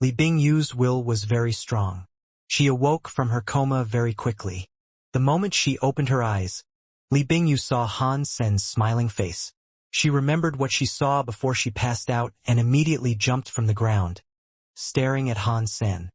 Li Bingyu's will was very strong. She awoke from her coma very quickly. The moment she opened her eyes, Li Bingyu saw Han Sen's smiling face. She remembered what she saw before she passed out and immediately jumped from the ground, staring at Han Sen.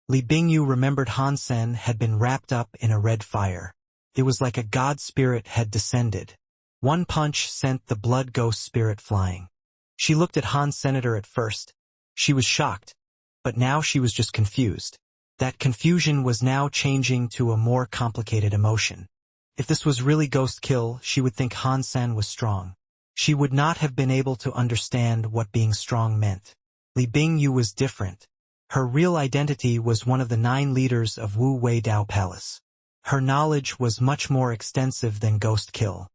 Li Bingyu remembered Han Sen had been wrapped up in a red fire. It was like a god spirit had descended. One punch sent the blood ghost spirit flying. She looked at Han Senator at first. She was shocked, but now she was just confused. That confusion was now changing to a more complicated emotion. If this was really ghost kill, she would think Han Sen was strong. She would not have been able to understand what being strong meant. Li Bingyu was different. Her real identity was one of the 9 leaders of Wu Wei Dao Palace. Her knowledge was much more extensive than ghost kill.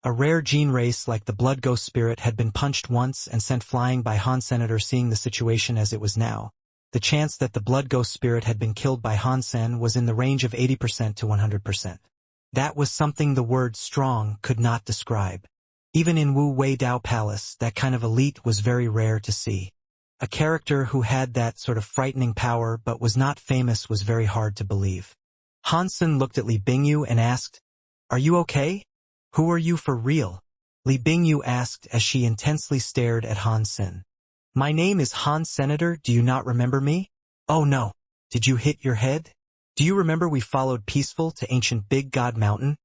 A rare gene race like the blood ghost spirit had been punched once and sent flying by Han Senator. Seeing the situation as it was now, the chance that the blood ghost spirit had been killed by Han Sen was in the range of 80% to 100%. That was something the word strong could not describe. Even in Wu Wei Dao Palace, that kind of elite was very rare to see. A character who had that sort of frightening power but was not famous was very hard to believe. Han Sen looked at Li Bingyu and asked, "Are you okay? Who are you for real?" Li Bingyu asked as she intensely stared at Han Sen. "My name is Han Senator, do you not remember me?" "Oh no. Did you hit your head? Do you remember we followed Peaceful to ancient Big God Mountain?"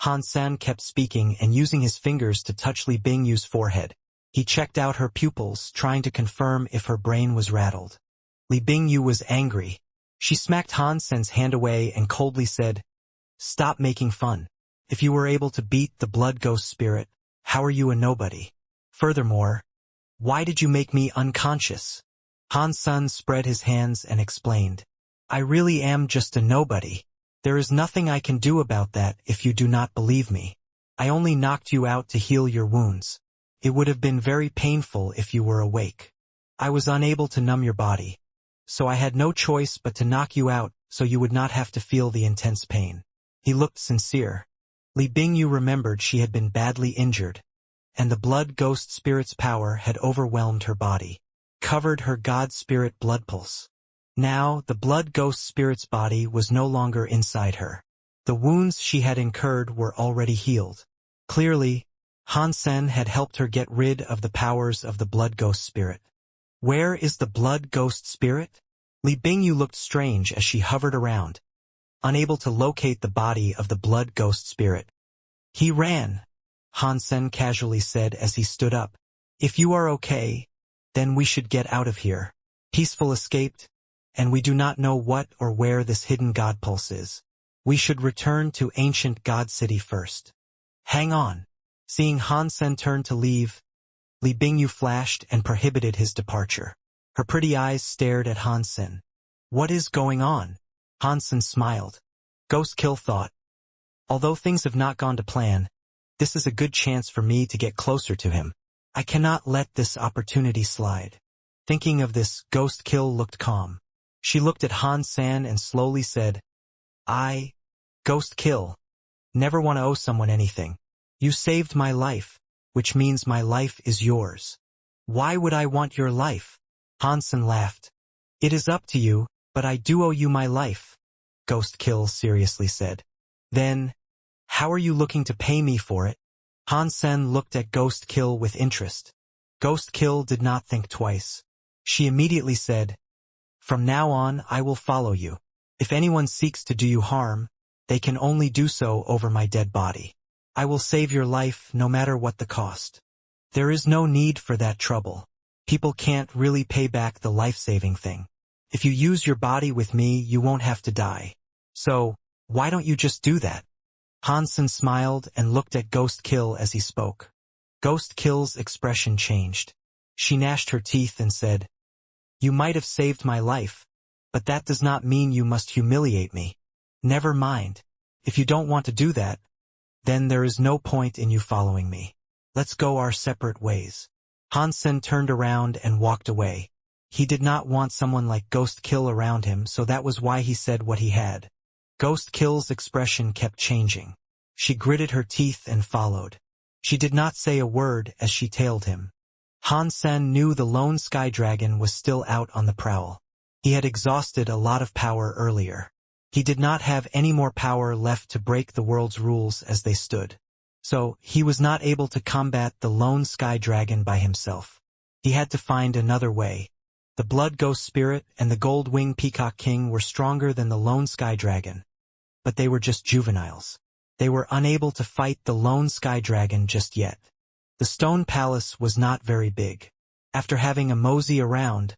Han Sen kept speaking and using his fingers to touch Li Bingyu's forehead. He checked out her pupils, trying to confirm if her brain was rattled. Li Bingyu was angry. She smacked Han Sen's hand away and coldly said, "Stop making fun. If you were able to beat the blood ghost spirit, how are you a nobody? Furthermore, why did you make me unconscious?" Han Sen spread his hands and explained, "I really am just a nobody. There is nothing I can do about that if you do not believe me. I only knocked you out to heal your wounds. It would have been very painful if you were awake. I was unable to numb your body, so I had no choice but to knock you out so you would not have to feel the intense pain." He looked sincere. Li Bingyu remembered she had been badly injured, and the blood ghost spirit's power had overwhelmed her body, covered her god spirit blood pulse. Now, the blood ghost spirit's body was no longer inside her. The wounds she had incurred were already healed. Clearly, Han Sen had helped her get rid of the powers of the blood ghost spirit. Where is the blood ghost spirit? Li Bingyu looked strange as she hovered around, unable to locate the body of the blood ghost spirit. "He ran," Han Sen casually said as he stood up. "If you are okay, then we should get out of here. Peaceful escaped, and we do not know what or where this hidden god pulse is. We should return to ancient god city first." "Hang on." Seeing Han Sen turn to leave, Li Bingyu flashed and prohibited his departure. Her pretty eyes stared at Han Sen. "What is going on?" Han Sen smiled. Ghost Kill thought, "Although things have not gone to plan, this is a good chance for me to get closer to him. I cannot let this opportunity slide." Thinking of this, Ghost Kill looked calm. She looked at Han Sen and slowly said, "I, Ghost Kill, never want to owe someone anything. You saved my life, which means my life is yours. Why would I want your life?" Han Sen laughed. "It is up to you, but I do owe you my life," Ghost Kill seriously said. "Then, how are you looking to pay me for it?" Han Sen looked at Ghost Kill with interest. Ghost Kill did not think twice. She immediately said, "From now on I will follow you. If anyone seeks to do you harm, they can only do so over my dead body. I will save your life no matter what the cost. There is no need for that trouble. People can't really pay back the life-saving thing. If you use your body with me, you won't have to die. So, why don't you just do that?" Han Sen smiled and looked at Ghost Kill as he spoke. Ghost Kill's expression changed. She gnashed her teeth and said, "You might have saved my life, but that does not mean you must humiliate me. Never mind. If you don't want to do that, then there is no point in you following me. Let's go our separate ways." Han Sen turned around and walked away. He did not want someone like Ghost Kill around him, so that was why he said what he had. Ghost Kill's expression kept changing. She gritted her teeth and followed. She did not say a word as she tailed him. Han Sen knew the lone sky dragon was still out on the prowl. He had exhausted a lot of power earlier. He did not have any more power left to break the world's rules as they stood. So, he was not able to combat the lone sky dragon by himself. He had to find another way. The blood ghost spirit and the gold-winged peacock king were stronger than the lone sky dragon. But they were just juveniles. They were unable to fight the lone sky dragon just yet. The stone palace was not very big. After having a mosey around,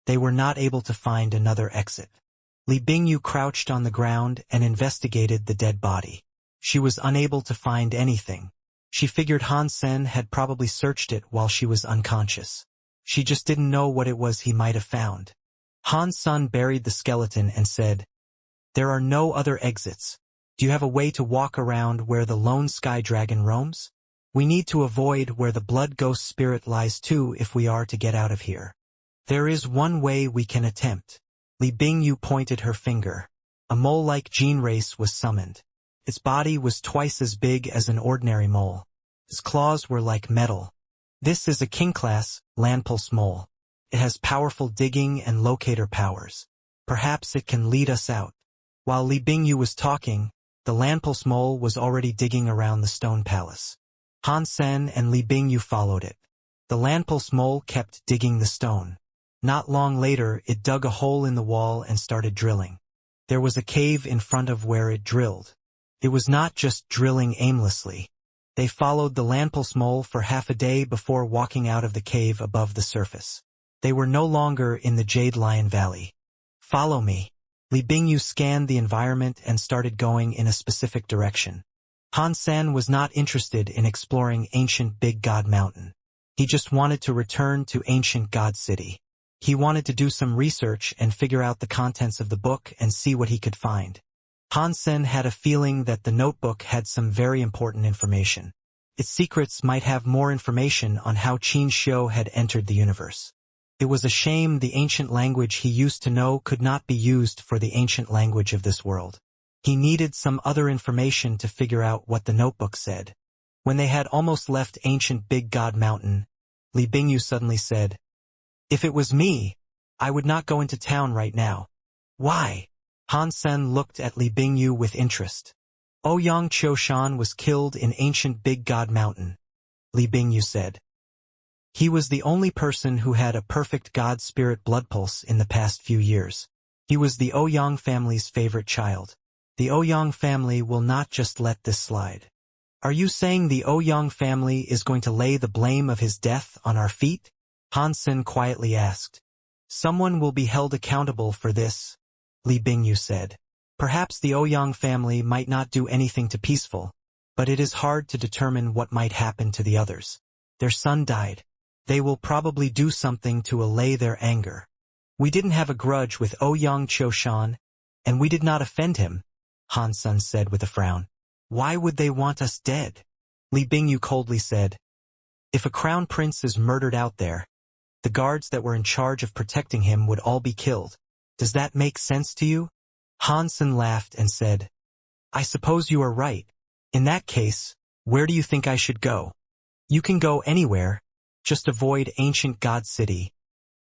they were not able to find another exit. Li Bingyu crouched on the ground and investigated the dead body. She was unable to find anything. She figured Han Sen had probably searched it while she was unconscious. She just didn't know what it was he might have found. Han Sen buried the skeleton and said, "There are no other exits. Do you have a way to walk around where the lone sky dragon roams? We need to avoid where the blood ghost spirit lies too if we are to get out of here." "There is one way we can attempt." Li Bingyu pointed her finger. A mole-like gene race was summoned. Its body was twice as big as an ordinary mole. Its claws were like metal. This is a king-class, landpulse mole. It has powerful digging and locator powers. Perhaps it can lead us out. While Li Bingyu was talking, the landpulse mole was already digging around the stone palace. Han Sen and Li Bingyu followed it. The landpulse mole kept digging the stone. Not long later, it dug a hole in the wall and started drilling. There was a cave in front of where it drilled. It was not just drilling aimlessly. They followed the landpulse mole for half a day before walking out of the cave above the surface. They were no longer in the Jade Lion Valley. "Follow me." Li Bingyu scanned the environment and started going in a specific direction. Han Sen was not interested in exploring ancient Big God Mountain. He just wanted to return to ancient God City. He wanted to do some research and figure out the contents of the book and see what he could find. Han Sen had a feeling that the notebook had some very important information. Its secrets might have more information on how Qin Xiu had entered the universe. It was a shame the ancient language he used to know could not be used for the ancient language of this world. He needed some other information to figure out what the notebook said. When they had almost left ancient Big God Mountain, Li Bingyu suddenly said, "If it was me, I would not go into town right now." "Why?" Han Sen looked at Li Bingyu with interest. "Ouyang Qiushan was killed in ancient Big God Mountain," Li Bingyu said. "He was the only person who had a perfect God spirit blood pulse in the past few years. He was the Ouyang family's favorite child. The Ouyang family will not just let this slide." "Are you saying the Ouyang family is going to lay the blame of his death on our feet?" Han Sen quietly asked. "Someone will be held accountable for this," Li Bingyu said. "Perhaps the Ouyang family might not do anything to peaceful, but it is hard to determine what might happen to the others. Their son died. They will probably do something to allay their anger. We didn't have a grudge with Ouyang Qiushan, and we did not offend him," Han Sen said with a frown. "Why would they want us dead?" Li Bingyu coldly said, "If a crown prince is murdered out there, the guards that were in charge of protecting him would all be killed. Does that make sense to you?" Han Sen laughed and said, "I suppose you are right. In that case, where do you think I should go?" "You can go anywhere. Just avoid ancient God City,"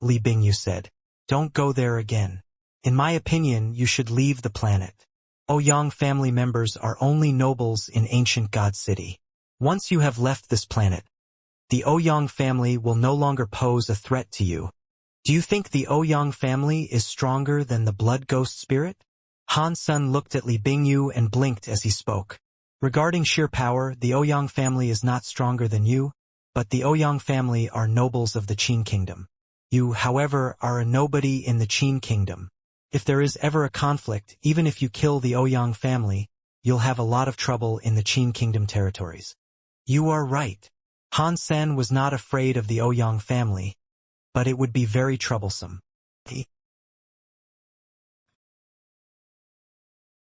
Li Bingyu said. "Don't go there again. In my opinion, you should leave the planet. Ouyang family members are only nobles in ancient God City. Once you have left this planet, the Ouyang family will no longer pose a threat to you. Do you think the Ouyang family is stronger than the blood ghost spirit?" Han Sen looked at Li Bingyu and blinked as he spoke. "Regarding sheer power, the Ouyang family is not stronger than you, but the Ouyang family are nobles of the Qin kingdom. You, however, are a nobody in the Qin kingdom. If there is ever a conflict, even if you kill the Ouyang family, you'll have a lot of trouble in the Qin kingdom territories." "You are right." Han Sen was not afraid of the Ouyang family, but it would be very troublesome.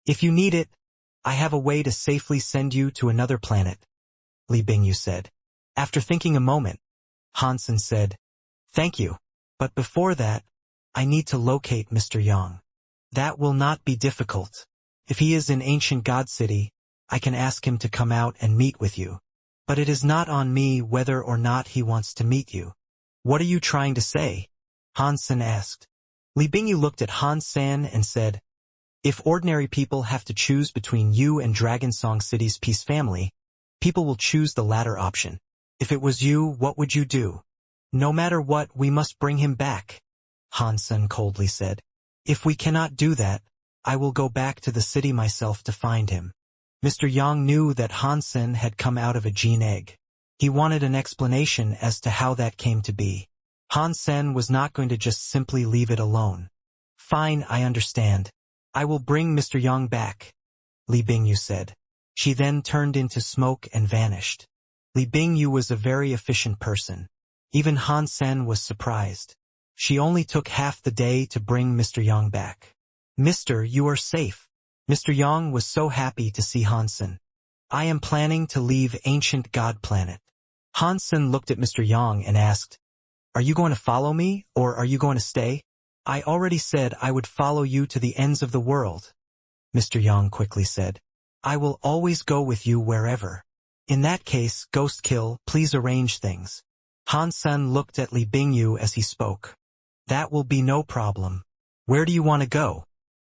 "If you need it, I have a way to safely send you to another planet," Li Bingyu said. After thinking a moment, Han Sen said, "Thank you, but before that, I need to locate Mr. Yang." "That will not be difficult. If he is in ancient God City, I can ask him to come out and meet with you. But it is not on me whether or not he wants to meet you." "What are you trying to say?" Han Sen asked. Li Bingyu looked at Han San and said, "If ordinary people have to choose between you and Dragon Song City's peace family, people will choose the latter option. If it was you, what would you do?" "No matter what, we must bring him back," Han Sen coldly said. "If we cannot do that, I will go back to the city myself to find him." Mr. Yang knew that Han Sen had come out of a gene egg. He wanted an explanation as to how that came to be. Han Sen was not going to just simply leave it alone. "Fine, I understand. I will bring Mr. Yang back," Li Bingyu said. She then turned into smoke and vanished. Li Bingyu was a very efficient person. Even Han Sen was surprised. She only took half the day to bring Mr. Yang back. "Mister, you are safe." Mr. Yang was so happy to see Han Sen. "I am planning to leave Ancient God Planet." Han Sen looked at Mr. Yang and asked, "Are you going to follow me, or are you going to stay?" "I already said I would follow you to the ends of the world," Mr. Yang quickly said. "I will always go with you wherever." "In that case, Ghost Kill, please arrange things." Han Sen looked at Li Bingyu as he spoke. "That will be no problem. Where do you want to go?"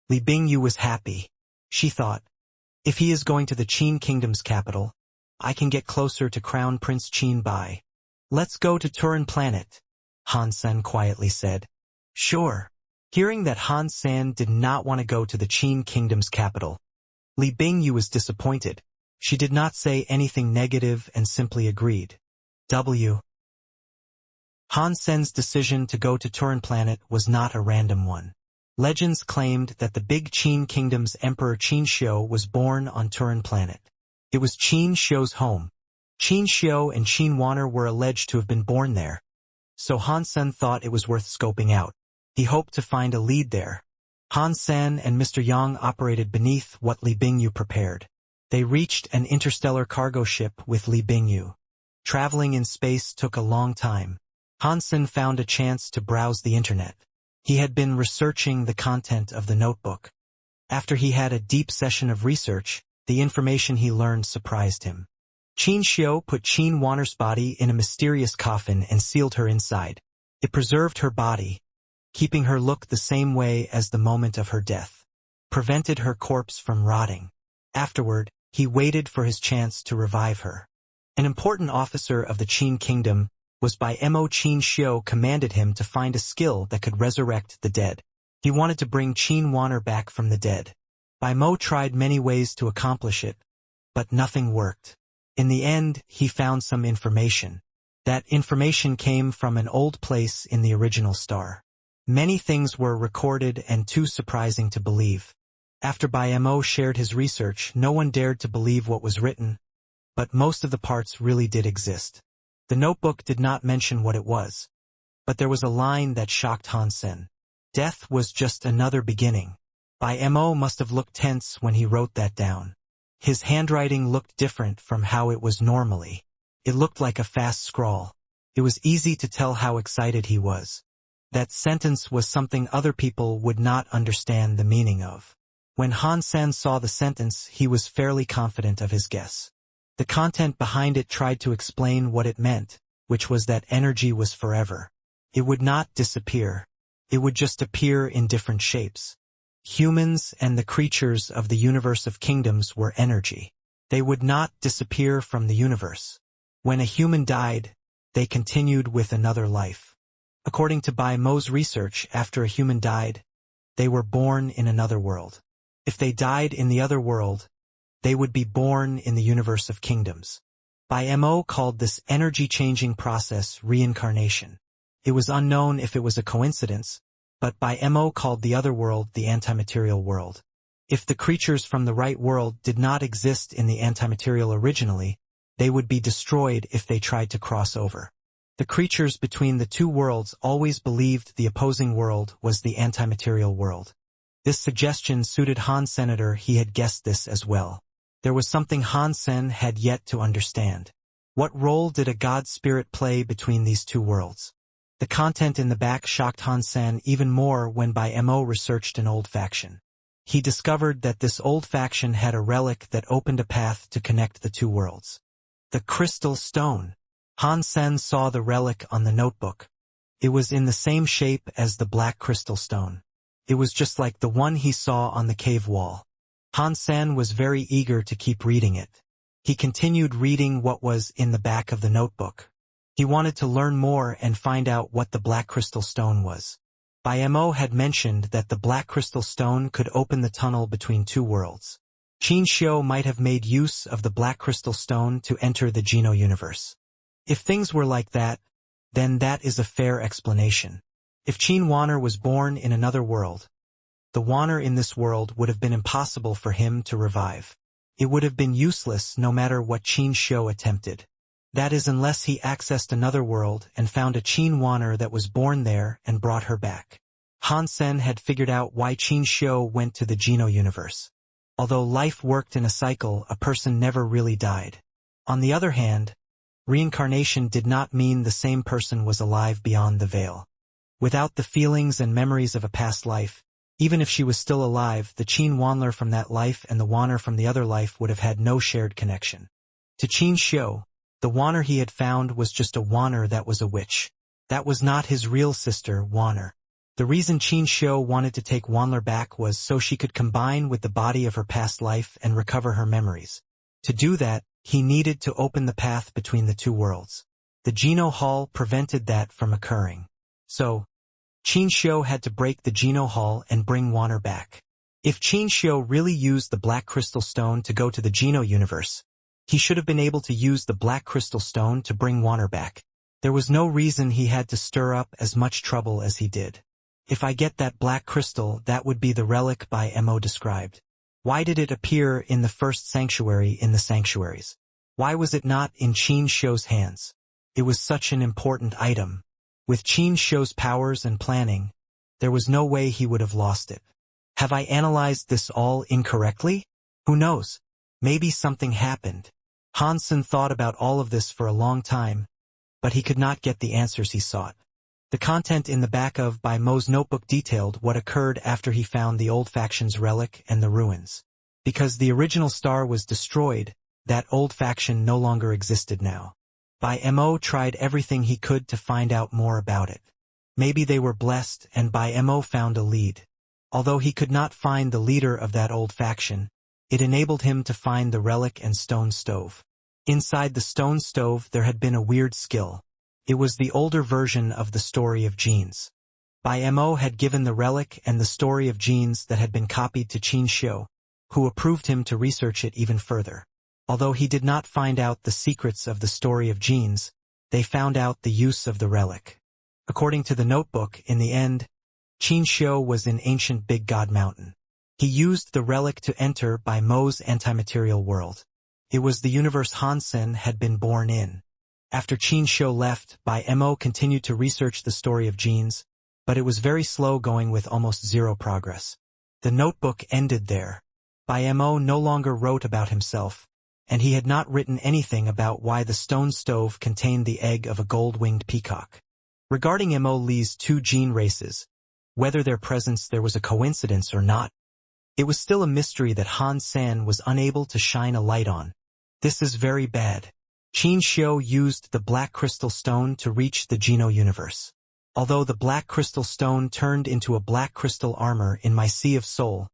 Li Bingyu was happy. She thought, if he is going to the Qin Kingdom's capital, I can get closer to Crown Prince Qin Bai. "Let's go to Turin Planet," Han Sen quietly said. "Sure." Hearing that Han Sen did not want to go to the Qin Kingdom's capital, Li Bingyu was disappointed. She did not say anything negative and simply agreed. Han Sen's decision to go to Turin Planet was not a random one. Legends claimed that the big Qin Kingdom's Emperor Qin Xiu was born on Turin Planet. It was Qin Xiu's home. Qin Xiu and Qin Wanner were alleged to have been born there. So Han Sen thought it was worth scoping out. He hoped to find a lead there. Han Sen and Mr. Yang operated beneath what Li Bingyu prepared. They reached an interstellar cargo ship with Li Bingyu. Traveling in space took a long time. Han Sen found a chance to browse the internet. He had been researching the content of the notebook. After he had a deep session of research, the information he learned surprised him. Qin Xiu put Qin Wanner's body in a mysterious coffin and sealed her inside. It preserved her body, keeping her look the same way as the moment of her death, prevented her corpse from rotting. Afterward, he waited for his chance to revive her. An important officer of the Qin Kingdom was by Mo Qin Xiu commanded him to find a skill that could resurrect the dead. He wanted to bring Qin Wanner back from the dead. Bai Mo tried many ways to accomplish it, but nothing worked. In the end, he found some information. That information came from an old place in the original star. Many things were recorded and too surprising to believe. After Bai Mo shared his research, no one dared to believe what was written, but most of the parts really did exist. The notebook did not mention what it was, but there was a line that shocked Han Sen. Death was just another beginning. Bai Mo must have looked tense when he wrote that down. His handwriting looked different from how it was normally. It looked like a fast scrawl. It was easy to tell how excited he was. That sentence was something other people would not understand the meaning of. When Han Sen saw the sentence, he was fairly confident of his guess. The content behind it tried to explain what it meant, which was that energy was forever. It would not disappear. It would just appear in different shapes. Humans and the creatures of the universe of kingdoms were energy. They would not disappear from the universe. When a human died, they continued with another life. According to Bai Mo's research, after a human died, they were born in another world. If they died in the other world, they would be born in the universe of kingdoms. Bai Mo called this energy-changing process reincarnation. It was unknown if it was a coincidence, but Bai Mo called the other world the antimaterial world. If the creatures from the right world did not exist in the antimaterial originally, they would be destroyed if they tried to cross over. The creatures between the two worlds always believed the opposing world was the antimaterial world. This suggestion suited Han Senator. He had guessed this as well. There was something Han Sen had yet to understand. What role did a god spirit play between these two worlds? The content in the back shocked Han Sen even more when Bai Mo researched an old faction. He discovered that this old faction had a relic that opened a path to connect the two worlds. The crystal stone. Han Sen saw the relic on the notebook. It was in the same shape as the black crystal stone. It was just like the one he saw on the cave wall. Han-san was very eager to keep reading it. He continued reading what was in the back of the notebook. He wanted to learn more and find out what the black crystal stone was. Mo had mentioned that the black crystal stone could open the tunnel between two worlds. Qin Xiu might have made use of the black crystal stone to enter the Geno universe. If things were like that, then that is a fair explanation. If Qin Wanner was born in another world, the Wanner in this world would have been impossible for him to revive. It would have been useless no matter what Qin Xiu attempted. That is, unless he accessed another world and found a Qin Wanner that was born there and brought her back. Han-sen had figured out why Qin Xiu went to the Geno universe. Although life worked in a cycle, a person never really died. On the other hand, reincarnation did not mean the same person was alive beyond the veil. Without the feelings and memories of a past life, even if she was still alive, the Qin Wanler from that life and the Wanner from the other life would have had no shared connection. To Qin Xiu, the Wanner he had found was just a Wanner that was a witch. That was not his real sister, Wanner. The reason Qin Xiu wanted to take Wanler back was so she could combine with the body of her past life and recover her memories. To do that, he needed to open the path between the two worlds. The Geno Hall prevented that from occurring. So, Qin Xiu had to break the Geno Hall and bring Wanner back. If Qin Xiu really used the Black Crystal Stone to go to the Geno universe, he should have been able to use the Black Crystal Stone to bring Wanner back. There was no reason he had to stir up as much trouble as he did. If I get that black crystal, that would be the relic by Mo described. Why did it appear in the first sanctuary in the sanctuaries? Why was it not in Qin Xiu's hands? It was such an important item. With Qin Xiu's powers and planning, there was no way he would have lost it. Have I analyzed this all incorrectly? Who knows? Maybe something happened. Han-sen thought about all of this for a long time, but he could not get the answers he sought. The content in the back of Mo's notebook detailed what occurred after he found the old faction's relic and the ruins. Because the original star was destroyed, that old faction no longer existed now. Mo tried everything he could to find out more about it. Maybe they were blessed and Mo found a lead. Although he could not find the leader of that old faction, it enabled him to find the relic and stone stove. Inside the stone stove there had been a weird skill. It was the older version of the story of genes. Mo had given the relic and the story of genes that had been copied to Qin Xiu, who approved him to research it even further. Although he did not find out the secrets of the story of genes, they found out the use of the relic. According to the notebook, in the end, Qin Xiu was in ancient Big God Mountain. He used the relic to enter Mo's antimaterial world. It was the universe Han-sen had been born in. After Qin Xiu left, Mo continued to research the story of genes, but it was very slow going with almost zero progress. The notebook ended there. Mo no longer wrote about himself, and he had not written anything about why the stone stove contained the egg of a gold-winged peacock. Regarding Mo Li's two gene races, whether their presence there was a coincidence or not, it was still a mystery that Han-san was unable to shine a light on. This is very bad. Qin Xiu used the Black Crystal Stone to reach the Geno universe. Although the Black Crystal Stone turned into a black crystal armor in my Sea of Soul,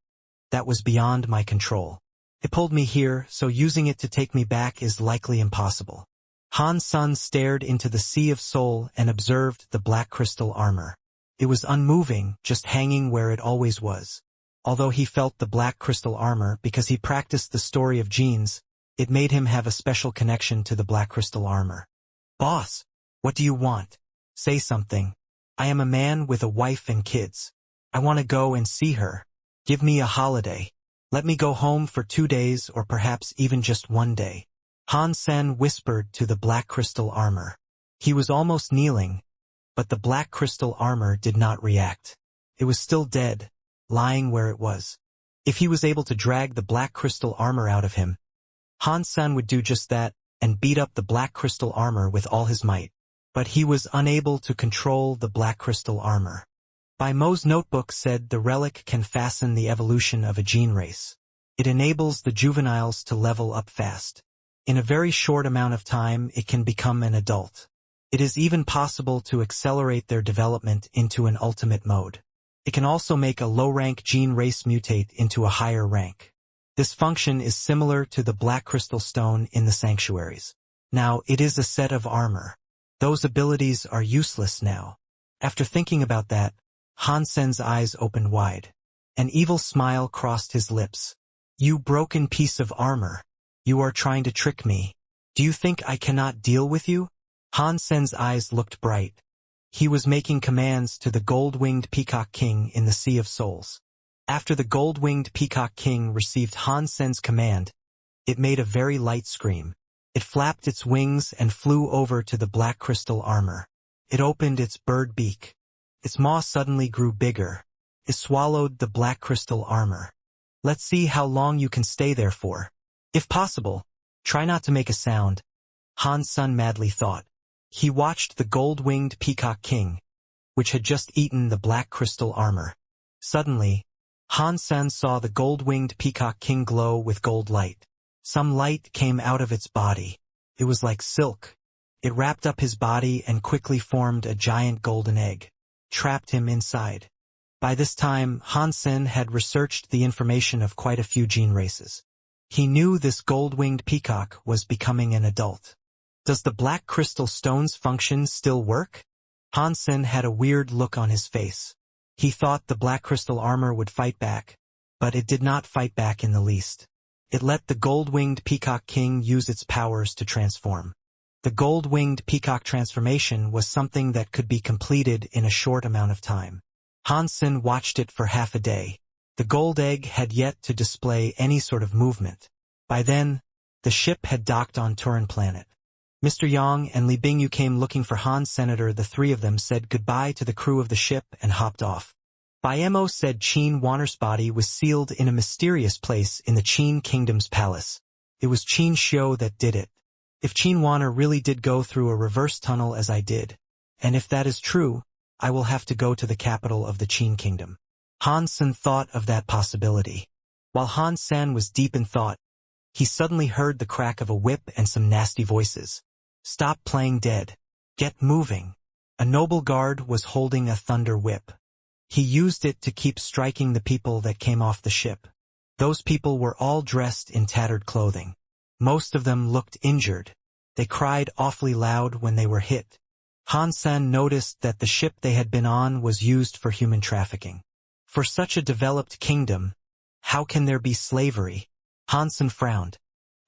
that was beyond my control. It pulled me here, so using it to take me back is likely impossible. Han-san stared into the Sea of Soul and observed the black crystal armor. It was unmoving, just hanging where it always was. Although he felt the black crystal armor because he practiced the story of genes, it made him have a special connection to the black crystal armor. Boss, what do you want? Say something. I am a man with a wife and kids. I want to go and see her. Give me a holiday. Let me go home for 2 days or perhaps even just 1 day. Han-san whispered to the black crystal armor. He was almost kneeling, but the black crystal armor did not react. It was still dead, lying where it was. If he was able to drag the black crystal armor out of him, Han-san would do just that and beat up the black crystal armor with all his might. But he was unable to control the black crystal armor. Mo's notebook said the relic can fasten the evolution of a gene race. It enables the juveniles to level up fast. In a very short amount of time, it can become an adult. It is even possible to accelerate their development into an ultimate mode. It can also make a low-rank gene race mutate into a higher rank. This function is similar to the black crystal stone in the sanctuaries. Now, it is a set of armor. Those abilities are useless now. After thinking about that, Han Sen's eyes opened wide. An evil smile crossed his lips. You broken piece of armor. You are trying to trick me. Do you think I cannot deal with you? Han Sen's eyes looked bright. He was making commands to the gold-winged Peacock King in the Sea of Souls. After the gold-winged Peacock King received Han Sen's command, it made a very light scream. It flapped its wings and flew over to the black crystal armor. It opened its bird beak. Its maw suddenly grew bigger. It swallowed the black crystal armor. Let's see how long you can stay there for. If possible, try not to make a sound, Han Sen madly thought. He watched the gold-winged Peacock King, which had just eaten the black crystal armor. Suddenly, Han Sen saw the gold-winged Peacock King glow with gold light. Some light came out of its body. It was like silk. It wrapped up his body and quickly formed a giant golden egg, trapped him inside. By this time, Han Sen had researched the information of quite a few gene races. He knew this gold-winged peacock was becoming an adult. Does the black crystal stone's function still work? Han Sen had a weird look on his face. He thought the black crystal armor would fight back, but it did not fight back in the least. It let the gold-winged Peacock King use its powers to transform. The gold-winged peacock transformation was something that could be completed in a short amount of time. Han Sen watched it for half a day. The gold egg had yet to display any sort of movement. By then, the ship had docked on Turin planet. Mr. Yang and Li Bingyu came looking for Han Senator. The three of them said goodbye to the crew of the ship and hopped off. Biemo said Qin Wanner's body was sealed in a mysterious place in the Qin Kingdom's palace. It was Qin Xiu that did it. If Qin Wanner really did go through a reverse tunnel as I did, and if that is true, I will have to go to the capital of the Qin Kingdom. Han Sen thought of that possibility. While Han Sen was deep in thought, he suddenly heard the crack of a whip and some nasty voices. Stop playing dead. Get moving. A noble guard was holding a thunder whip. He used it to keep striking the people that came off the ship. Those people were all dressed in tattered clothing. Most of them looked injured. They cried awfully loud when they were hit. Han Sen noticed that the ship they had been on was used for human trafficking. For such a developed kingdom, how can there be slavery? Han Sen frowned.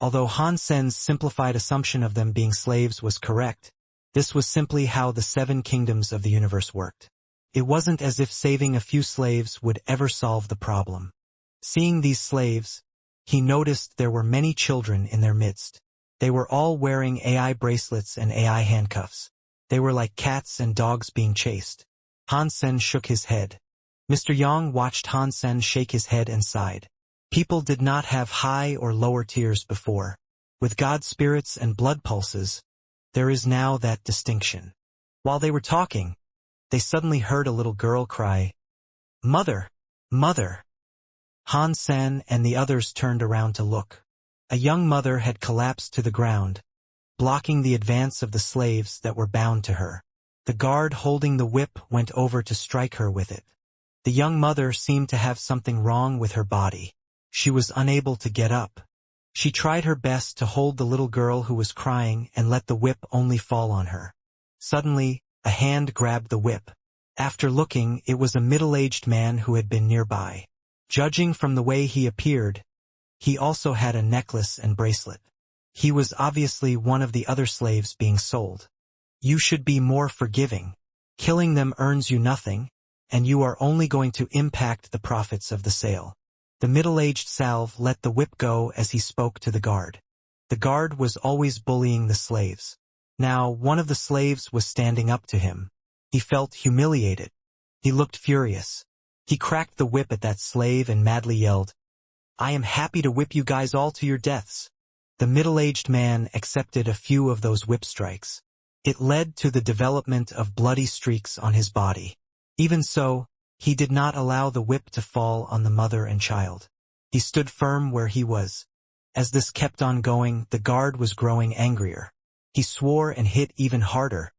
Although Han Sen's simplified assumption of them being slaves was correct, this was simply how the 7 kingdoms of the universe worked. It wasn't as if saving a few slaves would ever solve the problem. Seeing these slaves, he noticed there were many children in their midst. They were all wearing AI bracelets and AI handcuffs. They were like cats and dogs being chased. Han Sen shook his head. Mr. Yang watched Han Sen shake his head and sighed. People did not have high or lower tiers before. With god spirits and blood pulses, there is now that distinction. While they were talking, they suddenly heard a little girl cry, "Mother! Mother!" Han Sen and the others turned around to look. A young mother had collapsed to the ground, blocking the advance of the slaves that were bound to her. The guard holding the whip went over to strike her with it. The young mother seemed to have something wrong with her body. She was unable to get up. She tried her best to hold the little girl who was crying and let the whip only fall on her. Suddenly, a hand grabbed the whip. After looking, it was a middle-aged man who had been nearby. Judging from the way he appeared, he also had a necklace and bracelet. He was obviously one of the other slaves being sold. You should be more forgiving. Killing them earns you nothing, and you are only going to impact the profits of the sale. The middle-aged salve let the whip go as he spoke to the guard. The guard was always bullying the slaves. Now, one of the slaves was standing up to him. He felt humiliated. He looked furious. He cracked the whip at that slave and madly yelled, "I am happy to whip you guys all to your deaths." The middle-aged man accepted a few of those whip strikes. It led to the development of bloody streaks on his body. Even so, he did not allow the whip to fall on the mother and child. He stood firm where he was. As this kept on going, the guard was growing angrier. He swore and hit even harder.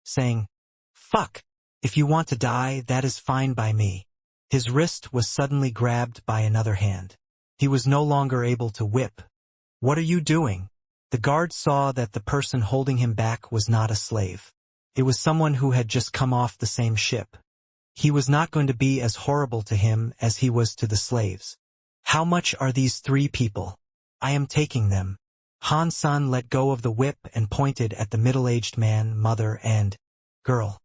saying, "Fuck! If you want to die, that is fine by me." His wrist was suddenly grabbed by another hand. He was no longer able to whip. "What are you doing?" The guard saw that the person holding him back was not a slave. It was someone who had just come off the same ship. He was not going to be as horrible to him as he was to the slaves. "How much are these 3 people?" "I am taking them." Han-san let go of the whip and pointed at the middle-aged man, mother, and girl.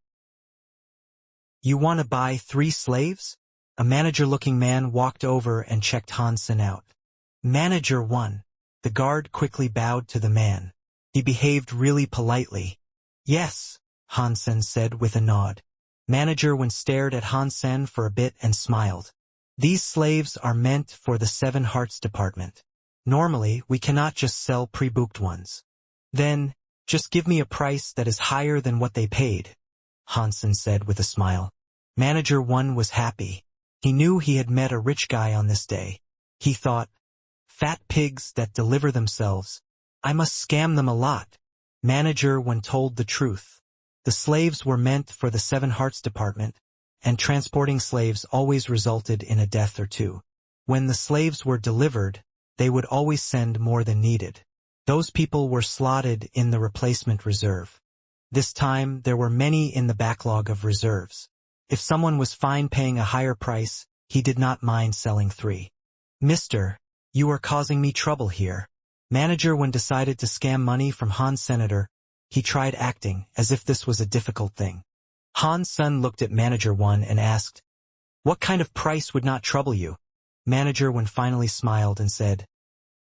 "You want to buy 3 slaves?" A manager-looking man walked over and checked Han-san out. "Manager 1. The guard quickly bowed to the man. He behaved really politely. "Yes," Han-san said with a nod. Manager 1 stared at Han-san for a bit and smiled. "These slaves are meant for the 7 Hearts department. Normally, we cannot just sell pre-booked ones." "Then, just give me a price that is higher than what they paid," Han-san said with a smile. Manager 1 was happy. He knew he had met a rich guy on this day. He thought, "Fat pigs that deliver themselves. I must scam them a lot." Manager 1 told the truth. The slaves were meant for the 7 Hearts department, and transporting slaves always resulted in a death or 2. When the slaves were delivered, they would always send more than needed. Those people were slotted in the replacement reserve. This time, there were many in the backlog of reserves. If someone was fine paying a higher price, he did not mind selling 3. "Mister, you are causing me trouble here." Manager 1 decided to scam money from Han's senator. He tried acting as if this was a difficult thing. Han-san looked at Manager 1 and asked, "What kind of price would not trouble you?" Manager 1 finally smiled and said,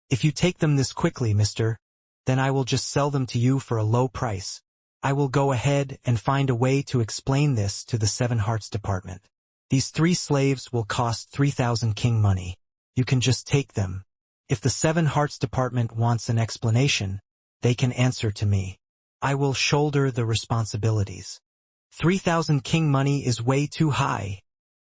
"If you take them this quickly, mister, then I will just sell them to you for a low price. I will go ahead and find a way to explain this to the 7 Hearts department. These 3 slaves will cost 3,000 king money. You can just take them. If the 7 Hearts department wants an explanation, they can answer to me. I will shoulder the responsibilities." 3,000 king money is way too high,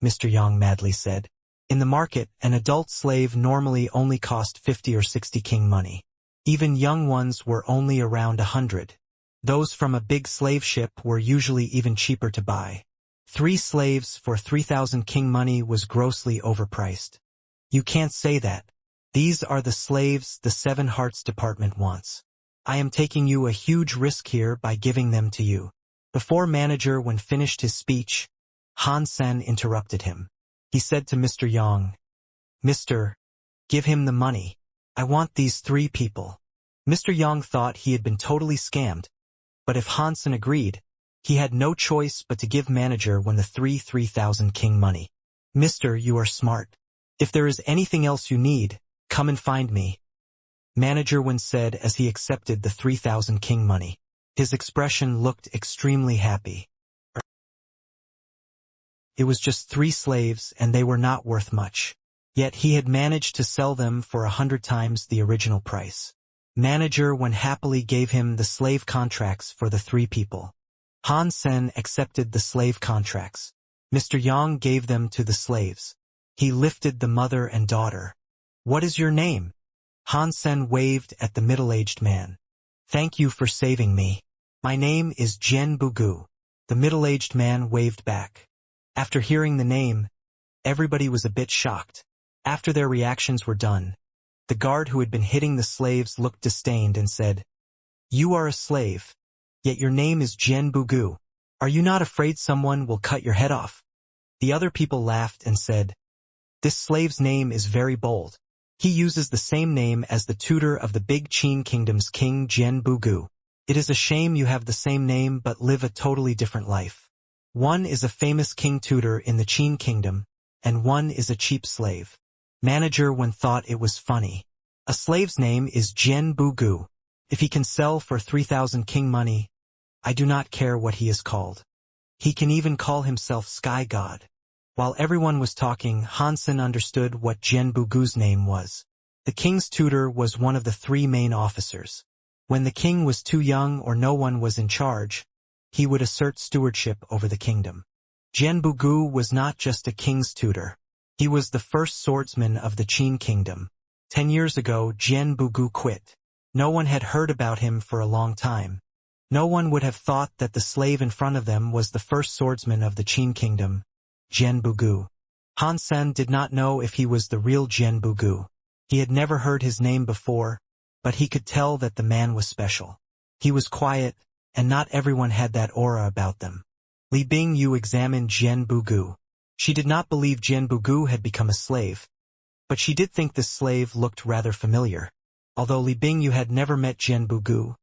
Mr. Yang madly said. In the market, an adult slave normally only cost 50 or 60 king money. Even young ones were only around 100. Those from a big slave ship were usually even cheaper to buy. 3 slaves for 3,000 king money was grossly overpriced. "You can't say that. These are the slaves the 7 Hearts department wants. I am taking you a huge risk here by giving them to you." Before Manager 1 finished his speech, Han-san interrupted him. He said to Mr. Yang, "Mister, give him the money. I want these 3 people." Mr. Yang thought he had been totally scammed, but if Han-san agreed, he had no choice but to give Manager 1 the 3,000 king money. "Mister, you are smart. If there is anything else you need, come and find me," Manager 1 said as he accepted the 3,000 king money. His expression looked extremely happy. It was just 3 slaves and they were not worth much. Yet he had managed to sell them for 100 times the original price. Manager 1 happily gave him the slave contracts for the 3 people. Han-sen accepted the slave contracts. Mr. Yang gave them to the slaves. He lifted the mother and daughter. "What is your name?" Han-sen waved at the middle-aged man. "Thank you for saving me. My name is Jen Bugu." The middle-aged man waved back. After hearing the name, everybody was a bit shocked. After their reactions were done, the guard who had been hitting the slaves looked disdained and said, "You are a slave, yet your name is Jen Bugu. Are you not afraid someone will cut your head off?" The other people laughed and said, "This slave's name is very bold. He uses the same name as the tutor of the Big Qin Kingdom's King Jen Bugu. It is a shame you have the same name but live a totally different life. One is a famous king tutor in the Qin Kingdom, and one is a cheap slave." Manager 1 thought it was funny. A slave's name is Jen Bugu. If he can sell for 3,000 king money, I do not care what he is called. He can even call himself Sky God. While everyone was talking, Han-sen understood what Jen Bugu's name was. The king's tutor was one of the 3 main officers. When the king was too young or no one was in charge, he would assert stewardship over the kingdom. Jen Bugu was not just a king's tutor. He was the first swordsman of the Qin Kingdom. 10 years ago, Jen Bugu quit. No one had heard about him for a long time. No one would have thought that the slave in front of them was the first swordsman of the Qin kingdom, Jian Bugu. Han Sen did not know if he was the real Jian Bugu. He had never heard his name before, but he could tell that the man was special. He was quiet, and not everyone had that aura about them. Li Bingyu examined Jian Bugu. She did not believe Jian Bugu had become a slave, but she did think this slave looked rather familiar. Although Li Bingyu had never met Jian Bugu,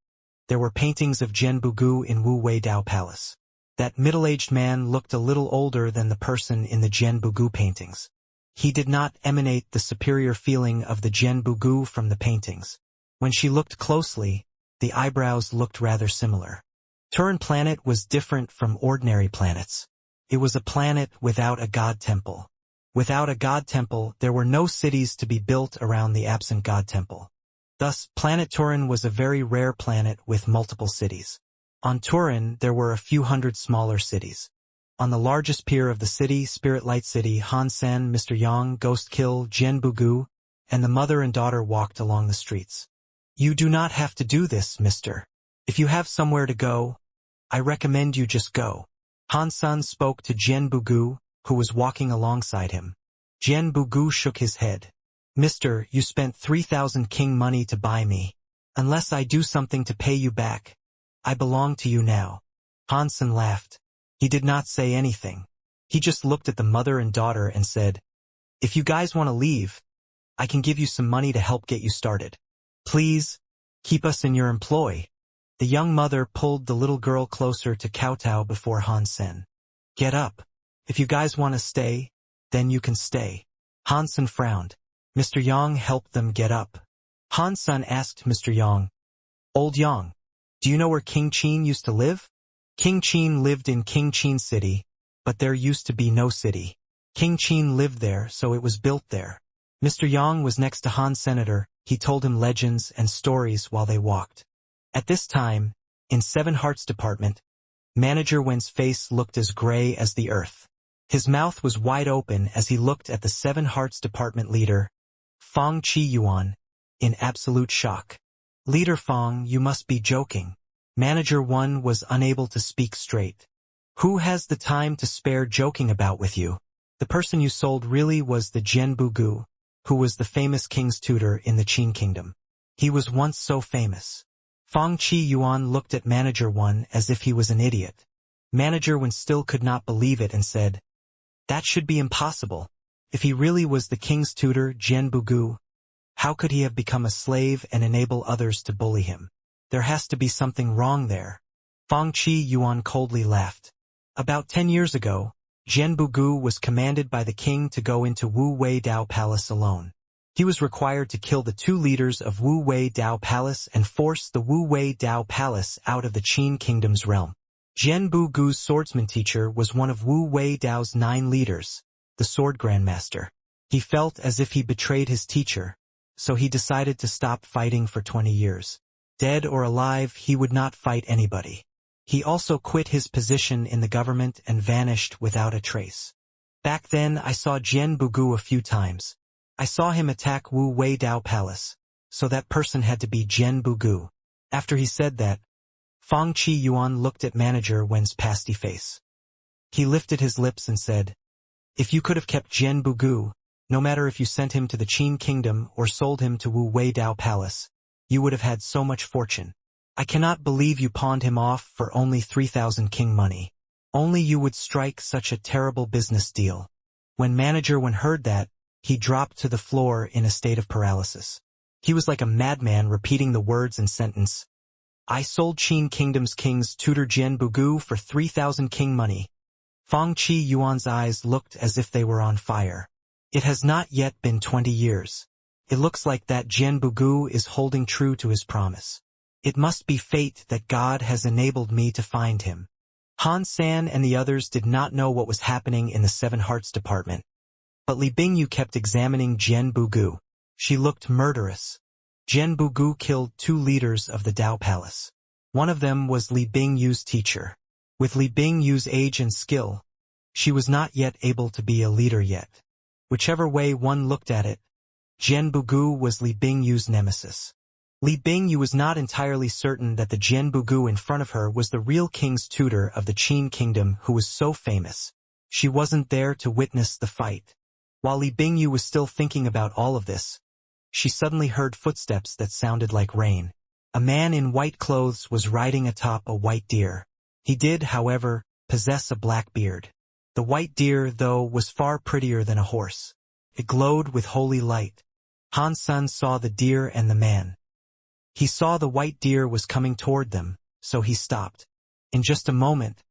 there were paintings of Jian Bugu in Wu Wei Dao Palace. That middle-aged man looked a little older than the person in the Jian Bugu paintings. He did not emanate the superior feeling of the Jian Bugu from the paintings. When she looked closely, the eyebrows looked rather similar. Turin planet was different from ordinary planets. It was a planet without a god temple. Without a god temple, there were no cities to be built around the absent god temple. Thus, planet Turin was a very rare planet with multiple cities. On Turin, there were a few hundred smaller cities. On the largest pier of the city, Spirit Light City, Han Sen, Mr. Yang, Ghost Kill, Jian Bugu, and the mother and daughter walked along the streets. You do not have to do this, mister. If you have somewhere to go, I recommend you just go. Han Sen spoke to Jian Bugu, who was walking alongside him. Jian Bugu shook his head. Mister, you spent 3,000 king money to buy me. Unless I do something to pay you back, I belong to you now. Han Sen laughed. He did not say anything. He just looked at the mother and daughter and said, if you guys want to leave, I can give you some money to help get you started. Please, keep us in your employ. The young mother pulled the little girl closer to kowtow before Han Sen. Get up. If you guys want to stay, then you can stay. Han Sen frowned. Mr. Yang helped them get up. Han Sen asked Mr. Yang, Old Yang, do you know where King Qin used to live? King Qin lived in King Qin City, but there used to be no city. King Qin lived there, so it was built there. Mr. Yang was next to Han Senator. He told him legends and stories while they walked. At this time, in Seven Hearts Department, Manager Wen's face looked as gray as the earth. His mouth was wide open as he looked at the Seven Hearts Department leader, Fang Qiyuan, in absolute shock. Leader Fang, you must be joking. Manager Wen was unable to speak straight. Who has the time to spare joking about with you? The person you sold really was the Jian Bugu, who was the famous king's tutor in the Qin kingdom. He was once so famous. Fang Qiyuan looked at Manager Wen as if he was an idiot. Manager Wen still could not believe it and said, that should be impossible. If he really was the king's tutor, Jian Bugu, how could he have become a slave and enable others to bully him? There has to be something wrong there. Fang Qiyuan coldly laughed. About 10 years ago, Jian Bugu was commanded by the king to go into Wu Wei Dao Palace alone. He was required to kill the two leaders of Wu Wei Dao Palace and force the Wu Wei Dao Palace out of the Qin kingdom's realm. Jian Bugu's swordsman teacher was one of Wu Wei Dao's 9 leaders, the sword grandmaster. He felt as if he betrayed his teacher, so he decided to stop fighting for 20 years. Dead or alive, he would not fight anybody. He also quit his position in the government and vanished without a trace. Back then, I saw Jian Bugu a few times. I saw him attack Wu Wei Dao Palace, so that person had to be Jian Bugu. After he said that, Fang Qiyuan looked at Manager Wen's pasty face. He lifted his lips and said, if you could have kept Jian Bugu, no matter if you sent him to the Qin kingdom or sold him to Wu Wei Dao Palace, you would have had so much fortune. I cannot believe you pawned him off for only 3,000 king money. Only you would strike such a terrible business deal. When Manager Wen heard that, he dropped to the floor in a state of paralysis. He was like a madman repeating the words and sentence. I sold Qin Kingdom's king's tutor Jian Bugu for 3,000 king money. Fang Qiyuan's eyes looked as if they were on fire. It has not yet been 20 years. It looks like that Jian Bugu is holding true to his promise. It must be fate that God has enabled me to find him. Han San and the others did not know what was happening in the Seven Hearts Department. But Li Bingyu kept examining Jian Bugu. She looked murderous. Jian Bugu killed 2 leaders of the Dao Palace. One of them was Li Bingyu's teacher. With Li Bingyu's age and skill, she was not yet able to be a leader yet. Whichever way one looked at it, Jian Bugu was Li Bingyu's nemesis. Li Bingyu was not entirely certain that the Jian Bugu in front of her was the real king's tutor of the Qin kingdom who was so famous. She wasn't there to witness the fight. While Li Bingyu was still thinking about all of this, she suddenly heard footsteps that sounded like rain. A man in white clothes was riding atop a white deer. He did, however, possess a black beard. The white deer, though, was far prettier than a horse. It glowed with holy light. Han Sen saw the deer and the man. He saw the white deer was coming toward them, so he stopped. In just a moment,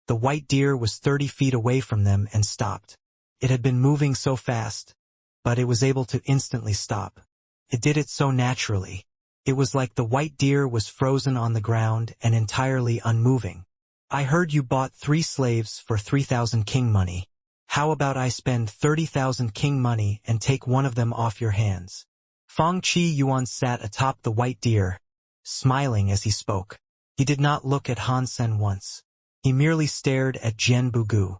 the white deer was 30 feet away from them and stopped. It had been moving so fast, but it was able to instantly stop. It did it so naturally. It was like the white deer was frozen on the ground and entirely unmoving. I heard you bought 3 slaves for 3,000 king money. How about I spend 30,000 king money and take one of them off your hands? Fang Chi Yuan sat atop the white deer, smiling as he spoke. He did not look at Han Sen once. He merely stared at Jian Bugu.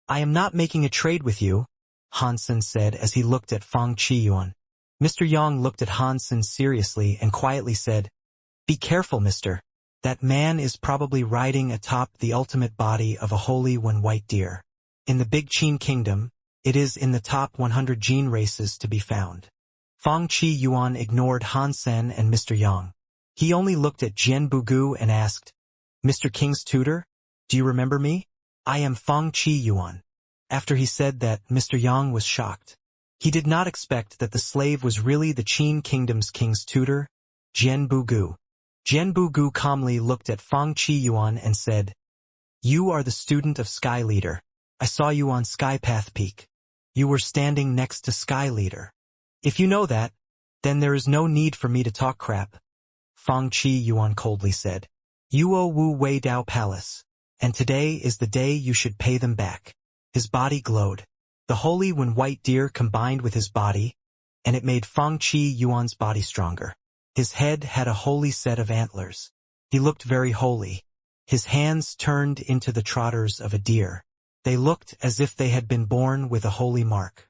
I am not making a trade with you, Han Sen said as he looked at Fang Chi Yuan. Mr. Yang looked at Han Sen seriously and quietly said, Be careful, mister. That man is probably riding atop the ultimate body of a holy one white deer. In the Big Qin Kingdom, it is in the top 100 gene races to be found. Fang Chi Yuan ignored Han Sen and Mr. Yang. He only looked at Jian Bugu and asked, Mr. King's tutor? Do you remember me? I am Fang Chi Yuan. After he said that, Mr. Yang was shocked. He did not expect that the slave was really the Qin Kingdom's king's tutor, Jian Bugu. Jian Bugu calmly looked at Fang Chi Yuan and said, You are the student of Sky Leader. I saw you on Skypath Peak. You were standing next to Sky Leader. If you know that, then there is no need for me to talk crap. Fang Chi Yuan coldly said. You owe Wu Wei Dao Palace, and today is the day you should pay them back. His body glowed. The holy when white deer combined with his body, and it made Fang Chi Yuan's body stronger. His head had a holy set of antlers. He looked very holy. His hands turned into the trotters of a deer. They looked as if they had been born with a holy mark.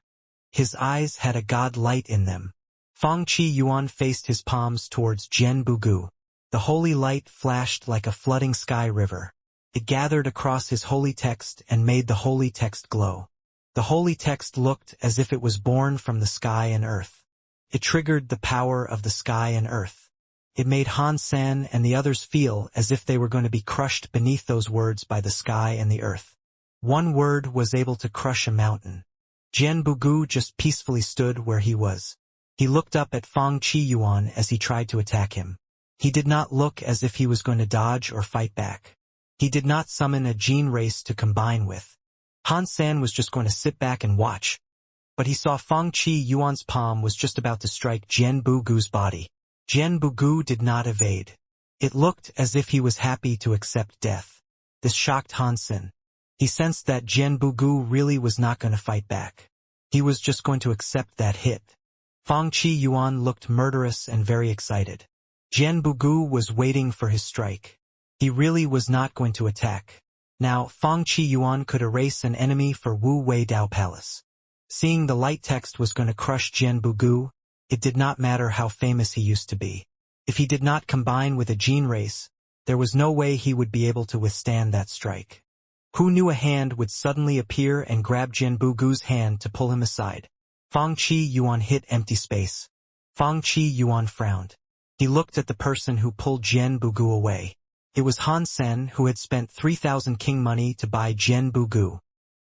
His eyes had a god light in them. Fang Chi Yuan faced his palms towards Jian Bugu. The holy light flashed like a flooding sky river. It gathered across his holy text and made the holy text glow. The holy text looked as if it was born from the sky and earth. It triggered the power of the sky and earth. It made Han Sen and the others feel as if they were going to be crushed beneath those words by the sky and the earth. One word was able to crush a mountain. Jian Bugu just peacefully stood where he was. He looked up at Fang Chi Yuan as he tried to attack him. He did not look as if he was going to dodge or fight back. He did not summon a gene race to combine with. Han Sen was just going to sit back and watch. But he saw Fang Chi Yuan's palm was just about to strike Jian Bugu's body. Jian Bugu did not evade. It looked as if he was happy to accept death. This shocked Han Sen. He sensed that Jian Bugu really was not going to fight back. He was just going to accept that hit. Fang Chi Yuan looked murderous and very excited. Jian Bugu was waiting for his strike. He really was not going to attack. Now, Fang Chi Yuan could erase an enemy for Wu Wei Dao Palace. Seeing the light text was going to crush Jian Bugu, it did not matter how famous he used to be. If he did not combine with a gene race, there was no way he would be able to withstand that strike. Who knew a hand would suddenly appear and grab Jian Bugu's hand to pull him aside? Fang Chi Yuan hit empty space. Fang Chi Yuan frowned. He looked at the person who pulled Jian Bugu away. It was Han Sen who had spent 3,000 king money to buy Jian Bugu.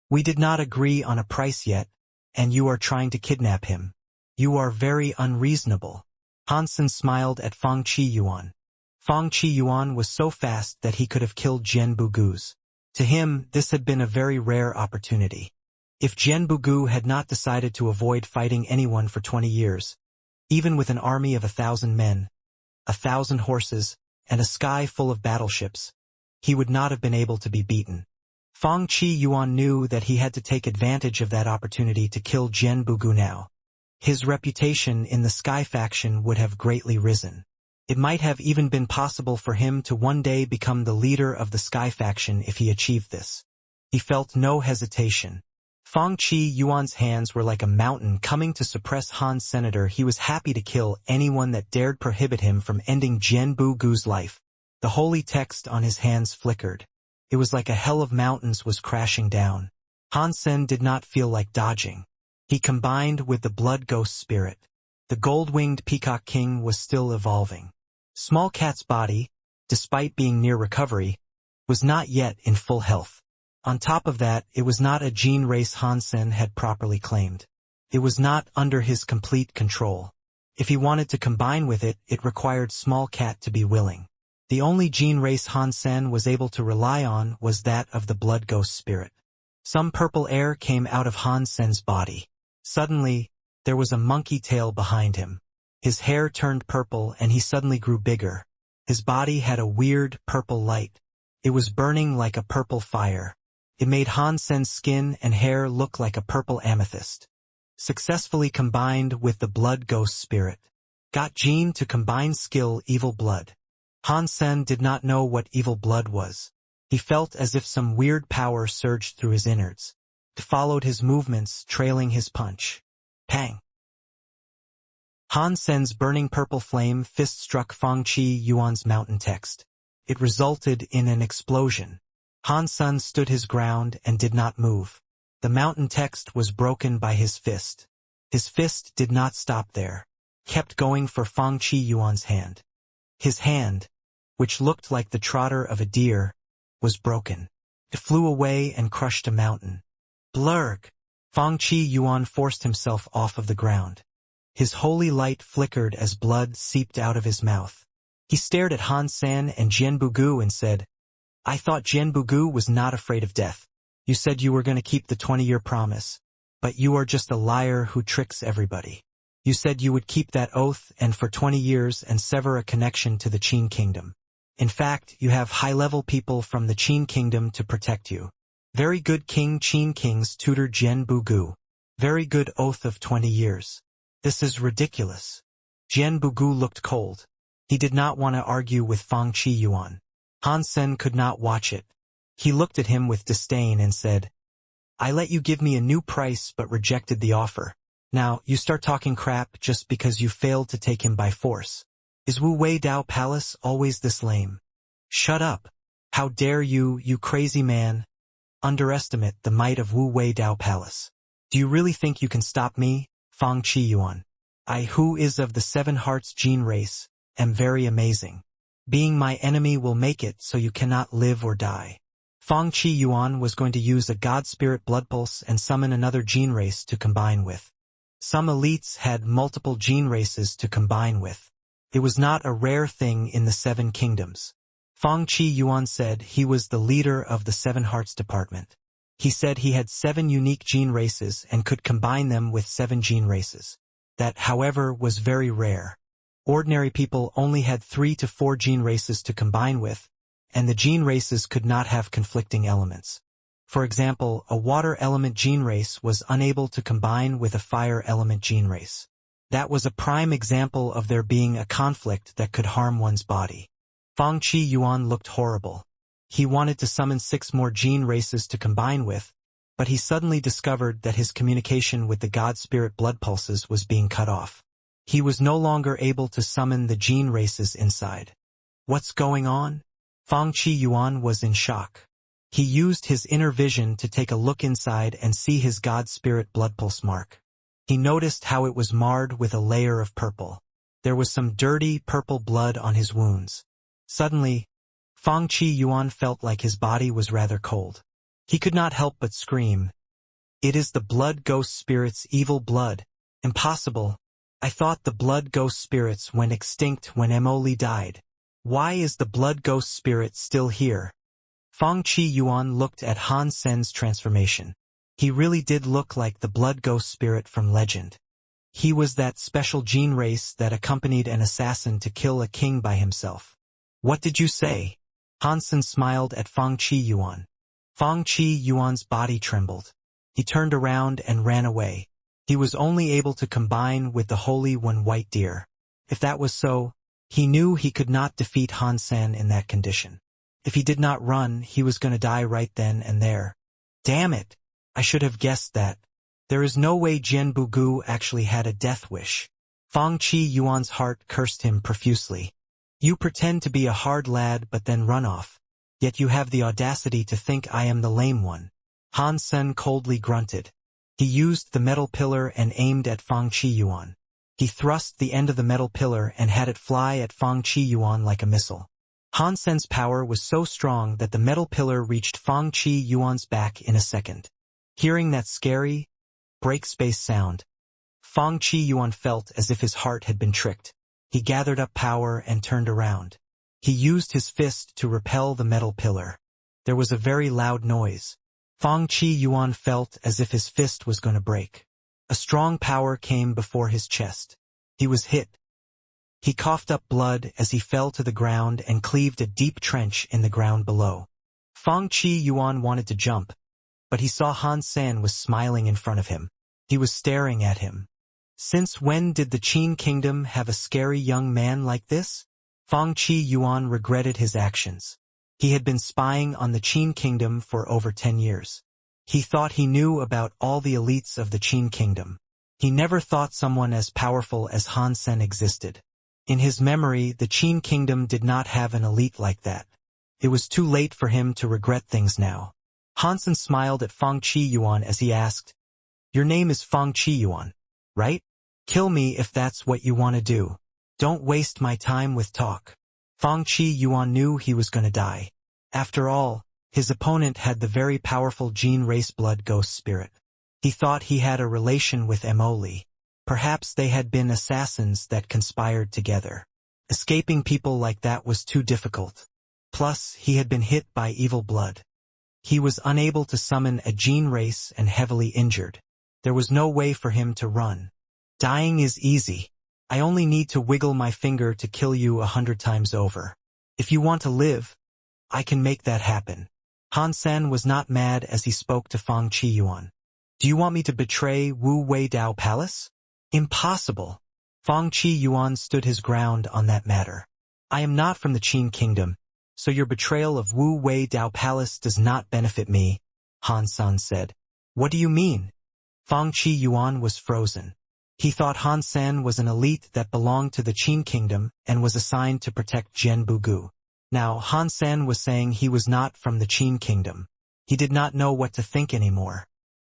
We did not agree on a price yet, and you are trying to kidnap him. You are very unreasonable. Han Sen smiled at Fang Chi Yuan. Fang Chi Yuan was so fast that he could have killed Jian Bugu's. To him, this had been a very rare opportunity. If Jian Bugu had not decided to avoid fighting anyone for 20 years, even with an army of 1,000 men, 1,000 horses, and a sky full of battleships, he would not have been able to be beaten. Fang Chi Yuan knew that he had to take advantage of that opportunity to kill Jian Bugu now. His reputation in the Sky faction would have greatly risen. It might have even been possible for him to one day become the leader of the Sky faction if he achieved this. He felt no hesitation. Fang Qi Yuan's hands were like a mountain coming to suppress Han's senator. He was happy to kill anyone that dared prohibit him from ending Jian Gu's life. The holy text on his hands flickered. It was like a hell of mountains was crashing down. Han Sen did not feel like dodging. He combined with the blood ghost spirit. The gold-winged peacock king was still evolving. Small Cat's body, despite being near recovery, was not yet in full health. On top of that, it was not a gene race Han Sen had properly claimed. It was not under his complete control. If he wanted to combine with it, it required Small Cat to be willing. The only gene race Han Sen was able to rely on was that of the blood ghost spirit. Some purple air came out of Han Sen's body. Suddenly, there was a monkey tail behind him. His hair turned purple and he suddenly grew bigger. His body had a weird purple light. It was burning like a purple fire. It made Han Sen's skin and hair look like a purple amethyst. Successfully combined with the blood ghost spirit. Got gene to combine skill evil blood. Han Sen did not know what evil blood was. He felt as if some weird power surged through his innards. It followed his movements, trailing his punch. Pang! Han Sen's burning purple flame fist struck Fang Qi Yuan's mountain text. It resulted in an explosion. Han Sen stood his ground and did not move. The mountain text was broken by his fist. His fist did not stop there. Kept going for Fang Qi Yuan's hand. His hand, which looked like the trotter of a deer, was broken. It flew away and crushed a mountain. Blurg! Fang Qi Yuan forced himself off of the ground. His holy light flickered as blood seeped out of his mouth. He stared at Han Sen and Jian Gu and said, I thought Jian Gu was not afraid of death. You said you were going to keep the 20-year promise. But you are just a liar who tricks everybody. You said you would keep that oath and for 20 years and sever a connection to the Qin kingdom. In fact, you have high-level people from the Qin kingdom to protect you. Very good King Qin King's tutor Jian Gu. Very good oath of 20 years. This is ridiculous. Jian Gu looked cold. He did not want to argue with Fang Qi Yuan. Han Sen could not watch it. He looked at him with disdain and said, I let you give me a new price but rejected the offer. Now, you start talking crap just because you failed to take him by force. Is Wu Wei Dao Palace always this lame? Shut up. How dare you, you crazy man, underestimate the might of Wu Wei Dao Palace. Do you really think you can stop me, Fang Qi Yuan? I, who is of the Seven Hearts gene race, am very amazing. Being my enemy will make it so you cannot live or die. Fang Qi Yuan was going to use a God Spirit blood pulse and summon another gene race to combine with. Some elites had multiple gene races to combine with. It was not a rare thing in the Seven Kingdoms. Fang Qi Yuan said he was the leader of the Seven Hearts department. He said he had 7 unique gene races and could combine them with 7 gene races. That, however, was very rare. Ordinary people only had 3 to 4 gene races to combine with, and the gene races could not have conflicting elements. For example, a water element gene race was unable to combine with a fire element gene race. That was a prime example of there being a conflict that could harm one's body. Fang Qi Yuan looked horrible. He wanted to summon 6 more gene races to combine with, but he suddenly discovered that his communication with the God Spirit blood pulses was being cut off. He was no longer able to summon the gene races inside. What's going on? Fang Qi Yuan was in shock. He used his inner vision to take a look inside and see his God Spirit blood pulse mark. He noticed how it was marred with a layer of purple. There was some dirty purple blood on his wounds. Suddenly, Fang Qi Yuan felt like his body was rather cold. He could not help but scream, It is the blood ghost spirit's evil blood. Impossible. I thought the blood ghost spirits went extinct when Emoli died. Why is the blood ghost spirit still here? Fang Qi Yuan looked at Han Sen's transformation. He really did look like the blood ghost spirit from legend. He was that special gene race that accompanied an assassin to kill a king by himself. What did you say? Han Sen smiled at Fang Qi Yuan. Fang Qi Yuan's body trembled. He turned around and ran away. He was only able to combine with the Holy One White Deer. If that was so, he knew he could not defeat Han Sen in that condition. If he did not run, he was going to die right then and there. Damn it! I should have guessed that. There is no way Jian Bugu actually had a death wish. Fang Qi Yuan's heart cursed him profusely. You pretend to be a hard lad but then run off. Yet you have the audacity to think I am the lame one. Han Sen coldly grunted. He used the metal pillar and aimed at Fang Qi Yuan. He thrust the end of the metal pillar and had it fly at Fang Qi Yuan like a missile. Han Sen's power was so strong that the metal pillar reached Fang Qi Yuan's back in a second. Hearing that scary, break space sound, Fang Qi Yuan felt as if his heart had been tricked. He gathered up power and turned around. He used his fist to repel the metal pillar. There was a very loud noise. Fang Qi Yuan felt as if his fist was going to break. A strong power came before his chest. He was hit. He coughed up blood as he fell to the ground and cleaved a deep trench in the ground below. Fang Qi Yuan wanted to jump, but he saw Han Sen was smiling in front of him. He was staring at him. Since when did the Qin kingdom have a scary young man like this? Fang Qi Yuan regretted his actions. He had been spying on the Qin kingdom for over 10 years. He thought he knew about all the elites of the Qin kingdom. He never thought someone as powerful as Han Sen existed. In his memory, the Qin kingdom did not have an elite like that. It was too late for him to regret things now. Han Sen smiled at Fang Qi Yuan as he asked, "Your name is Fang Qi Yuan, right? Kill me if that's what you want to do. Don't waste my time with talk." Fang Qi Yuan knew he was going to die. After all, his opponent had the very powerful Gene race blood ghost spirit. He thought he had a relation with Emoli. Perhaps they had been assassins that conspired together. Escaping people like that was too difficult. Plus, he had been hit by evil blood. He was unable to summon a Gene race and heavily injured. There was no way for him to run. Dying is easy. I only need to wiggle my finger to kill you 100 times over. If you want to live, I can make that happen. Han Sen was not mad as he spoke to Fang Qi Yuan. Do you want me to betray Wu Wei Dao Palace? Impossible. Fang Qi Yuan stood his ground on that matter. I am not from the Qin kingdom, so your betrayal of Wu Wei Dao Palace does not benefit me, Han Sen said. What do you mean? Fang Qi Yuan was frozen. He thought Han Sen was an elite that belonged to the Qin kingdom and was assigned to protect Jian Bugu. Now Han Sen was saying he was not from the Qin kingdom. He did not know what to think anymore.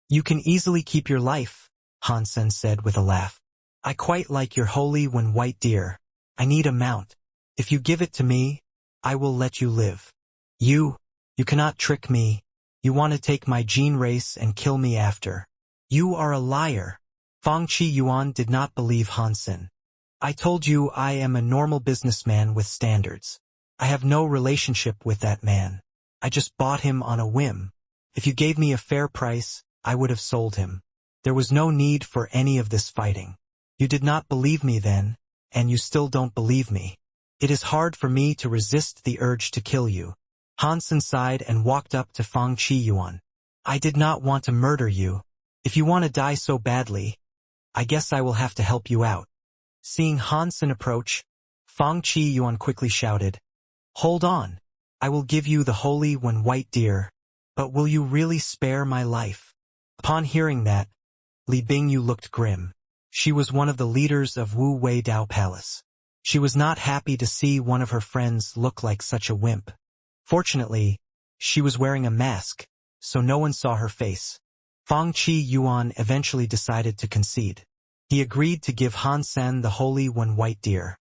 You can easily keep your life, Han Sen said with a laugh. I quite like your holy when white deer. I need a mount. If you give it to me, I will let you live. You cannot trick me. You want to take my Gene race and kill me after. You are a liar. Fang Qi Yuan did not believe Han Sen. I told you I am a normal businessman with standards. I have no relationship with that man. I just bought him on a whim. If you gave me a fair price, I would have sold him. There was no need for any of this fighting. You did not believe me then, and you still don't believe me. It is hard for me to resist the urge to kill you. Han Sen sighed and walked up to Fang Qi Yuan. I did not want to murder you. If you want to die so badly, I guess I will have to help you out. Seeing Han Sen approach, Fang Qi Yuan quickly shouted, Hold on. I will give you the holy when white deer, but will you really spare my life? Upon hearing that, Li Bingyu looked grim. She was one of the leaders of Wu Wei Dao Palace. She was not happy to see one of her friends look like such a wimp. Fortunately, she was wearing a mask, so no one saw her face. Fang Qi Yuan eventually decided to concede. He agreed to give Han Sen the holy when white deer.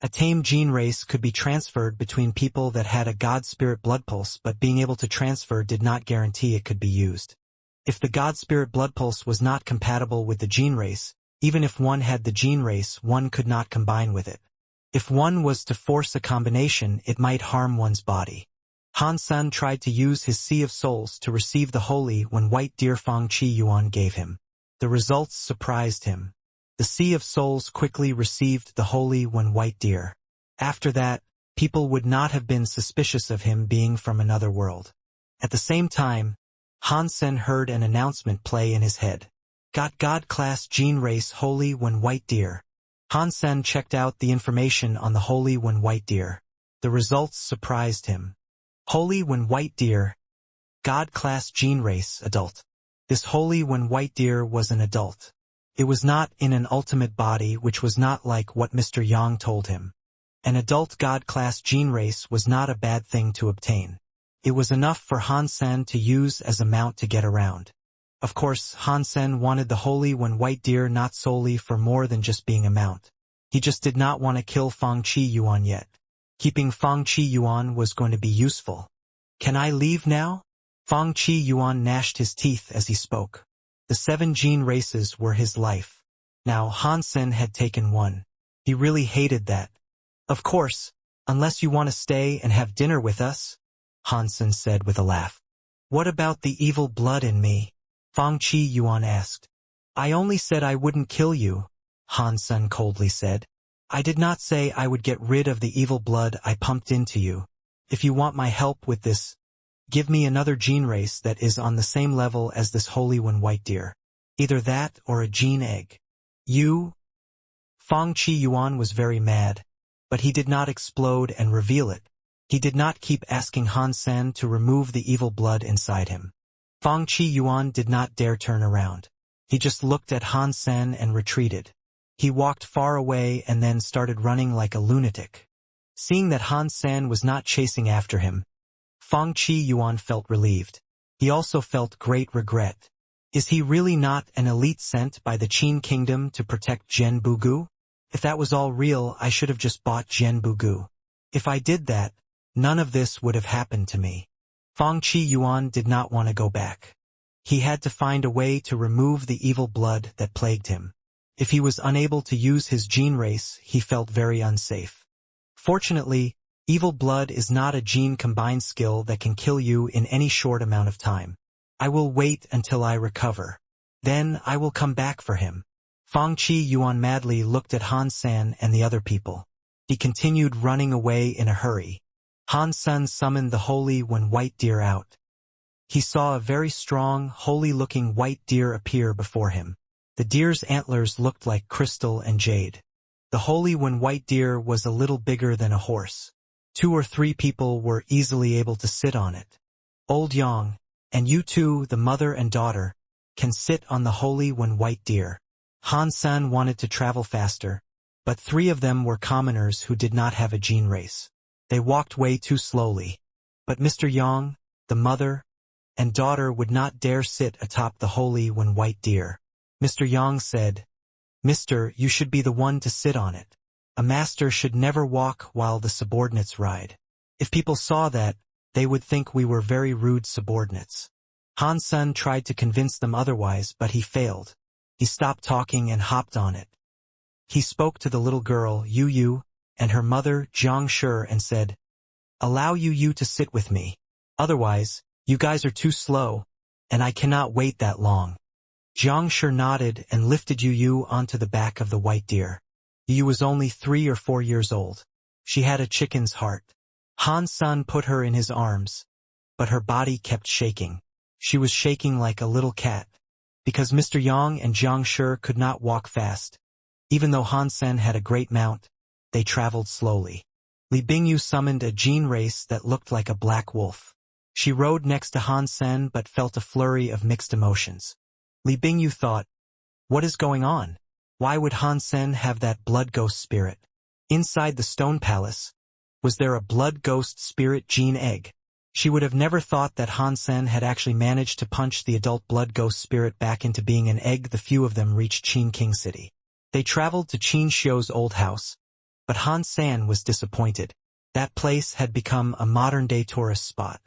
A tame gene race could be transferred between people that had a god spirit blood pulse, but being able to transfer did not guarantee it could be used. If the god spirit blood pulse was not compatible with the gene race, even if one had the gene race, one could not combine with it. If one was to force a combination, it might harm one's body. Han Sen tried to use his Sea of Souls to receive the holy when white deer Fang Qi Yuan gave him. The results surprised him. The Sea of Souls quickly received the holy when white deer. After that, people would not have been suspicious of him being from another world. At the same time, Han Sen heard an announcement play in his head. Got God class gene race holy when white deer. Han Sen checked out the information on the holy when white deer. The results surprised him. Holy when white deer, God class gene race adult. This holy when white deer was an adult. It was not in an ultimate body, which was not like what Mr. Yang told him. An adult god-class gene race was not a bad thing to obtain. It was enough for Han Sen to use as a mount to get around. Of course, Han Sen wanted the holy when white deer not solely for more than just being a mount. He just did not want to kill Fang Chi Yuan yet. Keeping Fang Chi Yuan was going to be useful. Can I leave now? Fang Chi Yuan gnashed his teeth as he spoke. The 7 gene races were his life. Now Han Sen had taken one. He really hated that. Of course, unless you want to stay and have dinner with us, Han Sen said with a laugh. What about the evil blood in me? Fang Chi Yuan asked. I only said I wouldn't kill you, Han Sen coldly said. I did not say I would get rid of the evil blood I pumped into you. If you want my help with this, give me another gene race that is on the same level as this holy one white deer. Either that or a gene egg. You? Fang Chi Yuan was very mad, but he did not explode and reveal it. He did not keep asking Han Sen to remove the evil blood inside him. Fang Chi Yuan did not dare turn around. He just looked at Han Sen and retreated. He walked far away and then started running like a lunatic. Seeing that Han Sen was not chasing after him, Fang Chi Yuan felt relieved. He also felt great regret. Is he really not an elite sent by the Qin Kingdom to protect Zhen Bugu? If that was all real, I should have just bought Zhen Bugu. If I did that, none of this would have happened to me. Fang Chi Yuan did not want to go back. He had to find a way to remove the evil blood that plagued him. If he was unable to use his gene race, he felt very unsafe. Fortunately, evil blood is not a gene-combined skill that can kill you in any short amount of time. I will wait until I recover. Then I will come back for him. Fang Chi Yuan madly looked at Han Sen and the other people. He continued running away in a hurry. Han Sen summoned the holy when white deer out. He saw a very strong, holy-looking white deer appear before him. The deer's antlers looked like crystal and jade. The holy when white deer was a little bigger than a horse. 2 or 3 people were easily able to sit on it. Old Yang, and you two, the mother and daughter, can sit on the holy when white deer. Han Sen wanted to travel faster, but 3 of them were commoners who did not have a gene race. They walked way too slowly. But Mr. Yang, the mother, and daughter would not dare sit atop the holy when white deer. Mr. Yang said, Mister, you should be the one to sit on it. A master should never walk while the subordinates ride. If people saw that, they would think we were very rude subordinates. Han Sen tried to convince them otherwise, but he failed. He stopped talking and hopped on it. He spoke to the little girl, Yu Yu, and her mother, Jiang Shi, and said, Allow Yu Yu to sit with me. Otherwise, you guys are too slow, and I cannot wait that long. Jiang Shi nodded and lifted Yu Yu onto the back of the white deer. Yu Yu was only 3 or 4 years old. She had a chicken's heart. Han Sen put her in his arms, but her body kept shaking. She was shaking like a little cat. Because Mr. Yang and Jiang Shi could not walk fast. Even though Han Sen had a great mount, they traveled slowly. Li Bingyu summoned a gene race that looked like a black wolf. She rode next to Han Sen but felt a flurry of mixed emotions. Li Bingyu thought, what is going on? Why would Han Sen have that blood ghost spirit? Inside the stone palace, was there a blood ghost spirit gene egg? She would have never thought that Han Sen had actually managed to punch the adult blood ghost spirit back into being an egg. The few of them reached Qin King City. They traveled to Qin Xiu's old house, but Han Sen was disappointed. That place had become a modern-day tourist spot.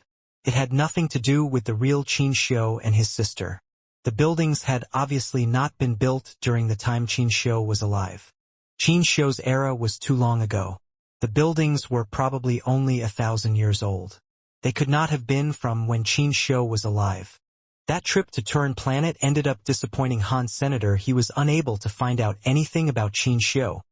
It had nothing to do with the real Qin Xiu and his sister. The buildings had obviously not been built during the time Qin Xiu was alive. Qin Xiu's era was too long ago. The buildings were probably only 1,000 years old. They could not have been from when Qin Xiu was alive. That trip to Turin Planet ended up disappointing Han Senator. He was unable to find out anything about Qin Xiu,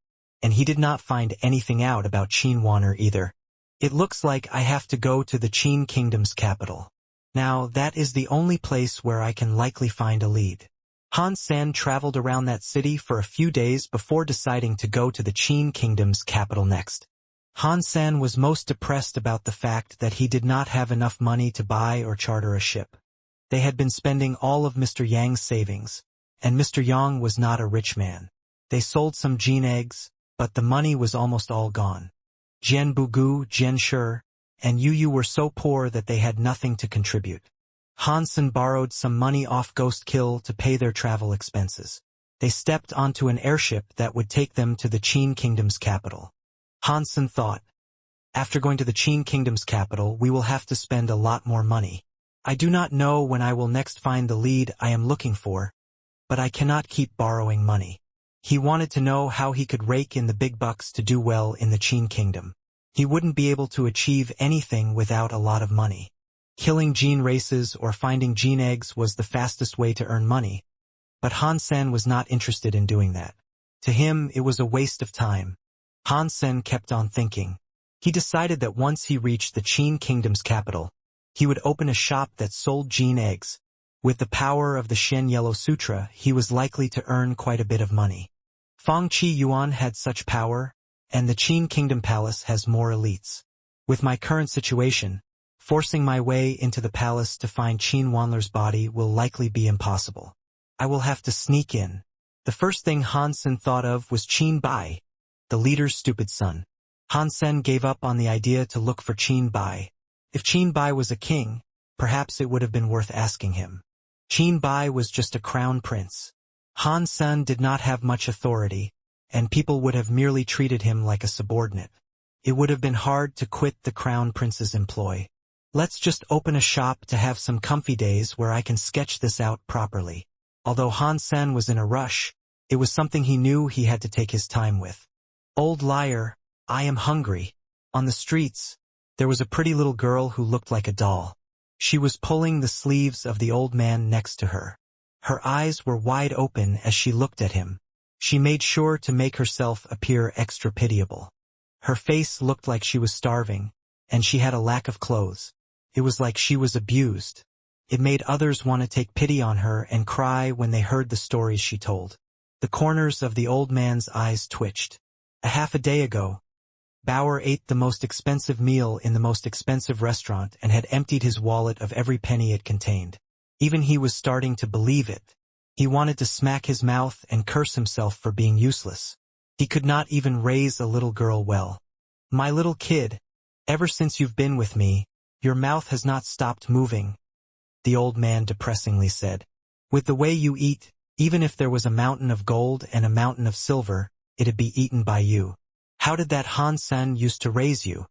and he did not find anything out about Qin Wanner either. It looks like I have to go to the Qin Kingdom's capital. Now that is the only place where I can likely find a lead. Han Sen traveled around that city for a few days before deciding to go to the Qin Kingdom's capital next. Han Sen was most depressed about the fact that he did not have enough money to buy or charter a ship. They had been spending all of Mr. Yang's savings, and Mr. Yang was not a rich man. They sold some gene eggs, but the money was almost all gone. Jian Bugu, Jian Shi, and Yu were so poor that they had nothing to contribute. Hansen borrowed some money off Ghost Kill to pay their travel expenses. They stepped onto an airship that would take them to the Qin Kingdom's capital. Hansen thought, after going to the Qin Kingdom's capital, we will have to spend a lot more money. I do not know when I will next find the lead I am looking for, but I cannot keep borrowing money. He wanted to know how he could rake in the big bucks to do well in the Qin Kingdom. He wouldn't be able to achieve anything without a lot of money. Killing gene races or finding gene eggs was the fastest way to earn money, but Hansen was not interested in doing that. To him, it was a waste of time. Hansen kept on thinking. He decided that once he reached the Qin Kingdom's capital, he would open a shop that sold gene eggs. With the power of the Shen Yellow Sutra, he was likely to earn quite a bit of money. Fangqi Yuan had such power, and the Qin Kingdom Palace has more elites. With my current situation, forcing my way into the palace to find Qin Wanler's body will likely be impossible. I will have to sneak in. The first thing Hansen thought of was Qin Bai, the leader's stupid son. Hansen gave up on the idea to look for Qin Bai. If Qin Bai was a king, perhaps it would have been worth asking him. Qin Bai was just a crown prince. Hansen did not have much authority, and people would have merely treated him like a subordinate. It would have been hard to quit the crown prince's employ. Let's just open a shop to have some comfy days where I can sketch this out properly. Although Hansen was in a rush, it was something he knew he had to take his time with. Old liar, I am hungry. On the streets, there was a pretty little girl who looked like a doll. She was pulling the sleeves of the old man next to her. Her eyes were wide open as she looked at him. She made sure to make herself appear extra pitiable. Her face looked like she was starving, and she had a lack of clothes. It was like she was abused. It made others want to take pity on her and cry when they heard the stories she told. The corners of the old man's eyes twitched. Half a day ago, Bauer ate the most expensive meal in the most expensive restaurant and had emptied his wallet of every penny it contained. Even he was starting to believe it. He wanted to smack his mouth and curse himself for being useless. He could not even raise a little girl well. My little kid, ever since you've been with me, your mouth has not stopped moving, the old man depressingly said. With the way you eat, even if there was a mountain of gold and a mountain of silver, it'd be eaten by you. How did that Hansen used to raise you?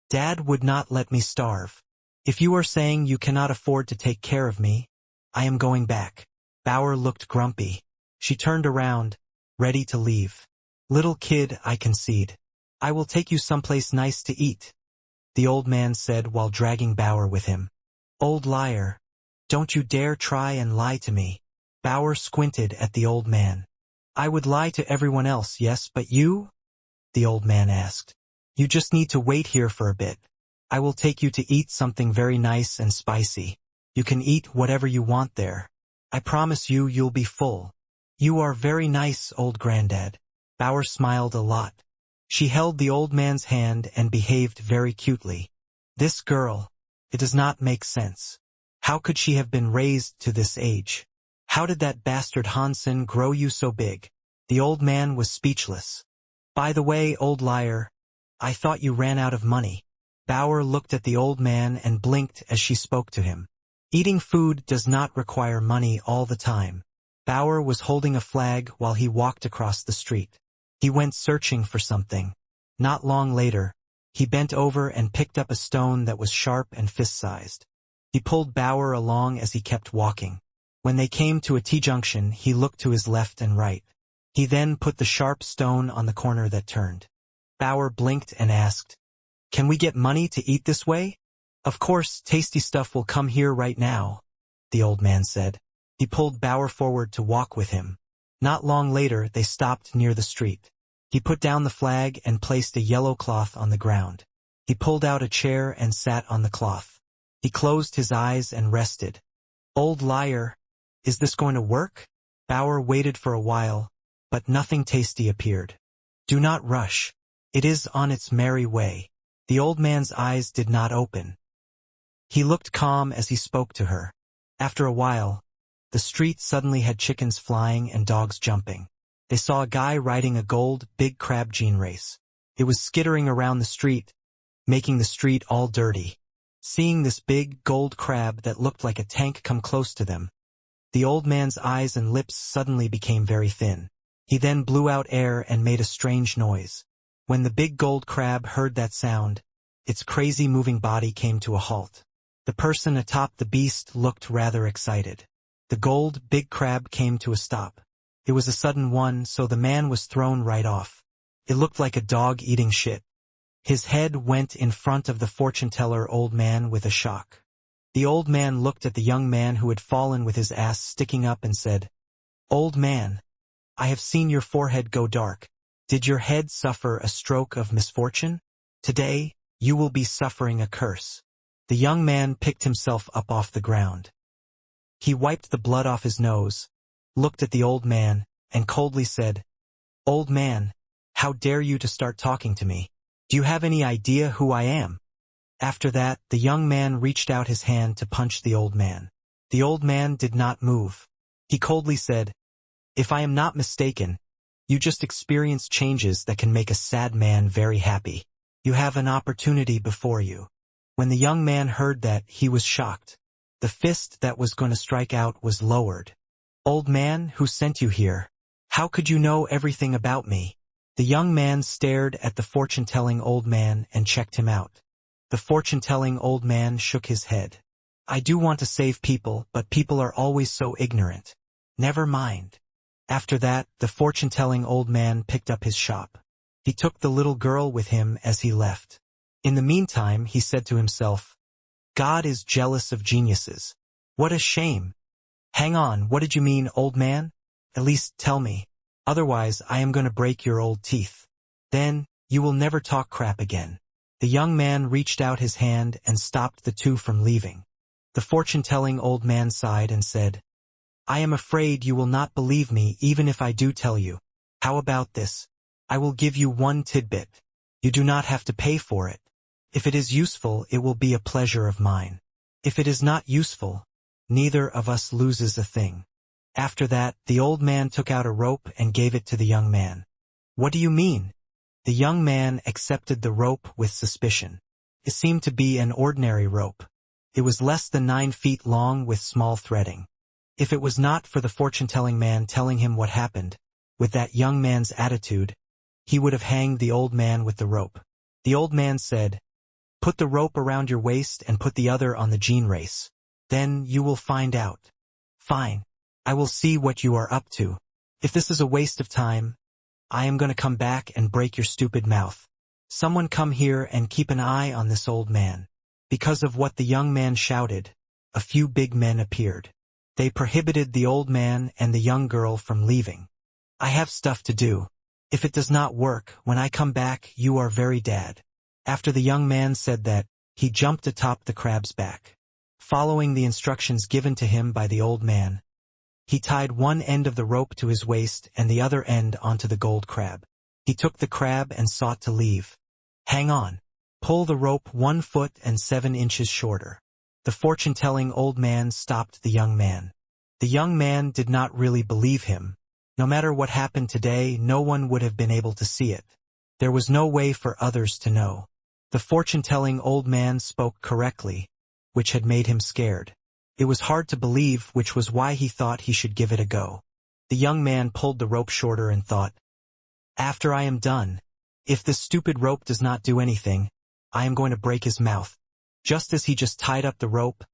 Dad would not let me starve. If you are saying you cannot afford to take care of me, I am going back. Bauer looked grumpy. She turned around, ready to leave. Little kid, I concede. I will take you someplace nice to eat, the old man said while dragging Bauer with him. Old liar. Don't you dare try and lie to me. Bauer squinted at the old man. I would lie to everyone else, yes, but you? The old man asked. You just need to wait here for a bit. I will take you to eat something very nice and spicy. You can eat whatever you want there. I promise you you'll be full. You are very nice, old granddad. Bauer smiled a lot. She held the old man's hand and behaved very cutely. This girl, it does not make sense. How could she have been raised to this age? How did that bastard Hansen grow you so big? The old man was speechless. By the way, old liar, I thought you ran out of money. Bauer looked at the old man and blinked as she spoke to him. Eating food does not require money all the time. Bauer was holding a flag while he walked across the street. He went searching for something. Not long later, he bent over and picked up a stone that was sharp and fist-sized. He pulled Bauer along as he kept walking. When they came to a T-junction, he looked to his left and right. He then put the sharp stone on the corner that turned. Bauer blinked and asked, Can we get money to eat this way? Of course, tasty stuff will come here right now, the old man said. He pulled Bauer forward to walk with him. Not long later, they stopped near the street. He put down the flag and placed a yellow cloth on the ground. He pulled out a chair and sat on the cloth. He closed his eyes and rested. Old liar, is this going to work? Bauer waited for a while, but nothing tasty appeared. Do not rush. It is on its merry way. The old man's eyes did not open. He looked calm as he spoke to her. After a while, the street suddenly had chickens flying and dogs jumping. They saw a guy riding a gold, big crab gene race. It was skittering around the street, making the street all dirty. Seeing this big, gold crab that looked like a tank come close to them, the old man's eyes and lips suddenly became very thin. He then blew out air and made a strange noise. When the big gold crab heard that sound, its crazy moving body came to a halt. The person atop the beast looked rather excited. The gold, big crab came to a stop. It was a sudden one, so the man was thrown right off. It looked like a dog eating shit. His head went in front of the fortune-teller old man with a shock. The old man looked at the young man who had fallen with his ass sticking up and said, "Old man, I have seen your forehead go dark. Did your head suffer a stroke of misfortune? Today, you will be suffering a curse." The young man picked himself up off the ground. He wiped the blood off his nose, looked at the old man, and coldly said, "Old man, how dare you to start talking to me? Do you have any idea who I am?" After that, the young man reached out his hand to punch the old man. The old man did not move. He coldly said, "If I am not mistaken, you just experienced changes that can make a sad man very happy. You have an opportunity before you." When the young man heard that, he was shocked. The fist that was going to strike out was lowered. "Old man, who sent you here? How could you know everything about me?" The young man stared at the fortune-telling old man and checked him out. The fortune-telling old man shook his head. "I do want to save people, but people are always so ignorant. Never mind." After that, the fortune-telling old man picked up his shop. He took the little girl with him as he left. In the meantime, he said to himself, "God is jealous of geniuses. What a shame. Hang on, what did you mean, old man? At least tell me. Otherwise, I am going to break your old teeth. Then, you will never talk crap again." The young man reached out his hand and stopped the two from leaving. The fortune-telling old man sighed and said, "I am afraid you will not believe me even if I do tell you. How about this? I will give you one tidbit. You do not have to pay for it. If it is useful, it will be a pleasure of mine. If it is not useful, neither of us loses a thing." After that, the old man took out a rope and gave it to the young man. "What do you mean?" The young man accepted the rope with suspicion. It seemed to be an ordinary rope. It was less than 9 feet long with small threading. If it was not for the fortune-telling man telling him what happened, with that young man's attitude, he would have hanged the old man with the rope. The old man said, "Put the rope around your waist and put the other on the gene race. Then you will find out." "Fine. I will see what you are up to. If this is a waste of time, I am going to come back and break your stupid mouth. Someone come here and keep an eye on this old man." Because of what the young man shouted, a few big men appeared. They prohibited the old man and the young girl from leaving. "I have stuff to do. If it does not work, when I come back, you are very dead." After the young man said that, he jumped atop the crab's back. Following the instructions given to him by the old man, he tied one end of the rope to his waist and the other end onto the gold crab. He took the crab and sought to leave. "Hang on. Pull the rope 1 foot and 7 inches shorter." The fortune-telling old man stopped the young man. The young man did not really believe him. No matter what happened today, no one would have been able to see it. There was no way for others to know. The fortune-telling old man spoke correctly, which had made him scared. It was hard to believe, which was why he thought he should give it a go. The young man pulled the rope shorter and thought, "After I am done, if this stupid rope does not do anything, I am going to break his mouth." Just as he just tied up the rope,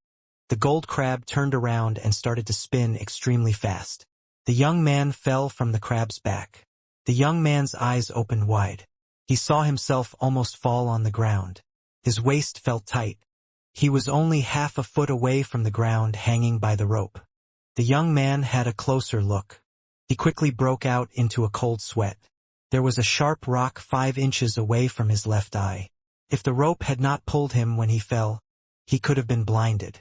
the gold crab turned around and started to spin extremely fast. The young man fell from the crab's back. The young man's eyes opened wide. He saw himself almost fall on the ground. His waist felt tight. He was only half a foot away from the ground, hanging by the rope. The young man had a closer look. He quickly broke out into a cold sweat. There was a sharp rock 5 inches away from his left eye. If the rope had not pulled him when he fell, he could have been blinded.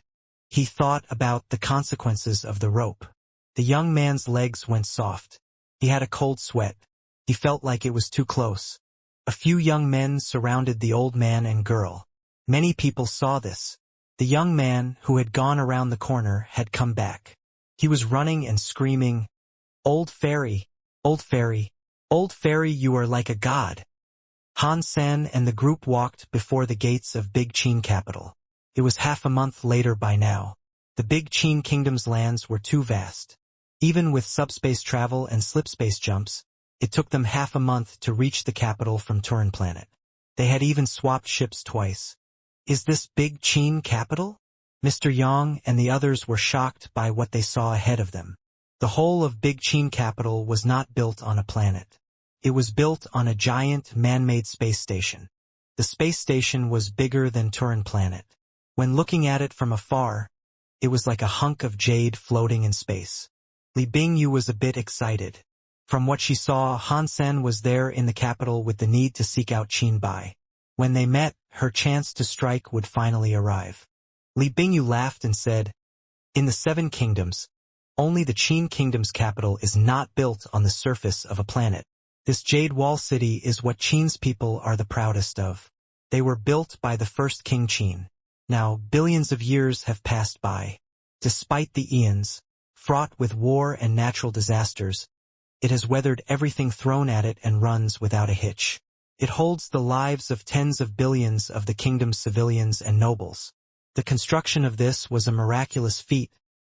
He thought about the consequences of the rope. The young man's legs went soft. He had a cold sweat. He felt like it was too close. A few young men surrounded the old man and girl. Many people saw this. The young man, who had gone around the corner, had come back. He was running and screaming, "Old fairy, old fairy, old fairy, you are like a god." Han Sen and the group walked before the gates of Big Qin capital. It was half a month later by now. The Big Qin kingdom's lands were too vast. Even with subspace travel and slipspace jumps, it took them half a month to reach the capital from Turin planet. They had even swapped ships twice. Is this Big Qin capital? Mr. Yang and the others were shocked by what they saw ahead of them. The whole of Big Qin capital was not built on a planet. It was built on a giant man-made space station. The space station was bigger than Turin planet. When looking at it from afar, it was like a hunk of jade floating in space. Li Bingyu was a bit excited. From what she saw, Han Sen was there in the capital with the need to seek out Qin Bai. When they met, her chance to strike would finally arrive. Li Bingyu laughed and said, "In the Seven Kingdoms, only the Qin Kingdom's capital is not built on the surface of a planet. This Jade Wall City is what Qin's people are the proudest of. They were built by the first King Qin. Now, billions of years have passed by. Despite the eons, fraught with war and natural disasters, it has weathered everything thrown at it and runs without a hitch. It holds the lives of tens of billions of the kingdom's civilians and nobles. The construction of this was a miraculous feat,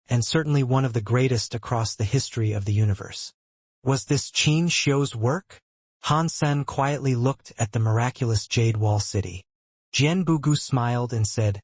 and certainly one of the greatest across the history of the universe." Was this Qin Xiu's work? Han Sen quietly looked at the miraculous Jade Wall City. Jian Bugu smiled and said,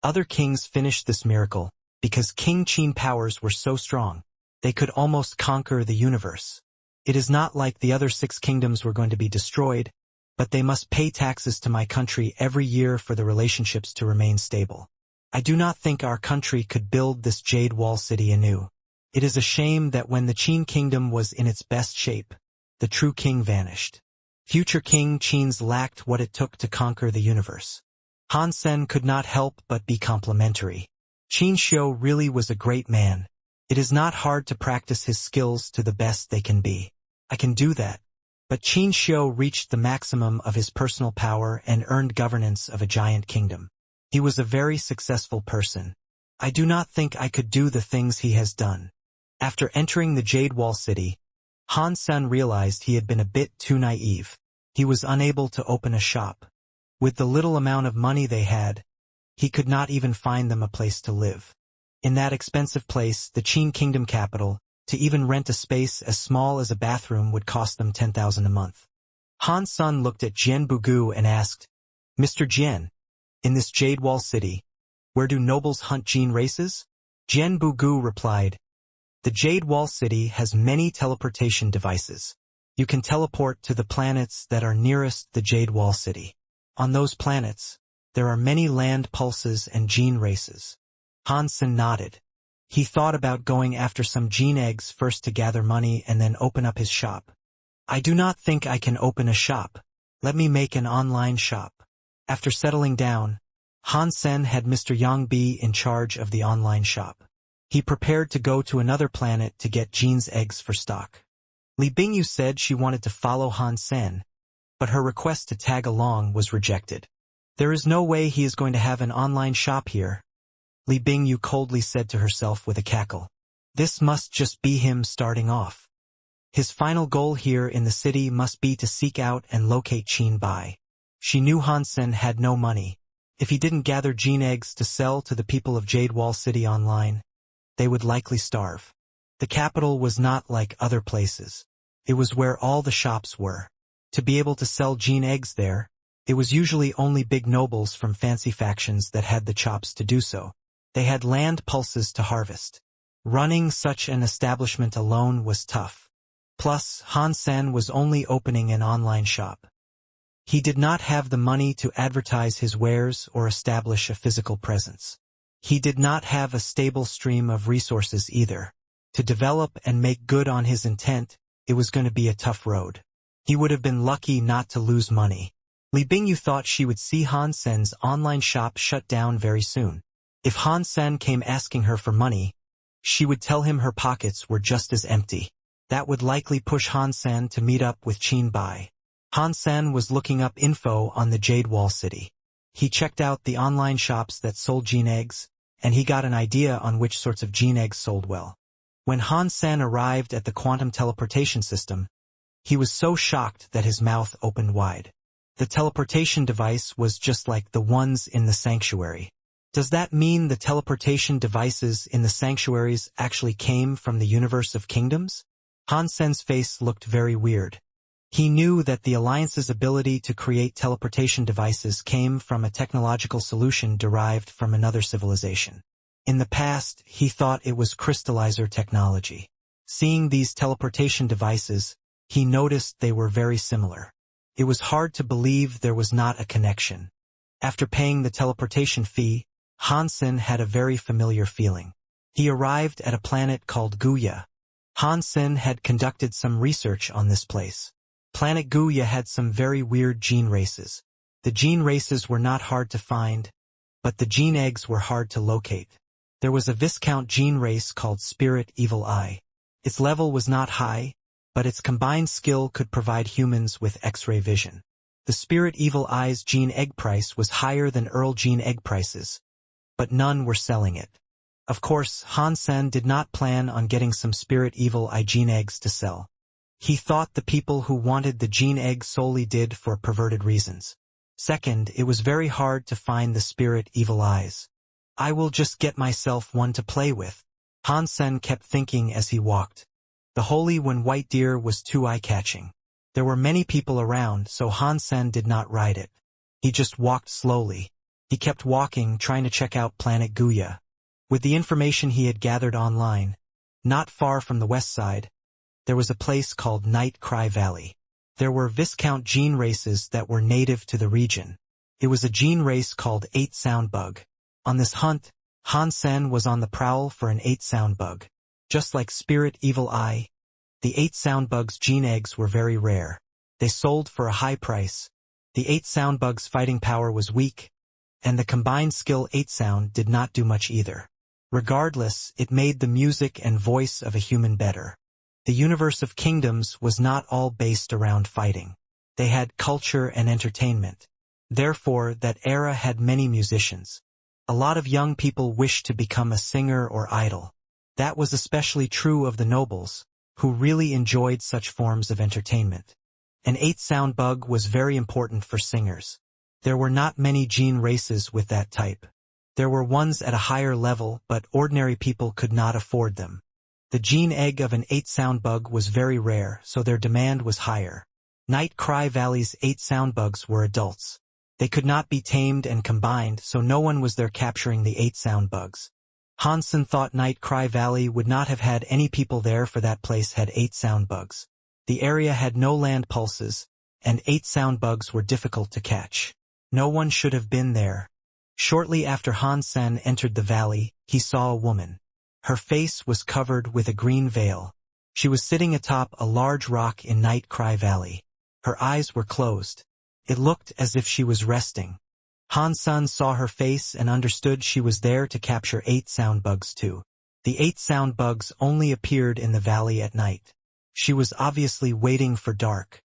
"Other kings finished this miracle because King Qin powers were so strong, they could almost conquer the universe. It is not like the other 6 kingdoms were going to be destroyed, but they must pay taxes to my country every year for the relationships to remain stable. I do not think our country could build this Jade Wall City anew. It is a shame that when the Qin kingdom was in its best shape, the true king vanished. Future King Qin's lacked what it took to conquer the universe." Han Sen could not help but be complimentary. Qin Xiu really was a great man. It is not hard to practice his skills to the best they can be. I can do that. But Qin Xiu reached the maximum of his personal power and earned governance of a giant kingdom. He was a very successful person. I do not think I could do the things he has done. After entering the Jade Wall City, Han Sen realized he had been a bit too naive. He was unable to open a shop. With the little amount of money they had, he could not even find them a place to live. In that expensive place, the Qin Kingdom capital, to even rent a space as small as a bathroom would cost them 10,000 a month. Han Sen looked at Jian Bugu and asked, "Mr. Jian, in this Jade Wall City, where do nobles hunt Jin races?" Jian Bugu replied, "The Jade Wall City has many teleportation devices. You can teleport to the planets that are nearest the Jade Wall City. On those planets, there are many land pulses and gene races." Han Sen nodded. He thought about going after some gene eggs first to gather money and then open up his shop. "I do not think I can open a shop. Let me make an online shop." After settling down, Han Sen had Mr. Yang be in charge of the online shop. He prepared to go to another planet to get Jean's eggs for stock. Li Bingyu said she wanted to follow Han Sen, but her request to tag along was rejected. "There is no way he is going to have an online shop here," Li Bingyu coldly said to herself with a cackle. "This must just be him starting off. His final goal here in the city must be to seek out and locate Qin Bai." She knew Han Sen had no money. If he didn't gather gene eggs to sell to the people of Jade Wall City online, they would likely starve. The capital was not like other places. It was where all the shops were. To be able to sell gene eggs there, it was usually only big nobles from fancy factions that had the chops to do so. They had land pulses to harvest. Running such an establishment alone was tough. Plus, Han Sen was only opening an online shop. He did not have the money to advertise his wares or establish a physical presence. He did not have a stable stream of resources either. To develop and make good on his intent, it was going to be a tough road. He would have been lucky not to lose money. Li Bingyu thought she would see Han Sen's online shop shut down very soon. If Han Sen came asking her for money, she would tell him her pockets were just as empty. That would likely push Han Sen to meet up with Qin Bai. Han Sen was looking up info on the Jade Wall City. He checked out the online shops that sold gene eggs, and he got an idea on which sorts of gene eggs sold well. When Han Sen arrived at the quantum teleportation system, he was so shocked that his mouth opened wide. The teleportation device was just like the ones in the sanctuary. Does that mean the teleportation devices in the sanctuaries actually came from the universe of kingdoms? Han Sen's face looked very weird. He knew that the Alliance's ability to create teleportation devices came from a technological solution derived from another civilization. In the past, he thought it was crystallizer technology. Seeing these teleportation devices, he noticed they were very similar. It was hard to believe there was not a connection. After paying the teleportation fee, Han Sen had a very familiar feeling. He arrived at a planet called Wuxia. Han Sen had conducted some research on this place. Planet Wuxia had some very weird gene races. The gene races were not hard to find, but the gene eggs were hard to locate. There was a Viscount gene race called Spirit Evil Eye. Its level was not high, but its combined skill could provide humans with X-ray vision. The Spirit Evil Eye's gene egg price was higher than Earl gene egg prices, but none were selling it. Of course, Han Sen did not plan on getting some Spirit Evil Eye gene eggs to sell. He thought the people who wanted the gene egg solely did for perverted reasons. Second, it was very hard to find the Spirit Evil Eyes. I will just get myself one to play with, Han Sen kept thinking as he walked. The Holy One White Deer was too eye-catching. There were many people around, so Han Sen did not ride it. He just walked slowly. He kept walking, trying to check out Planet Wuxia. With the information he had gathered online, not far from the west side, there was a place called Night Cry Valley. There were Viscount gene races that were native to the region. It was a gene race called 8-sound bug. On this hunt, Han Sen was on the prowl for an 8-sound bug. Just like Spirit Evil Eye, the 8-sound bug's gene eggs were very rare. They sold for a high price. The 8-sound bug's fighting power was weak, and the combined skill 8-sound did not do much either. Regardless, it made the music and voice of a human better. The universe of kingdoms was not all based around fighting. They had culture and entertainment. Therefore, that era had many musicians. A lot of young people wished to become a singer or idol. That was especially true of the nobles, who really enjoyed such forms of entertainment. An 8-sound bug was very important for singers. There were not many gene races with that type. There were ones at a higher level, but ordinary people could not afford them. The gene egg of an 8-sound bug was very rare, so their demand was higher. Night Cry Valley's 8-sound bugs were adults. They could not be tamed and combined, so no one was there capturing the 8-sound bugs. Han Sen thought Night Cry Valley would not have had any people there, for that place had 8-sound bugs. The area had no land pulses, and 8-sound bugs were difficult to catch. No one should have been there. Shortly after Han Sen entered the valley, he saw a woman. Her face was covered with a green veil. She was sitting atop a large rock in Night Cry Valley. Her eyes were closed. It looked as if she was resting. Han Sen saw her face and understood she was there to capture 8-sound bugs too. The 8-sound bugs only appeared in the valley at night. She was obviously waiting for dark.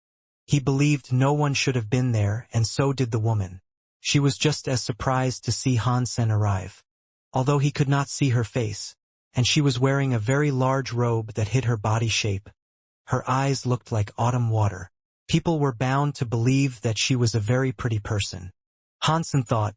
He believed no one should have been there, and so did the woman. She was just as surprised to see Han Sen arrive. Although he could not see her face, and she was wearing a very large robe that hid her body shape. Her eyes looked like autumn water. People were bound to believe that she was a very pretty person. Han Sen thought,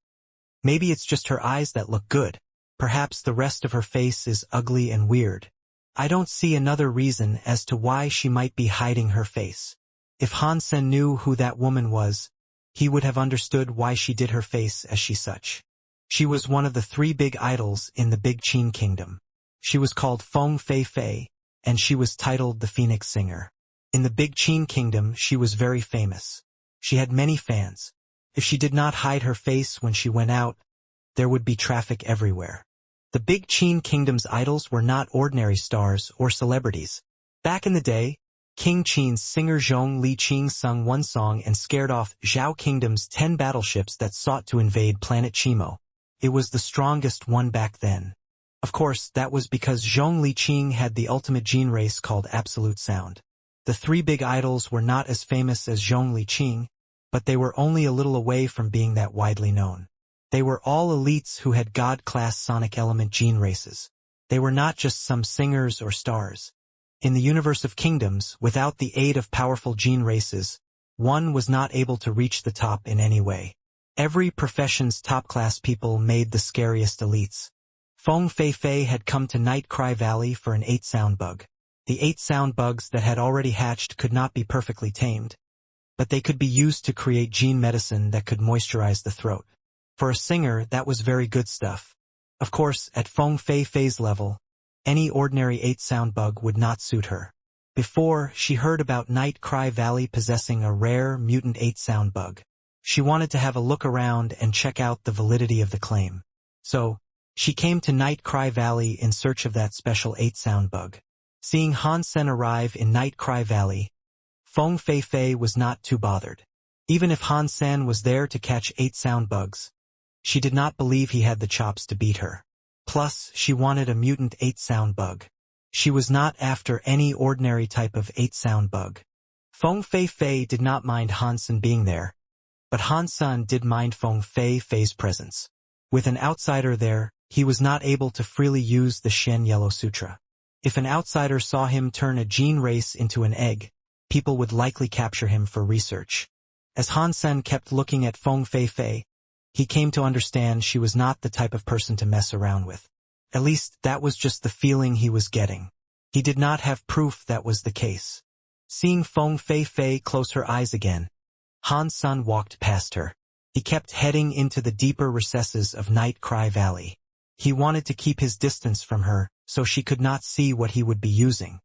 maybe it's just her eyes that look good. Perhaps the rest of her face is ugly and weird. I don't see another reason as to why she might be hiding her face. If Han Sen knew who that woman was, he would have understood why she did her face as she such. She was one of the 3 big idols in the Big Qin Kingdom. She was called Feng Fei Fei, and she was titled the Phoenix Singer. In the Big Qin Kingdom, she was very famous. She had many fans. If she did not hide her face when she went out, there would be traffic everywhere. The Big Qin Kingdom's idols were not ordinary stars or celebrities. Back in the day, King Qin's singer Zhong Li Qing sung one song and scared off Zhao Kingdom's 10 battleships that sought to invade planet Chimo. It was the strongest one back then. Of course, that was because Zhong Li Qing had the ultimate gene race called Absolute Sound. The 3 big idols were not as famous as Zhong Li Qing, but they were only a little away from being that widely known. They were all elites who had god-class sonic element gene races. They were not just some singers or stars. In the universe of kingdoms, without the aid of powerful gene races, one was not able to reach the top in any way. Every profession's top-class people made the scariest elites. Feng Fei had come to Night Cry Valley for an 8-sound bug. The 8 sound bugs that had already hatched could not be perfectly tamed, but they could be used to create gene medicine that could moisturize the throat. For a singer, that was very good stuff. Of course, at Feng Fei's level, any ordinary 8-sound bug would not suit her. Before, she heard about Night Cry Valley possessing a rare, mutant 8-sound bug. She wanted to have a look around and check out the validity of the claim. So, she came to Night Cry Valley in search of that special 8-sound bug. Seeing Han Sen arrive in Night Cry Valley, Feng Fei was not too bothered. Even if Han Sen was there to catch 8-sound bugs, she did not believe he had the chops to beat her. Plus, she wanted a mutant 8-sound bug. She was not after any ordinary type of 8-sound bug. Feng Fei did not mind Han Sen being there, but Han Sen did mind Feng Fei's presence. With an outsider there, he was not able to freely use the Shen Yellow Sutra. If an outsider saw him turn a gene race into an egg, people would likely capture him for research. As Han Sen kept looking at Feng Fei, he came to understand she was not the type of person to mess around with. At least, that was just the feeling he was getting. He did not have proof that was the case. Seeing Feng Fei close her eyes again, Han Sen walked past her. He kept heading into the deeper recesses of Night Cry Valley. He wanted to keep his distance from her, so she could not see what he would be using.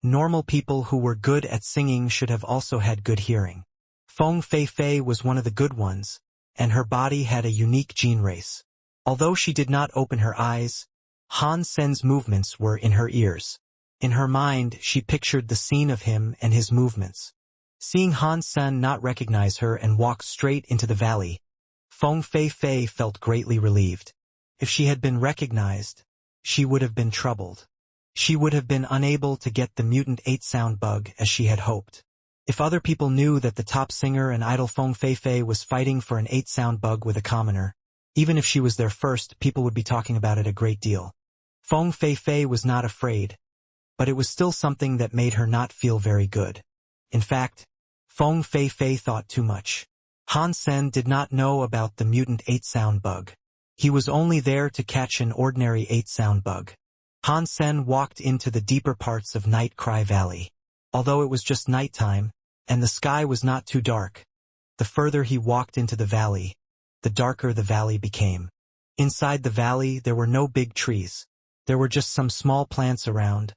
Normal people who were good at singing should have also had good hearing. Feng Fei was one of the good ones, and her body had a unique gene race. Although she did not open her eyes, Han Sen's movements were in her ears. In her mind, she pictured the scene of him and his movements. Seeing Han Sen not recognize her and walk straight into the valley, Feng Fei felt greatly relieved. If she had been recognized, she would have been troubled. She would have been unable to get the mutant 8-sound bug as she had hoped. If other people knew that the top singer and idol Feng Fei was fighting for an 8-sound bug with a commoner, even if she was there first, people would be talking about it a great deal. Feng Fei was not afraid, but it was still something that made her not feel very good. In fact, Feng Fei thought too much. Han Sen did not know about the mutant 8-sound bug. He was only there to catch an ordinary 8-sound bug. Han Sen walked into the deeper parts of Night Cry Valley. Although it was just nighttime, and the sky was not too dark, the further he walked into the valley, the darker the valley became. Inside the valley there were no big trees. There were just some small plants around,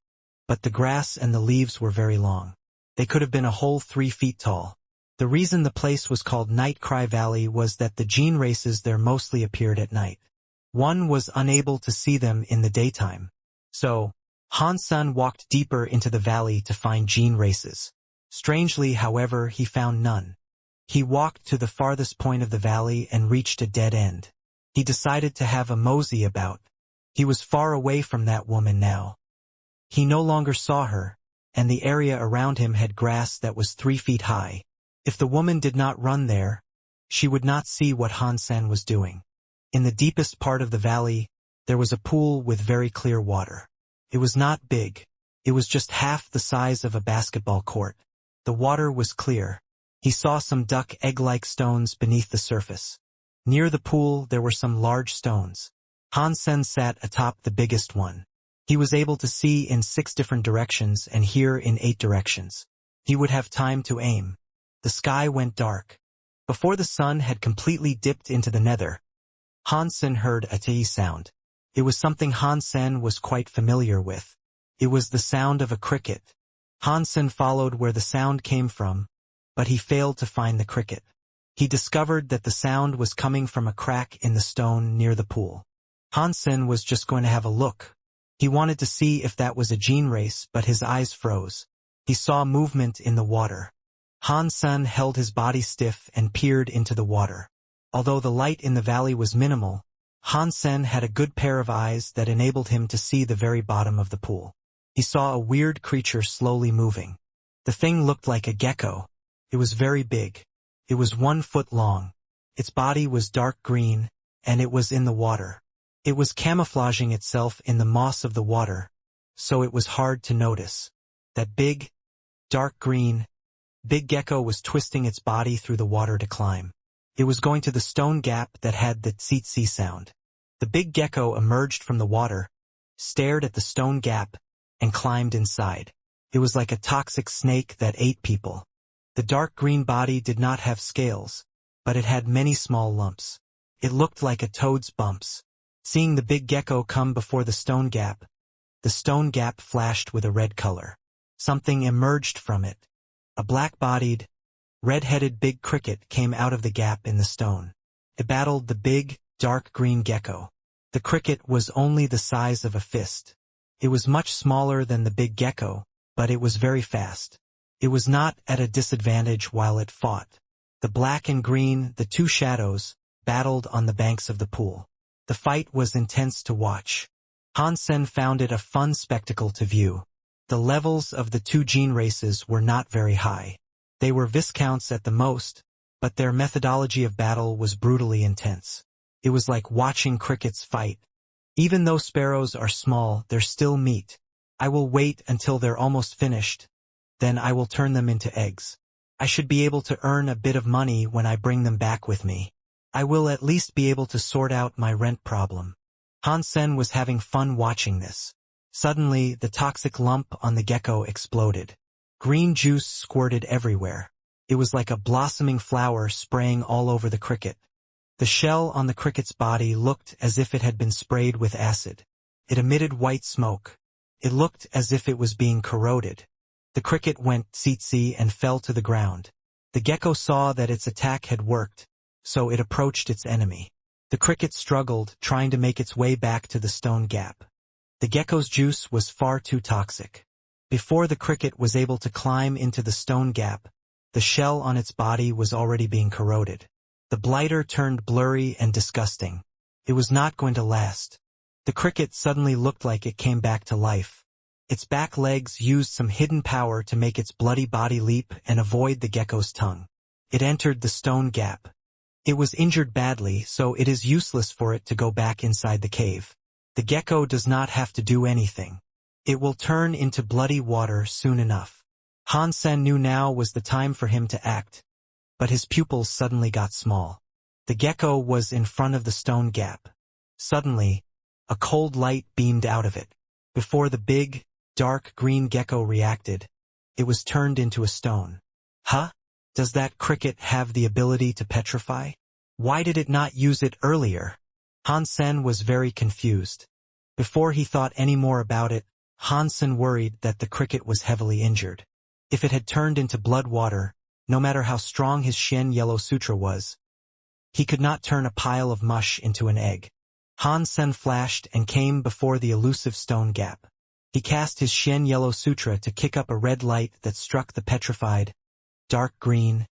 but the grass and the leaves were very long. They could have been a whole 3 feet tall. The reason the place was called Night Cry Valley was that the gene races there mostly appeared at night. One was unable to see them in the daytime. So, Han Sen walked deeper into the valley to find gene races. Strangely, however, he found none. He walked to the farthest point of the valley and reached a dead end. He decided to have a mosey about. He was far away from that woman now. He no longer saw her, and the area around him had grass that was 3 feet high. If the woman did not run there, she would not see what Han Sen was doing. In the deepest part of the valley, there was a pool with very clear water. It was not big. It was just half the size of a basketball court. The water was clear. He saw some duck egg-like stones beneath the surface. Near the pool, there were some large stones. Han Sen sat atop the biggest one. He was able to see in 6 different directions and hear in 8 directions. He would have time to aim. The sky went dark. Before the sun had completely dipped into the nether, Han Sen heard a tee sound. It was something Han Sen was quite familiar with. It was the sound of a cricket. Han Sen followed where the sound came from, but he failed to find the cricket. He discovered that the sound was coming from a crack in the stone near the pool. Han Sen was just going to have a look. He wanted to see if that was a gene race, but his eyes froze. He saw movement in the water. Han Sen held his body stiff and peered into the water. Although the light in the valley was minimal, Han Sen had a good pair of eyes that enabled him to see the very bottom of the pool. He saw a weird creature slowly moving. The thing looked like a gecko. It was very big. It was 1 foot long. Its body was dark green, and it was in the water. It was camouflaging itself in the moss of the water, so it was hard to notice. That big, dark green, big gecko was twisting its body through the water to climb. It was going to the stone gap that had the tsetse sound. The big gecko emerged from the water, stared at the stone gap, and climbed inside. It was like a toxic snake that ate people. The dark green body did not have scales, but it had many small lumps. It looked like a toad's bumps. Seeing the big gecko come before the stone gap flashed with a red color. Something emerged from it. A black-bodied, red-headed big cricket came out of the gap in the stone. It battled the big, dark green gecko. The cricket was only the size of a fist. It was much smaller than the big gecko, but it was very fast. It was not at a disadvantage while it fought. The black and green, the two shadows, battled on the banks of the pool. The fight was intense to watch. Hansen found it a fun spectacle to view. The levels of the two gene races were not very high. They were Viscounts at the most, but their methodology of battle was brutally intense. It was like watching crickets fight. Even though sparrows are small, they're still meat. I will wait until they're almost finished. Then I will turn them into eggs. I should be able to earn a bit of money when I bring them back with me. I will at least be able to sort out my rent problem. Hansen was having fun watching this. Suddenly, the toxic lump on the gecko exploded. Green juice squirted everywhere. It was like a blossoming flower spraying all over the cricket. The shell on the cricket's body looked as if it had been sprayed with acid. It emitted white smoke. It looked as if it was being corroded. The cricket went tsetse and fell to the ground. The gecko saw that its attack had worked, so it approached its enemy. The cricket struggled, trying to make its way back to the stone gap. The gecko's juice was far too toxic. Before the cricket was able to climb into the stone gap, the shell on its body was already being corroded. The blighter turned blurry and disgusting. It was not going to last. The cricket suddenly looked like it came back to life. Its back legs used some hidden power to make its bloody body leap and avoid the gecko's tongue. It entered the stone gap. It was injured badly, so it is useless for it to go back inside the cave. The gecko does not have to do anything. It will turn into bloody water soon enough. Hansen knew now was the time for him to act, but his pupils suddenly got small. The gecko was in front of the stone gap. Suddenly, a cold light beamed out of it. Before the big, dark green gecko reacted, it was turned into a stone. Huh? Does that cricket have the ability to petrify? Why did it not use it earlier? Hansen was very confused. Before he thought any more about it, Hansen worried that the cricket was heavily injured. If it had turned into blood water, no matter how strong his Shen Yellow Sutra was, he could not turn a pile of mush into an egg. Hansen flashed and came before the elusive stone gap. He cast his Shen Yellow Sutra to kick up a red light that struck the petrified, dark green,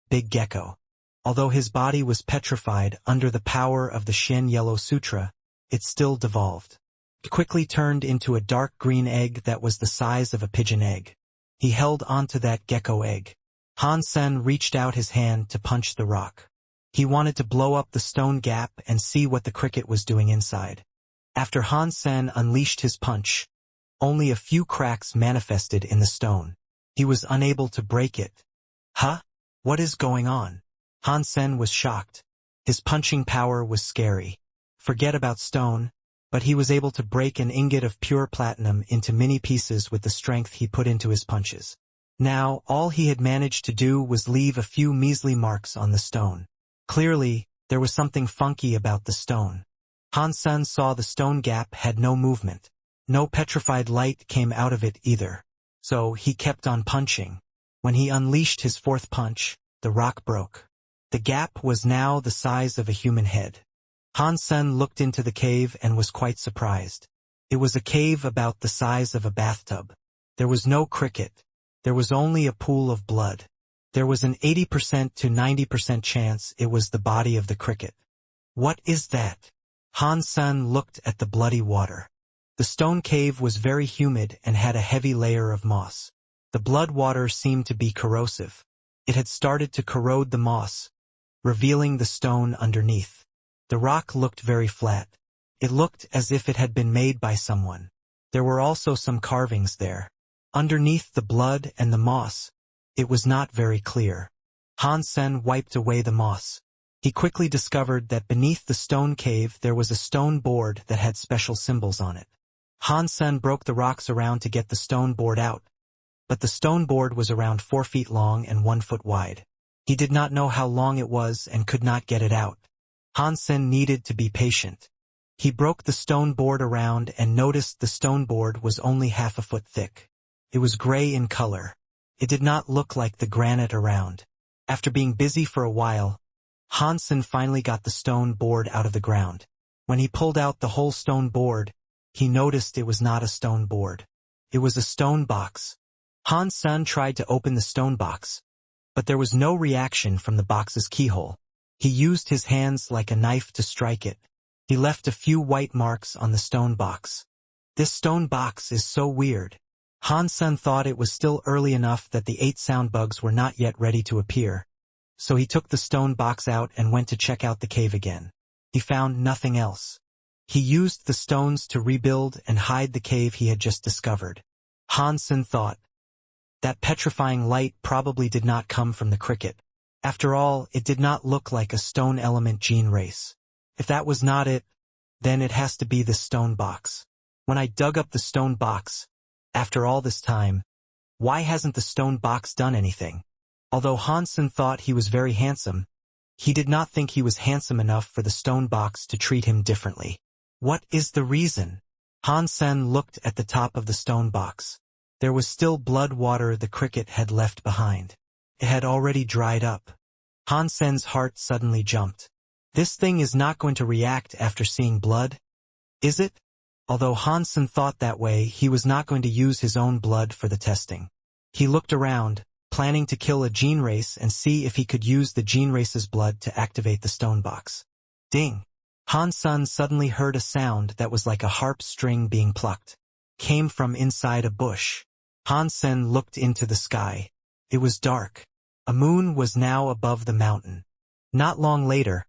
big gecko. Although his body was petrified under the power of the Shen Yellow Sutra, it still devolved. It quickly turned into a dark green egg that was the size of a pigeon egg. He held onto that gecko egg. Hansen reached out his hand to punch the rock. He wanted to blow up the stone gap and see what the cricket was doing inside. After Hansen unleashed his punch, only a few cracks manifested in the stone. He was unable to break it. Huh? What is going on? Hansen was shocked. His punching power was scary. Forget about stone, but he was able to break an ingot of pure platinum into many pieces with the strength he put into his punches. Now, all he had managed to do was leave a few measly marks on the stone. Clearly, there was something funky about the stone. Hansen saw the stone gap had no movement. No petrified light came out of it either. So he kept on punching. When he unleashed his fourth punch, the rock broke. The gap was now the size of a human head. Hansen looked into the cave and was quite surprised. It was a cave about the size of a bathtub. There was no cricket. There was only a pool of blood. There was an 80% to 90% chance it was the body of the cricket. What is that? Hansen looked at the bloody water. The stone cave was very humid and had a heavy layer of moss. The blood water seemed to be corrosive. It had started to corrode the moss, revealing the stone underneath. The rock looked very flat. It looked as if it had been made by someone. There were also some carvings there. Underneath the blood and the moss, it was not very clear. Han Sen wiped away the moss. He quickly discovered that beneath the stone cave there was a stone board that had special symbols on it. Han Sen broke the rocks around to get the stone board out, but the stone board was around 4 feet long and 1 foot wide. He did not know how long it was and could not get it out. Han Sen needed to be patient. He broke the stone board around and noticed the stone board was only half a foot thick. It was gray in color. It did not look like the granite around. After being busy for a while, Han Sen finally got the stone board out of the ground. When he pulled out the whole stone board, he noticed it was not a stone board. It was a stone box. Han Sen tried to open the stone box, but there was no reaction from the box's keyhole. He used his hands like a knife to strike it. He left a few white marks on the stone box. This stone box is so weird. Han Sen thought it was still early enough that the 8 sound bugs were not yet ready to appear. So he took the stone box out and went to check out the cave again. He found nothing else. He used the stones to rebuild and hide the cave he had just discovered. Han Sen thought, that petrifying light probably did not come from the cricket. After all, it did not look like a stone element gene race. If that was not it, then it has to be the stone box. When I dug up the stone box, after all this time, why hasn't the stone box done anything? Although Han Sen thought he was very handsome, he did not think he was handsome enough for the stone box to treat him differently. What is the reason? Han Sen looked at the top of the stone box. There was still blood water the cricket had left behind. It had already dried up. Han Sen's heart suddenly jumped. This thing is not going to react after seeing blood, is it? Although Han Sen thought that way, he was not going to use his own blood for the testing. He looked around, planning to kill a gene race and see if he could use the gene race's blood to activate the stone box. Ding! Han Sen suddenly heard a sound that was like a harp string being plucked. Came from inside a bush. Han Sen looked into the sky. It was dark. A moon was now above the mountain. Not long later,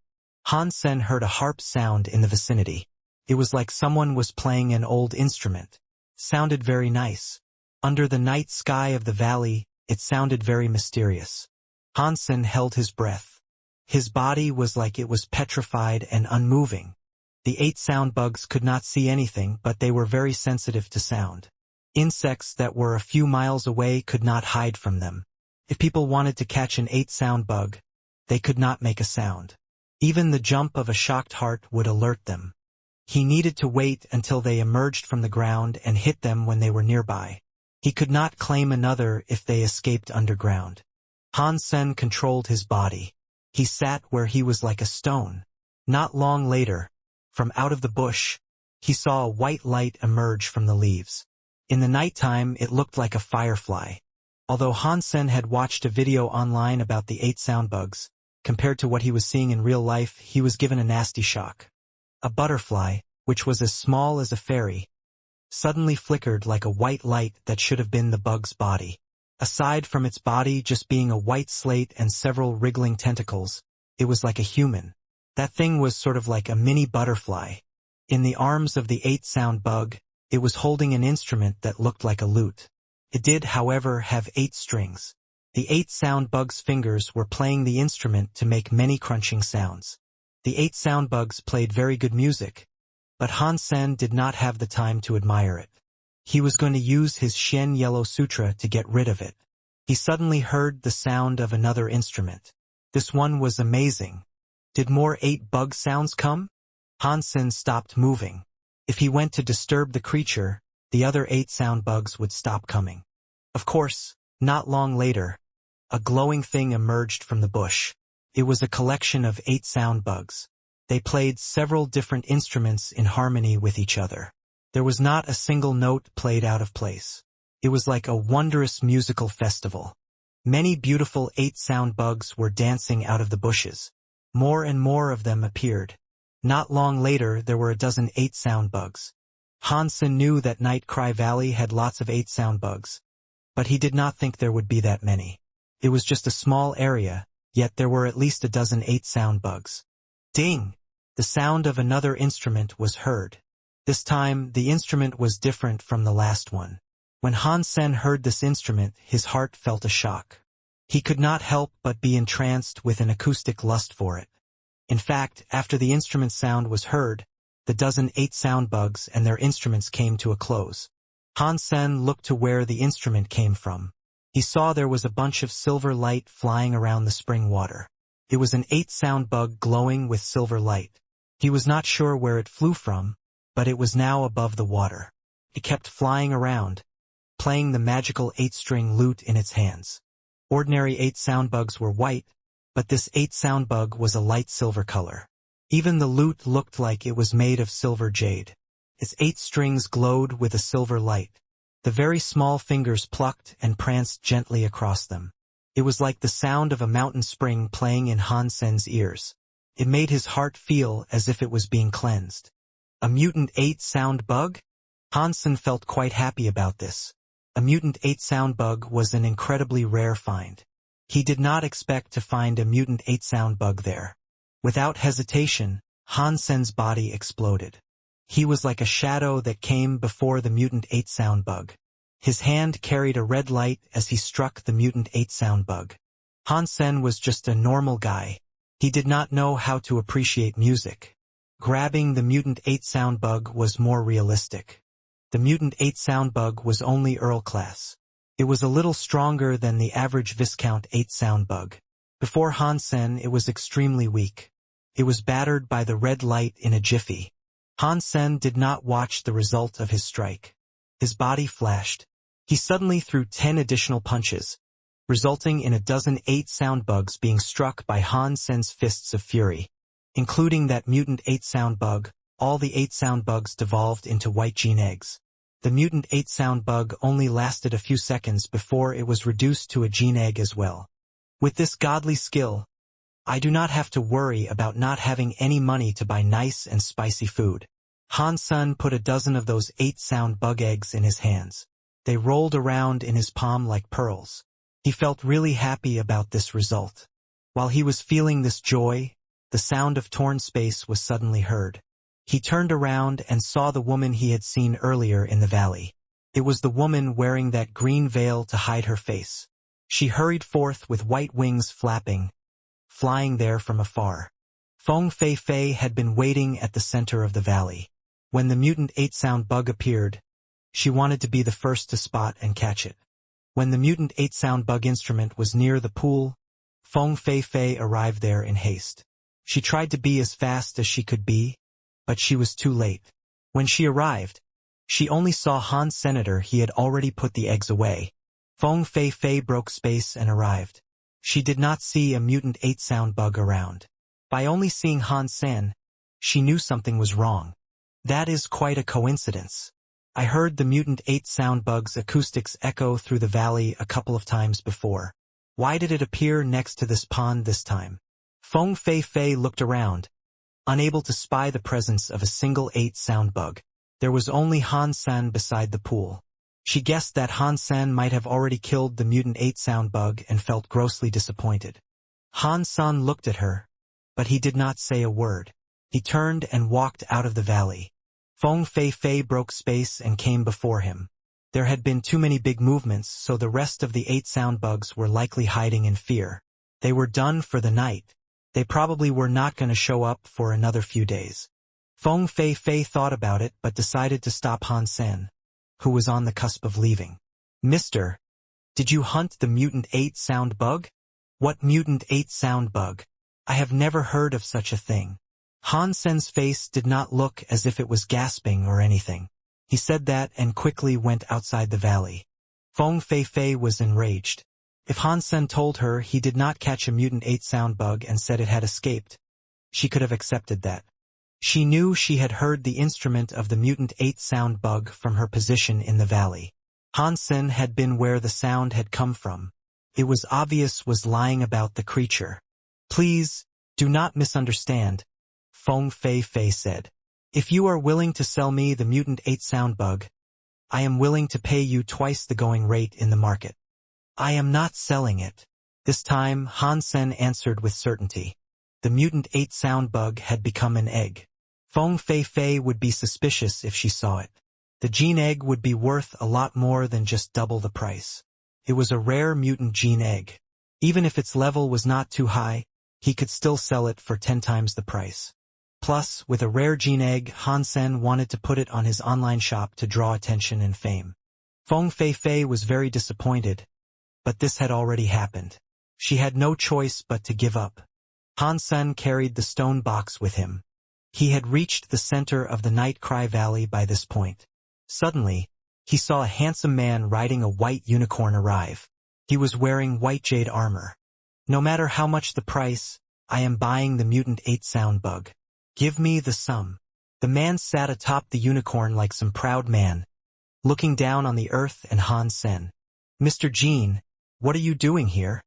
Han Sen heard a harp sound in the vicinity. It was like someone was playing an old instrument. Sounded very nice. Under the night sky of the valley, it sounded very mysterious. Han Sen held his breath. His body was like it was petrified and unmoving. The 8 sound bugs could not see anything, but they were very sensitive to sound. Insects that were a few miles away could not hide from them. If people wanted to catch an 8 sound bug, they could not make a sound. Even the jump of a shocked heart would alert them. He needed to wait until they emerged from the ground and hit them when they were nearby. He could not claim another if they escaped underground. Han Sen controlled his body. He sat where he was like a stone. Not long later, from out of the bush, he saw a white light emerge from the leaves. In the nighttime, it looked like a firefly. Although Han Sen had watched a video online about the 8 sound bugs, compared to what he was seeing in real life, he was given a nasty shock. A butterfly, which was as small as a fairy, suddenly flickered like a white light that should have been the bug's body. Aside from its body just being a white slate and several wriggling tentacles, it was like a human. That thing was sort of like a mini butterfly. In the arms of the 8 sound bug, it was holding an instrument that looked like a lute. It did, however, have 8 strings. The 8 sound bug's fingers were playing the instrument to make many crunching sounds. The 8 sound bugs played very good music, but Han Sen did not have the time to admire it. He was going to use his Shen Yellow Sutra to get rid of it. He suddenly heard the sound of another instrument. This one was amazing. Did more 8 bug sounds come? Han Sen stopped moving. If he went to disturb the creature, the other 8 sound bugs would stop coming. Of course, not long later, a glowing thing emerged from the bush. It was a collection of 8 sound bugs. They played several different instruments in harmony with each other. There was not a single note played out of place. It was like a wondrous musical festival. Many beautiful 8 sound bugs were dancing out of the bushes. More and more of them appeared. Not long later, there were a dozen 8 sound bugs. Han Sen knew that Night Cry Valley had lots of 8 sound bugs, but he did not think there would be that many. It was just a small area, yet there were at least a dozen 8 sound bugs. Ding! The sound of another instrument was heard. This time, the instrument was different from the last one. When Han Sen heard this instrument, his heart felt a shock. He could not help but be entranced with an acoustic lust for it. In fact, after the instrument sound was heard, the dozen 8 sound bugs and their instruments came to a close. Han Sen looked to where the instrument came from. He saw there was a bunch of silver light flying around the spring water. It was an 8 sound bug glowing with silver light. He was not sure where it flew from, but it was now above the water. It kept flying around, playing the magical 8-string lute in its hands. Ordinary 8 sound bugs were white, but this 8 sound bug was a light silver color. Even the lute looked like it was made of silver jade. Its 8 strings glowed with a silver light. The very small fingers plucked and pranced gently across them. It was like the sound of a mountain spring playing in Han Sen's ears. It made his heart feel as if it was being cleansed. A mutant 8 sound bug? Han Sen felt quite happy about this. A mutant 8 sound bug was an incredibly rare find. He did not expect to find a mutant 8 sound bug there. Without hesitation, Han Sen's body exploded. He was like a shadow that came before the mutant 8 sound bug. His hand carried a red light as he struck the mutant 8 sound bug. Han Sen was just a normal guy. He did not know how to appreciate music. Grabbing the mutant 8 sound bug was more realistic. The mutant 8 sound bug was only Earl class. It was a little stronger than the average Viscount 8 sound bug. Before Han Sen, it was extremely weak. It was battered by the red light in a jiffy. Han Sen did not watch the result of his strike. His body flashed. He suddenly threw 10 additional punches, resulting in a dozen 8 sound bugs being struck by Han Sen's fists of fury. Including that mutant 8 sound bug, all the 8 sound bugs devolved into white gene eggs. The mutant 8 sound bug only lasted a few seconds before it was reduced to a gene egg as well. With this godly skill, I do not have to worry about not having any money to buy nice and spicy food. Han Sen put a dozen of those 8 sound bug eggs in his hands. They rolled around in his palm like pearls. He felt really happy about this result. While he was feeling this joy, the sound of torn space was suddenly heard. He turned around and saw the woman he had seen earlier in the valley. It was the woman wearing that green veil to hide her face. She hurried forth with white wings flapping, flying there from afar. Feng Fei Fei had been waiting at the center of the valley. When the mutant 8 sound bug appeared, she wanted to be the first to spot and catch it. When the mutant 8 sound bug instrument was near the pool, Feng Fei Fei arrived there in haste. She tried to be as fast as she could be, but she was too late. When she arrived, she only saw Han Senator. He had already put the eggs away. Feng Fei Fei broke space and arrived. She did not see a mutant 8 sound bug around. By only seeing Han Sen, she knew something was wrong. That is quite a coincidence. I heard the mutant 8 sound bug's acoustics echo through the valley a couple of times before. Why did it appear next to this pond this time? Feng Fei Fei looked around, unable to spy the presence of a single 8 sound bug. There was only Han Sen beside the pool. She guessed that Han Sen might have already killed the mutant 8 sound bug and felt grossly disappointed. Han Sen looked at her, but he did not say a word. He turned and walked out of the valley. Feng Fei Fei broke space and came before him. There had been too many big movements, so the rest of the 8 sound bugs were likely hiding in fear. They were done for the night. They probably were not going to show up for another few days. Feng Fei Fei thought about it but decided to stop Han Sen, who was on the cusp of leaving. Mister, did you hunt the mutant 8 sound bug? What mutant 8 sound bug? I have never heard of such a thing. Han Sen's face did not look as if it was gasping or anything. He said that and quickly went outside the valley. Feng Fei Fei was enraged. If Han Sen told her he did not catch a mutant 8 sound bug and said it had escaped, she could have accepted that. She knew she had heard the instrument of the mutant 8 sound bug from her position in the valley. Han Sen had been where the sound had come from. It was obvious was lying about the creature. Please, do not misunderstand, Feng Fei Fei said. If you are willing to sell me the mutant 8 sound bug, I am willing to pay you twice the going rate in the market. I am not selling it. This time, Han Sen answered with certainty. The mutant 8 sound bug had become an egg. Feng Fei Fei would be suspicious if she saw it. The gene egg would be worth a lot more than just double the price. It was a rare mutant gene egg. Even if its level was not too high, he could still sell it for 10 times the price. Plus, with a rare gene egg, Han Sen wanted to put it on his online shop to draw attention and fame. Feng Fei Fei was very disappointed, but this had already happened. She had no choice but to give up. Han Sen carried the stone box with him. He had reached the center of the Night Cry Valley by this point. Suddenly, he saw a handsome man riding a white unicorn arrive. He was wearing white jade armor. No matter how much the price, I am buying the mutant 8 sound bug. Give me the sum. The man sat atop the unicorn like some proud man, looking down on the earth and Han Sen. Mr. Jean, what are you doing here?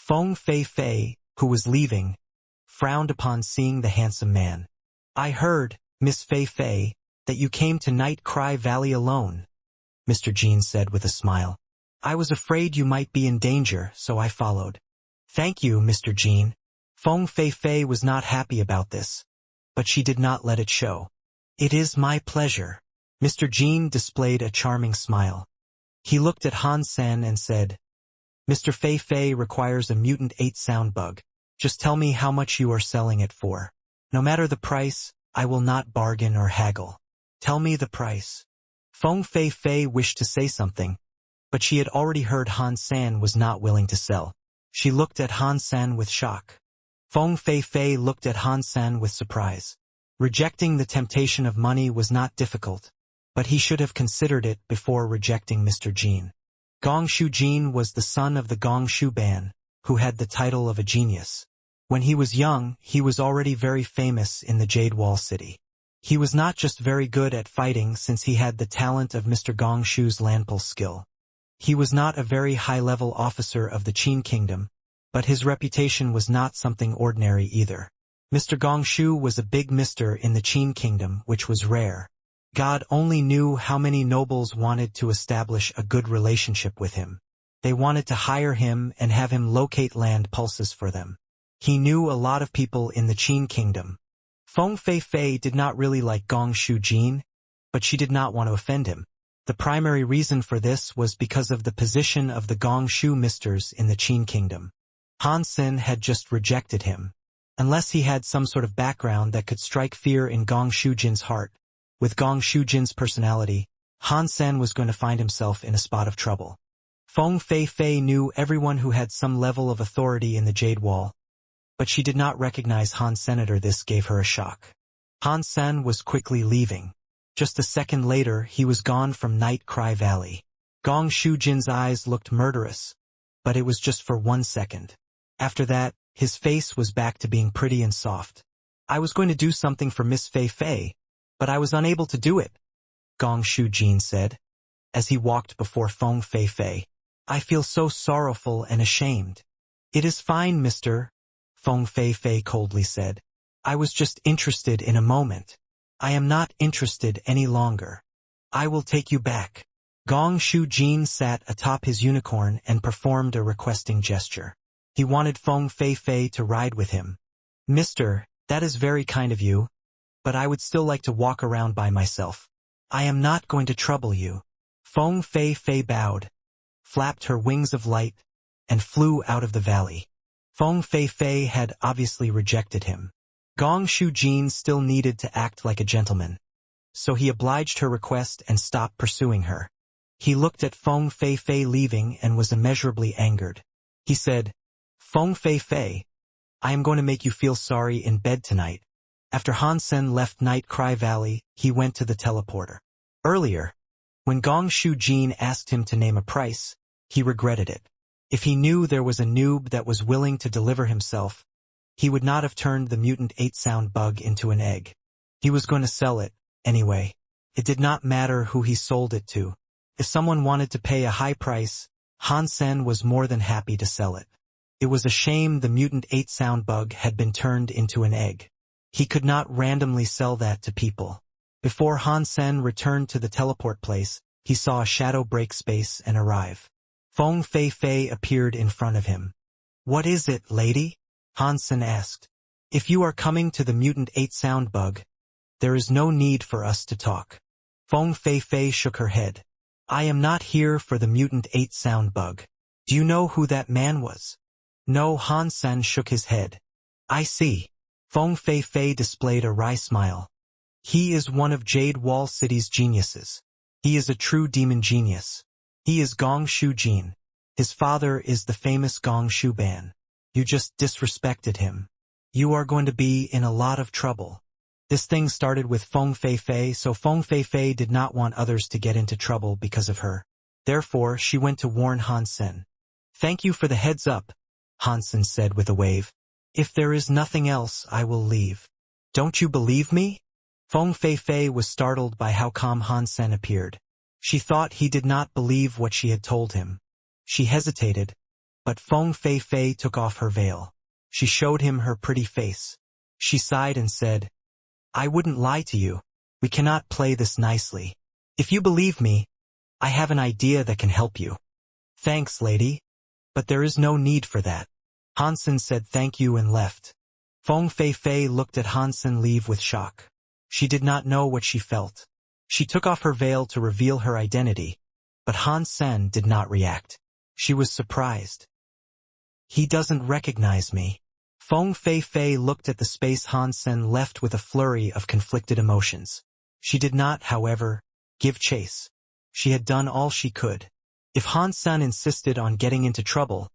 Feng Fei Fei, who was leaving, frowned upon seeing the handsome man. I heard, Miss Fei Fei, that you came to Night Cry Valley alone, Mr. Jean said with a smile. I was afraid you might be in danger, so I followed. Thank you, Mr. Jean. Feng Fei Fei was not happy about this, but she did not let it show. It is my pleasure. Mr. Jean displayed a charming smile. He looked at Han Sen and said, Mr. Fei Fei requires a mutant 8 sound bug. Just tell me how much you are selling it for. No matter the price, I will not bargain or haggle. Tell me the price. Feng Fei Fei wished to say something, but she had already heard Han Sen was not willing to sell. She looked at Han Sen with shock. Feng Fei Fei looked at Han Sen with surprise. Rejecting the temptation of money was not difficult, but he should have considered it before rejecting Mr. Jean. Gong Shu Jean was the son of the Gong Shu Ban, who had the title of a genius. When he was young, he was already very famous in the Jade Wall City. He was not just very good at fighting since he had the talent of Mr. Gong Shu's landpull skill. He was not a very high-level officer of the Qin Kingdom, but his reputation was not something ordinary either. Mr. Gong Shu was a big mister in the Qin Kingdom, which was rare. God only knew how many nobles wanted to establish a good relationship with him. They wanted to hire him and have him locate land pulses for them. He knew a lot of people in the Qin Kingdom. Feng Fei Fei did not really like Gong Shu Jean, but she did not want to offend him. The primary reason for this was because of the position of the Gong Shu misters in the Qin Kingdom. Han Sen had just rejected him. Unless he had some sort of background that could strike fear in Gong Shu Jin's heart, with Gong Shu Jin's personality, Han Sen was going to find himself in a spot of trouble. Feng Fei Fei knew everyone who had some level of authority in the Jade Wall, but she did not recognize Han Senator. This gave her a shock. Han Sen was quickly leaving. Just a second later, he was gone from Night Cry Valley. Gong Shu Jin's eyes looked murderous, but it was just for 1 second. After that, his face was back to being pretty and soft. I was going to do something for Miss Fei Fei, but I was unable to do it, Gong Shu Jin said, as he walked before Feng Fei Fei. I feel so sorrowful and ashamed. It is fine, mister, Feng Fei Fei coldly said. I was just interested in a moment. I am not interested any longer. I will take you back. Gong Shu Jin sat atop his unicorn and performed a requesting gesture. He wanted Feng Fei Fei to ride with him. Mister, that is very kind of you, but I would still like to walk around by myself. I am not going to trouble you. Feng Fei Fei bowed, flapped her wings of light, and flew out of the valley. Feng Fei Fei had obviously rejected him. Gong Shu Jin still needed to act like a gentleman, so he obliged her request and stopped pursuing her. He looked at Feng Fei Fei leaving and was immeasurably angered. He said, Feng Fei Fei, I am going to make you feel sorry in bed tonight. After Han Sen left Night Cry Valley, he went to the teleporter. Earlier, when Gong Shu Jin asked him to name a price, he regretted it. If he knew there was a noob that was willing to deliver himself, he would not have turned the mutant 8-sound bug into an egg. He was going to sell it, anyway. It did not matter who he sold it to. If someone wanted to pay a high price, Han Sen was more than happy to sell it. It was a shame the mutant 8-sound bug had been turned into an egg. He could not randomly sell that to people. Before Han Sen returned to the teleport place, he saw a shadow break space and arrive. Feng Fei Fei appeared in front of him. What is it, lady? Hansen asked. If you are coming to the mutant 8 sound bug, there is no need for us to talk. Feng Fei shook her head. I am not here for the mutant 8 sound bug. Do you know who that man was? No, Hansen shook his head. I see. Feng Fei displayed a wry smile. He is one of Jade Wall City's geniuses. He is a true demon genius. He is Gong Shu Jin. His father is the famous Gong Shu Ban. You just disrespected him. You are going to be in a lot of trouble. This thing started with Feng Fei, so Feng Fei did not want others to get into trouble because of her. Therefore, she went to warn Hansen. Thank you for the heads up, Hansen said with a wave. If there is nothing else, I will leave. Don't you believe me? Feng Fei was startled by how calm Hansen appeared. She thought he did not believe what she had told him. She hesitated, but Feng Fei took off her veil. She showed him her pretty face. She sighed and said, I wouldn't lie to you. We cannot play this nicely. If you believe me, I have an idea that can help you. Thanks, lady. But there is no need for that. Hansen said thank you and left. Feng Fei looked at Hansen leave with shock. She did not know what she felt. She took off her veil to reveal her identity, but Hansen did not react. She was surprised. He doesn't recognize me. Feng Fei looked at the space Hansen left with a flurry of conflicted emotions. She did not, however, give chase. She had done all she could. If Hansen insisted on getting into trouble,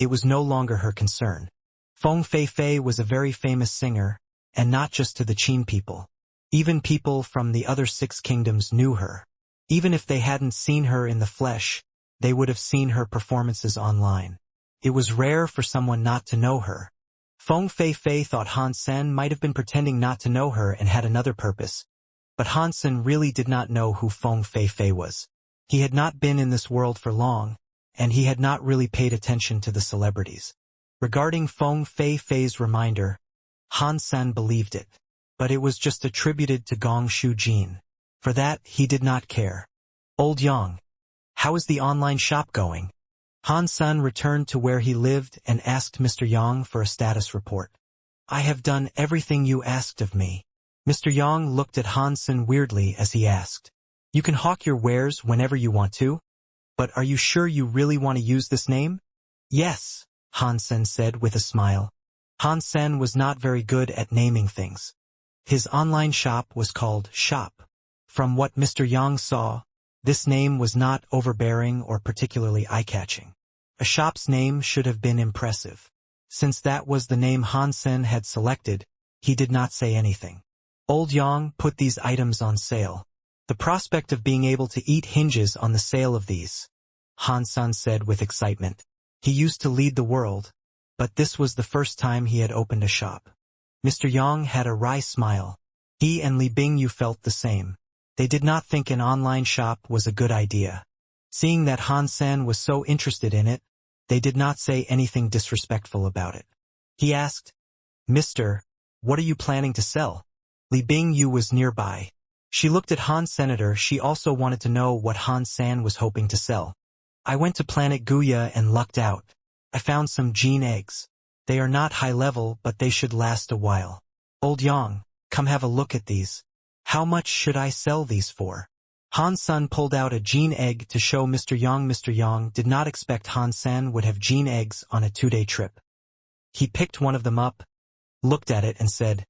it was no longer her concern. Feng Fei was a very famous singer, and not just to the Qin people. Even people from the other 6 kingdoms knew her. Even if they hadn't seen her in the flesh, they would have seen her performances online. It was rare for someone not to know her. Feng Fei thought Hansen might have been pretending not to know her and had another purpose, but Hansen really did not know who Feng Fei was. He had not been in this world for long, and he had not really paid attention to the celebrities. Regarding Feng Fei's reminder, Hansen believed it, but it was just attributed to Gong Shu Jin. For that, he did not care. Old Yang, how is the online shop going? Hansen returned to where he lived and asked Mr. Yang for a status report. I have done everything you asked of me. Mr. Yang looked at Hansen weirdly as he asked. You can hawk your wares whenever you want to? But are you sure you really want to use this name? Yes, Hansen said with a smile. Hansen was not very good at naming things. His online shop was called Shop. From what Mr. Yang saw, this name was not overbearing or particularly eye-catching. A shop's name should have been impressive. Since that was the name Hansen had selected, he did not say anything. Old Yang put these items on sale. The prospect of being able to eat hinges on the sale of these, Hansen said with excitement. He used to lead the world, but this was the first time he had opened a shop. Mr. Yang had a wry smile. He and Li Bingyu felt the same. They did not think an online shop was a good idea. Seeing that Hansen was so interested in it, they did not say anything disrespectful about it. He asked, Mister, what are you planning to sell? Li Bingyu was nearby. She looked at Han Senator. She also wanted to know what Han San was hoping to sell. I went to Planet Guya and lucked out. I found some gene eggs. They are not high level, but they should last a while. Old Yang, come have a look at these. How much should I sell these for? Han Sun pulled out a gene egg to show Mr. Yang. Mr. Yang did not expect Han San would have gene eggs on a 2-day trip. He picked one of them up, looked at it and said,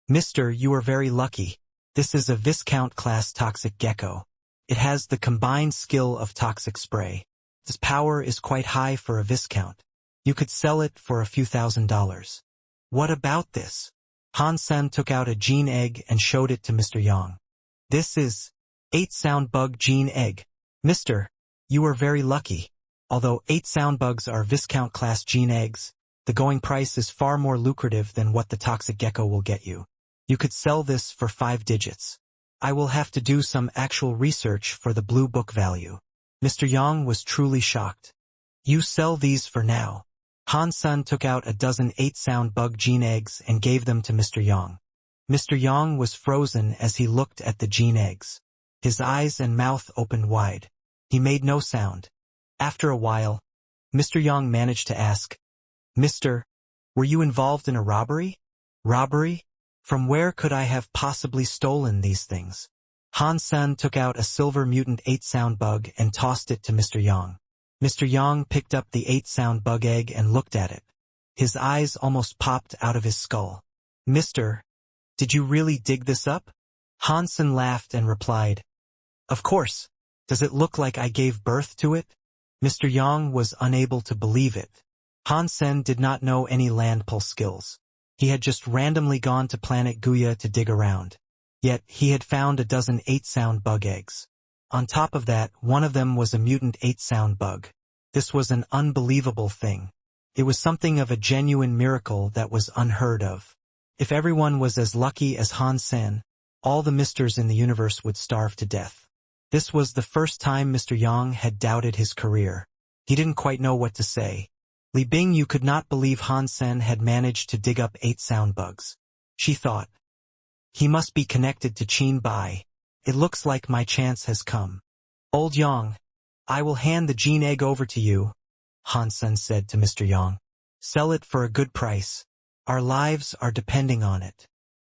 Mister, you are very lucky. This is a Viscount class toxic gecko. It has the combined skill of toxic spray. Its power is quite high for a Viscount. You could sell it for a few $1,000s. What about this? Han San took out a gene egg and showed it to Mr. Yang. This is 8 sound bug gene egg. Mister, you are very lucky. Although 8 sound bugs are Viscount class gene eggs, the going price is far more lucrative than what the toxic gecko will get you. You could sell this for 5 digits. I will have to do some actual research for the blue book value. Mr. Yang was truly shocked. You sell these for now. Han Sun took out a dozen 8 sound bug gene eggs and gave them to Mr. Yang. Mr. Yang was frozen as he looked at the gene eggs. His eyes and mouth opened wide. He made no sound. After a while, Mr. Yang managed to ask, Mister, were you involved in a robbery? Robbery? From where could I have possibly stolen these things? Han-sen took out a silver mutant 8-sound bug and tossed it to Mr. Yang. Mr. Yang picked up the 8-sound bug egg and looked at it. His eyes almost popped out of his skull. Mister, did you really dig this up? Han-sen laughed and replied, Of course. Does it look like I gave birth to it? Mr. Yang was unable to believe it. Han-sen did not know any land pull skills. He had just randomly gone to planet Wuxia to dig around. Yet, he had found a dozen 8-sound bug eggs. On top of that, one of them was a mutant 8-sound bug. This was an unbelievable thing. It was something of a genuine miracle that was unheard of. If everyone was as lucky as Han-sen, all the misters in the universe would starve to death. This was the first time Mr. Yang had doubted his career. He didn't quite know what to say. Li Bingyu could not believe Han-sen had managed to dig up 8-sound bugs. She thought, he must be connected to Qin Bai. It looks like my chance has come. Old Yang, I will hand the gene egg over to you, Han-sen said to Mr. Yang. Sell it for a good price. Our lives are depending on it.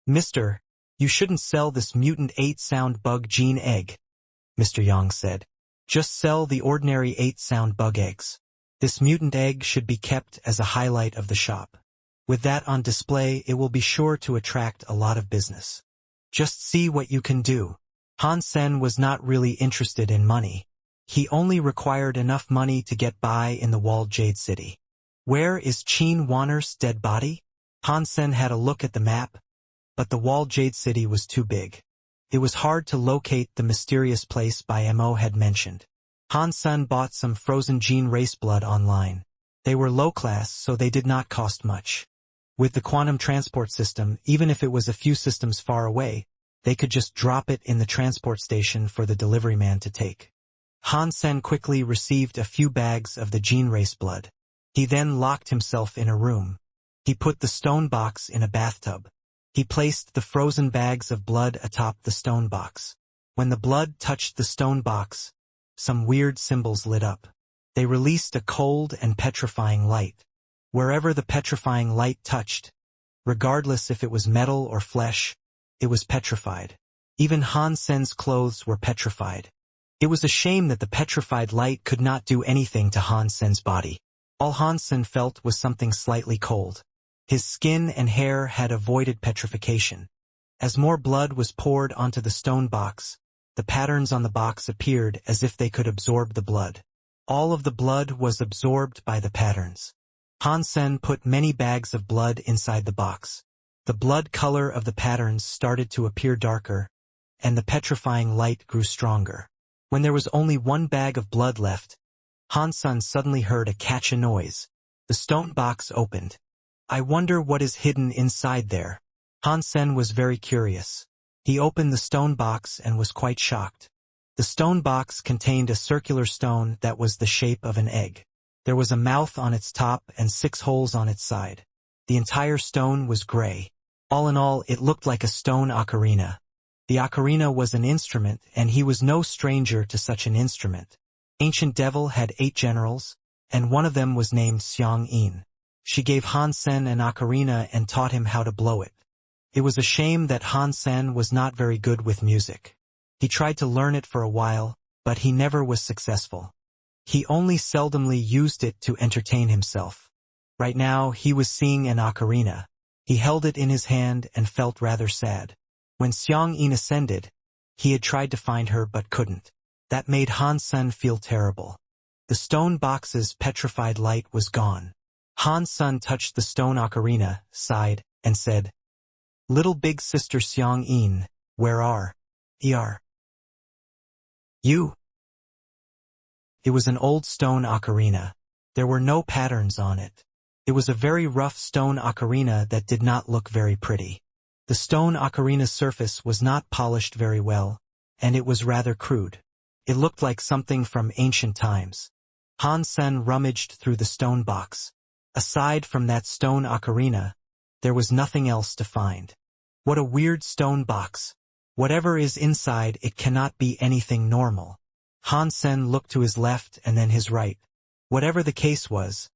Mister, you shouldn't sell this mutant 8-sound bug gene egg, Mr. Yang said. Just sell the ordinary 8-sound bug eggs. This mutant egg should be kept as a highlight of the shop. With that on display, it will be sure to attract a lot of business. Just see what you can do. Han-sen was not really interested in money. He only required enough money to get by in the walled Jade City. Where is Qin Wanner's dead body? Han-sen had a look at the map, but the walled Jade City was too big. It was hard to locate the mysterious place Mo had mentioned. Han-sen bought some frozen gene race blood online. They were low class, so they did not cost much. With the quantum transport system, even if it was a few systems far away, they could just drop it in the transport station for the delivery man to take. Han-sen quickly received a few bags of the gene race blood. He then locked himself in a room. He put the stone box in a bathtub. He placed the frozen bags of blood atop the stone box. When the blood touched the stone box, some weird symbols lit up. They released a cold and petrifying light. Wherever the petrifying light touched, regardless if it was metal or flesh, it was petrified. Even Han-sen's clothes were petrified. It was a shame that the petrified light could not do anything to Han-sen's body. All Han-sen felt was something slightly cold. His skin and hair had avoided petrification. As more blood was poured onto the stone box, the patterns on the box appeared as if they could absorb the blood. All of the blood was absorbed by the patterns. Han-sen put many bags of blood inside the box. The blood color of the patterns started to appear darker, and the petrifying light grew stronger. When there was only one bag of blood left, Han-sen suddenly heard a catch a noise. The stone box opened. I wonder what is hidden inside there. Han-sen was very curious. He opened the stone box and was quite shocked. The stone box contained a circular stone that was the shape of an egg. There was a mouth on its top and 6 holes on its side. The entire stone was gray. All in all, it looked like a stone ocarina. The ocarina was an instrument, and he was no stranger to such an instrument. Ancient Devil had 8 generals, and one of them was named Xiang-in. She gave Han-sen an ocarina and taught him how to blow it. It was a shame that Han-sen was not very good with music. He tried to learn it for a while, but he never was successful. He only seldomly used it to entertain himself. Right now, he was seeing an ocarina. He held it in his hand and felt rather sad. When Xiang-in ascended, he had tried to find her but couldn't. That made Han-sen feel terrible. The stone box's petrified light was gone. Han-sen touched the stone ocarina, sighed, and said, Little big sister Xiang-in, where are you? It was an old stone ocarina. There were no patterns on it. It was a very rough stone ocarina that did not look very pretty. The stone ocarina's surface was not polished very well, and it was rather crude. It looked like something from ancient times. Han-sen rummaged through the stone box. Aside from that stone ocarina, there was nothing else to find. What a weird stone box. Whatever is inside, it cannot be anything normal. Han-sen looked to his left and then his right. Whatever the case was,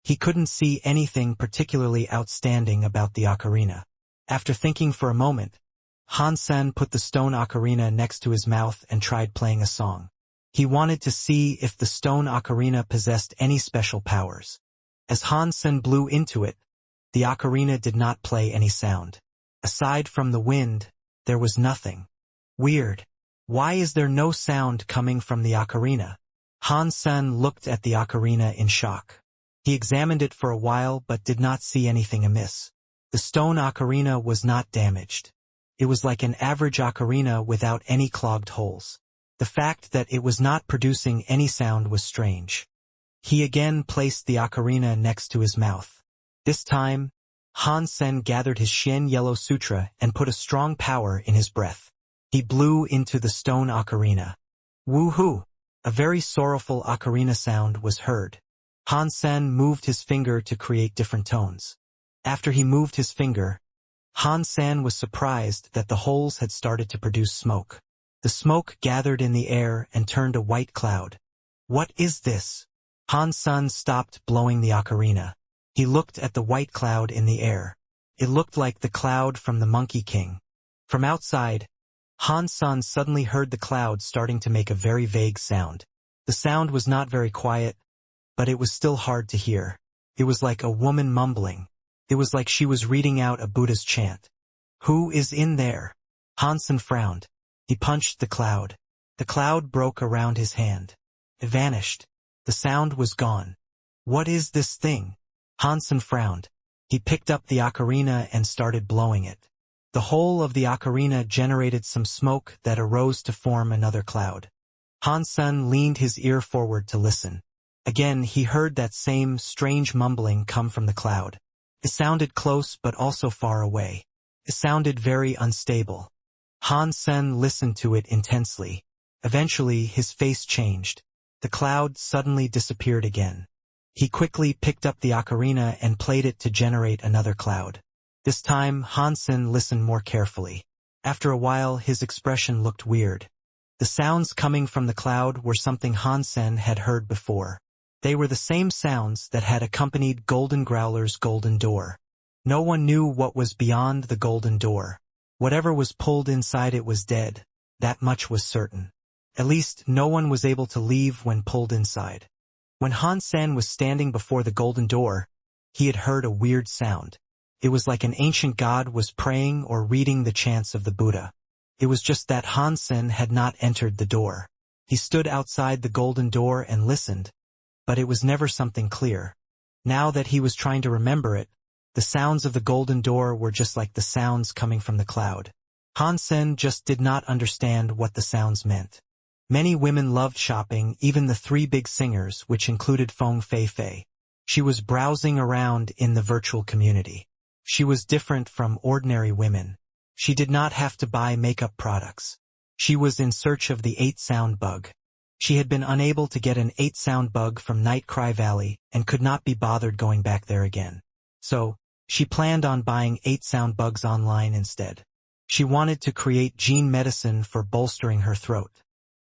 He couldn't see anything particularly outstanding about the ocarina. After thinking for a moment, Han-sen put the stone ocarina next to his mouth and tried playing a song. He wanted to see if the stone ocarina possessed any special powers. As Han-sen blew into it, the ocarina did not play any sound. Aside from the wind, there was nothing. Weird. Why is there no sound coming from the ocarina? Han-sen looked at the ocarina in shock. He examined it for a while but did not see anything amiss. The stone ocarina was not damaged. It was like an average ocarina without any clogged holes. The fact that it was not producing any sound was strange. He again placed the ocarina next to his mouth. This time, Han-sen gathered his Shen Yellow Sutra and put a strong power in his breath. He blew into the stone ocarina. Woohoo! A very sorrowful ocarina sound was heard. Han-sen moved his finger to create different tones. After he moved his finger, Han-sen was surprised that the holes had started to produce smoke. The smoke gathered in the air and turned a white cloud. What is this? Han-sen stopped blowing the ocarina. He looked at the white cloud in the air. It looked like the cloud from the Monkey King. From outside, Han-sen suddenly heard the cloud starting to make a very vague sound. The sound was not very quiet, but it was still hard to hear. It was like a woman mumbling. It was like she was reading out a Buddha's chant. Who is in there? Han-sen frowned. He punched the cloud. The cloud broke around his hand. It vanished. The sound was gone. What is this thing? Han-sen frowned. He picked up the ocarina and started blowing it. The whole of the ocarina generated some smoke that arose to form another cloud. Han-sen leaned his ear forward to listen. Again he heard that same strange mumbling come from the cloud. It sounded close but also far away. It sounded very unstable. Han-sen listened to it intensely. Eventually his face changed. The cloud suddenly disappeared again. He quickly picked up the ocarina and played it to generate another cloud. This time Han-sen listened more carefully. After a while his expression looked weird. The sounds coming from the cloud were something Han-sen had heard before. They were the same sounds that had accompanied Golden Growler's golden door. No one knew what was beyond the golden door. Whatever was pulled inside it was dead. That much was certain. At least no one was able to leave when pulled inside. When Han-sen was standing before the golden door, he had heard a weird sound. It was like an ancient god was praying or reading the chants of the Buddha. It was just that Han-sen had not entered the door. He stood outside the golden door and listened, but it was never something clear. Now that he was trying to remember it, the sounds of the golden door were just like the sounds coming from the cloud. Han-sen just did not understand what the sounds meant. Many women loved shopping, even the three big singers, which included Feng Fei. She was browsing around in the virtual community. She was different from ordinary women. She did not have to buy makeup products. She was in search of the 8-sound bug. She had been unable to get an 8-sound bug from Night Cry Valley and could not be bothered going back there again. So, she planned on buying 8-sound bugs online instead. She wanted to create gene medicine for bolstering her throat.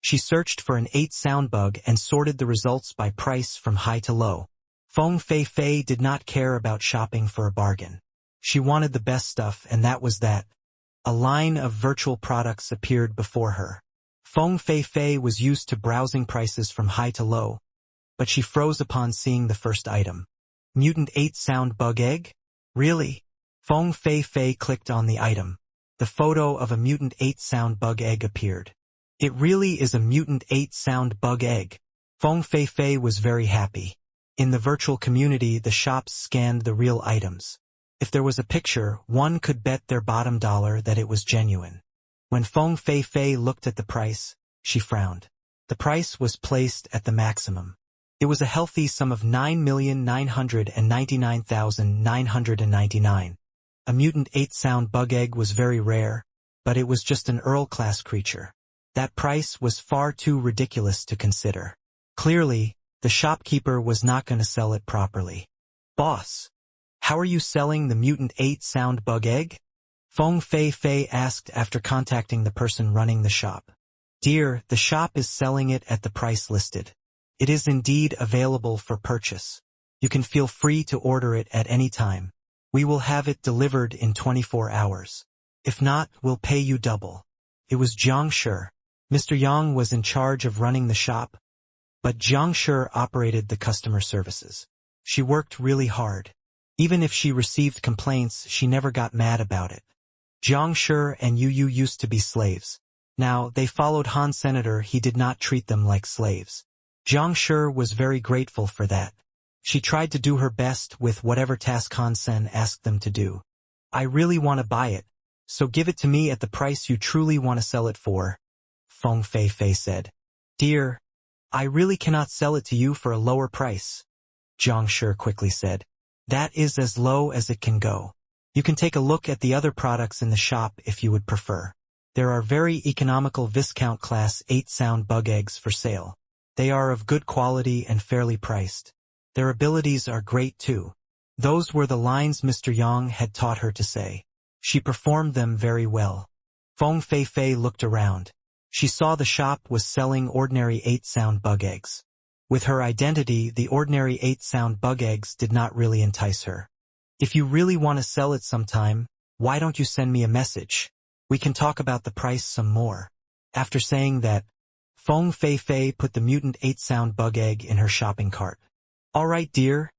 She searched for an 8-sound bug and sorted the results by price from high to low. Feng Fei did not care about shopping for a bargain. She wanted the best stuff, and that was that. A line of virtual products appeared before her. Feng Fei was used to browsing prices from high to low, but she froze upon seeing the first item. Mutant 8-sound bug egg? Really? Feng Fei clicked on the item. The photo of a mutant 8-sound bug egg appeared. It really is a mutant 8-sound bug egg. Feng Fei was very happy. In the virtual community, the shops scanned the real items. If there was a picture, one could bet their bottom dollar that it was genuine. When Feng Fei looked at the price, she frowned. The price was placed at the maximum. It was a healthy sum of 9,999,999. A mutant 8-sound bug egg was very rare, but it was just an Earl-class creature. That price was far too ridiculous to consider. Clearly, the shopkeeper was not going to sell it properly. Boss, how are you selling the mutant 8-sound bug egg? Feng Fei asked after contacting the person running the shop. Dear, the shop is selling it at the price listed. It is indeed available for purchase. You can feel free to order it at any time. We will have it delivered in 24 hours. If not, we'll pay you double. It was Jiang Shi. Mr. Yang was in charge of running the shop, but Jiang Shi operated the customer services. She worked really hard. Even if she received complaints, she never got mad about it. Jiang Shi and Yu used to be slaves. Now, they followed Han Senator. He did not treat them like slaves. Jiang Shi was very grateful for that. She tried to do her best with whatever task Han Sen asked them to do. I really want to buy it, so give it to me at the price you truly want to sell it for, Feng Fei said. Dear, I really cannot sell it to you for a lower price, Jiang Shi quickly said. That is as low as it can go. You can take a look at the other products in the shop if you would prefer. There are very economical Viscount Class 8 sound bug eggs for sale. They are of good quality and fairly priced. Their abilities are great too. Those were the lines Mr. Yang had taught her to say. She performed them very well. Feng Fei looked around. She saw the shop was selling ordinary 8 sound bug eggs. With her identity, the ordinary 8 sound bug eggs did not really entice her. If you really want to sell it sometime, why don't you send me a message? We can talk about the price some more. After saying that, Feng Fei put the mutant 8 sound bug egg in her shopping cart. All right, dear,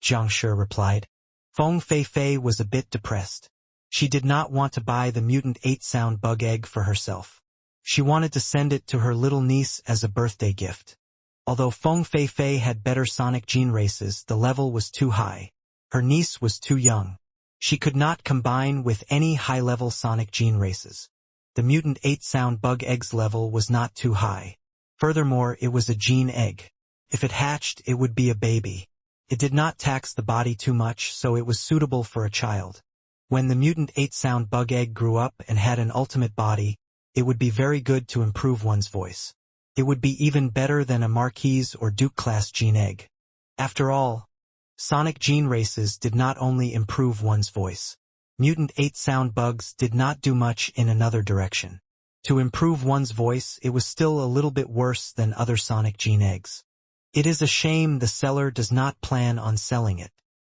Jiang Shi replied. Feng Fei was a bit depressed. She did not want to buy the mutant 8 sound bug egg for herself. She wanted to send it to her little niece as a birthday gift. Although Feng Fei had better sonic gene races, the level was too high. Her niece was too young. She could not combine with any high-level sonic gene races. The mutant 8 sound bug egg's level was not too high. Furthermore, it was a gene egg. If it hatched, it would be a baby. It did not tax the body too much, so it was suitable for a child. When the mutant 8 sound bug egg grew up and had an ultimate body, it would be very good to improve one's voice. It would be even better than a Marquise or Duke class gene egg. After all, sonic gene races did not only improve one's voice. Mutant 8 sound bugs did not do much in another direction. To improve one's voice, it was still a little bit worse than other sonic gene eggs. It is a shame the seller does not plan on selling it.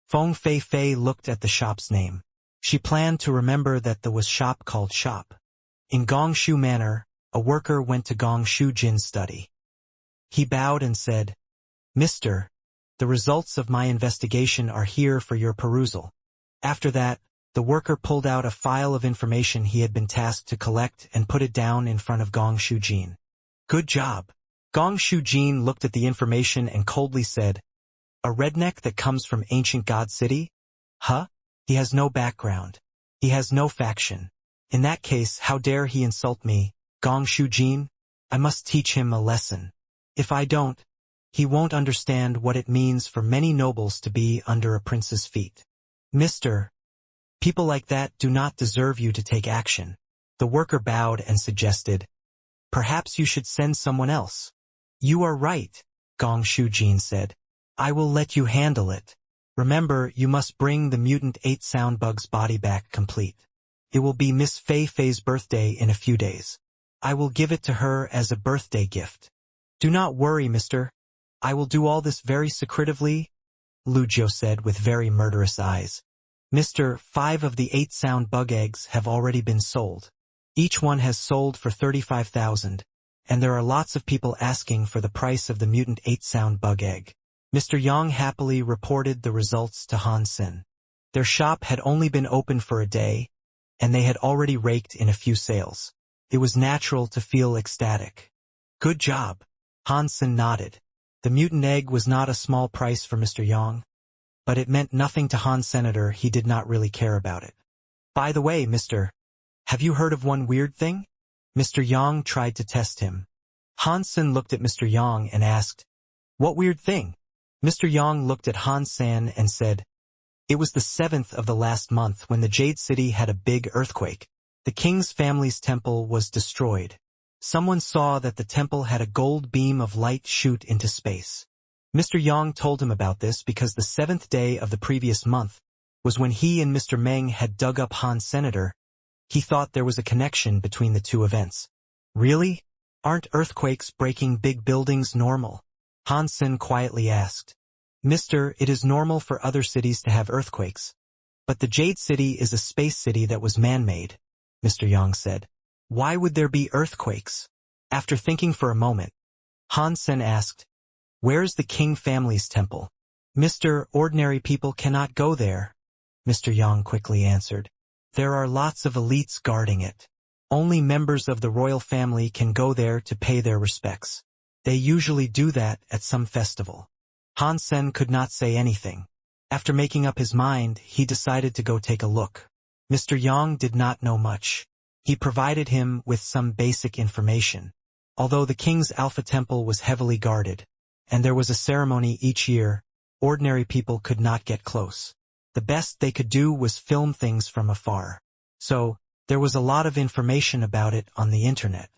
Feng Fei looked at the shop's name. She planned to remember that there was shop called Shop. In Gongshu Manor, a worker went to Gongshu Jin's study. He bowed and said, Mister, the results of my investigation are here for your perusal. After that, the worker pulled out a file of information he had been tasked to collect and put it down in front of Gongshu Jin. Good job. Gongshu Jin looked at the information and coldly said, A redneck that comes from ancient God City? Huh? He has no background. He has no faction. In that case, how dare he insult me, Gongshu Jin? I must teach him a lesson. If I don't, he won't understand what it means for many nobles to be under a prince's feet. Mister, people like that do not deserve you to take action. The worker bowed and suggested, Perhaps you should send someone else. You are right, Gongshu Jin said. I will let you handle it. Remember, you must bring the mutant 8 sound bug's body back complete. It will be Miss Fei's birthday in a few days. I will give it to her as a birthday gift. Do not worry, mister. I will do all this very secretively, Lu Jiu said with very murderous eyes. Mister, 5 of the 8 sound bug eggs have already been sold. Each one has sold for 35,000, and there are lots of people asking for the price of the mutant 8 sound bug egg. Mr. Yang happily reported the results to Han Sen. Their shop had only been open for a day, and they had already raked in a few sales. It was natural to feel ecstatic. Good job. Han Sen nodded. The mutant egg was not a small price for Mr. Yang, but it meant nothing to Han Senator. He did not really care about it. By the way, mister, have you heard of one weird thing? Mr. Yang tried to test him. Han Sen looked at Mr. Yang and asked, What weird thing? Mr. Yang looked at Han Sen and said, It was the 7th of the last month when the Jade City had a big earthquake. The king's family's temple was destroyed. Someone saw that the temple had a gold beam of light shoot into space. Mr. Yang told him about this because the 7th day of the previous month was when he and Mr. Meng had dug up Han Senator. He thought there was a connection between the two events. Really? Aren't earthquakes breaking big buildings normal? Han Sen quietly asked. Mister, it is normal for other cities to have earthquakes. But the Jade City is a space city that was man-made, Mr. Yang said. Why would there be earthquakes? After thinking for a moment, Han Sen asked, Where's the King family's temple? Mr. Ordinary people cannot go there, Mr. Yang quickly answered. There are lots of elites guarding it. Only members of the royal family can go there to pay their respects. They usually do that at some festival. Han Sen could not say anything. After making up his mind, he decided to go take a look. Mr. Yang did not know much. He provided him with some basic information. Although the king's Alpha Temple was heavily guarded, and there was a ceremony each year, ordinary people could not get close. The best they could do was film things from afar. So, there was a lot of information about it on the internet.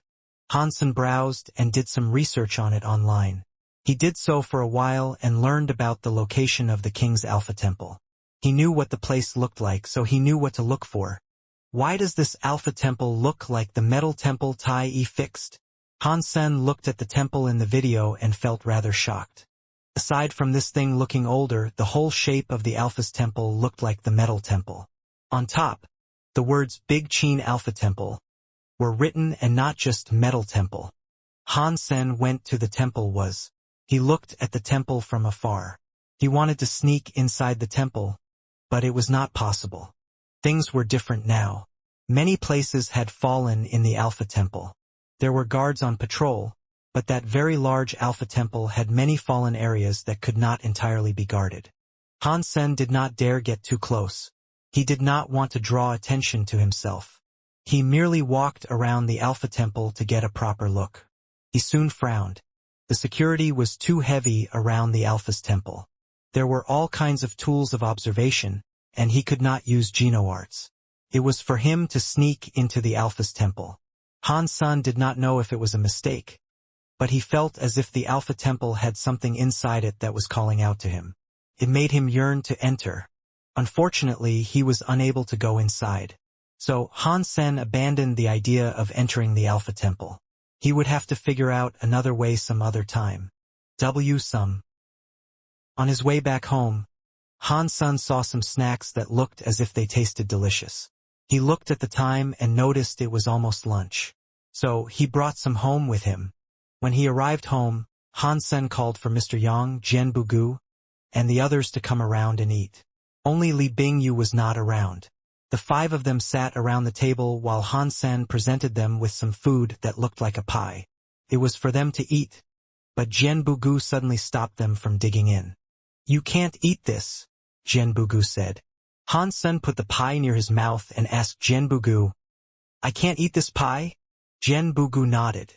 Han Sen browsed and did some research on it online. He did so for a while and learned about the location of the king's Alpha Temple. He knew what the place looked like, so he knew what to look for. Why does this Alpha Temple look like the metal temple Tai fixed? Han Sen looked at the temple in the video and felt rather shocked. Aside from this thing looking older, the whole shape of the Alpha's temple looked like the metal temple. On top, the words Big Qin Alpha Temple were written and not just metal temple. Han Sen went to the temple He looked at the temple from afar. He wanted to sneak inside the temple, but it was not possible. Things were different now. Many places had fallen in the Alpha Temple. There were guards on patrol, but that very large Alpha Temple had many fallen areas that could not entirely be guarded. Han Sen did not dare get too close. He did not want to draw attention to himself. He merely walked around the Alpha Temple to get a proper look. He soon frowned. The security was too heavy around the Alpha's temple. There were all kinds of tools of observation, and he could not use GenoArts. It was for him to sneak into the Alpha's temple. Han Sen did not know if it was a mistake, but he felt as if the Alpha Temple had something inside it that was calling out to him. It made him yearn to enter. Unfortunately, he was unable to go inside. So, Han Sen abandoned the idea of entering the Alpha Temple. He would have to figure out another way some other time. On his way back home, Han Sen saw some snacks that looked as if they tasted delicious. He looked at the time and noticed it was almost lunch. So, he brought some home with him. When he arrived home, Han Sen called for Mr. Yang, Jian Bugu, and the others to come around and eat. Only Li Bingyu was not around. The five of them sat around the table while Han Sen presented them with some food that looked like a pie. It was for them to eat, but Jian Bugu suddenly stopped them from digging in. You can't eat this, Jian Bugu said. Han Sen put the pie near his mouth and asked Jian Bugu, I can't eat this pie? Jian Bugu nodded.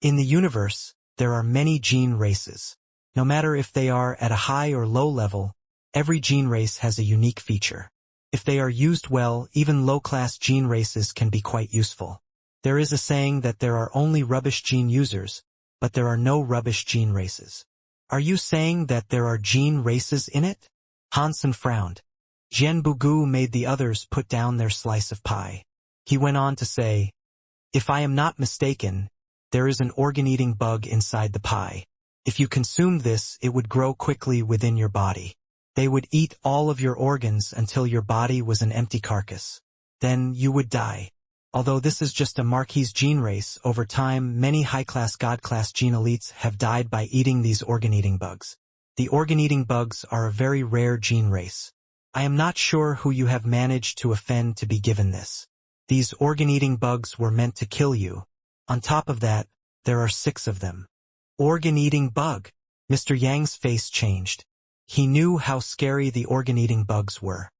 In the universe, there are many gene races. No matter if they are at a high or low level, every gene race has a unique feature. If they are used well, even low-class gene races can be quite useful. There is a saying that there are only rubbish gene users, but there are no rubbish gene races. Are you saying that there are gene races in it? Han Sen frowned. Jian Bugu made the others put down their slice of pie. He went on to say, If I am not mistaken, there is an organ-eating bug inside the pie. If you consumed this, it would grow quickly within your body. They would eat all of your organs until your body was an empty carcass. Then you would die. Although this is just a Marquis gene race, over time many high-class God-class gene elites have died by eating these organ-eating bugs. The organ-eating bugs are a very rare gene race. I am not sure who you have managed to offend to be given this. These organ-eating bugs were meant to kill you. On top of that, there are 6 of them. Organ-eating bug. Mr. Yang's face changed. He knew how scary the organ-eating bugs were.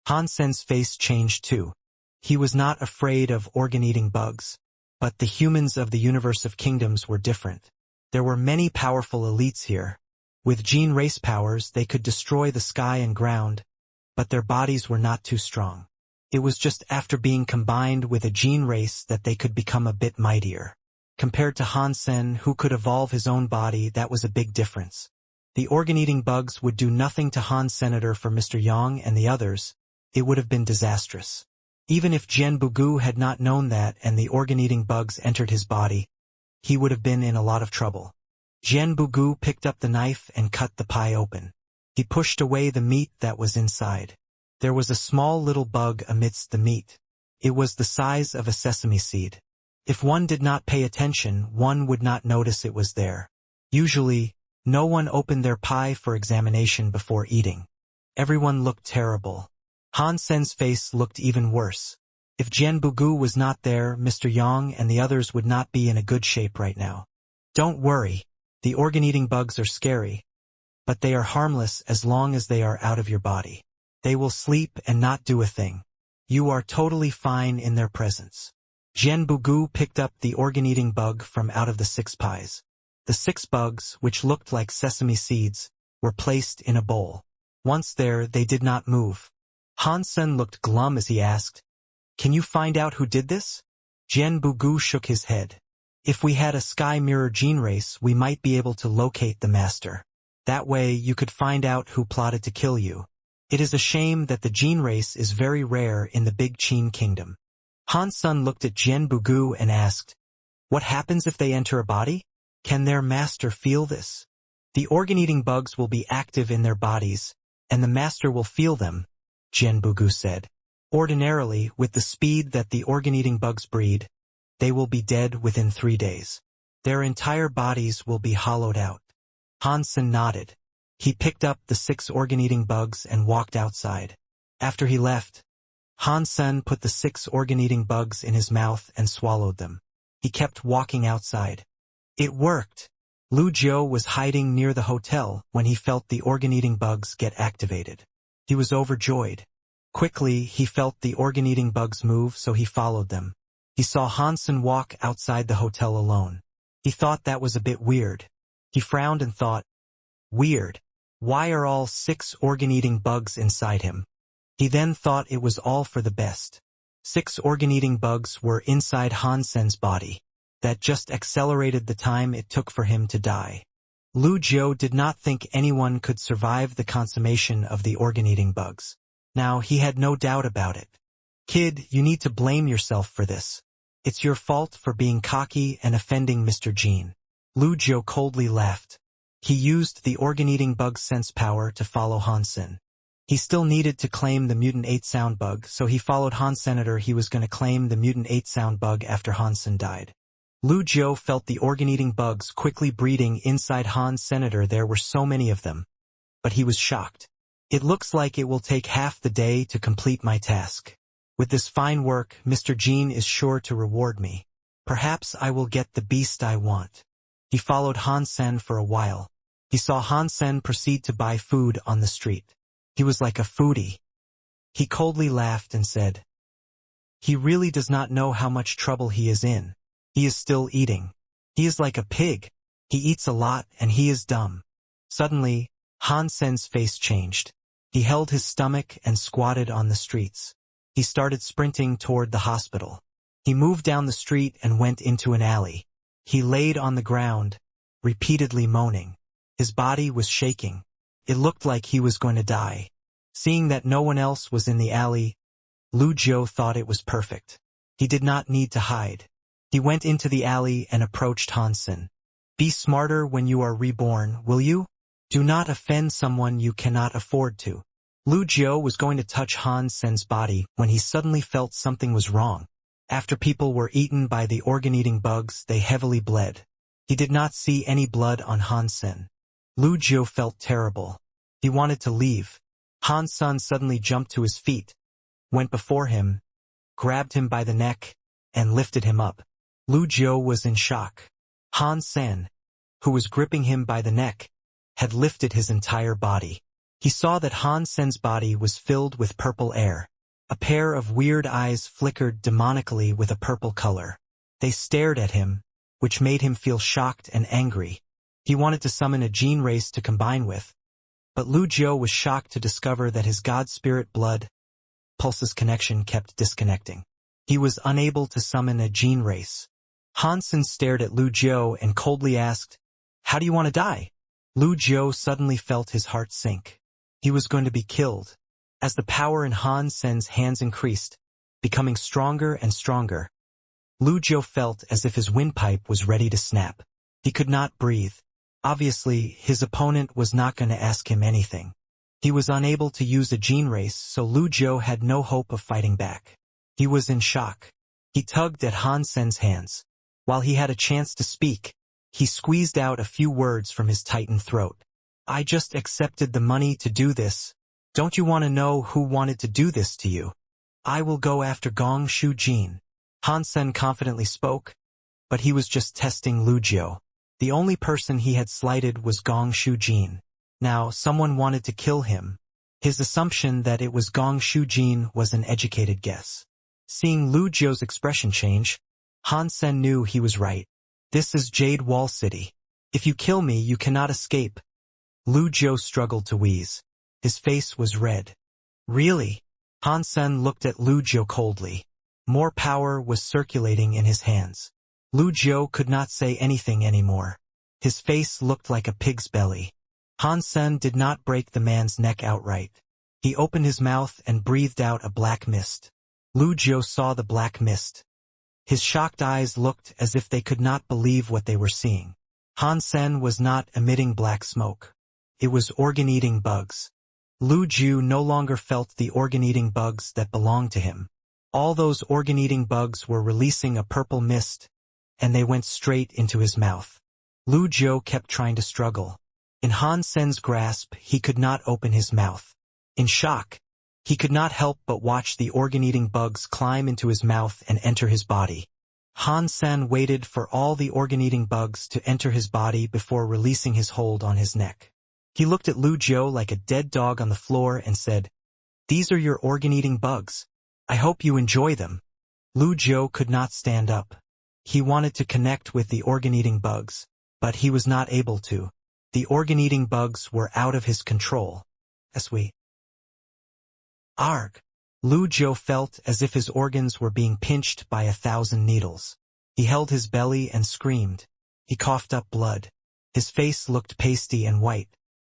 Han Sen's face changed too. He was not afraid of organ-eating bugs, but the humans of the universe of kingdoms were different. There were many powerful elites here. With gene race powers, they could destroy the sky and ground, but their bodies were not too strong. It was just after being combined with a gene race that they could become a bit mightier. Compared to Han Sen, who could evolve his own body, that was a big difference. The organ-eating bugs would do nothing to Han's senator for Mr. Yang and the others. It would have been disastrous. Even if Jian Bugu had not known that and the organ-eating bugs entered his body, he would have been in a lot of trouble. Jian Bugu picked up the knife and cut the pie open. He pushed away the meat that was inside. There was a small little bug amidst the meat. It was the size of a sesame seed. If one did not pay attention, one would not notice it was there. Usually, no one opened their pie for examination before eating. Everyone looked terrible. Han Sen's face looked even worse. If Jian Bugu was not there, Mr. Yang and the others would not be in a good shape right now. Don't worry, the organ-eating bugs are scary, but they are harmless as long as they are out of your body. They will sleep and not do a thing. You are totally fine in their presence. Jian Bugu picked up the organ-eating bug from out of the 6 pies. The 6 bugs, which looked like sesame seeds, were placed in a bowl. Once there, they did not move. Han Sen looked glum as he asked, "Can you find out who did this?" Jian Bugu shook his head. "If we had a sky mirror gene race, we might be able to locate the master. That way you could find out who plotted to kill you. It is a shame that the gene race is very rare in the Big Qin Kingdom." Han Sen looked at Jian Bugu and asked, "What happens if they enter a body? Can their master feel this?" "The organ-eating bugs will be active in their bodies, and the master will feel them," Jian Bugu said. "Ordinarily, with the speed that the organ-eating bugs breed, they will be dead within 3 days. Their entire bodies will be hollowed out." Han Sen nodded. He picked up the 6 organ-eating bugs and walked outside. After he left, Han Sen put the 6 organ-eating bugs in his mouth and swallowed them. He kept walking outside. It worked. Lu Jiu was hiding near the hotel when he felt the organ-eating bugs get activated. He was overjoyed. Quickly, he felt the organ-eating bugs move, so he followed them. He saw Han Sen walk outside the hotel alone. He thought that was a bit weird. He frowned and thought, "Weird. Why are all 6 organ-eating bugs inside him?" He then thought it was all for the best. 6 organ-eating bugs were inside Han Sen's body. That just accelerated the time it took for him to die. Lu Jiu did not think anyone could survive the consummation of the organ-eating bugs. Now he had no doubt about it. "Kid, you need to blame yourself for this. It's your fault for being cocky and offending Mr. Jean." Lu Jiu coldly laughed. He used the organ-eating bug's sense power to follow Han Sen. He still needed to claim the mutant 8 sound bug, so he followed Han Senator. He was going to claim the mutant 8 sound bug after Han Sen died. Lu Jiu felt the organ-eating bugs quickly breeding inside Han Senator. There were so many of them. But he was shocked. "It looks like it will take half the day to complete my task. With this fine work, Mr. Jean is sure to reward me. Perhaps I will get the beast I want." He followed Han Sen for a while. He saw Han Sen proceed to buy food on the street. He was like a foodie. He coldly laughed and said, "He really does not know how much trouble he is in. He is still eating. He is like a pig. He eats a lot and he is dumb." Suddenly, Han Sen's face changed. He held his stomach and squatted on the streets. He started sprinting toward the hospital. He moved down the street and went into an alley. He laid on the ground, repeatedly moaning. His body was shaking. It looked like he was going to die. Seeing that no one else was in the alley, Lu Jiu thought it was perfect. He did not need to hide. He went into the alley and approached Han Sen. "Be smarter when you are reborn, will you? Do not offend someone you cannot afford to." Lu Jiu was going to touch Han Sen's body when he suddenly felt something was wrong. After people were eaten by the organ-eating bugs, they heavily bled. He did not see any blood on Han Sen. Lu Jiu felt terrible. He wanted to leave. Han Sen suddenly jumped to his feet, went before him, grabbed him by the neck, and lifted him up. Lu Jiu was in shock. Han Sen, who was gripping him by the neck, had lifted his entire body. He saw that Han Sen's body was filled with purple air. A pair of weird eyes flickered demonically with a purple color. They stared at him, which made him feel shocked and angry. He wanted to summon a gene race to combine with, but Lu Jiu was shocked to discover that his god spirit blood pulse's connection kept disconnecting. He was unable to summon a gene race. Han Sen stared at Lu Jiu and coldly asked, "How do you want to die?" Lu Jiu suddenly felt his heart sink. He was going to be killed. As the power in Han Sen's hands increased, becoming stronger and stronger, Lu Jiu felt as if his windpipe was ready to snap. He could not breathe. Obviously, his opponent was not going to ask him anything. He was unable to use a gene race, so Lu Jiu had no hope of fighting back. He was in shock. He tugged at Han Sen's hands. While he had a chance to speak, he squeezed out a few words from his tightened throat. I just accepted the money to do this. Don't you want to know who wanted to do this to you? I will go after Gong Shu Jin. Han Sen confidently spoke, but he was just testing Lu Jiu. The only person he had slighted was Gong Shu Jin. Now, someone wanted to kill him. His assumption that it was Gong Shu Jin was an educated guess. Seeing Lu Jiu's expression change, Han Sen knew he was right. This is Jade Wall City. If you kill me, you cannot escape. Lu Jiu struggled to wheeze. His face was red. Really? Han Sen looked at Lu Jiu coldly. More power was circulating in his hands. Lu Jiu could not say anything anymore. His face looked like a pig's belly. Han Sen did not break the man's neck outright. He opened his mouth and breathed out a black mist. Lu Jiu saw the black mist. His shocked eyes looked as if they could not believe what they were seeing. Han Sen was not emitting black smoke. It was organ-eating bugs. Lu Jiu no longer felt the organ-eating bugs that belonged to him. All those organ-eating bugs were releasing a purple mist, and they went straight into his mouth. Lu Jiu kept trying to struggle. In Han Sen's grasp, he could not open his mouth. In shock, he could not help but watch the organ-eating bugs climb into his mouth and enter his body. Han Sen waited for all the organ-eating bugs to enter his body before releasing his hold on his neck. He looked at Lu Jiu like a dead dog on the floor and said, "These are your organ-eating bugs. I hope you enjoy them." Lu Jiu could not stand up. He wanted to connect with the organ-eating bugs, but he was not able to. The organ-eating bugs were out of his control. Arg! Lu Jiu felt as if his organs were being pinched by 1,000 needles. He held his belly and screamed. He coughed up blood. His face looked pasty and white.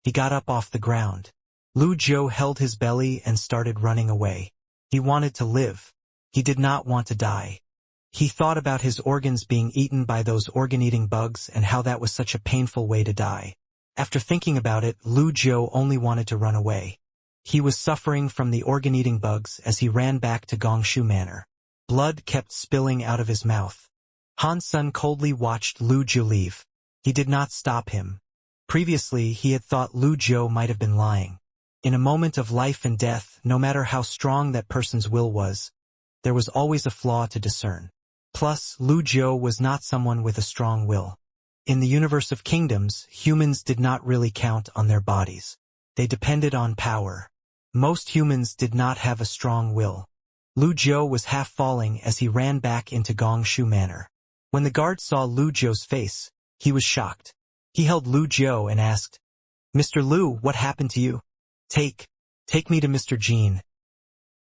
He got up off the ground. Lu Jiu held his belly and started running away. He wanted to live. He did not want to die. He thought about his organs being eaten by those organ-eating bugs and how that was such a painful way to die. After thinking about it, Lu Jiu only wanted to run away. He was suffering from the organ-eating bugs as he ran back to Gongshu Manor. Blood kept spilling out of his mouth. Han Sen coldly watched Lu Jiu leave. He did not stop him. Previously, he had thought Lu Jiu might have been lying. In a moment of life and death, no matter how strong that person's will was, there was always a flaw to discern. Plus, Lu Jiu was not someone with a strong will. In the universe of kingdoms, humans did not really count on their bodies. They depended on power. Most humans did not have a strong will. Lu Jiu was half falling as he ran back into Gongshu Manor. When the guard saw Lu Jiu's face, he was shocked. He held Lu Jiu and asked, "Mr. Lu, what happened to you? Take me to Mr. Jin."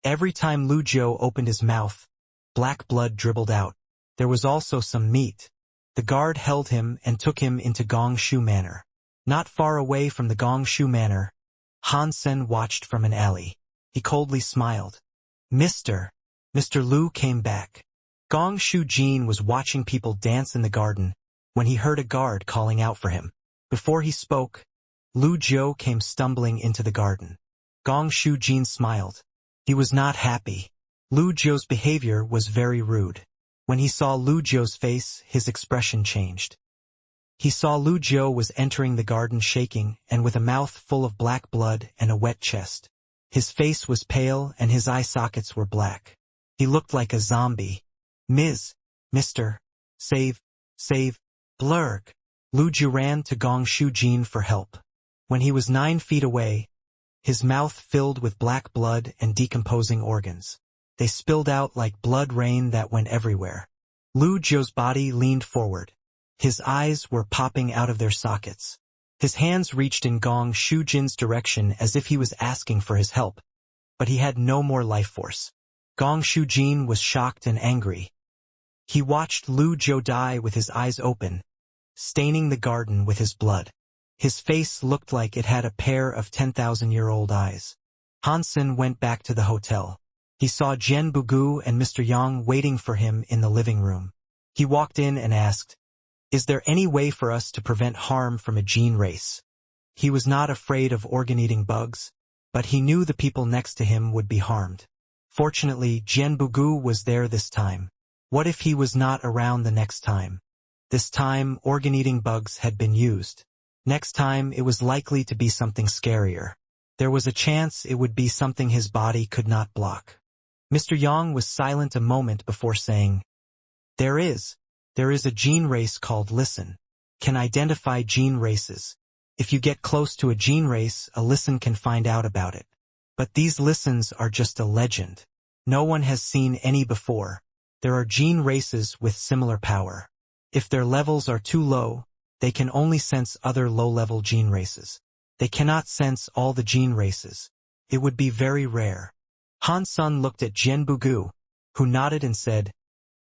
Every time Lu Jiu opened his mouth, black blood dribbled out. There was also some meat. The guard held him and took him into Gongshu Manor. Not far away from the Gongshu Manor, Han Sen watched from an alley. He coldly smiled. Mr. Lu came back. Gongshu Jin was watching people dance in the garden when he heard a guard calling out for him. Before he spoke, Lu Jiu came stumbling into the garden. Gongshu Jin smiled. He was not happy. Lu Jiu's behavior was very rude. When he saw Lu Jiu's face, his expression changed. He saw Lu Jiu was entering the garden shaking and with a mouth full of black blood and a wet chest. His face was pale and his eye sockets were black. He looked like a zombie. Mr. Save, blurg. Lu Jiu ran to Gongshu Jin for help. When he was 9 feet away, his mouth filled with black blood and decomposing organs. They spilled out like blood rain that went everywhere. Lu Jiu's body leaned forward. His eyes were popping out of their sockets. His hands reached in Gong Shu Jin's direction as if he was asking for his help, but he had no more life force. Gong Shu Jin was shocked and angry. He watched Lu Jiu die with his eyes open, staining the garden with his blood. His face looked like it had a pair of 10,000-year-old eyes. Han Sen went back to the hotel. He saw Jian Bugu and Mr. Yang waiting for him in the living room. He walked in and asked, "Is there any way for us to prevent harm from a gene race?" He was not afraid of organ-eating bugs. but he knew the people next to him would be harmed. Fortunately, Jian Bugu was there this time. What if he was not around the next time? This time, organ-eating bugs had been used. Next time, it was likely to be something scarier. There was a chance it would be something his body could not block. Mr. Yang was silent a moment before saying, There is a gene race called Listen. Can identify gene races. If you get close to a gene race, a Listen can find out about it. But these Listens are just a legend. No one has seen any before. There are gene races with similar power. If their levels are too low, they can only sense other low-level gene races. They cannot sense all the gene races. It would be very rare. Han Sun looked at Jian Bugu, who nodded and said,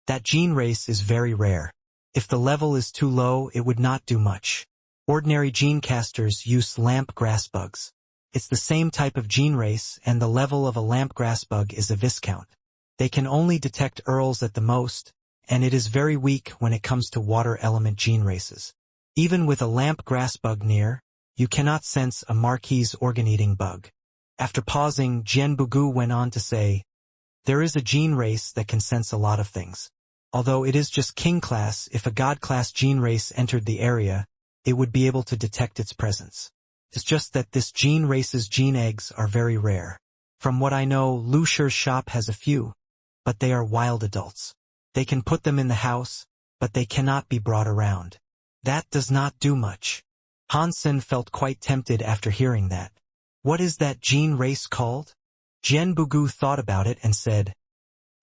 That gene race is very rare. If the level is too low, it would not do much. Ordinary gene casters use lamp grass bugs. It's the same type of gene race, and the level of a lamp grass bug is a viscount. They can only detect Earls at the most, and it is very weak when it comes to water element gene races. Even with a lamp grass bug near, you cannot sense a Marquis organ-eating bug. After pausing, Jian Bugu went on to say, There is a gene race that can sense a lot of things. Although it is just king class, if a god class gene race entered the area, it would be able to detect its presence. It's just that this gene race's gene eggs are very rare. From what I know, Lu Shi's shop has a few, but they are wild adults. They can put them in the house, but they cannot be brought around. That does not do much. Han Sen felt quite tempted after hearing that. What is that gene race called? Jian Bugu thought about it and said,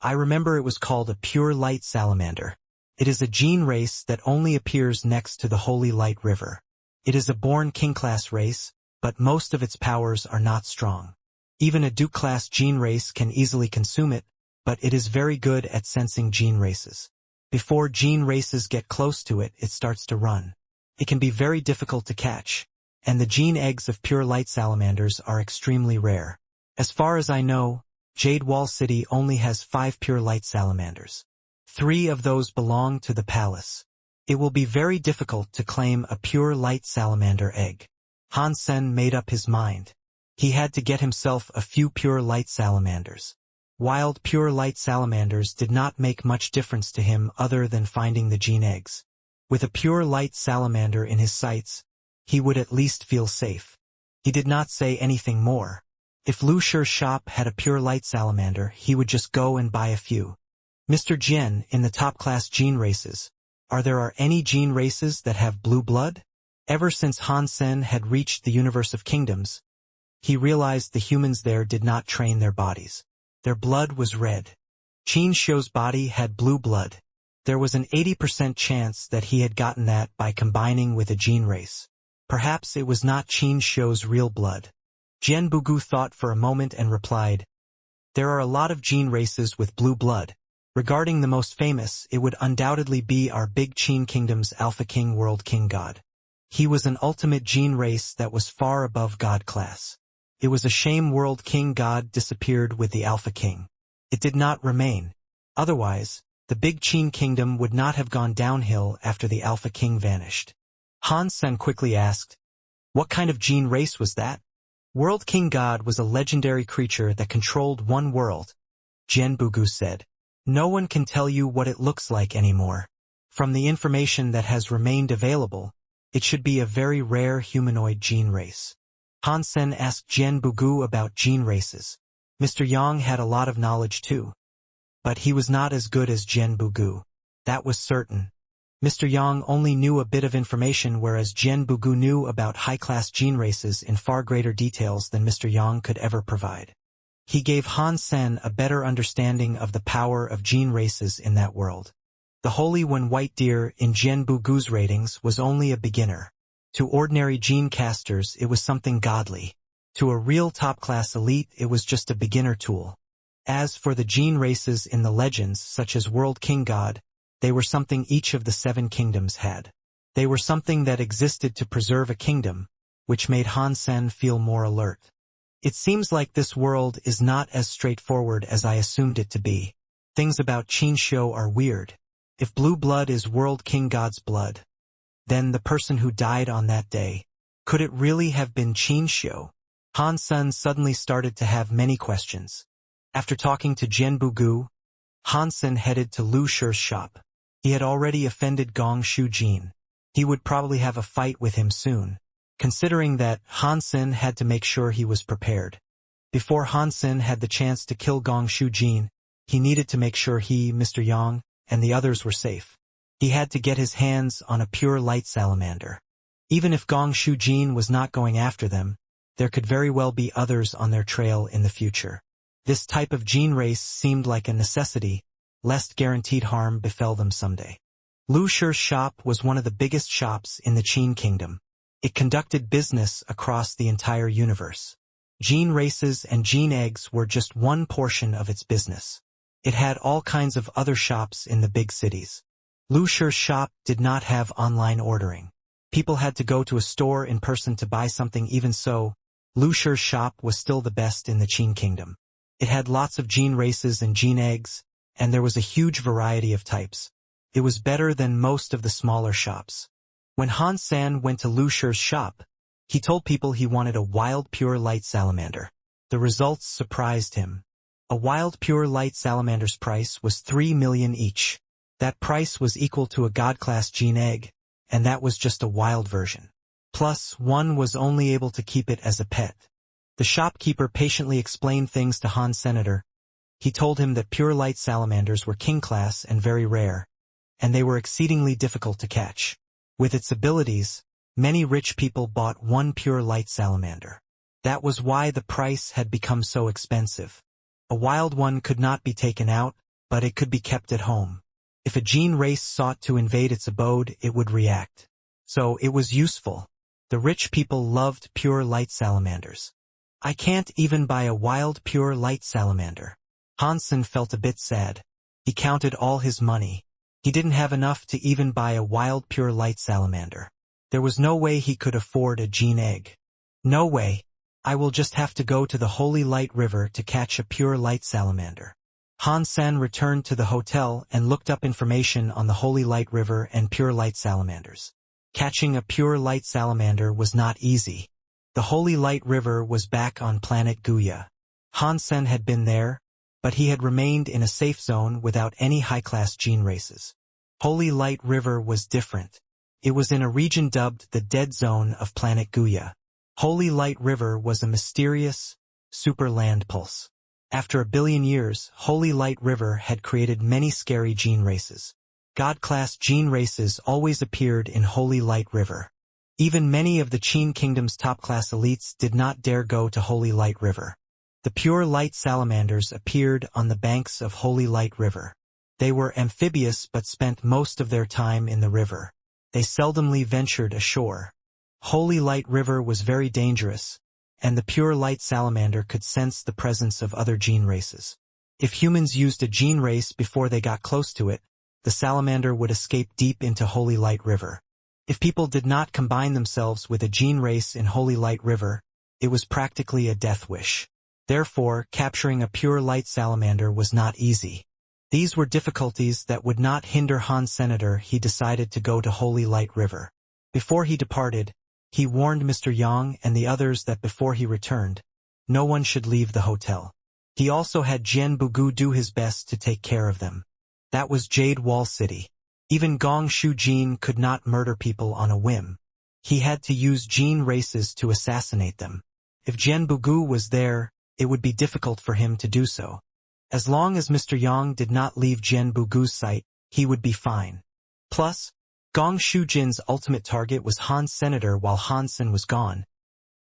I remember it was called a pure light salamander. It is a gene race that only appears next to the Holy Light River. It is a born king-class race, but most of its powers are not strong. Even a duke-class gene race can easily consume it, but it is very good at sensing gene races. Before gene races get close to it, it starts to run. It can be very difficult to catch, and the gene eggs of pure light salamanders are extremely rare. As far as I know, Jade Wall City only has 5 pure light salamanders. 3 of those belong to the palace. It will be very difficult to claim a pure light salamander egg. Han Sen made up his mind. He had to get himself a few pure light salamanders. Wild pure light salamanders did not make much difference to him other than finding the gene eggs. With a pure light salamander in his sights, he would at least feel safe. He did not say anything more. If Lu Shi's shop had a pure light salamander, he would just go and buy a few. Mr. Jian, in the top-class gene races, are any gene races that have blue blood? Ever since Han Sen had reached the universe of kingdoms, he realized the humans there did not train their bodies. Their blood was red. Qin Shou's body had blue blood. There was an 80% chance that he had gotten that by combining with a gene race. Perhaps it was not Qin Shou's real blood. Jian Bugu thought for a moment and replied, There are a lot of gene races with blue blood. Regarding the most famous, it would undoubtedly be our Big Qin Kingdom's Alpha King World King God. He was an ultimate gene race that was far above God class. It was a shame World King God disappeared with the Alpha King. It did not remain. Otherwise, the Big Qin Kingdom would not have gone downhill after the Alpha King vanished. Han Sen quickly asked, What kind of gene race was that? World King God was a legendary creature that controlled one world, Jian Bugu said. No one can tell you what it looks like anymore. From the information that has remained available, it should be a very rare humanoid gene race. Han Sen asked Jian Bugu about gene races. Mr. Yang had a lot of knowledge too. But he was not as good as Jian Bugu. That was certain. Mr. Yang only knew a bit of information, whereas Jian Bugu knew about high-class gene races in far greater details than Mr. Yang could ever provide. He gave Han Sen a better understanding of the power of gene races in that world. The Holy One White Deer in Jian Bugu's ratings was only a beginner. To ordinary gene casters, it was something godly. To a real top-class elite, it was just a beginner tool. As for the gene races in the legends, such as World King God, they were something each of the 7 kingdoms had. They were something that existed to preserve a kingdom, which made Han Sen feel more alert. It seems like this world is not as straightforward as I assumed it to be. Things about Qin Shou are weird. If blue blood is World King God's blood, then the person who died on that day, could it really have been Qin Shou? Han Sen suddenly started to have many questions. After talking to Jian Bugu, Han Sen headed to Lu Shi's shop. He had already offended Gong Shujin. He would probably have a fight with him soon. Considering that, Han Sen had to make sure he was prepared. Before Han Sen had the chance to kill Gong Shujin, he needed to make sure he, Mr. Yang, and the others were safe. He had to get his hands on a pure light salamander. Even if Gong Shujin was not going after them, there could very well be others on their trail in the future. This type of gene race seemed like a necessity, lest guaranteed harm befell them someday. Lu Shi's shop was one of the biggest shops in the Qin Kingdom. It conducted business across the entire universe. Gene races and gene eggs were just one portion of its business. It had all kinds of other shops in the big cities. Lu Shi's shop did not have online ordering. People had to go to a store in person to buy something. Even so, Lu Shi's shop was still the best in the Qin Kingdom. It had lots of gene races and gene eggs, and there was a huge variety of types. It was better than most of the smaller shops. When Han Sen went to Lu Shi's shop, he told people he wanted a wild pure light salamander. The results surprised him. A wild pure light salamander's price was 3 million each. That price was equal to a god-class gene egg, and that was just a wild version. Plus, one was only able to keep it as a pet. The shopkeeper patiently explained things to Han Senator. He told him that pure light salamanders were king-class and very rare, and they were exceedingly difficult to catch. With its abilities, many rich people bought one pure light salamander. That was why the price had become so expensive. A wild one could not be taken out, but it could be kept at home. If a gene race sought to invade its abode, it would react. So it was useful. The rich people loved pure light salamanders. I can't even buy a wild pure light salamander. Han Sen felt a bit sad. He counted all his money. He didn't have enough to even buy a wild pure light salamander. There was no way he could afford a gene egg. No way. I will just have to go to the Holy Light River to catch a pure light salamander. Han Sen returned to the hotel and looked up information on the Holy Light River and pure light salamanders. Catching a pure light salamander was not easy. The Holy Light River was back on planet Wuxia. Han Sen had been there, but he had remained in a safe zone without any high-class gene races. Holy Light River was different. It was in a region dubbed the Dead Zone of planet Wuxia. Holy Light River was a mysterious, super land pulse. After a billion years, Holy Light River had created many scary gene races. God-class gene races always appeared in Holy Light River. Even many of the Qin Kingdom's top-class elites did not dare go to Holy Light River. The pure light salamanders appeared on the banks of Holy Light River. They were amphibious but spent most of their time in the river. They seldomly ventured ashore. Holy Light River was very dangerous, and the pure light salamander could sense the presence of other gene races. If humans used a gene race before they got close to it, the salamander would escape deep into Holy Light River. If people did not combine themselves with a gene race in Holy Light River, it was practically a death wish. Therefore, capturing a pure light salamander was not easy. These were difficulties that would not hinder Han Senator. He decided to go to Holy Light River. Before he departed, he warned Mr. Yang and the others that before he returned, no one should leave the hotel. He also had Jian Bugu do his best to take care of them. That was Jade Wall City. Even Gong Shujin could not murder people on a whim. He had to use gene races to assassinate them. If Jian Bugu was there, it would be difficult for him to do so. As long as Mr. Yang did not leave Jian Bugu's sight, he would be fine. Plus, Gong Shujin's ultimate target was Han Senator while Han Sen was gone.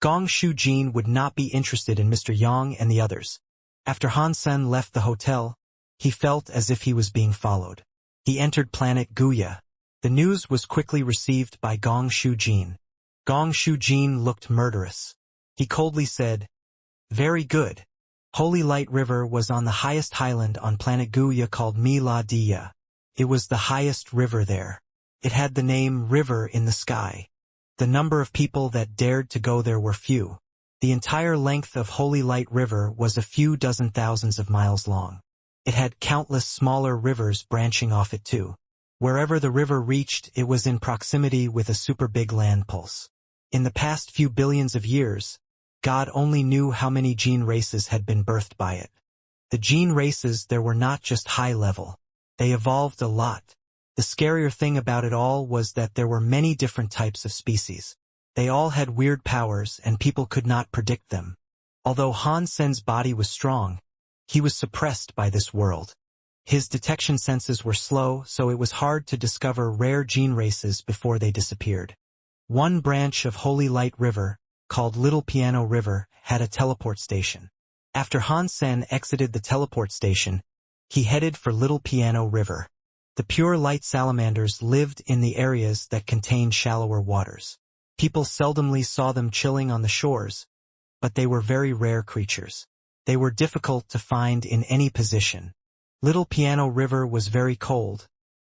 Gong Shujin would not be interested in Mr. Yang and the others. After Han Sen left the hotel, he felt as if he was being followed. He entered planet Wuxia. The news was quickly received by Gong Shujin. Gong Shujin looked murderous. He coldly said, "Very good. Holy Light River was on the highest highland on planet Wuxia called Miladiya. It was the highest river there. It had the name River in the Sky. The number of people that dared to go there were few. The entire length of Holy Light River was a few dozen thousands of miles long. It had countless smaller rivers branching off it too. Wherever the river reached, it was in proximity with a super big land pulse. In the past few billions of years, God only knew how many gene races had been birthed by it. The gene races there were not just high level. They evolved a lot. The scarier thing about it all was that there were many different types of species. They all had weird powers and people could not predict them. Although Han Sen's body was strong, he was suppressed by this world. His detection senses were slow, so it was hard to discover rare gene races before they disappeared. One branch of Holy Light River, called Little Piano River, had a teleport station. After Han Sen exited the teleport station, he headed for Little Piano River. The pure light salamanders lived in the areas that contained shallower waters. People seldomly saw them chilling on the shores, but they were very rare creatures. They were difficult to find in any position. Little Piano River was very cold,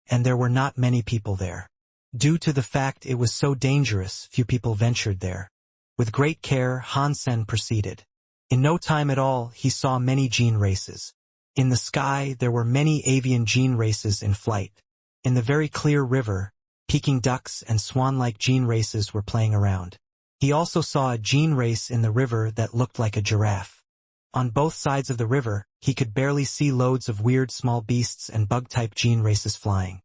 and there were not many people there. Due to the fact it was so dangerous, few people ventured there. With great care, Han Sen proceeded. In no time at all, he saw many gene races. In the sky, there were many avian gene races in flight. In the very clear river, Peking ducks and swan-like gene races were playing around. He also saw a gene race in the river that looked like a giraffe. On both sides of the river, he could barely see loads of weird small beasts and bug-type gene races flying.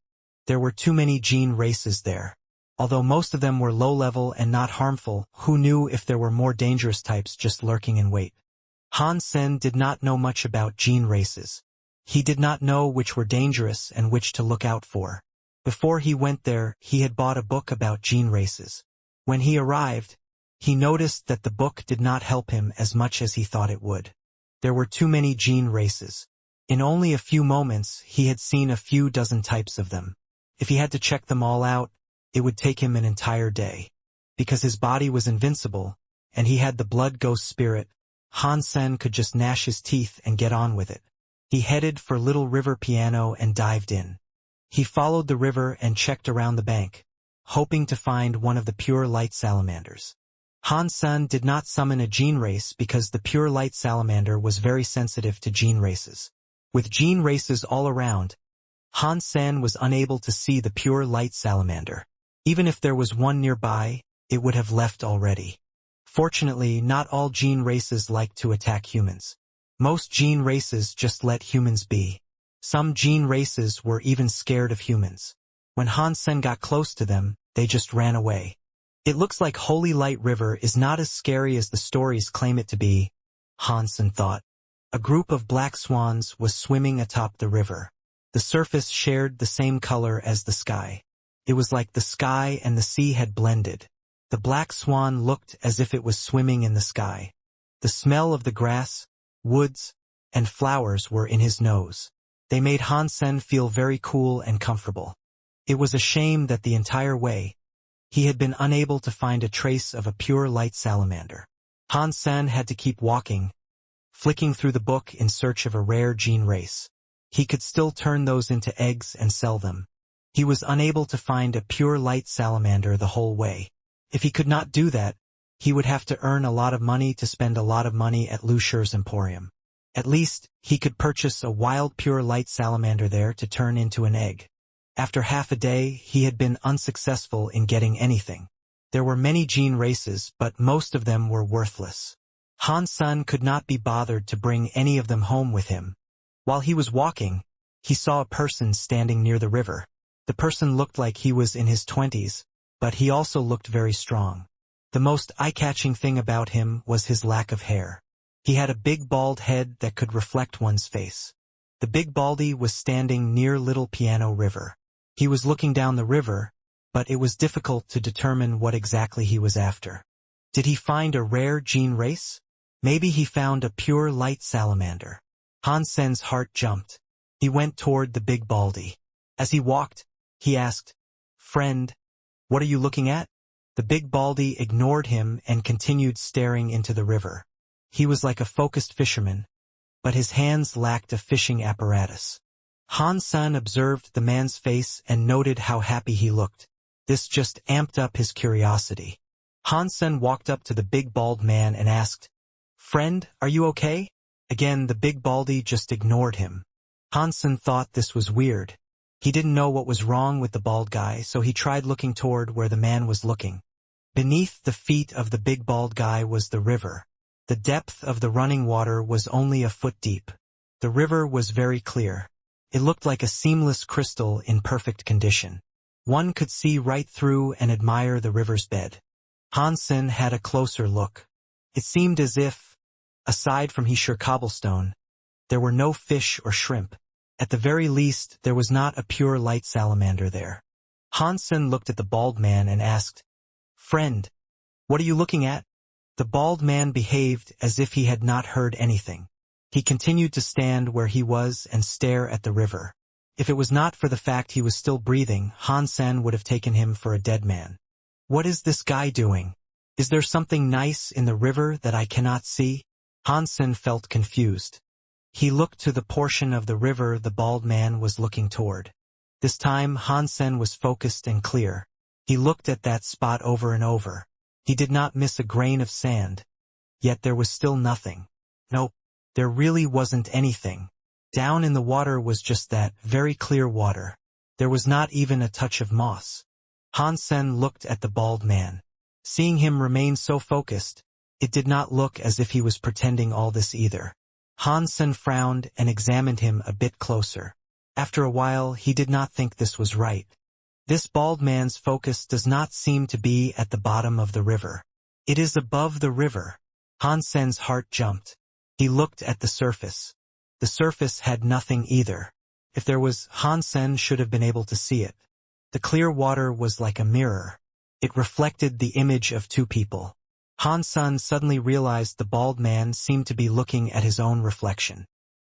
There were too many gene races there. Although most of them were low-level and not harmful, who knew if there were more dangerous types just lurking in wait? Han Sen did not know much about gene races. He did not know which were dangerous and which to look out for. Before he went there, he had bought a book about gene races. When he arrived, he noticed that the book did not help him as much as he thought it would. There were too many gene races. In only a few moments, he had seen a few dozen types of them. If he had to check them all out, it would take him an entire day. Because his body was invincible, and he had the blood ghost spirit, Han Sen could just gnash his teeth and get on with it. He headed for Little River Piano and dived in. He followed the river and checked around the bank, hoping to find one of the pure light salamanders. Han Sen did not summon a gene race because the pure light salamander was very sensitive to gene races. With gene races all around, Han Sen was unable to see the pure light salamander. Even if there was one nearby, it would have left already. Fortunately, not all gene races like to attack humans. Most gene races just let humans be. Some gene races were even scared of humans. When Han Sen got close to them, they just ran away. It looks like Holy Light River is not as scary as the stories claim it to be, Han Sen thought. A group of black swans was swimming atop the river. The surface shared the same color as the sky. It was like the sky and the sea had blended. The black swan looked as if it was swimming in the sky. The smell of the grass, woods, and flowers were in his nose. They made Han Sen feel very cool and comfortable. It was a shame that the entire way, he had been unable to find a trace of a pure light salamander. Han Sen had to keep walking, flicking through the book in search of a rare gene race. He could still turn those into eggs and sell them. He was unable to find a pure light salamander the whole way. If he could not do that, he would have to earn a lot of money to spend a lot of money at Lu Shi's Emporium. At least, he could purchase a wild pure light salamander there to turn into an egg. After half a day, he had been unsuccessful in getting anything. There were many gene races, but most of them were worthless. Han Sen could not be bothered to bring any of them home with him. While he was walking, he saw a person standing near the river. The person looked like he was in his 20s, but he also looked very strong. The most eye-catching thing about him was his lack of hair. He had a big bald head that could reflect one's face. The big baldy was standing near Little Piano River. He was looking down the river, but it was difficult to determine what exactly he was after. Did he find a rare gene race? Maybe he found a pure light salamander. Han Sen's heart jumped. He went toward the big baldy. As he walked, he asked, "Friend, what are you looking at?" The big baldy ignored him and continued staring into the river. He was like a focused fisherman, but his hands lacked a fishing apparatus. Han Sen observed the man's face and noted how happy he looked. This just amped up his curiosity. Han Sen walked up to the big bald man and asked, "Friend, are you okay?" Again, the big baldy just ignored him. Han Sen thought this was weird. He didn't know what was wrong with the bald guy, so he tried looking toward where the man was looking. Beneath the feet of the big bald guy was the river. The depth of the running water was only a foot deep. The river was very clear. It looked like a seamless crystal in perfect condition. One could see right through and admire the river's bed. Hansen had a closer look. It seemed as if, aside from sheer cobblestone, there were no fish or shrimp. At the very least, there was not a pure light salamander there. Hansen looked at the bald man and asked, "Friend, what are you looking at?" The bald man behaved as if he had not heard anything. He continued to stand where he was and stare at the river. If it was not for the fact he was still breathing, Hansen would have taken him for a dead man. What is this guy doing? Is there something nice in the river that I cannot see? Hansen felt confused. He looked to the portion of the river the bald man was looking toward. This time Hansen was focused and clear. He looked at that spot over and over. He did not miss a grain of sand. Yet there was still nothing. Nope, there really wasn't anything. Down in the water was just that, very clear water. There was not even a touch of moss. Hansen looked at the bald man. Seeing him remain so focused, it did not look as if he was pretending all this either. Hansen frowned and examined him a bit closer. After a while, he did not think this was right. This bald man's focus does not seem to be at the bottom of the river. It is above the river. Hansen's heart jumped. He looked at the surface. The surface had nothing either. If there was, Hansen should have been able to see it. The clear water was like a mirror. It reflected the image of two people. Hansen suddenly realized the bald man seemed to be looking at his own reflection.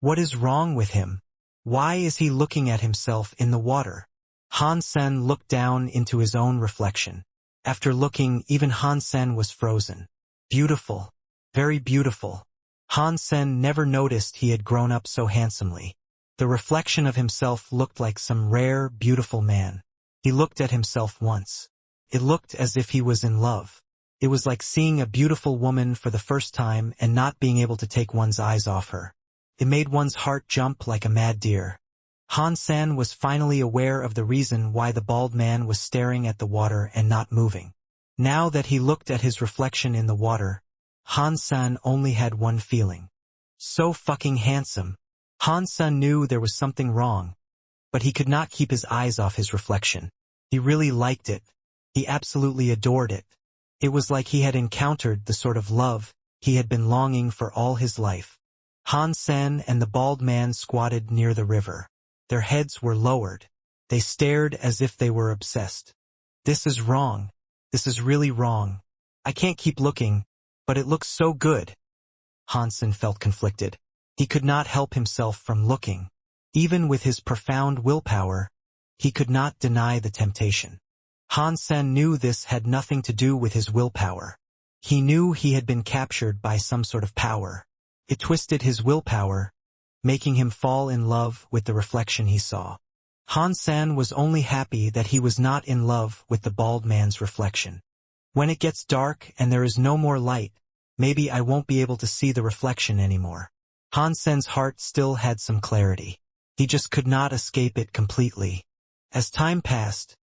What is wrong with him? Why is he looking at himself in the water? Hansen looked down into his own reflection. After looking, even Hansen was frozen. Beautiful. Very beautiful. Hansen never noticed he had grown up so handsomely. The reflection of himself looked like some rare, beautiful man. He looked at himself once. It looked as if he was in love. It was like seeing a beautiful woman for the first time and not being able to take one's eyes off her. It made one's heart jump like a mad deer. Hansen was finally aware of the reason why the bald man was staring at the water and not moving. Now that he looked at his reflection in the water, Hansen only had one feeling. So fucking handsome. Hansen knew there was something wrong, but he could not keep his eyes off his reflection. He really liked it. He absolutely adored it. It was like he had encountered the sort of love he had been longing for all his life. Hansen and the bald man squatted near the river. Their heads were lowered. They stared as if they were obsessed. This is wrong. This is really wrong. I can't keep looking, but it looks so good. Hansen felt conflicted. He could not help himself from looking. Even with his profound willpower, he could not deny the temptation. Hansen knew this had nothing to do with his willpower. He knew he had been captured by some sort of power. It twisted his willpower, making him fall in love with the reflection he saw. Hansen was only happy that he was not in love with the bald man's reflection. When it gets dark and there is no more light, maybe I won't be able to see the reflection anymore. Hansen's heart still had some clarity. He just could not escape it completely. As time passed,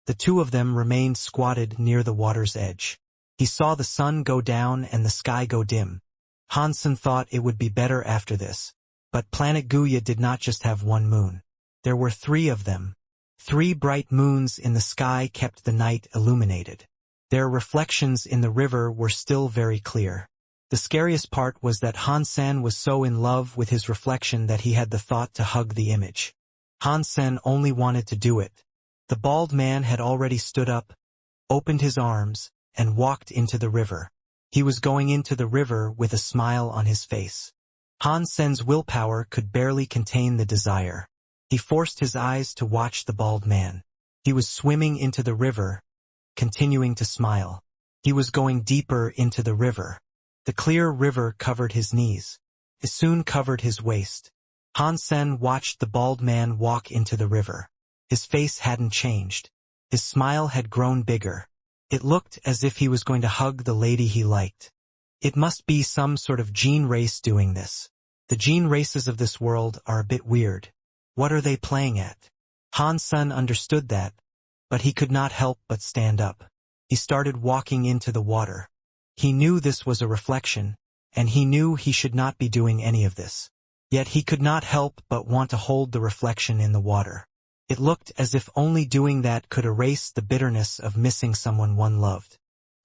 the two of them remained squatted near the water's edge. He saw the sun go down and the sky go dim. Hansen thought it would be better after this. But planet Wuxia did not just have one moon. There were 3 of them. 3 bright moons in the sky kept the night illuminated. Their reflections in the river were still very clear. The scariest part was that Hansen was so in love with his reflection that he had the thought to hug the image. Hansen only wanted to do it. The bald man had already stood up, opened his arms, and walked into the river. He was going into the river with a smile on his face. Hansen's willpower could barely contain the desire. He forced his eyes to watch the bald man. He was swimming into the river, continuing to smile. He was going deeper into the river. The clear river covered his knees. It soon covered his waist. Hansen watched the bald man walk into the river. His face hadn't changed. His smile had grown bigger. It looked as if he was going to hug the lady he liked. It must be some sort of gene race doing this. The gene races of this world are a bit weird. What are they playing at? Hansen understood that, but he could not help but stand up. He started walking into the water. He knew this was a reflection, and he knew he should not be doing any of this. Yet he could not help but want to hold the reflection in the water. It looked as if only doing that could erase the bitterness of missing someone one loved.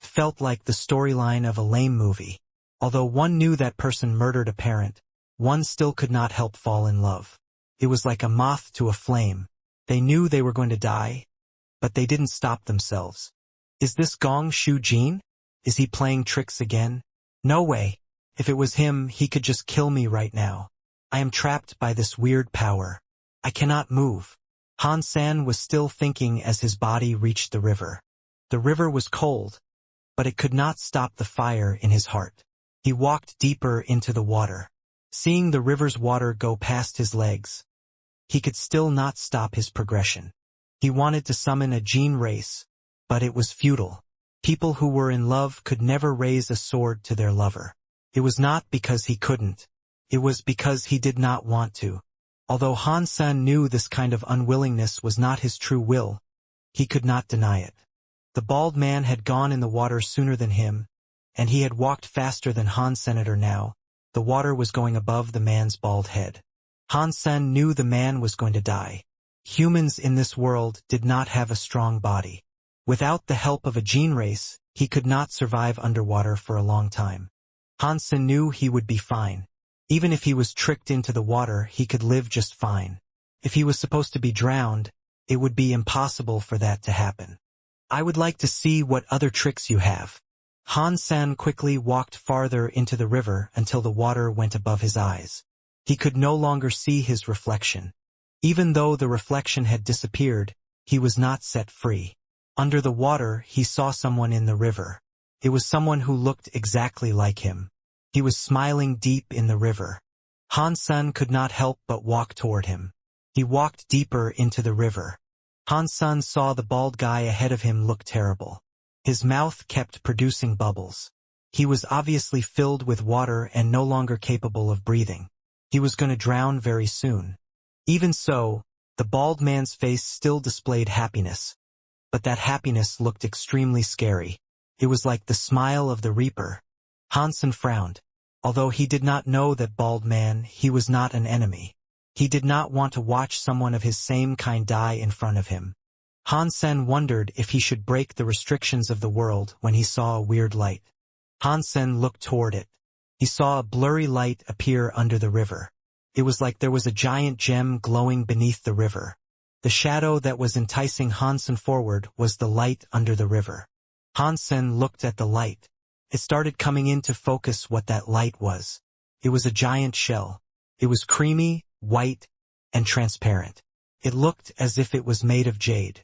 It felt like the storyline of a lame movie. Although one knew that person murdered a parent, one still could not help fall in love. It was like a moth to a flame. They knew they were going to die, but they didn't stop themselves. Is this Gong Shu Jin? Is he playing tricks again? No way. If it was him, he could just kill me right now. I am trapped by this weird power. I cannot move. Han San was still thinking as his body reached the river. The river was cold, but it could not stop the fire in his heart. He walked deeper into the water. Seeing the river's water go past his legs, he could still not stop his progression. He wanted to summon a Jin race, but it was futile. People who were in love could never raise a sword to their lover. It was not because he couldn't. It was because he did not want to. Although Han San knew this kind of unwillingness was not his true will, he could not deny it. The bald man had gone in the water sooner than him, and he had walked faster than Han Senator now. The water was going above the man's bald head. Han Sen knew the man was going to die. Humans in this world did not have a strong body. Without the help of a gene race, he could not survive underwater for a long time. Han Sen knew he would be fine. Even if he was tricked into the water, he could live just fine. If he was supposed to be drowned, it would be impossible for that to happen. I would like to see what other tricks you have. Han San quickly walked farther into the river until the water went above his eyes. He could no longer see his reflection. Even though the reflection had disappeared, he was not set free. Under the water, he saw someone in the river. It was someone who looked exactly like him. He was smiling deep in the river. Han San could not help but walk toward him. He walked deeper into the river. Han San saw the bald guy ahead of him look terrible. His mouth kept producing bubbles. He was obviously filled with water and no longer capable of breathing. He was going to drown very soon. Even so, the bald man's face still displayed happiness. But that happiness looked extremely scary. It was like the smile of the reaper. Han San frowned. Although he did not know that bald man, he was not an enemy. He did not want to watch someone of his same kind die in front of him. Han Sen wondered if he should break the restrictions of the world when he saw a weird light. Han Sen looked toward it. He saw a blurry light appear under the river. It was like there was a giant gem glowing beneath the river. The shadow that was enticing Han Sen forward was the light under the river. Han Sen looked at the light. It started coming into focus what that light was. It was a giant shell. It was creamy, white, and transparent. It looked as if it was made of jade.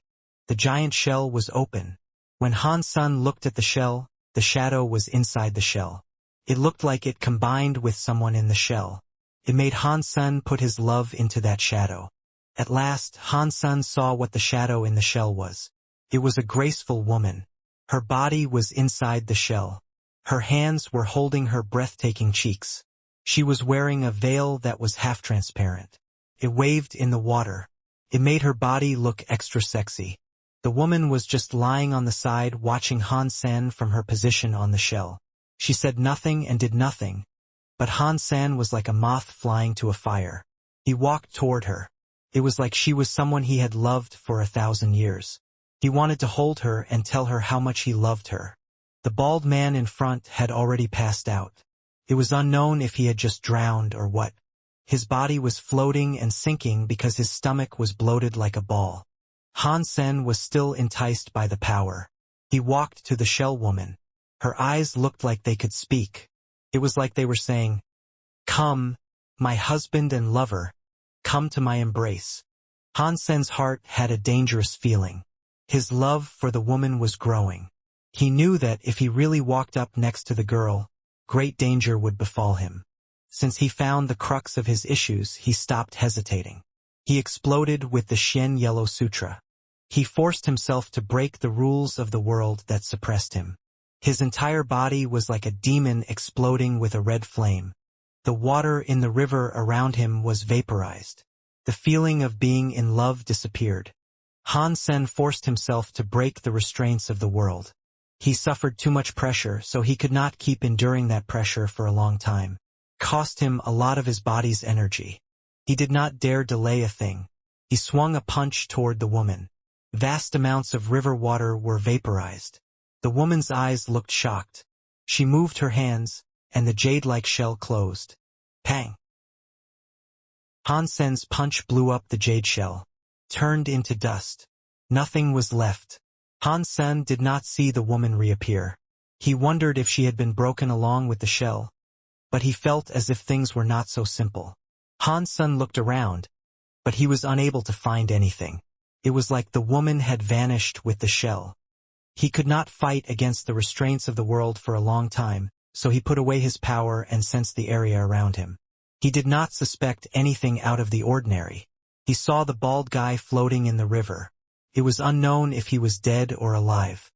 The giant shell was open. When Han San looked at the shell, the shadow was inside the shell. It looked like it combined with someone in the shell. It made Han San put his love into that shadow. At last, Han San saw what the shadow in the shell was. It was a graceful woman. Her body was inside the shell. Her hands were holding her breathtaking cheeks. She was wearing a veil that was half-transparent. It waved in the water. It made her body look extra sexy. The woman was just lying on the side watching Han San from her position on the shell. She said nothing and did nothing, but Han San was like a moth flying to a fire. He walked toward her. It was like she was someone he had loved for 1,000 years. He wanted to hold her and tell her how much he loved her. The bald man in front had already passed out. It was unknown if he had just drowned or what. His body was floating and sinking because his stomach was bloated like a ball. Han Sen was still enticed by the power. He walked to the shell woman. Her eyes looked like they could speak. It was like they were saying, "Come, my husband and lover, come to my embrace." Han Sen's heart had a dangerous feeling. His love for the woman was growing. He knew that if he really walked up next to the girl, great danger would befall him. Since he found the crux of his issues, he stopped hesitating. He exploded with the Shen Yellow Sutra. He forced himself to break the rules of the world that suppressed him. His entire body was like a demon exploding with a red flame. The water in the river around him was vaporized. The feeling of being in love disappeared. Han Sen forced himself to break the restraints of the world. He suffered too much pressure, so he could not keep enduring that pressure for a long time. Cost him a lot of his body's energy. He did not dare delay a thing. He swung a punch toward the woman. Vast amounts of river water were vaporized. The woman's eyes looked shocked. She moved her hands, and the jade-like shell closed. Pang! Han Sen's punch blew up the jade shell. Turned into dust. Nothing was left. Han Sen did not see the woman reappear. He wondered if she had been broken along with the shell. But he felt as if things were not so simple. Han Sen looked around, but he was unable to find anything. It was like the woman had vanished with the shell. He could not fight against the restraints of the world for a long time, so he put away his power and sensed the area around him. He did not suspect anything out of the ordinary. He saw the bald guy floating in the river. It was unknown if he was dead or alive.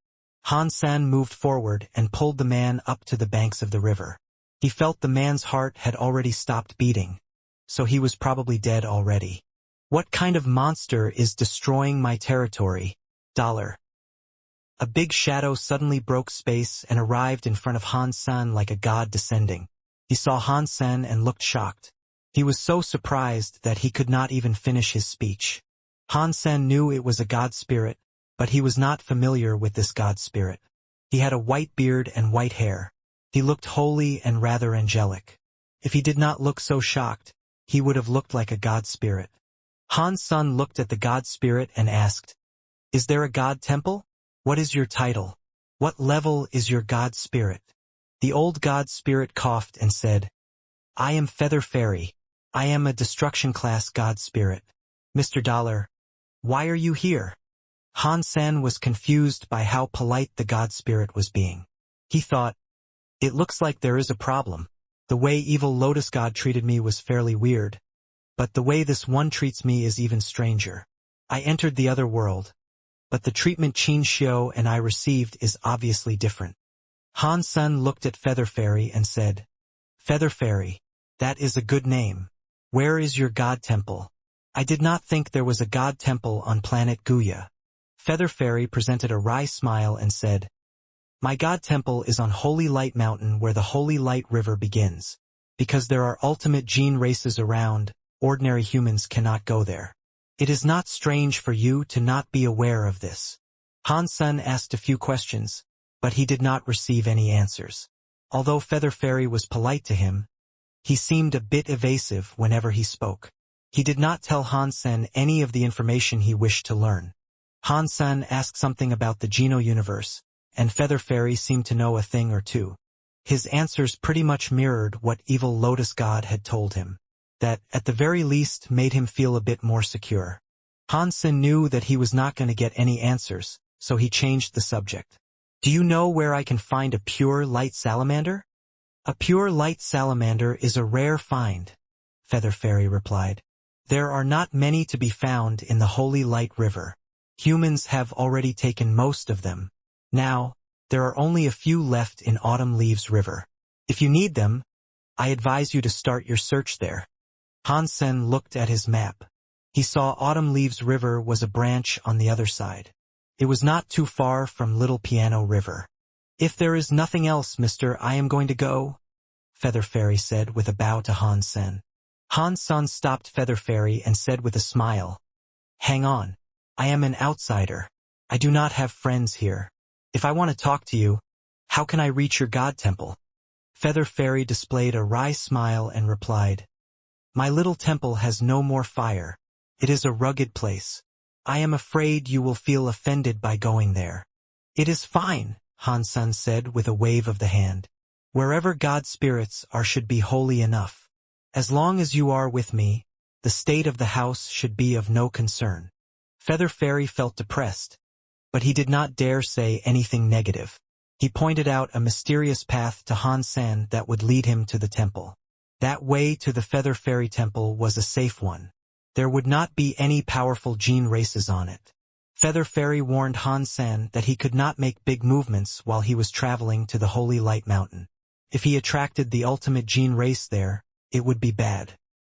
Han Sen moved forward and pulled the man up to the banks of the river. He felt the man's heart had already stopped beating, so he was probably dead already. What kind of monster is destroying my territory? A big shadow suddenly broke space and arrived in front of Han Sen like a god descending. He saw Han Sen and looked shocked. He was so surprised that he could not even finish his speech. Han Sen knew it was a god spirit, but he was not familiar with this god spirit. He had a white beard and white hair. He looked holy and rather angelic. If he did not look so shocked, he would have looked like a god spirit. Han Sen looked at the god spirit and asked, "Is there a god temple? What is your title? What level is your god spirit?" The old god spirit coughed and said, "I am Feather Fairy. I am a destruction class god spirit. Mr. Dollar, why are you here?" Han Sen was confused by how polite the god spirit was being. He thought, "It looks like there is a problem. The way evil Lotus God treated me was fairly weird, but the way this one treats me is even stranger. I entered the other world, but the treatment Qin Xiao and I received is obviously different." Han Sen looked at Feather Fairy and said, "Feather Fairy, that is a good name. Where is your god temple? I did not think there was a god temple on planet Guya." Feather Fairy presented a wry smile and said, "My god temple is on Holy Light Mountain where the Holy Light River begins. Because there are ultimate gene races around, ordinary humans cannot go there. It is not strange for you to not be aware of this." Han Sen asked a few questions, but he did not receive any answers. Although Feather Fairy was polite to him, he seemed a bit evasive whenever he spoke. He did not tell Han Sen any of the information he wished to learn. Han Sen asked something about the Geno universe, and Feather Fairy seemed to know a thing or two. His answers pretty much mirrored what evil Lotus God had told him. That, at the very least, made him feel a bit more secure. Han Sen knew that he was not going to get any answers, so he changed the subject. "Do you know where I can find a pure light salamander?" "A pure light salamander is a rare find," Feather Fairy replied. "There are not many to be found in the Holy Light River. Humans have already taken most of them. Now, there are only a few left in Autumn Leaves River. If you need them, I advise you to start your search there." Han Sen looked at his map. He saw Autumn Leaves River was a branch on the other side. It was not too far from Little Piano River. "If there is nothing else, mister, I am going to go," Feather Fairy said with a bow to Han Sen. Han Sen stopped Feather Fairy and said with a smile, "Hang on. I am an outsider. I do not have friends here. If I want to talk to you, how can I reach your god temple?" Feather Fairy displayed a wry smile and replied, "My little temple has no more fire. It is a rugged place. I am afraid you will feel offended by going there." "It is fine," Han Sen said with a wave of the hand. "Wherever god spirits are should be holy enough. As long as you are with me, the state of the house should be of no concern." Feather Fairy felt depressed, but he did not dare say anything negative. He pointed out a mysterious path to Han Sen that would lead him to the temple. That way to the Feather Fairy temple was a safe one. There would not be any powerful gene races on it. Feather Fairy warned Han Sen that he could not make big movements while he was traveling to the Holy Light Mountain. If he attracted the ultimate gene race there, it would be bad.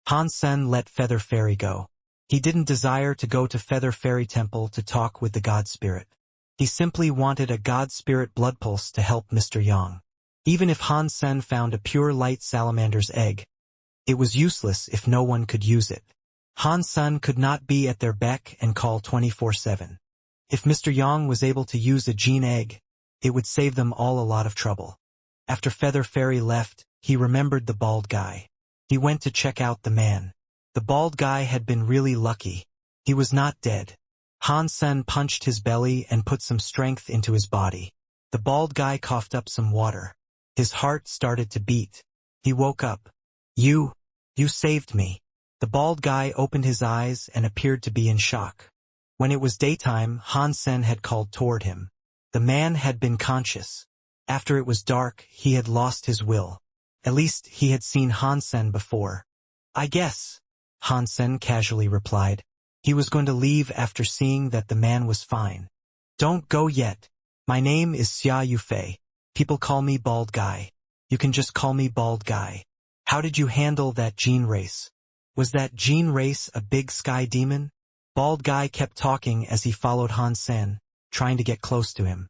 Han Sen let Feather Fairy go. He didn't desire to go to Feather Fairy temple to talk with the god spirit. He simply wanted a God Spirit blood pulse to help Mr. Yang. Even if Han Sen found a pure light salamander's egg, it was useless if no one could use it. Han Sen could not be at their beck and call 24/7. If Mr. Yang was able to use a gene egg, it would save them all a lot of trouble. After Feather Fairy left, he remembered the bald guy. He went to check out the man. The bald guy had been really lucky. He was not dead. Han Sen punched his belly and put some strength into his body. The bald guy coughed up some water. His heart started to beat. He woke up. You saved me. The bald guy opened his eyes and appeared to be in shock. When it was daytime, Han Sen had called toward him. The man had been conscious. After it was dark, he had lost his will. At least he had seen Han Sen before. I guess, Han Sen casually replied. He was going to leave after seeing that the man was fine. Don't go yet. My name is Xia Yufei. People call me Bald Guy. You can just call me Bald Guy. How did you handle that gene race? Was that gene race a big sky demon? Bald Guy kept talking as he followed Han Sen, trying to get close to him.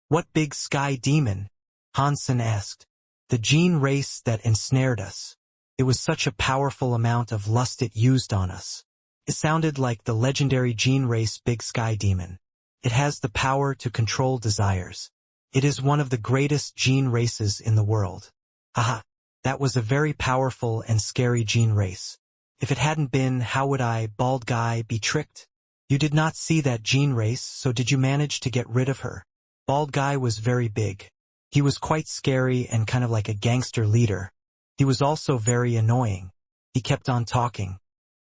What big sky demon? Han Sen asked. The gene race that ensnared us. It was such a powerful amount of lust it used on us. It sounded like the legendary gene race Big Sky Demon. It has the power to control desires. It is one of the greatest gene races in the world. Haha, that was a very powerful and scary gene race. If it hadn't been, how would I, Bald Guy, be tricked? You did not see that gene race, so did you manage to get rid of her? Bald Guy was very big. He was quite scary and kind of like a gangster leader. He was also very annoying. He kept on talking.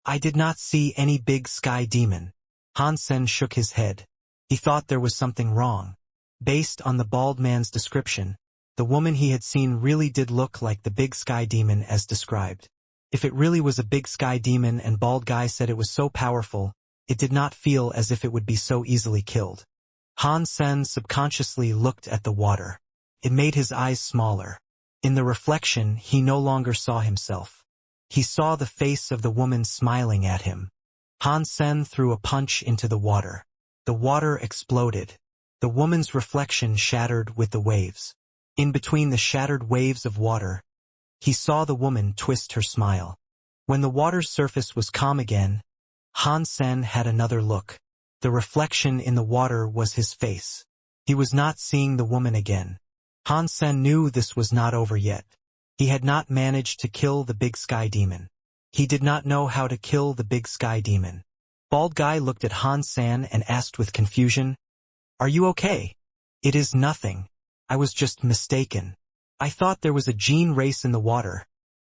I did not see any big sky demon. Han Sen shook his head. He thought there was something wrong. Based on the bald man's description, the woman he had seen really did look like the big sky demon as described. If it really was a big sky demon and Bald Guy said it was so powerful, it did not feel as if it would be so easily killed. Han Sen subconsciously looked at the water. It made his eyes smaller. In the reflection, he no longer saw himself. He saw the face of the woman smiling at him. Han Sen threw a punch into the water. The water exploded. The woman's reflection shattered with the waves. In between the shattered waves of water, he saw the woman twist her smile. When the water's surface was calm again, Han Sen had another look. The reflection in the water was his face. He was not seeing the woman again. Han Sen knew this was not over yet. He had not managed to kill the big sky demon. He did not know how to kill the big sky demon. Bald Guy looked at Han Sen and asked with confusion, "Are you okay?" "It is nothing. I was just mistaken. I thought there was a gene race in the water,"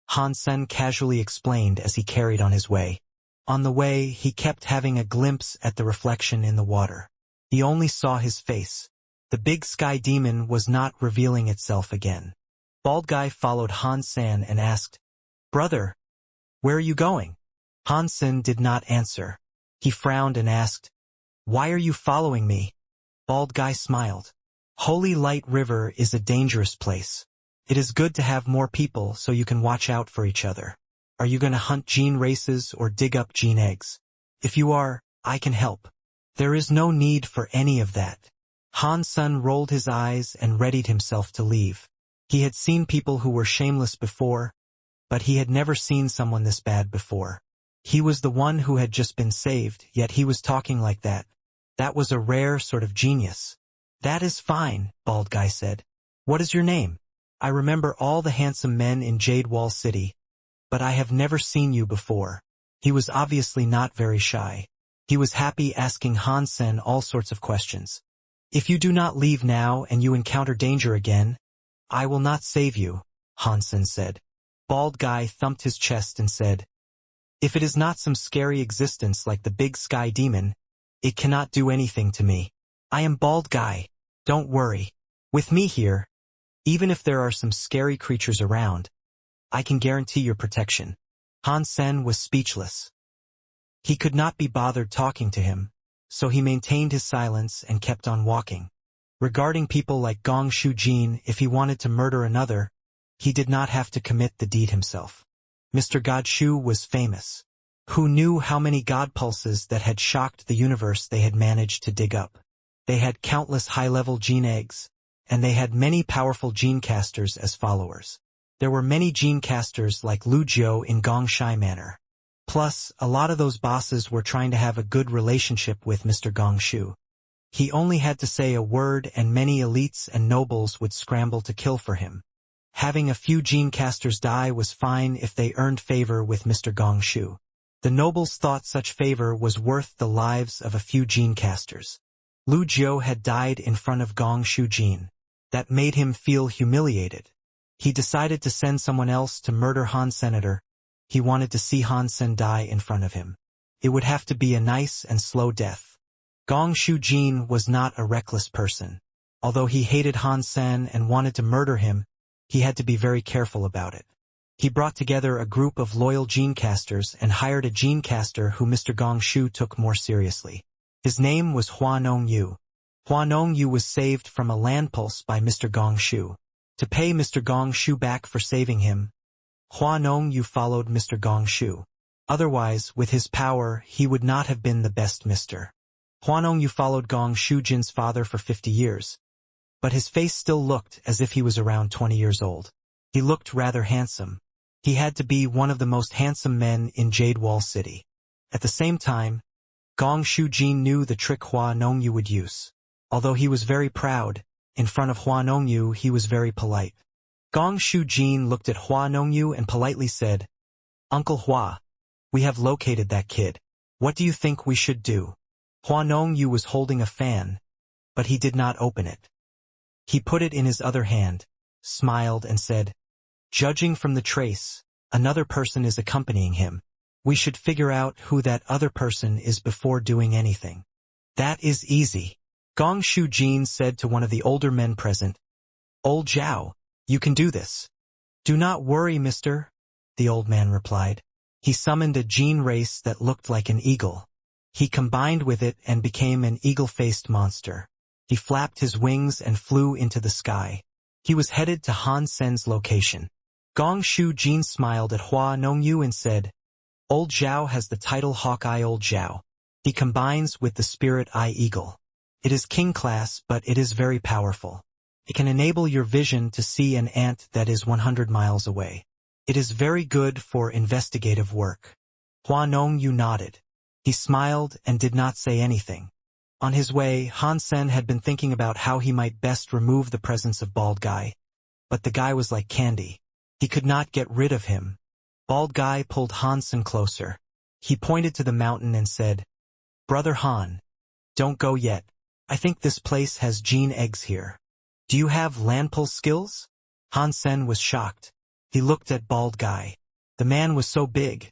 Han Sen casually explained as he carried on his way. On the way, he kept having a glimpse at the reflection in the water. He only saw his face. The big sky demon was not revealing itself again. Bald Guy followed Han Sen and asked, "Brother, where are you going?" Han Sen did not answer. He frowned and asked, "Why are you following me?" Bald Guy smiled. Holy Light River is a dangerous place. It is good to have more people so you can watch out for each other. Are you going to hunt gene races or dig up gene eggs? If you are, I can help. There is no need for any of that. Han Sen rolled his eyes and readied himself to leave. He had seen people who were shameless before, but he had never seen someone this bad before. He was the one who had just been saved, yet he was talking like that. That was a rare sort of genius. "That is fine," Bald Guy said. "What is your name? I remember all the handsome men in Jade Wall City, but I have never seen you before." He was obviously not very shy. He was happy asking Han Sen all sorts of questions. "If you do not leave now and you encounter danger again, I will not save you," Han Sen said. Bald Guy thumped his chest and said, "If it is not some scary existence like the big sky demon, it cannot do anything to me. I am Bald Guy. Don't worry. With me here, even if there are some scary creatures around, I can guarantee your protection." Han Sen was speechless. He could not be bothered talking to him, so he maintained his silence and kept on walking. Regarding people like Gong Shu Jin, if he wanted to murder another, he did not have to commit the deed himself. Mr. God Shu was famous. Who knew how many God pulses that had shocked the universe they had managed to dig up? They had countless high-level gene eggs, and they had many powerful gene casters as followers. There were many gene casters like Lu Jiu in Gongshai Manor. Plus, a lot of those bosses were trying to have a good relationship with Mr. Gongshu. He only had to say a word and many elites and nobles would scramble to kill for him. Having a few gene casters die was fine if they earned favor with Mr. Gongshu. The nobles thought such favor was worth the lives of a few gene casters. Lu Jiu had died in front of Gongshu Jin. That made him feel humiliated. He decided to send someone else to murder Han Senator. He wanted to see Han Sen die in front of him. It would have to be a nice and slow death. Gongshu Jin was not a reckless person. Although he hated Han Sen and wanted to murder him, he had to be very careful about it. He brought together a group of loyal gene casters and hired a gene caster who Mr. Gongshu took more seriously. His name was Hua Nongyu. Hua Nongyu was saved from a land pulse by Mr. Gongshu. To pay Mr. Gongshu back for saving him, Hua Nongyu followed Mr. Gongshu. Otherwise, with his power, he would not have been the best Mr. Hua Nongyu followed Gongshu Jin's father for 50 years. But his face still looked as if he was around 20 years old. He looked rather handsome. He had to be one of the most handsome men in Jade Wall City. At the same time, Gongshu Jin knew the trick Hua Nongyu would use. Although he was very proud, in front of Hua Nongyu he was very polite. Gongshu Jin looked at Hua Nongyu and politely said, "Uncle Hua, we have located that kid. What do you think we should do?" Hua Nongyu was holding a fan, but he did not open it. He put it in his other hand, smiled and said, "Judging from the trace, another person is accompanying him. We should figure out who that other person is before doing anything." "That is easy," Gongshu Jin said to one of the older men present. "Old Zhao, you can do this." "Do not worry, mister," the old man replied. He summoned a gene race that looked like an eagle. He combined with it and became an eagle-faced monster. He flapped his wings and flew into the sky. He was headed to Han Sen's location. Gongshu Jin smiled at Hua Nongyu and said, "Old Zhao has the title Hawkeye Old Zhao. He combines with the spirit Eye Eagle. It is king class, but it is very powerful. It can enable your vision to see an ant that is 100 miles away. It is very good for investigative work." Hua Nongyu nodded. He smiled and did not say anything. On his way, Han Sen had been thinking about how he might best remove the presence of Bald Guy. But the guy was like candy. He could not get rid of him. Bald Guy pulled Han Sen closer. He pointed to the mountain and said, "Brother Han, don't go yet. I think this place has gene eggs here. Do you have land pull skills?" Han Sen was shocked. He looked at Bald Guy. The man was so big,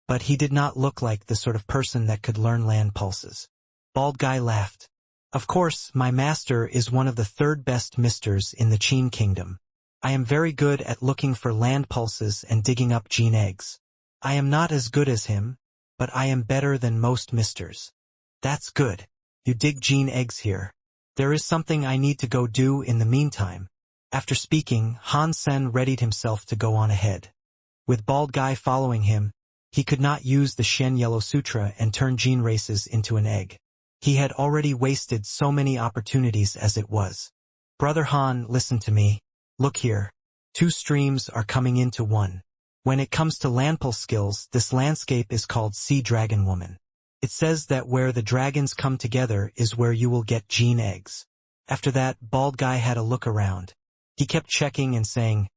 but he did not look like the sort of person that could learn land pulses. Bald Guy laughed. "Of course, my master is one of the third best misters in the Qin Kingdom. I am very good at looking for land pulses and digging up gene eggs. I am not as good as him, but I am better than most misters." "That's good. You dig gene eggs here. There is something I need to go do in the meantime." After speaking, Han Sen readied himself to go on ahead. With Bald Guy following him, he could not use the Shen Yellow Sutra and turn gene races into an egg. He had already wasted so many opportunities as it was. "Brother Han, listen to me. Look here. 2 streams are coming into one. When it comes to landpull skills, this landscape is called Sea Dragon Woman. It says that where the dragons come together is where you will get gene eggs." After that, Bald Guy had a look around. He kept checking and saying,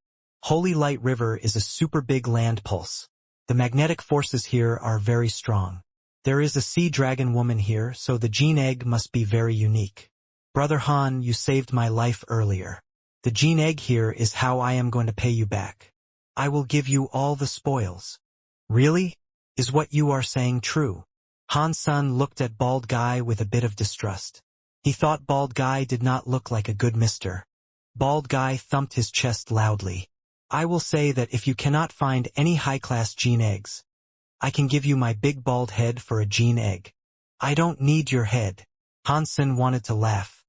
"Holy Light River is a super big land pulse. The magnetic forces here are very strong. There is a Sea Dragon Woman here, so the gene egg must be very unique. Brother Han, you saved my life earlier. The gene egg here is how I am going to pay you back. I will give you all the spoils." "Really? Is what you are saying true?" Han Sen looked at Bald Guy with a bit of distrust. He thought Bald Guy did not look like a good mister. Bald Guy thumped his chest loudly. "I will say that if you cannot find any high-class gene eggs, I can give you my big bald head for a gene egg." "I don't need your head." Han Sen wanted to laugh.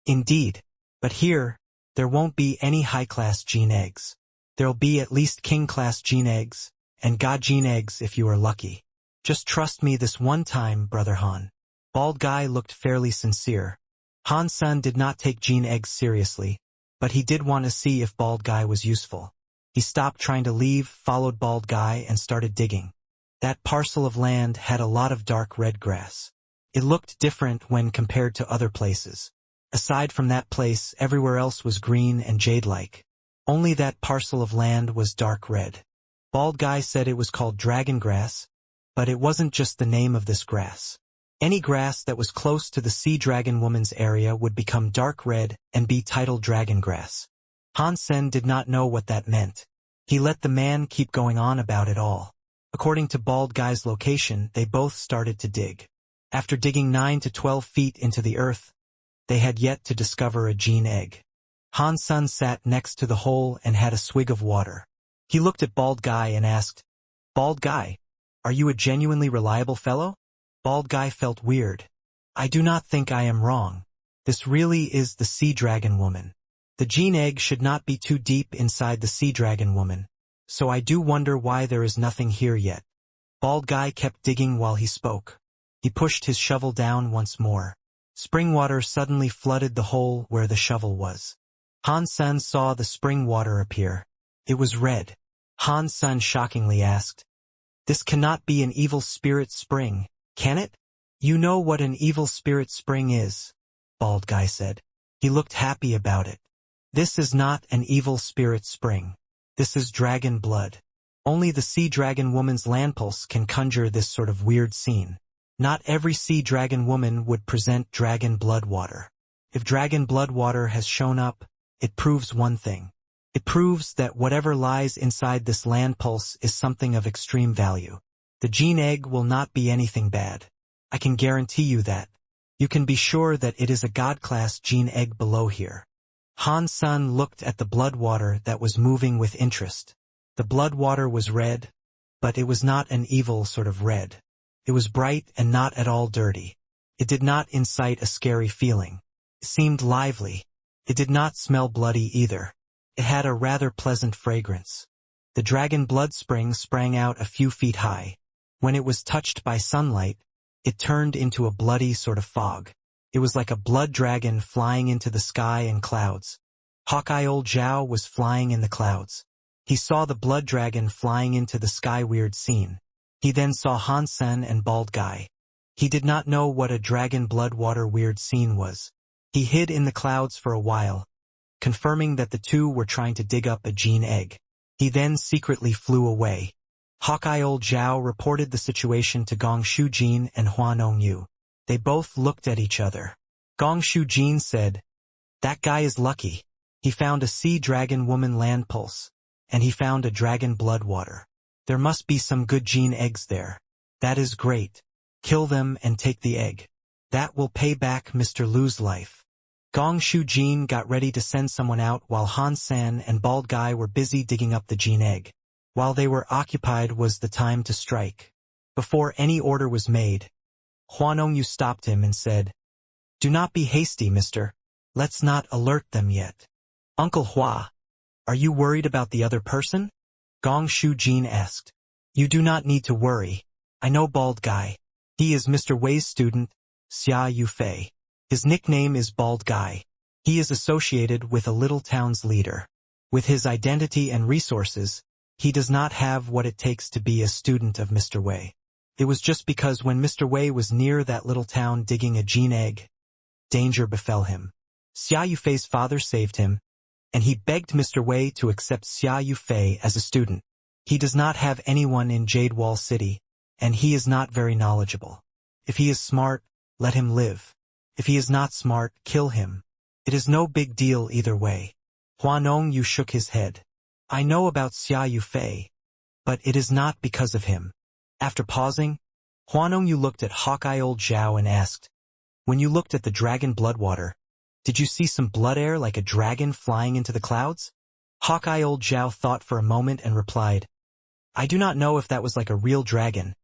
"Indeed. But here, there won't be any high-class gene eggs. There'll be at least king-class gene eggs, and god gene eggs if you are lucky. Just trust me this one time, Brother Han." Bald Guy looked fairly sincere. Han Sen did not take gene eggs seriously, but he did want to see if Bald Guy was useful. He stopped trying to leave, followed Bald Guy, and started digging. That parcel of land had a lot of dark red grass. It looked different when compared to other places. Aside from that place, everywhere else was green and jade-like. Only that parcel of land was dark red. Bald Guy said it was called dragon grass, but it wasn't just the name of this grass. Any grass that was close to the sea dragon woman's area would become dark red and be titled dragon grass. Han Sen did not know what that meant. He let the man keep going on about it all. According to Bald Guy's location, they both started to dig. After digging 9 to 12 feet into the earth, they had yet to discover a gene egg. Han Sen sat next to the hole and had a swig of water. He looked at Bald Guy and asked, "Bald Guy, are you a genuinely reliable fellow?" Bald Guy felt weird. "I do not think I am wrong. This really is the sea dragon woman. The gene egg should not be too deep inside the sea dragon woman, so I do wonder why there is nothing here yet." Bald Guy kept digging while he spoke. He pushed his shovel down once more. Spring water suddenly flooded the hole where the shovel was. Han Sen saw the spring water appear. It was red. Han Sen shockingly asked, "This cannot be an evil spirit spring, can it?" "You know what an evil spirit spring is," Bald Guy said. He looked happy about it. "This is not an evil spirit spring. This is dragon blood. Only the sea dragon woman's land pulse can conjure this sort of weird scene. Not every sea dragon woman would present dragon blood water. If dragon blood water has shown up, it proves one thing. It proves that whatever lies inside this land pulse is something of extreme value. The gene egg will not be anything bad. I can guarantee you that. You can be sure that it is a god-class gene egg below here." Han Sen looked at the blood water that was moving with interest. The blood water was red, but it was not an evil sort of red. It was bright and not at all dirty. It did not incite a scary feeling. It seemed lively. It did not smell bloody either. It had a rather pleasant fragrance. The dragon blood spring sprang out a few feet high. When it was touched by sunlight, it turned into a bloody sort of fog. It was like a blood dragon flying into the sky and clouds. Hawkeye Old Zhao was flying in the clouds. He saw the blood dragon flying into the sky. Weird scene. He then saw Han Sen and Bald Guy. He did not know what a dragon blood water weird scene was. He hid in the clouds for a while, confirming that the two were trying to dig up a gene egg. He then secretly flew away. Hawkeye Old Zhao reported the situation to Gong Shujin and Huanong Yu. They both looked at each other. Gong Shujin said, "That guy is lucky. He found a sea dragon woman land pulse, and he found a dragon blood water. There must be some good gene eggs there. That is great. Kill them and take the egg. That will pay back Mr. Lu's life." Gong Shujin got ready to send someone out while Han Sen and Bald Guy were busy digging up the gene egg. While they were occupied was the time to strike. Before any order was made, Huanong Yu stopped him and said, "Do not be hasty, mister. Let's not alert them yet." "Uncle Hua, are you worried about the other person?" Gong Shujin asked. "You do not need to worry. I know Bald Guy. He is Mr. Wei's student, Xia Yufei. His nickname is Bald Guy. He is associated with a little town's leader. With his identity and resources, he does not have what it takes to be a student of Mr. Wei. It was just because when Mr. Wei was near that little town digging a gene egg, danger befell him. Xia Yufei's father saved him, and he begged Mr. Wei to accept Xia Yufei as a student. He does not have anyone in Jade Wall City, and he is not very knowledgeable. If he is smart, let him live. If he is not smart, kill him. It is no big deal either way." Huanong Yu shook his head. "I know about Xia Yufei, but it is not because of him." After pausing, Huanong Yu looked at Hawkeye Old Zhao and asked, "When you looked at the dragon blood water, did you see some blood air like a dragon flying into the clouds?" Hawkeye Old Zhao thought for a moment and replied, "I do not know if that was like a real dragon,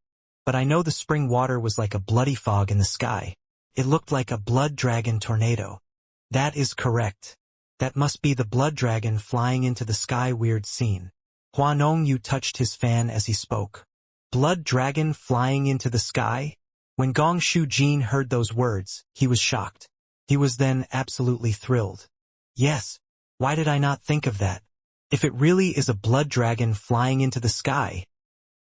but I know the spring water was like a bloody fog in the sky. It looked like a blood dragon tornado." "That is correct. That must be the blood dragon flying into the sky." Weird scene. Huanong Yu touched his fan as he spoke. "Blood dragon flying into the sky?" When Gong Shujin heard those words, he was shocked. He was then absolutely thrilled. Yes, why did I not think of that? If it really is a blood dragon flying into the sky.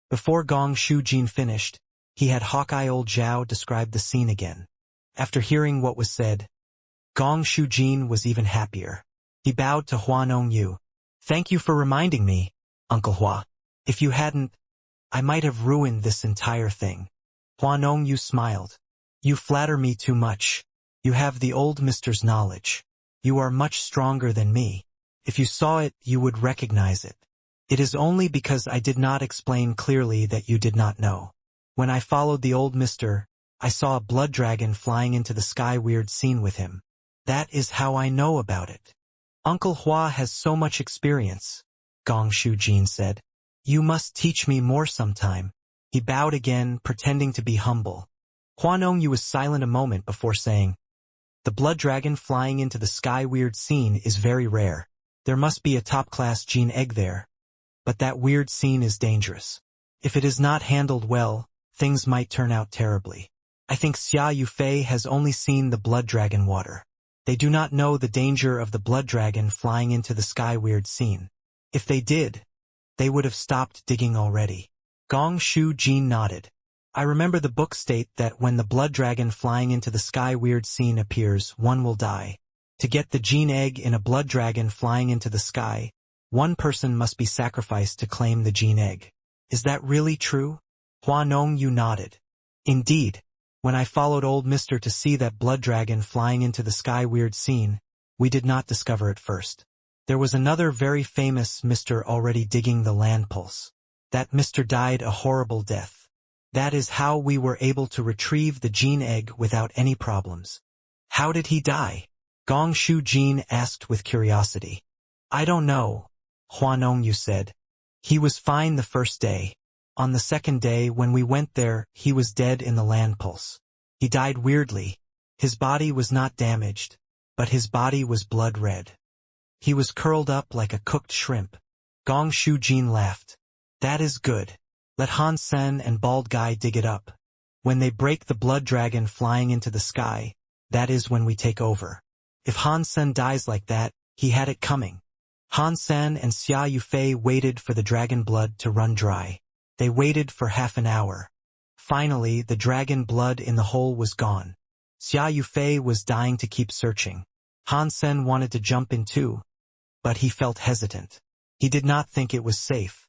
Before Gong Shujin finished, he had Hawkeye old Zhao describe the scene again. After hearing what was said, Gong Shujin was even happier. He bowed to Huanong Yu. Thank you for reminding me, Uncle Hua. If you hadn't, I might have ruined this entire thing. Huanong Yu smiled. You flatter me too much. You have the old mister's knowledge. You are much stronger than me. If you saw it, you would recognize it. It is only because I did not explain clearly that you did not know. When I followed the old mister, I saw a blood dragon flying into the sky. Weird scene with him. That is how I know about it. Uncle Hua has so much experience, Gong Shujin said. You must teach me more sometime. He bowed again, pretending to be humble. Huanong Yu was silent a moment before saying, the blood dragon flying into the sky. Weird scene is very rare. There must be a top-class gene egg there. But that weird scene is dangerous. If it is not handled well, things might turn out terribly. I think Xia Yufei has only seen the blood dragon water. They do not know the danger of the blood dragon flying into the sky. Weird scene. If they did, they would have stopped digging already. Gong Shujin nodded. I remember the book state that when the blood dragon flying into the sky. Weird scene appears, one will die. To get the gene egg in a blood dragon flying into the sky, one person must be sacrificed to claim the gene egg. Is that really true? Huanong Yu nodded. Indeed. When I followed old mister to see that blood dragon flying into the sky. Weird scene, we did not discover it first. There was another very famous mister already digging the land pulse. That mister died a horrible death. That is how we were able to retrieve the gene egg without any problems. How did he die? Gong Shujin asked with curiosity. I don't know, Huanong Yu said. He was fine the first day. On the second day when we went there, he was dead in the land pulse. He died weirdly. His body was not damaged, but his body was blood red. He was curled up like a cooked shrimp. Gong Shujin laughed. That is good. Let Han Sen and Bald Guy dig it up. When they break the blood dragon flying into the sky, that is when we take over. If Han Sen dies like that, he had it coming. Han Sen and Xia Yufei waited for the dragon blood to run dry. They waited for half an hour. Finally, the dragon blood in the hole was gone. Xia Yufei was dying to keep searching. Han Sen wanted to jump in too, but he felt hesitant. He did not think it was safe.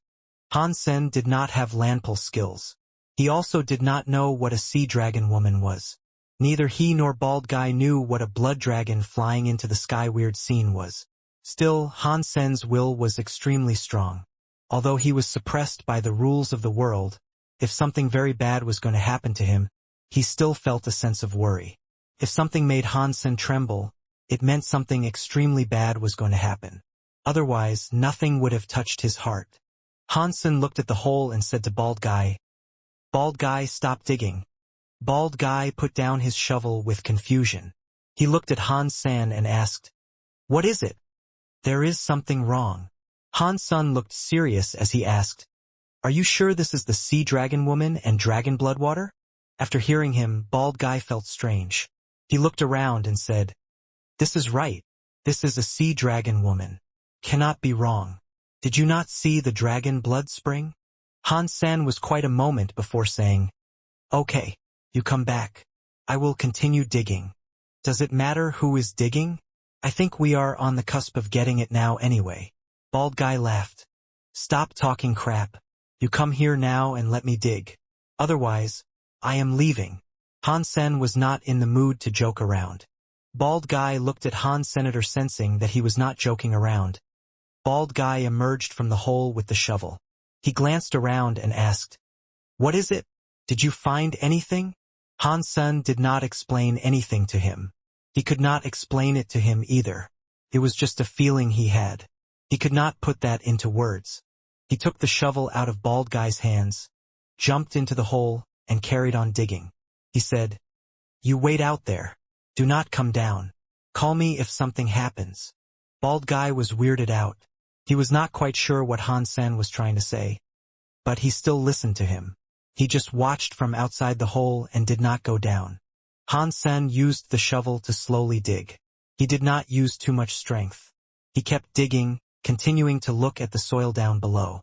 Han Sen did not have landpull skills. He also did not know what a sea dragon woman was. Neither he nor Bald Guy knew what a blood dragon flying into the sky. Weird scene was. Still, Han Sen's will was extremely strong. Although he was suppressed by the rules of the world, if something very bad was going to happen to him, he still felt a sense of worry. If something made Han Sen tremble, it meant something extremely bad was going to happen. Otherwise, nothing would have touched his heart. Han Sen looked at the hole and said to Bald Guy, Bald Guy, stop digging. Bald Guy put down his shovel with confusion. He looked at Han Sen and asked, What is it? There is something wrong. Han Sen looked serious as he asked, Are you sure this is the sea dragon woman and dragon blood water? After hearing him, Bald Guy felt strange. He looked around and said, This is right. This is a sea dragon woman. Cannot be wrong. Did you not see the dragon blood spring? Han Sen was quite a moment before saying, Okay, you come back. I will continue digging. Does it matter who is digging? I think we are on the cusp of getting it now anyway. Bald Guy laughed. Stop talking crap. You come here now and let me dig. Otherwise, I am leaving. Han Sen was not in the mood to joke around. Bald Guy looked at Han Senator, sensing that he was not joking around. Bald Guy emerged from the hole with the shovel. He glanced around and asked, What is it? Did you find anything? Han Sen did not explain anything to him. He could not explain it to him either. It was just a feeling he had. He could not put that into words. He took the shovel out of Bald Guy's hands, jumped into the hole, and carried on digging. He said, You wait out there. Do not come down. Call me if something happens. Bald Guy was weirded out. He was not quite sure what Han Sen was trying to say, but he still listened to him. He just watched from outside the hole and did not go down. Han-sen used the shovel to slowly dig. He did not use too much strength. He kept digging, continuing to look at the soil down below.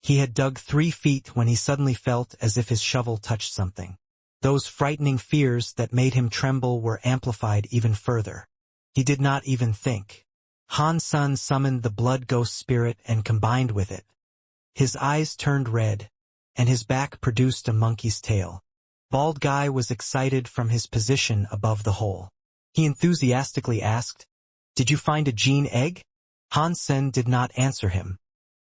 He had dug 3 feet when he suddenly felt as if his shovel touched something. Those frightening fears that made him tremble were amplified even further. He did not even think. Han-sen summoned the blood ghost spirit and combined with it. His eyes turned red, and his back produced a monkey's tail. Bald Guy was excited from his position above the hole. He enthusiastically asked, "Did you find a gene egg?" Han-sen did not answer him.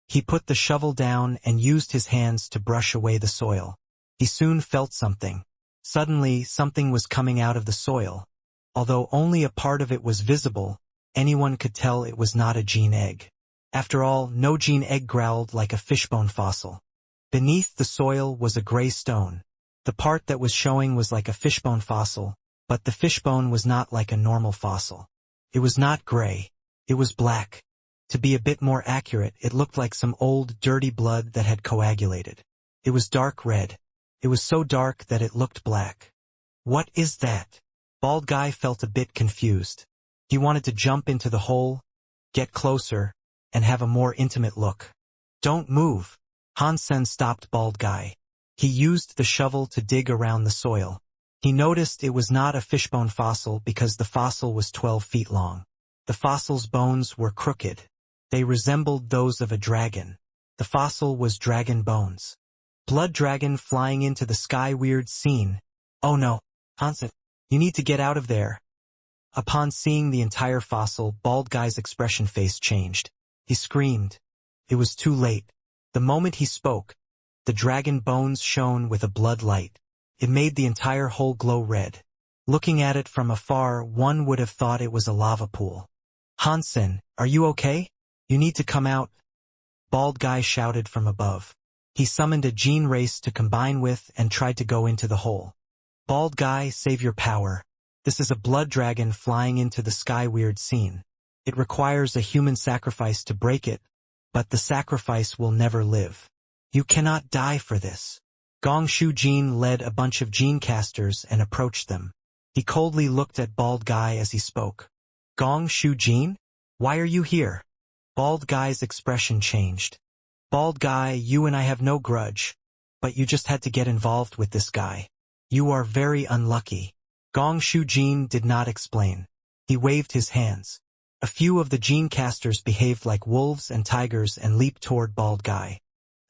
He put the shovel down and used his hands to brush away the soil. He soon felt something. Suddenly, something was coming out of the soil. Although only a part of it was visible, anyone could tell it was not a gene egg. After all, no gene egg growled like a fishbone fossil. Beneath the soil was a gray stone. The part that was showing was like a fishbone fossil, but the fishbone was not like a normal fossil. It was not gray. It was black. To be a bit more accurate, it looked like some old, dirty blood that had coagulated. It was dark red. It was so dark that it looked black. What is that? Bald Guy felt a bit confused. He wanted to jump into the hole, get closer, and have a more intimate look. "Don't move." Han-sen stopped Bald Guy. He used the shovel to dig around the soil. He noticed it was not a fishbone fossil because the fossil was 12 feet long. The fossil's bones were crooked. They resembled those of a dragon. The fossil was dragon bones. Blood dragon flying into the sky. Weird scene. "Oh no, Han-sen, you need to get out of there." Upon seeing the entire fossil, Bald Guy's expression face changed. He screamed. It was too late. The moment he spoke, the dragon bones shone with a blood light. It made the entire hole glow red. Looking at it from afar, one would have thought it was a lava pool. "Han-sen, are you okay? You need to come out." Bald Guy shouted from above. He summoned a gene race to combine with and tried to go into the hole. "Bald Guy, save your power. This is a blood dragon flying into the sky." Weird scene. It requires a human sacrifice to break it, but the sacrifice will never live. You cannot die for this. Gong Shu Jin led a bunch of gene casters and approached them. He coldly looked at Bald Guy as he spoke. "Gong Shu Jin? Why are you here?" Bald Guy's expression changed. "Bald Guy, you and I have no grudge, but you just had to get involved with this guy. You are very unlucky." Gong Shu Jin did not explain. He waved his hands. A few of the gene casters behaved like wolves and tigers and leaped toward Bald Guy.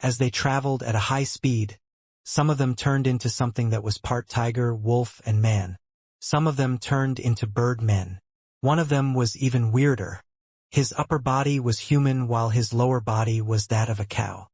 As they traveled at a high speed, some of them turned into something that was part tiger, wolf, and man. Some of them turned into bird men. One of them was even weirder. His upper body was human while his lower body was that of a cow.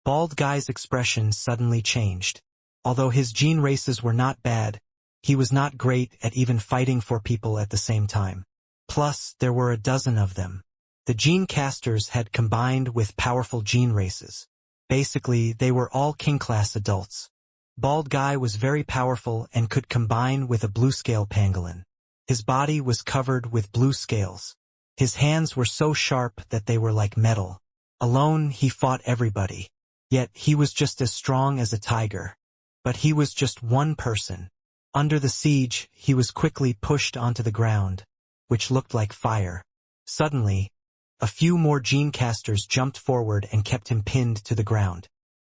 Bald Guy's expression suddenly changed. Although his gene races were not bad, he was not great at even fighting for people at the same time. Plus, there were a dozen of them. The gene casters had combined with powerful gene races. Basically, they were all king-class adults. Bald Guy was very powerful and could combine with a blue-scale pangolin. His body was covered with blue scales. His hands were so sharp that they were like metal. Alone, he fought everybody. Yet, he was just as strong as a tiger. But he was just one person. Under the siege, he was quickly pushed onto the ground, which looked like fire. Suddenly, a few more gene casters jumped forward and kept him pinned to the ground.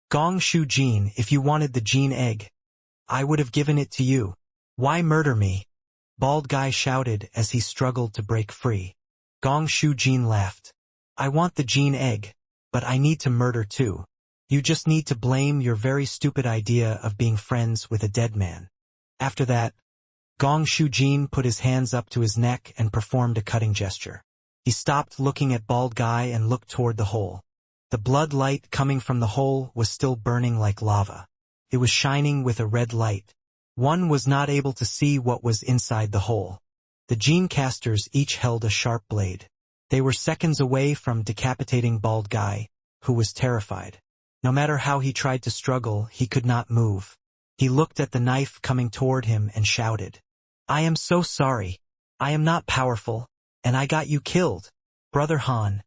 "Gong Shu Jin, if you wanted the gene egg, I would have given it to you. Why murder me?" Bald Guy shouted as he struggled to break free. Gong Shu Jin laughed. "I want the gene egg, but I need to murder too. You just need to blame your very stupid idea of being friends with a dead man." After that, Gong Shu Jin put his hands up to his neck and performed a cutting gesture. He stopped looking at Bald Guy and looked toward the hole. The blood light coming from the hole was still burning like lava. It was shining with a red light. One was not able to see what was inside the hole. The gene casters each held a sharp blade. They were seconds away from decapitating Bald Guy, who was terrified. No matter how he tried to struggle, he could not move. He looked at the knife coming toward him and shouted, "I am so sorry. I am not powerful, and I got you killed. Brother Han,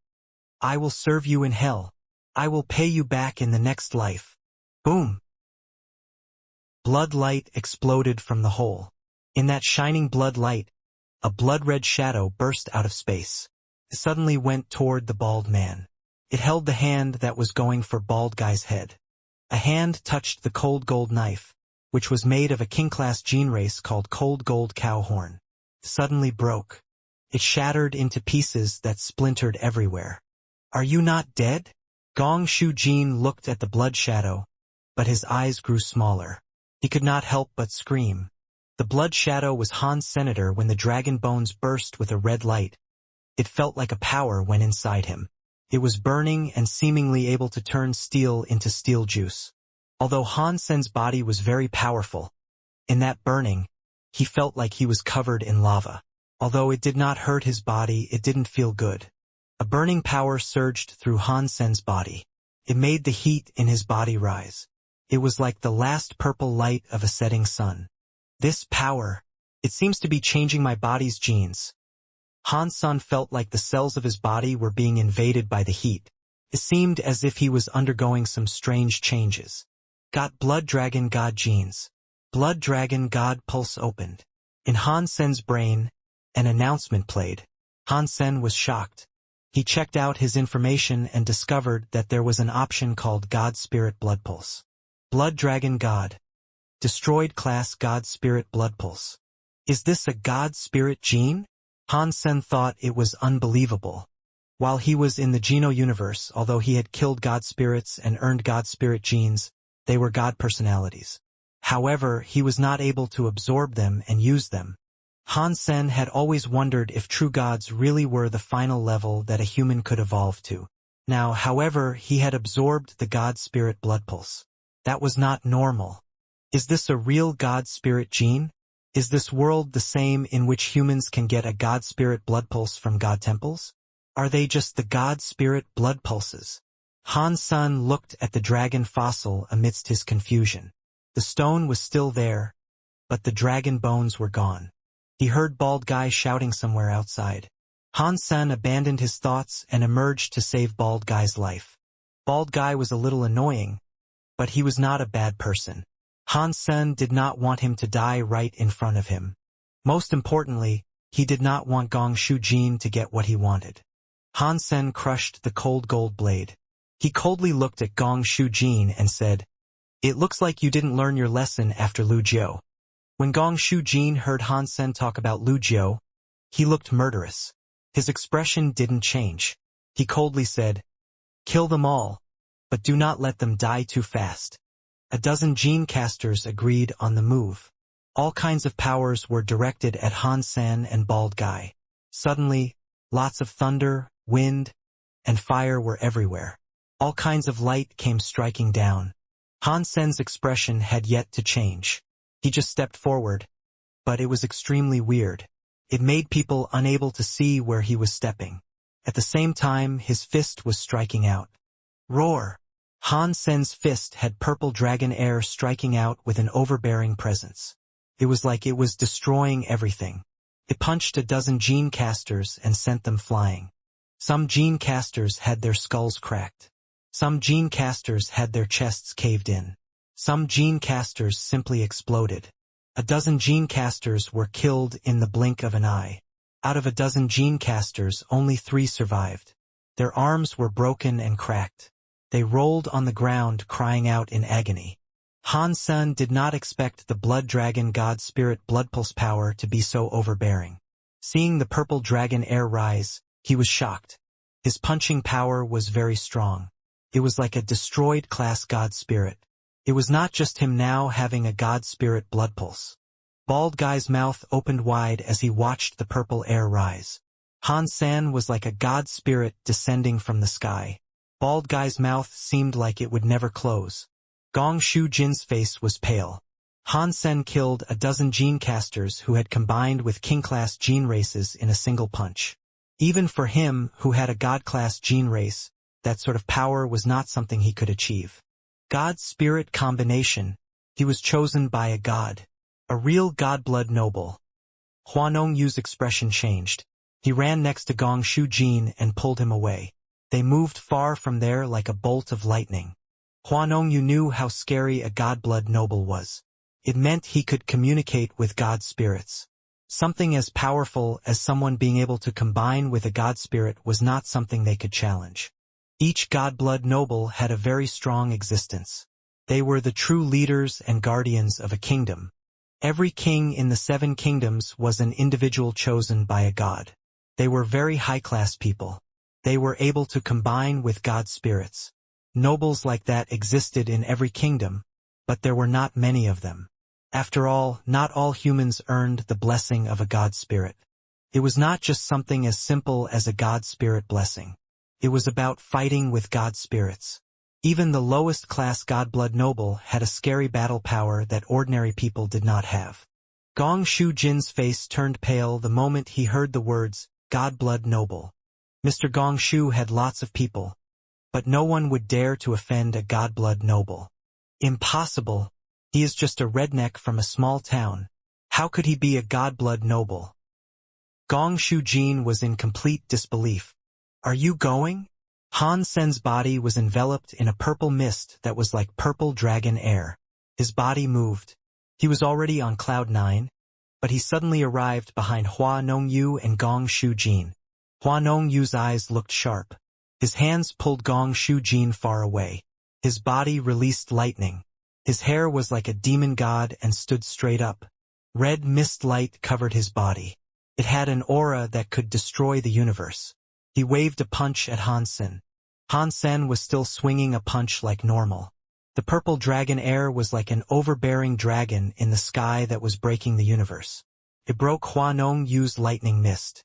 I will serve you in hell. I will pay you back in the next life." Boom! Blood light exploded from the hole. In that shining blood light, a blood-red shadow burst out of space. It suddenly went toward the bald man. It held the hand that was going for bald guy's head. A hand touched the cold gold knife, which was made of a king-class gene race called cold gold cow horn. It suddenly broke. It shattered into pieces that splintered everywhere. "Are you not dead?" Gong Shu Jin looked at the blood shadow, but his eyes grew smaller. He could not help but scream. The blood shadow was Han's senator when the dragon bones burst with a red light. It felt like a power went inside him. It was burning and seemingly able to turn steel into steel juice. Although Han Sen's body was very powerful, in that burning, he felt like he was covered in lava. Although it did not hurt his body, it didn't feel good. A burning power surged through Han Sen's body. It made the heat in his body rise. It was like the last purple light of a setting sun. This power, it seems to be changing my body's genes. Han Sen felt like the cells of his body were being invaded by the heat. It seemed as if he was undergoing some strange changes. Got Blood Dragon God genes. Blood Dragon God pulse opened. In Han Sen's brain, an announcement played. Han Sen was shocked. He checked out his information and discovered that there was an option called God Spirit Blood Pulse. Blood Dragon God. Destroyed class God Spirit Blood Pulse. Is this a God Spirit gene? Han Sen thought it was unbelievable. While he was in the Geno universe, although he had killed God spirits and earned God spirit genes, they were God personalities. However, he was not able to absorb them and use them. Han Sen had always wondered if true gods really were the final level that a human could evolve to. Now, however, he had absorbed the God spirit blood pulse. That was not normal. Is this a real God spirit gene? Is this world the same in which humans can get a God spirit blood pulse from God temples? Are they just the God spirit blood pulses? Han Sen looked at the dragon fossil amidst his confusion. The stone was still there, but the dragon bones were gone. He heard Bald Guy shouting somewhere outside. Han Sen abandoned his thoughts and emerged to save Bald Guy's life. Bald Guy was a little annoying, but he was not a bad person. Han Sen did not want him to die right in front of him. Most importantly, he did not want Gong Shu Jin to get what he wanted. Han Sen crushed the cold gold blade. He coldly looked at Gong Shu Jin and said, "It looks like you didn't learn your lesson after Lu Jiu." When Gong Shu Jin heard Han Sen talk about Lu Jiu, he looked murderous. His expression didn't change. He coldly said, "Kill them all, but do not let them die too fast." A dozen gene casters agreed on the move. All kinds of powers were directed at Han Sen and Bald Guy. Suddenly, lots of thunder, wind, and fire were everywhere. All kinds of light came striking down. Han Sen's expression had yet to change. He just stepped forward, but it was extremely weird. It made people unable to see where he was stepping. At the same time, his fist was striking out. Roar! Han Sen's fist had purple dragon air striking out with an overbearing presence. It was like it was destroying everything. It punched a dozen gene casters and sent them flying. Some gene casters had their skulls cracked. Some gene casters had their chests caved in. Some gene casters simply exploded. A dozen gene casters were killed in the blink of an eye. Out of a dozen gene casters, only 3 survived. Their arms were broken and cracked. They rolled on the ground, crying out in agony. Han Sen did not expect the Blood Dragon God Spirit Blood Pulse power to be so overbearing. Seeing the purple dragon air rise, he was shocked. His punching power was very strong. It was like a destroyed class God Spirit. It was not just him now having a God Spirit Blood Pulse. Bald Guy's mouth opened wide as he watched the purple air rise. Han Sen was like a God Spirit descending from the sky. Bald Guy's mouth seemed like it would never close. Gong Shu Jin's face was pale. Han Sen killed a dozen gene casters who had combined with king-class gene races in a single punch. Even for him, who had a God-class gene race, that sort of power was not something he could achieve. God-spirit combination. He was chosen by a god. A real godblood noble. Huanong Yu's expression changed. He ran next to Gong Shu Jin and pulled him away. They moved far from there like a bolt of lightning. Huanong Yu knew how scary a godblood noble was. It meant he could communicate with god spirits. Something as powerful as someone being able to combine with a god spirit was not something they could challenge. Each godblood noble had a very strong existence. They were the true leaders and guardians of a kingdom. Every king in the 7 kingdoms was an individual chosen by a god. They were very high-class people. They were able to combine with god spirits. Nobles like that existed in every kingdom, but there were not many of them. After all, not all humans earned the blessing of a god spirit. It was not just something as simple as a god spirit blessing. It was about fighting with god spirits. Even the lowest class godblood noble had a scary battle power that ordinary people did not have. Gong Shu Jin's face turned pale the moment he heard the words, godblood noble. Mr. Gong Shu had lots of people, but no one would dare to offend a godblood noble. Impossible. He is just a redneck from a small town. How could he be a godblood noble? Gong Shu Jin was in complete disbelief. Are you going? Han Sen's body was enveloped in a purple mist that was like purple dragon air. His body moved. He was already on cloud 9, but he suddenly arrived behind Hua Nongyu and Gong Shu Jin. Hua Nongyu's eyes looked sharp. His hands pulled Gong Shu Jin far away. His body released lightning. His hair was like a demon god and stood straight up. Red mist light covered his body. It had an aura that could destroy the universe. He waved a punch at Han Sen. Han Sen was still swinging a punch like normal. The purple dragon air was like an overbearing dragon in the sky that was breaking the universe. It broke Hua Nongyu's lightning mist.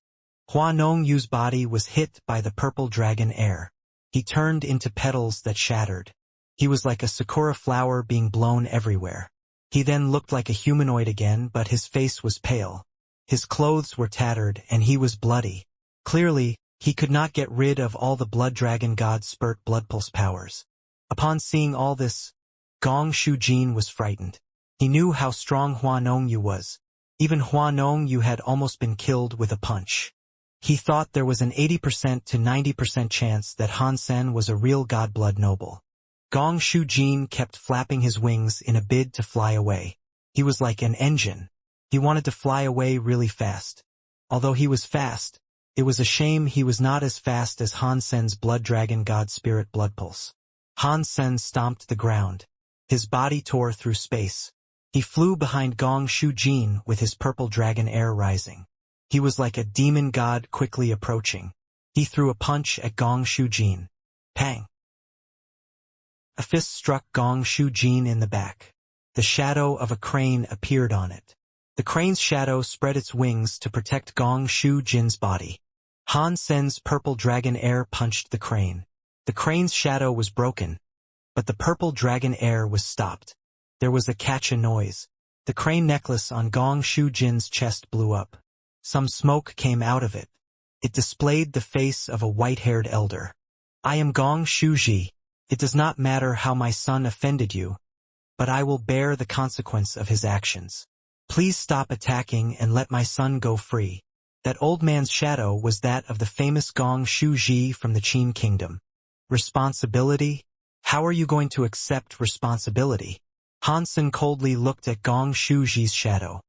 Hua Nongyu's body was hit by the purple dragon air. He turned into petals that shattered. He was like a sakura flower being blown everywhere. He then looked like a humanoid again, but his face was pale. His clothes were tattered and he was bloody. Clearly, he could not get rid of all the blood dragon god spurt blood pulse powers. Upon seeing all this, Gong Shu Jin was frightened. He knew how strong Hua Nongyu was. Even Hua Nongyu had almost been killed with a punch. He thought there was an 80% to 90% chance that Han Sen was a real godblood noble. Gong Shu Jin kept flapping his wings in a bid to fly away. He was like an engine. He wanted to fly away really fast. Although he was fast, it was a shame he was not as fast as Han Sen's blood dragon god spirit blood pulse. Han Sen stomped the ground. His body tore through space. He flew behind Gong Shu Jin with his purple dragon air rising. He was like a demon god quickly approaching. He threw a punch at Gong Shu Jin. Pang! A fist struck Gong Shu Jin in the back. The shadow of a crane appeared on it. The crane's shadow spread its wings to protect Gong Shu Jin's body. Han Sen's purple dragon air punched the crane. The crane's shadow was broken, but the purple dragon air was stopped. There was a catch noise. The crane necklace on Gong Shu Jin's chest blew up. Some smoke came out of it. It displayed the face of a white-haired elder. I am Gong Shu Ji. It does not matter how my son offended you, but I will bear the consequence of his actions. Please stop attacking and let my son go free. That old man's shadow was that of the famous Gong Shu Ji from the Qin Kingdom. Responsibility? How are you going to accept responsibility? Han Sen coldly looked at Gong Shu Ji's shadow.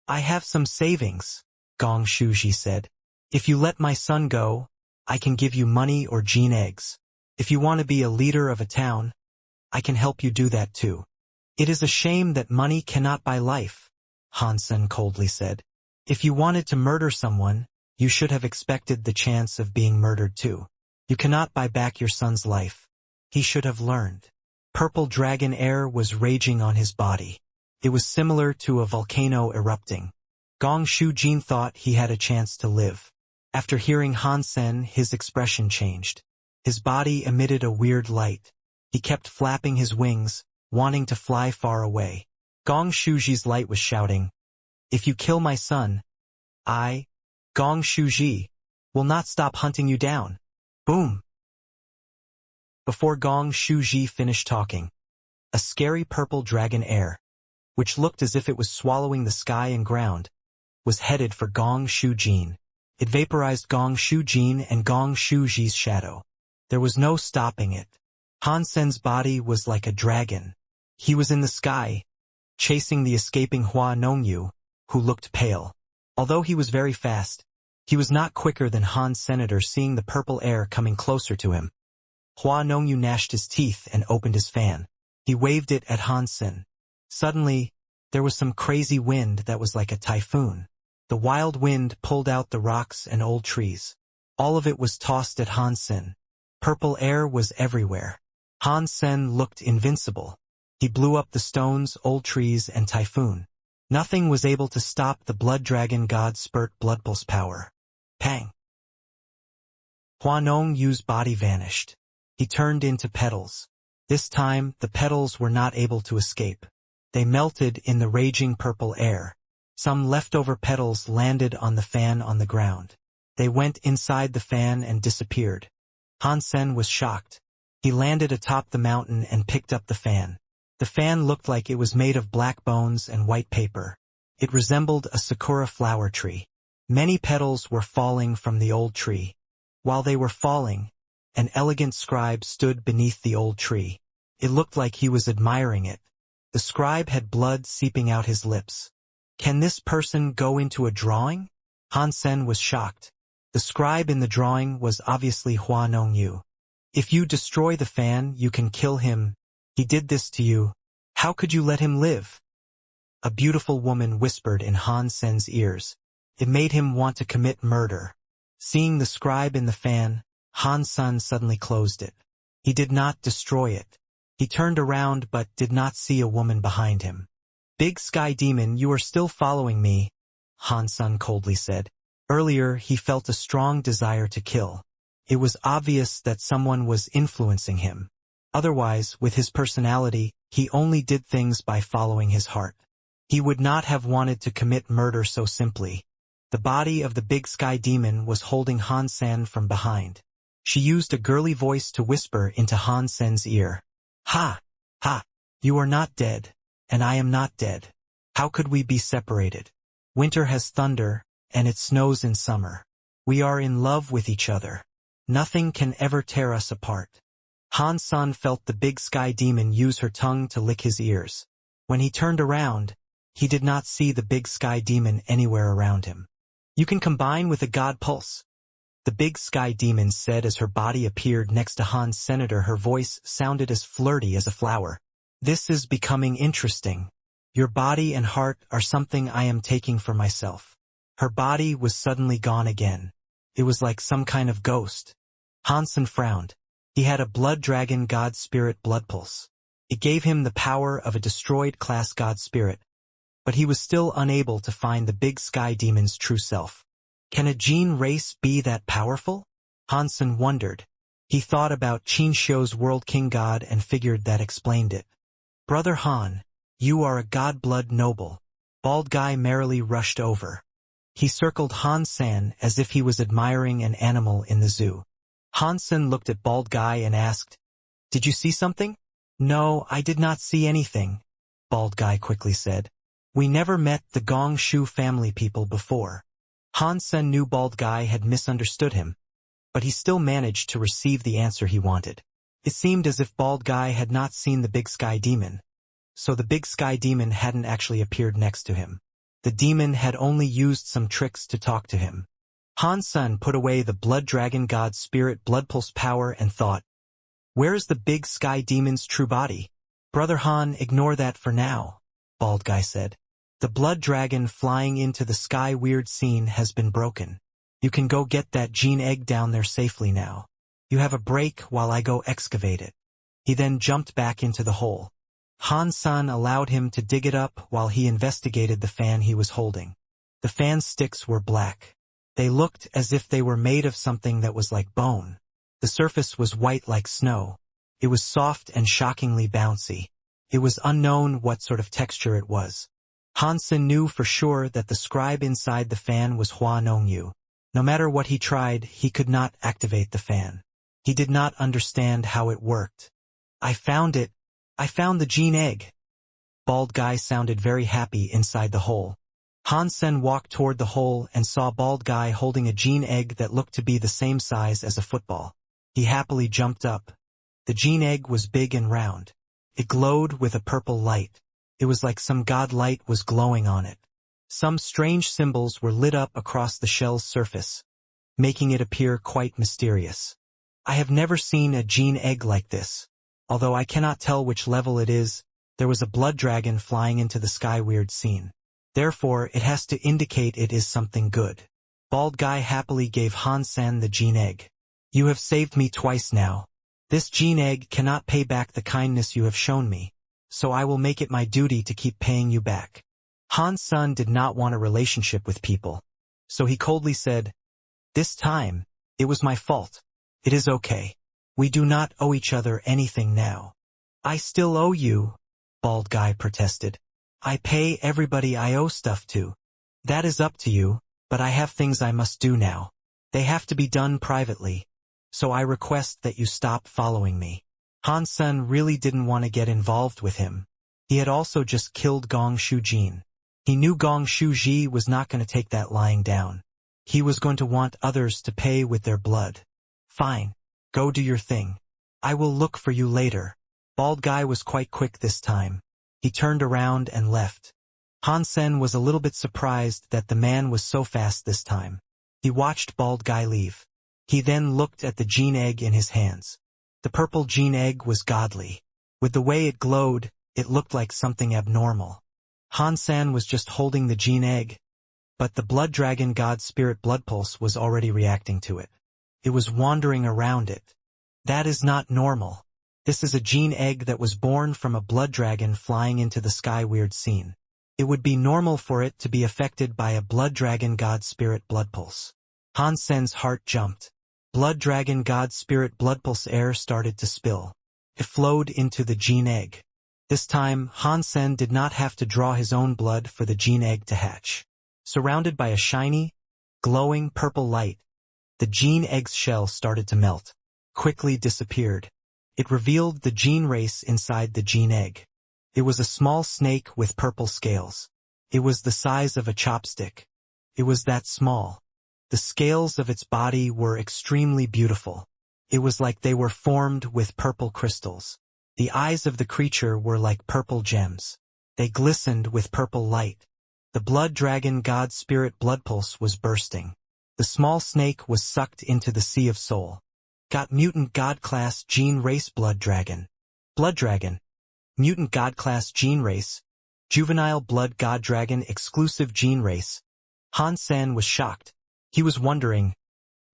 I have some savings, Gong Shu Ji said. If you let my son go, I can give you money or gene eggs. If you want to be a leader of a town, I can help you do that too. It is a shame that money cannot buy life, Han Sen coldly said. If you wanted to murder someone, you should have expected the chance of being murdered too. You cannot buy back your son's life. He should have learned. Purple dragon air was raging on his body. It was similar to a volcano erupting. Gong Shu Jin thought he had a chance to live. After hearing Han Sen, his expression changed. His body emitted a weird light. He kept flapping his wings, wanting to fly far away. Gong Shu Ji's light was shouting, if you kill my son, I, Gong Shu Ji, will not stop hunting you down. Boom! Before Gong Shu Ji finished talking, a scary purple dragon air, which looked as if it was swallowing the sky and ground, was headed for Gong Shu Jin. It vaporized Gong Shu Jin and Gong Shu Ji's shadow. There was no stopping it. Han Sen's body was like a dragon. He was in the sky, chasing the escaping Hua Nongyu, who looked pale. Although he was very fast, he was not quicker than Han's senator seeing the purple air coming closer to him. Hua Nongyu gnashed his teeth and opened his fan. He waved it at Hansen. Suddenly, there was some crazy wind that was like a typhoon. The wild wind pulled out the rocks and old trees. All of it was tossed at Hansen. Purple air was everywhere. Hansen looked invincible. He blew up the stones, old trees, and typhoon. Nothing was able to stop the blood dragon god spurt blood pulse power. Pang! Hua Nongyu's body vanished. He turned into petals. This time, the petals were not able to escape. They melted in the raging purple air. Some leftover petals landed on the fan on the ground. They went inside the fan and disappeared. Hansen was shocked. He landed atop the mountain and picked up the fan. The fan looked like it was made of black bones and white paper. It resembled a sakura flower tree. Many petals were falling from the old tree. While they were falling, an elegant scribe stood beneath the old tree. It looked like he was admiring it. The scribe had blood seeping out his lips. Can this person go into a drawing? Hansen was shocked. The scribe in the drawing was obviously Hua Nongyu. If you destroy the fan, you can kill him. He did this to you. How could you let him live? A beautiful woman whispered in Hansen's ears. It made him want to commit murder. Seeing the scribe in the fan, Hansen suddenly closed it. He did not destroy it. He turned around but did not see a woman behind him. Big Sky Demon, you are still following me, Hansen coldly said. Earlier, he felt a strong desire to kill. It was obvious that someone was influencing him. Otherwise, with his personality, he only did things by following his heart. He would not have wanted to commit murder so simply. The body of the Big Sky Demon was holding Hansen from behind. She used a girly voice to whisper into Hansen's ear. Ha! Ha! You are not dead, and I am not dead. How could we be separated? Winter has thunder, and it snows in summer. We are in love with each other. Nothing can ever tear us apart. Hansen felt the Big Sky Demon use her tongue to lick his ears. When he turned around, he did not see the Big Sky Demon anywhere around him. You can combine with a god pulse, the Big Sky Demon said as her body appeared next to Han's senator. Her voice sounded as flirty as a flower. This is becoming interesting. Your body and heart are something I am taking for myself. Her body was suddenly gone again. It was like some kind of ghost. Hansen frowned. He had a blood dragon god spirit blood pulse. It gave him the power of a destroyed class god spirit. But he was still unable to find the Big Sky Demon's true self. Can a Jin race be that powerful? Hansen wondered. He thought about Qin Shou's World King God and figured that explained it. Brother Han, you are a god blood noble. Bald Guy merrily rushed over. He circled Hansen as if he was admiring an animal in the zoo. Hansen looked at Bald Guy and asked, Did you see something? No, I did not see anything, Bald Guy quickly said. We never met the Gong Shu family people before. Hansen knew Bald Guy had misunderstood him, but he still managed to receive the answer he wanted. It seemed as if Bald Guy had not seen the Big Sky Demon, so the Big Sky Demon hadn't actually appeared next to him. The demon had only used some tricks to talk to him. Hansen put away the Blood Dragon God Spirit Blood Pulse power and thought, Where is the Big Sky Demon's true body? Brother Han, ignore that for now, Bald Guy said. The blood dragon flying into the sky weird scene has been broken. You can go get that gene egg down there safely now. You have a break while I go excavate it. He then jumped back into the hole. Hansen allowed him to dig it up while he investigated the fan he was holding. The fan sticks were black. They looked as if they were made of something that was like bone. The surface was white like snow. It was soft and shockingly bouncy. It was unknown what sort of texture it was. Hansen knew for sure that the scribe inside the fan was Hua Nongyu. No matter what he tried, he could not activate the fan. He did not understand how it worked. I found it. I found the gene egg. Bald Guy sounded very happy inside the hole. Hansen walked toward the hole and saw Bald Guy holding a gene egg that looked to be the same size as a football. He happily jumped up. The gene egg was big and round. It glowed with a purple light. It was like some god light was glowing on it. Some strange symbols were lit up across the shell's surface, making it appear quite mysterious. I have never seen a gene egg like this. Although I cannot tell which level it is, there was a blood dragon flying into the sky. Weird scene. Therefore, it has to indicate it is something good. Bald guy happily gave Han-sen the gene egg. You have saved me twice now. This gene egg cannot pay back the kindness you have shown me, so I will make it my duty to keep paying you back. Han-sen did not want a relationship with people, so he coldly said, "This time, it was my fault. It is okay. We do not owe each other anything now." "I still owe you," bald guy protested. "I pay everybody I owe stuff to." "That is up to you, but I have things I must do now. They have to be done privately, so I request that you stop following me." Han-sen really didn't want to get involved with him. He had also just killed Gong Shu-jin. He knew Gong Shu-ji was not going to take that lying down. He was going to want others to pay with their blood. "Fine. Go do your thing. I will look for you later." Bald guy was quite quick this time. He turned around and left. Han-sen was a little bit surprised that the man was so fast this time. He watched bald guy leave. He then looked at the gene egg in his hands. The purple gene egg was godly. With the way it glowed, it looked like something abnormal. Han-sen was just holding the gene egg, but the blood dragon god spirit blood pulse was already reacting to it. It was wandering around it. That is not normal. This is a gene egg that was born from a blood dragon flying into the sky. Weird scene. It would be normal for it to be affected by a blood dragon god spirit blood pulse. Han-sen's heart jumped. Blood dragon god spirit blood pulse air started to spill. It flowed into the gene egg. This time, Han-sen did not have to draw his own blood for the gene egg to hatch. Surrounded by a shiny, glowing purple light, the gene egg's shell started to melt, quickly disappeared. It revealed the gene race inside the gene egg. It was a small snake with purple scales. It was the size of a chopstick. It was that small. The scales of its body were extremely beautiful. It was like they were formed with purple crystals. The eyes of the creature were like purple gems. They glistened with purple light. The blood dragon god spirit blood pulse was bursting. The small snake was sucked into the sea of soul. Got mutant god class gene race blood dragon. Blood dragon. Mutant god class gene race. Juvenile blood god dragon exclusive gene race. Han-sen was shocked. He was wondering,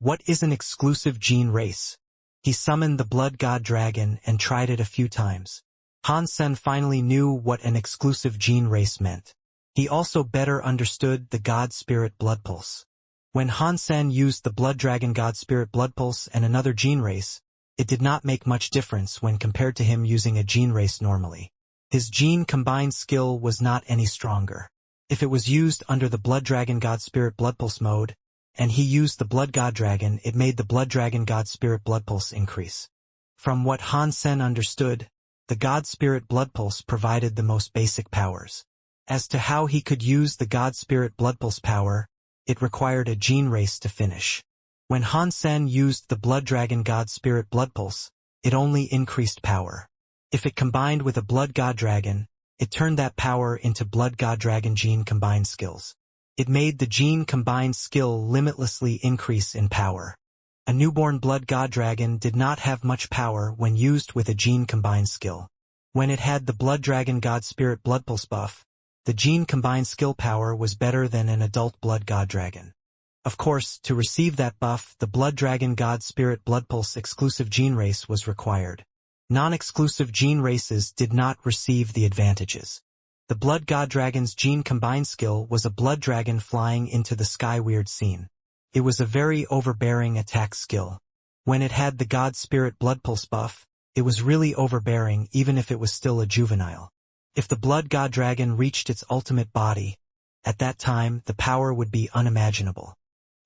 what is an exclusive gene race? He summoned the blood god dragon and tried it a few times. Han-sen finally knew what an exclusive gene race meant. He also better understood the god spirit blood pulse. When Han-sen used the blood dragon god spirit blood pulse and another gene race, it did not make much difference when compared to him using a gene race normally. His gene combined skill was not any stronger. If it was used under the blood dragon god spirit blood pulse mode, and he used the blood god dragon, it made the blood dragon god spirit blood pulse increase. From what Han-sen understood, the god spirit blood pulse provided the most basic powers. As to how he could use the god spirit blood pulse power, it required a gene race to finish. When Han-sen used the blood dragon god spirit blood pulse, it only increased power. If it combined with a blood god dragon, it turned that power into blood god dragon gene combined skills. It made the gene combined skill limitlessly increase in power. A newborn blood god dragon did not have much power when used with a gene combined skill. When it had the blood dragon god spirit blood pulse buff, the gene combined skill power was better than an adult blood god dragon. Of course, to receive that buff, the blood dragon god spirit blood pulse exclusive gene race was required. Non-exclusive gene races did not receive the advantages. The blood god dragon's gene combined skill was a blood dragon flying into the sky. Weird scene. It was a very overbearing attack skill. When it had the god spirit blood pulse buff, it was really overbearing even if it was still a juvenile. If the blood god dragon reached its ultimate body, at that time the power would be unimaginable.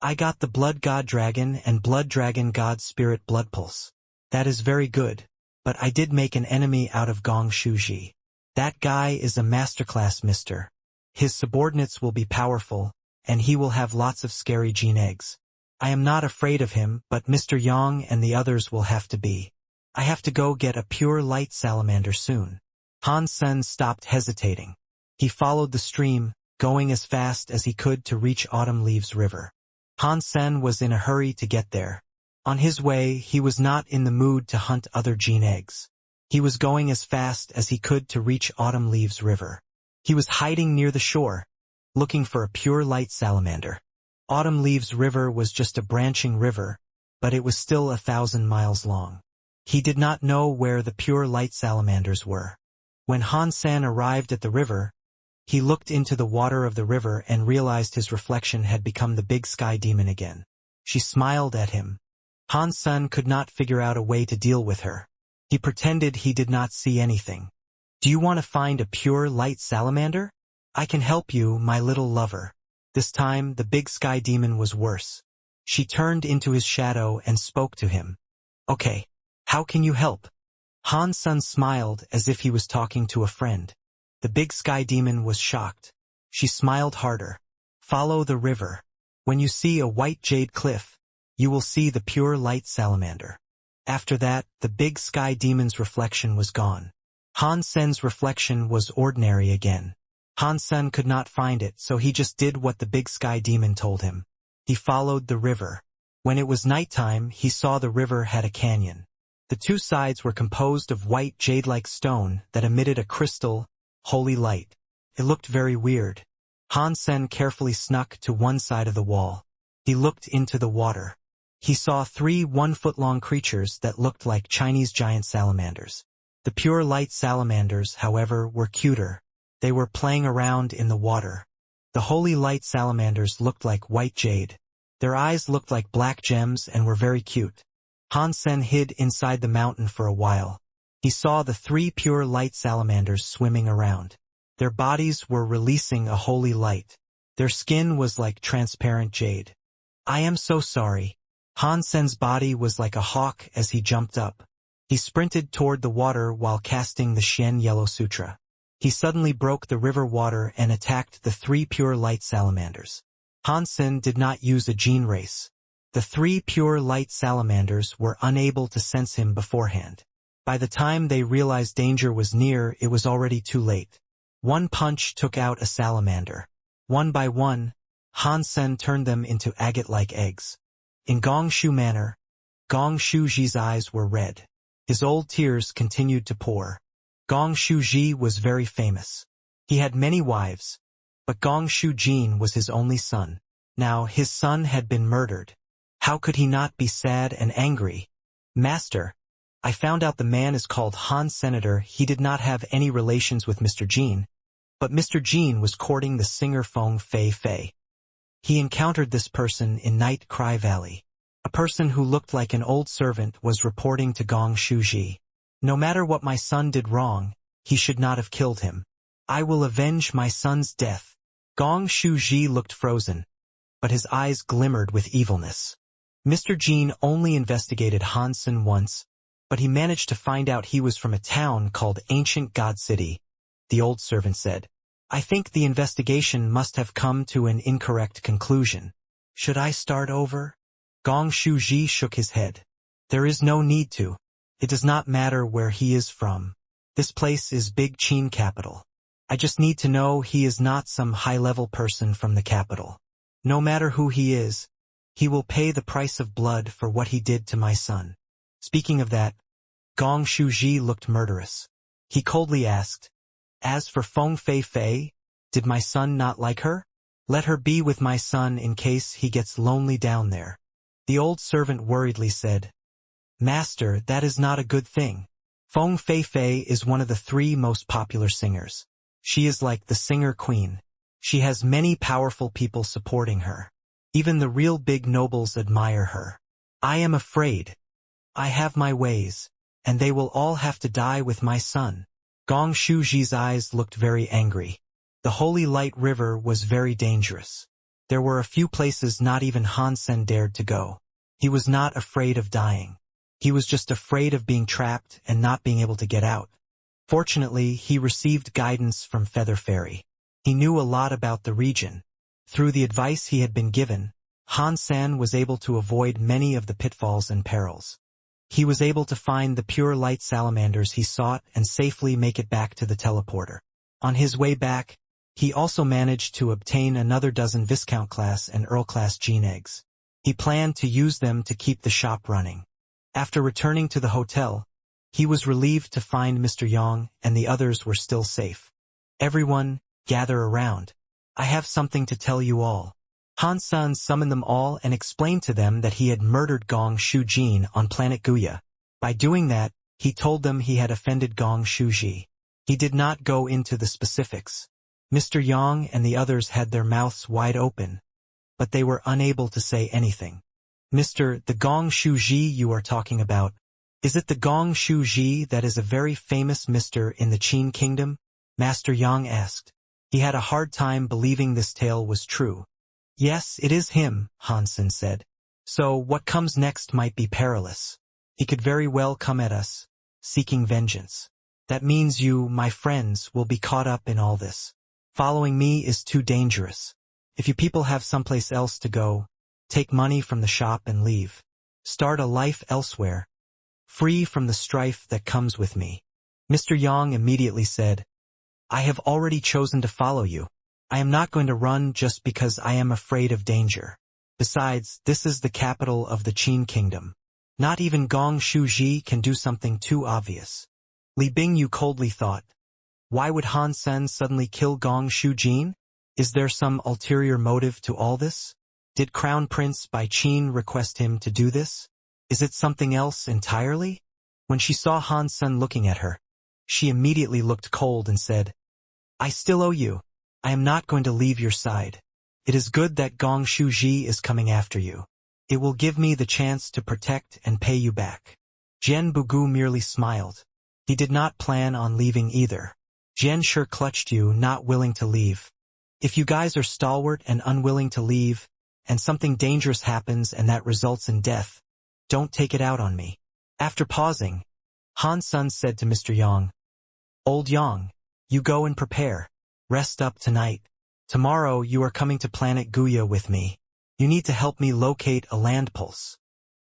I got the blood god dragon and blood dragon god spirit blood pulse. That is very good, but I did make an enemy out of Gong Shuji. That guy is a masterclass mister. His subordinates will be powerful, and he will have lots of scary gene eggs. I am not afraid of him, but Mr. Yang and the others will have to be. I have to go get a pure light salamander soon. Han Sen stopped hesitating. He followed the stream, going as fast as he could to reach Autumn Leaves River. Han Sen was in a hurry to get there. On his way, he was not in the mood to hunt other gene eggs. He was going as fast as he could to reach Autumn Leaves River. He was hiding near the shore, looking for a pure light salamander. Autumn Leaves River was just a branching river, but it was still 1,000 miles long. He did not know where the pure light salamanders were. When Han Sen arrived at the river, he looked into the water of the river and realized his reflection had become the big sky demon again. She smiled at him. Han Sen could not figure out a way to deal with her. He pretended he did not see anything. "Do you want to find a pure light salamander? I can help you, my little lover." This time, the big sky demon was worse. She turned into his shadow and spoke to him. "Okay, how can you help?" Han Sen smiled as if he was talking to a friend. The big sky demon was shocked. She smiled harder. "Follow the river. When you see a white jade cliff, you will see the pure light salamander." After that, the big sky demon's reflection was gone. Han Sen's reflection was ordinary again. Han Sen could not find it, so he just did what the big sky demon told him. He followed the river. When it was nighttime, he saw the river had a canyon. The two sides were composed of white jade-like stone that emitted a crystal, holy light. It looked very weird. Han Sen carefully snuck to one side of the wall. He looked into the water. He saw 3 one-foot-long creatures that looked like Chinese giant salamanders. The pure light salamanders, however, were cuter. They were playing around in the water. The holy light salamanders looked like white jade. Their eyes looked like black gems and were very cute. Han Sen hid inside the mountain for a while. He saw the 3 pure light salamanders swimming around. Their bodies were releasing a holy light. Their skin was like transparent jade. "I am so sorry." Han Sen's body was like a hawk as he jumped up. He sprinted toward the water while casting the Shen Yellow Sutra. He suddenly broke the river water and attacked the 3 pure light salamanders. Han Sen did not use a gene race. The 3 pure light salamanders were unable to sense him beforehand. By the time they realized danger was near, it was already too late. One punch took out a salamander. One by one, Han Sen turned them into agate-like eggs. In Gong Shu manner, Gong Shu Ji's eyes were red. His old tears continued to pour. Gong Shu Ji was very famous. He had many wives, but Gong Shu Jin was his only son. Now his son had been murdered. How could he not be sad and angry? "Master, I found out the man is called Han Senator. He did not have any relations with Mr. Jin, but Mr. Jin was courting the singer Feng Fei Fei. He encountered this person in Night Cry Valley. A person who looked like an old servant was reporting to Gong Shu Ji. No matter what my son did wrong, he should not have killed him. I will avenge my son's death." Gong Shu Ji looked frozen, but his eyes glimmered with evilness. Mr. Jin only investigated Han Sen once, but he managed to find out he was from a town called Ancient God City. The old servant said, "I think the investigation must have come to an incorrect conclusion. Should I start over?" Gong Shu Ji shook his head. "There is no need to. It does not matter where he is from. This place is Big Qin capital. I just need to know he is not some high-level person from the capital. No matter who he is, he will pay the price of blood for what he did to my son." Speaking of that, Gong Shu Ji looked murderous. He coldly asked, "As for Feng Fei Fei, did my son not like her? Let her be with my son in case he gets lonely down there." The old servant worriedly said, "Master, that is not a good thing. Feng Fei Fei is one of the 3 most popular singers. She is like the singer queen. She has many powerful people supporting her. Even the real big nobles admire her. I am afraid. I have my ways, and they will all have to die with my son." Gong Shu Ji's eyes looked very angry. The Holy Light River was very dangerous. There were a few places not even Han Sen dared to go. He was not afraid of dying. He was just afraid of being trapped and not being able to get out. Fortunately, he received guidance from Feather Fairy. He knew a lot about the region. Through the advice he had been given, Han Sen was able to avoid many of the pitfalls and perils. he was able to find the pure light salamanders he sought and safely make it back to the teleporter. On his way back, he also managed to obtain another dozen Viscount class and Earl class gene eggs. He planned to use them to keep the shop running. After returning to the hotel, he was relieved to find Mr. Yang and the others were still safe. Everyone, gather around. I have something to tell you all. Han Sen summoned them all and explained to them that he had murdered Gong Shu-jin on planet Guya. By doing that, he told them he had offended Gong Shu-ji. He did not go into the specifics. Mr. Yang and the others had their mouths wide open, but they were unable to say anything. Mr. The Gong Shu-ji you are talking about, is it the Gong Shu-ji that is a very famous mister in the Qin kingdom? Master Yang asked. He had a hard time believing this tale was true. Yes, it is him, Han Sen said. So what comes next might be perilous. He could very well come at us, seeking vengeance. That means you, my friends, will be caught up in all this. Following me is too dangerous. If you people have someplace else to go, take money from the shop and leave. Start a life elsewhere, free from the strife that comes with me. Mr. Yang immediately said, I have already chosen to follow you. I am not going to run just because I am afraid of danger. Besides, this is the capital of the Qin kingdom. Not even Gong Shu-ji can do something too obvious. Li Bingyu coldly thought, why would Han Sen suddenly kill Gong Shu-jin? Is there some ulterior motive to all this? Did Crown Prince Bai Qin request him to do this? Is it something else entirely? When she saw Han Sen looking at her, she immediately looked cold and said, I still owe you. I am not going to leave your side. It is good that Gong Shu-ji is coming after you. It will give me the chance to protect and pay you back. Jian Bugu merely smiled. He did not plan on leaving either. Jian sure clutched you, not willing to leave. If you guys are stalwart and unwilling to leave, and something dangerous happens and that results in death, don't take it out on me. After pausing, Han Sen said to Mr. Yang, Old Yang, you go and prepare. Rest up tonight. Tomorrow you are coming to planet Guya with me. You need to help me locate a land pulse.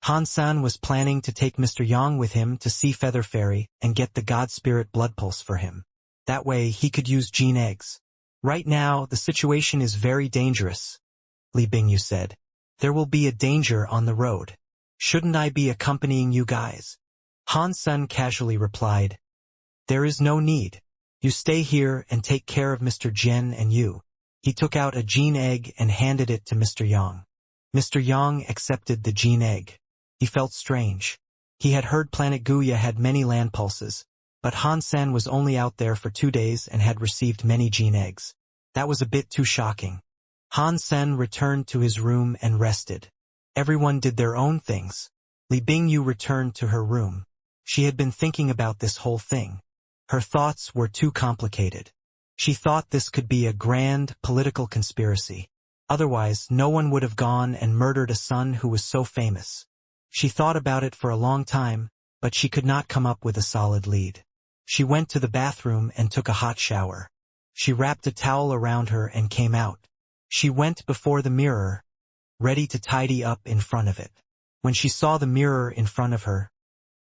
Han Sen was planning to take Mr. Yang with him to see Feather Fairy and get the God Spirit blood pulse for him. That way he could use gene eggs. Right now, the situation is very dangerous, Li Bingyu said. There will be a danger on the road. Shouldn't I be accompanying you guys? Han Sen casually replied, There is no need. You stay here and take care of Mr. Jian and you. He took out a gene egg and handed it to Mr. Yang. Mr. Yang accepted the gene egg. He felt strange. He had heard Planet Guya had many land pulses, but Han Sen was only out there for 2 days and had received many gene eggs. That was a bit too shocking. Han Sen returned to his room and rested. Everyone did their own things. Li Bingyu returned to her room. She had been thinking about this whole thing. Her thoughts were too complicated. She thought this could be a grand political conspiracy. Otherwise, no one would have gone and murdered a son who was so famous. She thought about it for a long time, but she could not come up with a solid lead. She went to the bathroom and took a hot shower. She wrapped a towel around her and came out. She went before the mirror, ready to tidy up in front of it. When she saw the mirror in front of her,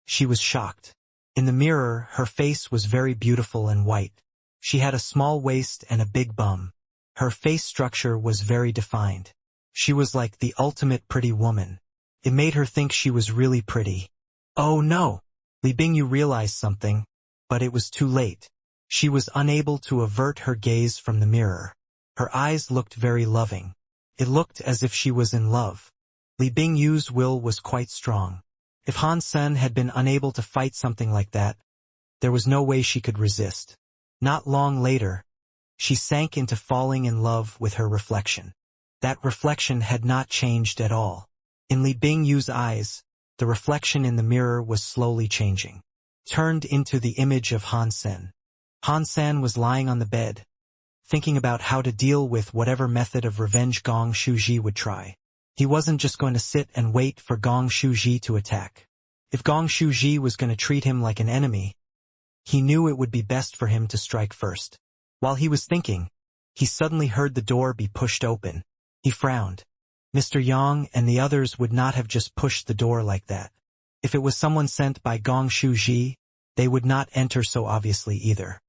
she was shocked. In the mirror, her face was very beautiful and white. She had a small waist and a big bum. Her face structure was very defined. She was like the ultimate pretty woman. It made her think she was really pretty. Oh no! Li Bingyu realized something, but it was too late. She was unable to avert her gaze from the mirror. Her eyes looked very loving. It looked as if she was in love. Li Bingyu's will was quite strong. If Han Sen had been unable to fight something like that, there was no way she could resist. Not long later, she sank into falling in love with her reflection. That reflection had not changed at all. In Li Bingyu's eyes, the reflection in the mirror was slowly changing, turned into the image of Han Sen. Han Sen was lying on the bed, thinking about how to deal with whatever method of revenge Gong Shu-ji would try. He wasn't just going to sit and wait for Gong Shu-ji to attack. If Gong Shu-ji was going to treat him like an enemy, he knew it would be best for him to strike first. While he was thinking, he suddenly heard the door be pushed open. He frowned. Mr. Yang and the others would not have just pushed the door like that. If it was someone sent by Gong Shuji, they would not enter so obviously either.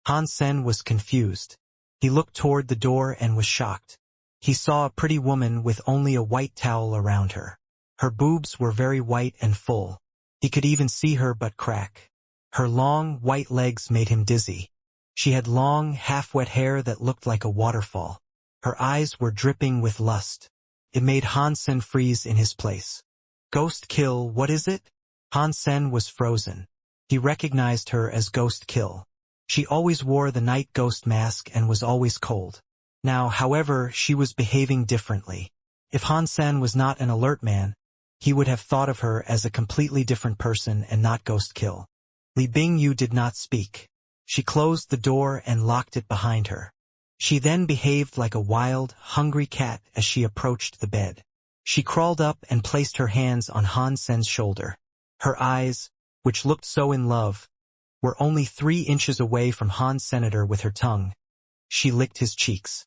Han Sen was confused. He looked toward the door and was shocked. He saw a pretty woman with only a white towel around her. Her boobs were very white and full. He could even see her butt crack. Her long, white legs made him dizzy. She had long, half-wet hair that looked like a waterfall. Her eyes were dripping with lust. It made Han Sen freeze in his place. Ghost Kill, what is it? Han Sen was frozen. He recognized her as Ghost Kill. She always wore the night ghost mask and was always cold. Now, however, she was behaving differently. If Han Sen was not an alert man, he would have thought of her as a completely different person and not Ghost Kill. Li Bingyu did not speak. She closed the door and locked it behind her. She then behaved like a wild, hungry cat as she approached the bed. She crawled up and placed her hands on Han Sen's shoulder. Her eyes, which looked so in love, were only 3 inches away from Han Senator with her tongue. She licked his cheeks.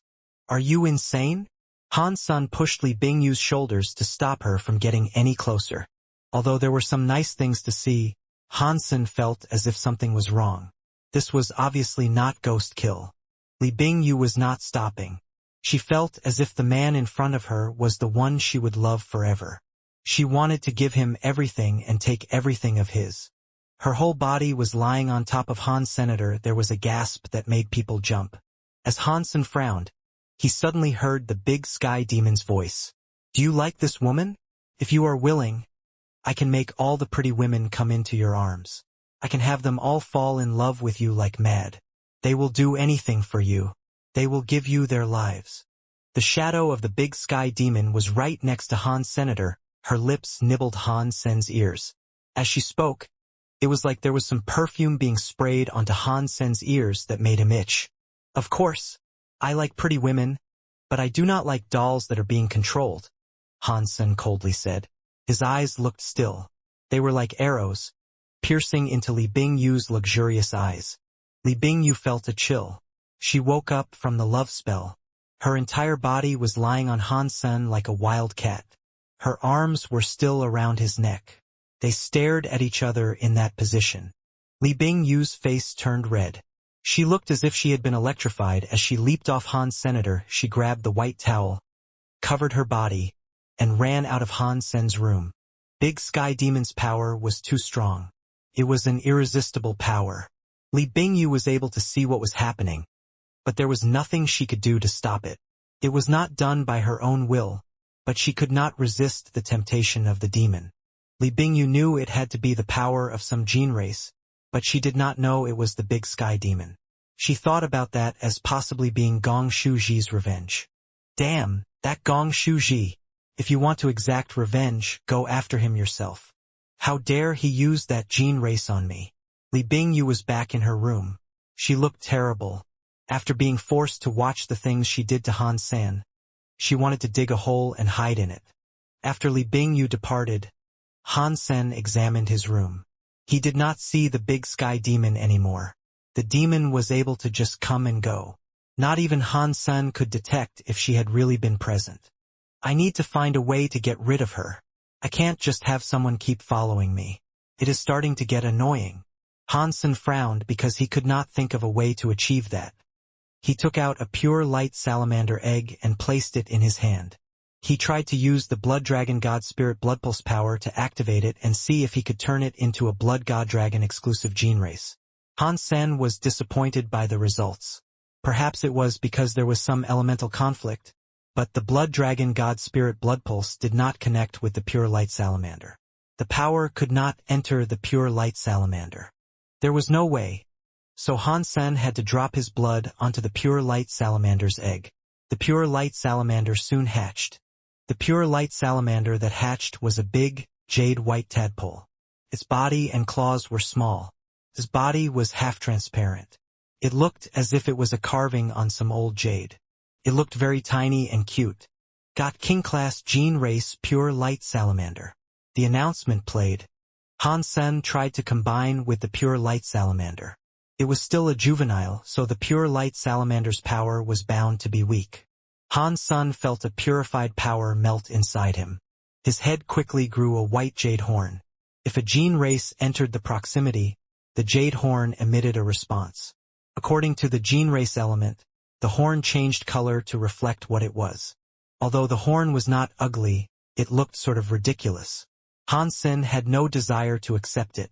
Are you insane? Han Sen pushed Li Bingyu's shoulders to stop her from getting any closer. Although there were some nice things to see, Han Sen felt as if something was wrong. This was obviously not Ghost Kill. Li Bingyu was not stopping. She felt as if the man in front of her was the one she would love forever. She wanted to give him everything and take everything of his. Her whole body was lying on top of Han Senator. There was a gasp that made people jump. As Han Sen frowned, he suddenly heard the big sky demon's voice. Do you like this woman? If you are willing, I can make all the pretty women come into your arms. I can have them all fall in love with you like mad. They will do anything for you. They will give you their lives. The shadow of the big sky demon was right next to Han Senator. Her lips nibbled Han Sen's ears. As she spoke, it was like there was some perfume being sprayed onto Han Sen's ears that made him itch. Of course, I like pretty women, but I do not like dolls that are being controlled, Han Sen coldly said. His eyes looked still. They were like arrows, piercing into Li Bingyu's luxurious eyes. Li Bingyu felt a chill. She woke up from the love spell. Her entire body was lying on Han Sen like a wild cat. Her arms were still around his neck. They stared at each other in that position. Li Bingyu's face turned red. She looked as if she had been electrified. As she leaped off Han Senator, she grabbed the white towel, covered her body, and ran out of Han Sen's room. Big Sky Demon's power was too strong. It was an irresistible power. Li Bingyu was able to see what was happening, but there was nothing she could do to stop it. It was not done by her own will, but she could not resist the temptation of the demon. Li Bingyu knew it had to be the power of some gene race, but she did not know it was the Big Sky Demon. She thought about that as possibly being Gong Shuji's revenge. Damn, that Gong Shuji. If you want to exact revenge, go after him yourself. How dare he use that gene race on me? Li Bingyu was back in her room. She looked terrible. After being forced to watch the things she did to Han Sen, she wanted to dig a hole and hide in it. After Li Bingyu departed, Han Sen examined his room. He did not see the Big Sky Demon anymore. The demon was able to just come and go. Not even Han Sen could detect if she had really been present. I need to find a way to get rid of her. I can't just have someone keep following me. It is starting to get annoying. Han Sen frowned because he could not think of a way to achieve that. He took out a pure light salamander egg and placed it in his hand. He tried to use the Blood Dragon God Spirit Blood Pulse power to activate it and see if he could turn it into a Blood God Dragon exclusive gene race. Han Sen was disappointed by the results. Perhaps it was because there was some elemental conflict, but the Blood Dragon God Spirit Blood Pulse did not connect with the pure light salamander. The power could not enter the pure light salamander. There was no way. So Han Sen had to drop his blood onto the pure light salamander's egg. The pure light salamander soon hatched. The pure light salamander that hatched was a big, jade white tadpole. Its body and claws were small. His body was half transparent. It looked as if it was a carving on some old jade. It looked very tiny and cute. Got King Class Gene Race Pure Light Salamander. The announcement played. Han Sen tried to combine with the pure light salamander. It was still a juvenile, so the pure light salamander's power was bound to be weak. Han Sen felt a purified power melt inside him. His head quickly grew a white jade horn. If a gene race entered the proximity, the jade horn emitted a response. According to the gene race element, the horn changed color to reflect what it was. Although the horn was not ugly, it looked sort of ridiculous. Han Sen had no desire to accept it.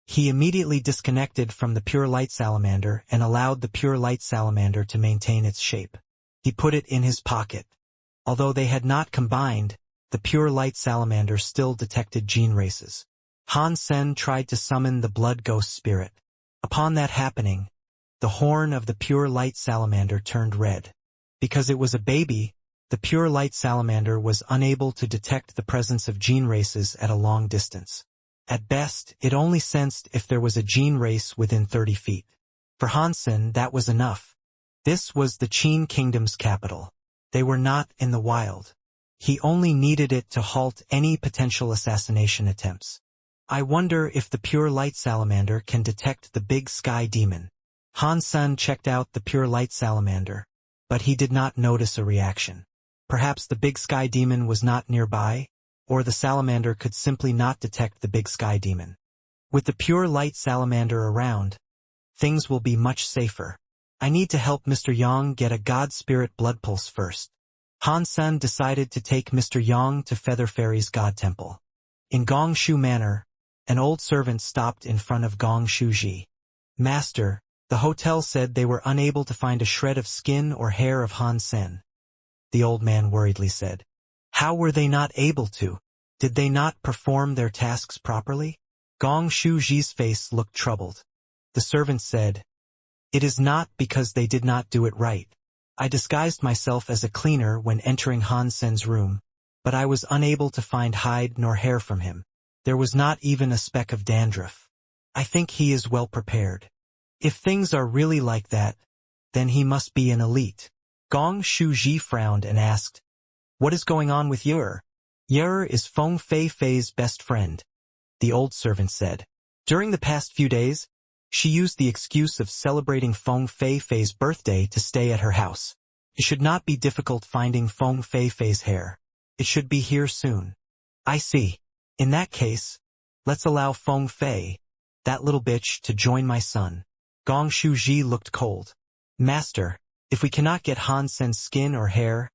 He immediately disconnected from the pure light salamander and allowed the pure light salamander to maintain its shape. He put it in his pocket. Although they had not combined, the pure light salamander still detected gene races. Han Sen tried to summon the blood ghost spirit. Upon that happening, the horn of the pure light salamander turned red. Because it was a baby, the pure light salamander was unable to detect the presence of gene races at a long distance. At best, it only sensed if there was a gene race within 30 feet. For Han Sen, that was enough. This was the Qin Kingdom's capital. They were not in the wild. He only needed it to halt any potential assassination attempts. I wonder if the pure light salamander can detect the big sky demon. Han Sen checked out the pure light salamander, but he did not notice a reaction. Perhaps the big sky demon was not nearby, or the salamander could simply not detect the big sky demon. With the pure light salamander around, things will be much safer. I need to help Mr. Yang get a god spirit blood pulse first. Han Sen decided to take Mr. Yang to Feather Fairy's god temple. In Gongshu Manor, an old servant stopped in front of Gongshu Ji. Master, the hotel said they were unable to find a shred of skin or hair of Han Sen. The old man worriedly said. How were they not able to? Did they not perform their tasks properly? Gongshu Ji's face looked troubled. The servant said, It is not because they did not do it right. I disguised myself as a cleaner when entering Han Sen's room, but I was unable to find hide nor hair from him. There was not even a speck of dandruff. I think he is well prepared. If things are really like that, then he must be an elite. Gongshu Ji frowned and asked, What is going on with Yer? Yer is Feng Fei Fei's best friend, the old servant said. During the past few days, she used the excuse of celebrating Feng Fei Fei's birthday to stay at her house. It should not be difficult finding Feng Fei Fei's hair. It should be here soon. I see. In that case, let's allow Feng Fei, that little bitch, to join my son. Gongshu Ji looked cold. Master, if we cannot get Han Sen's skin or hair,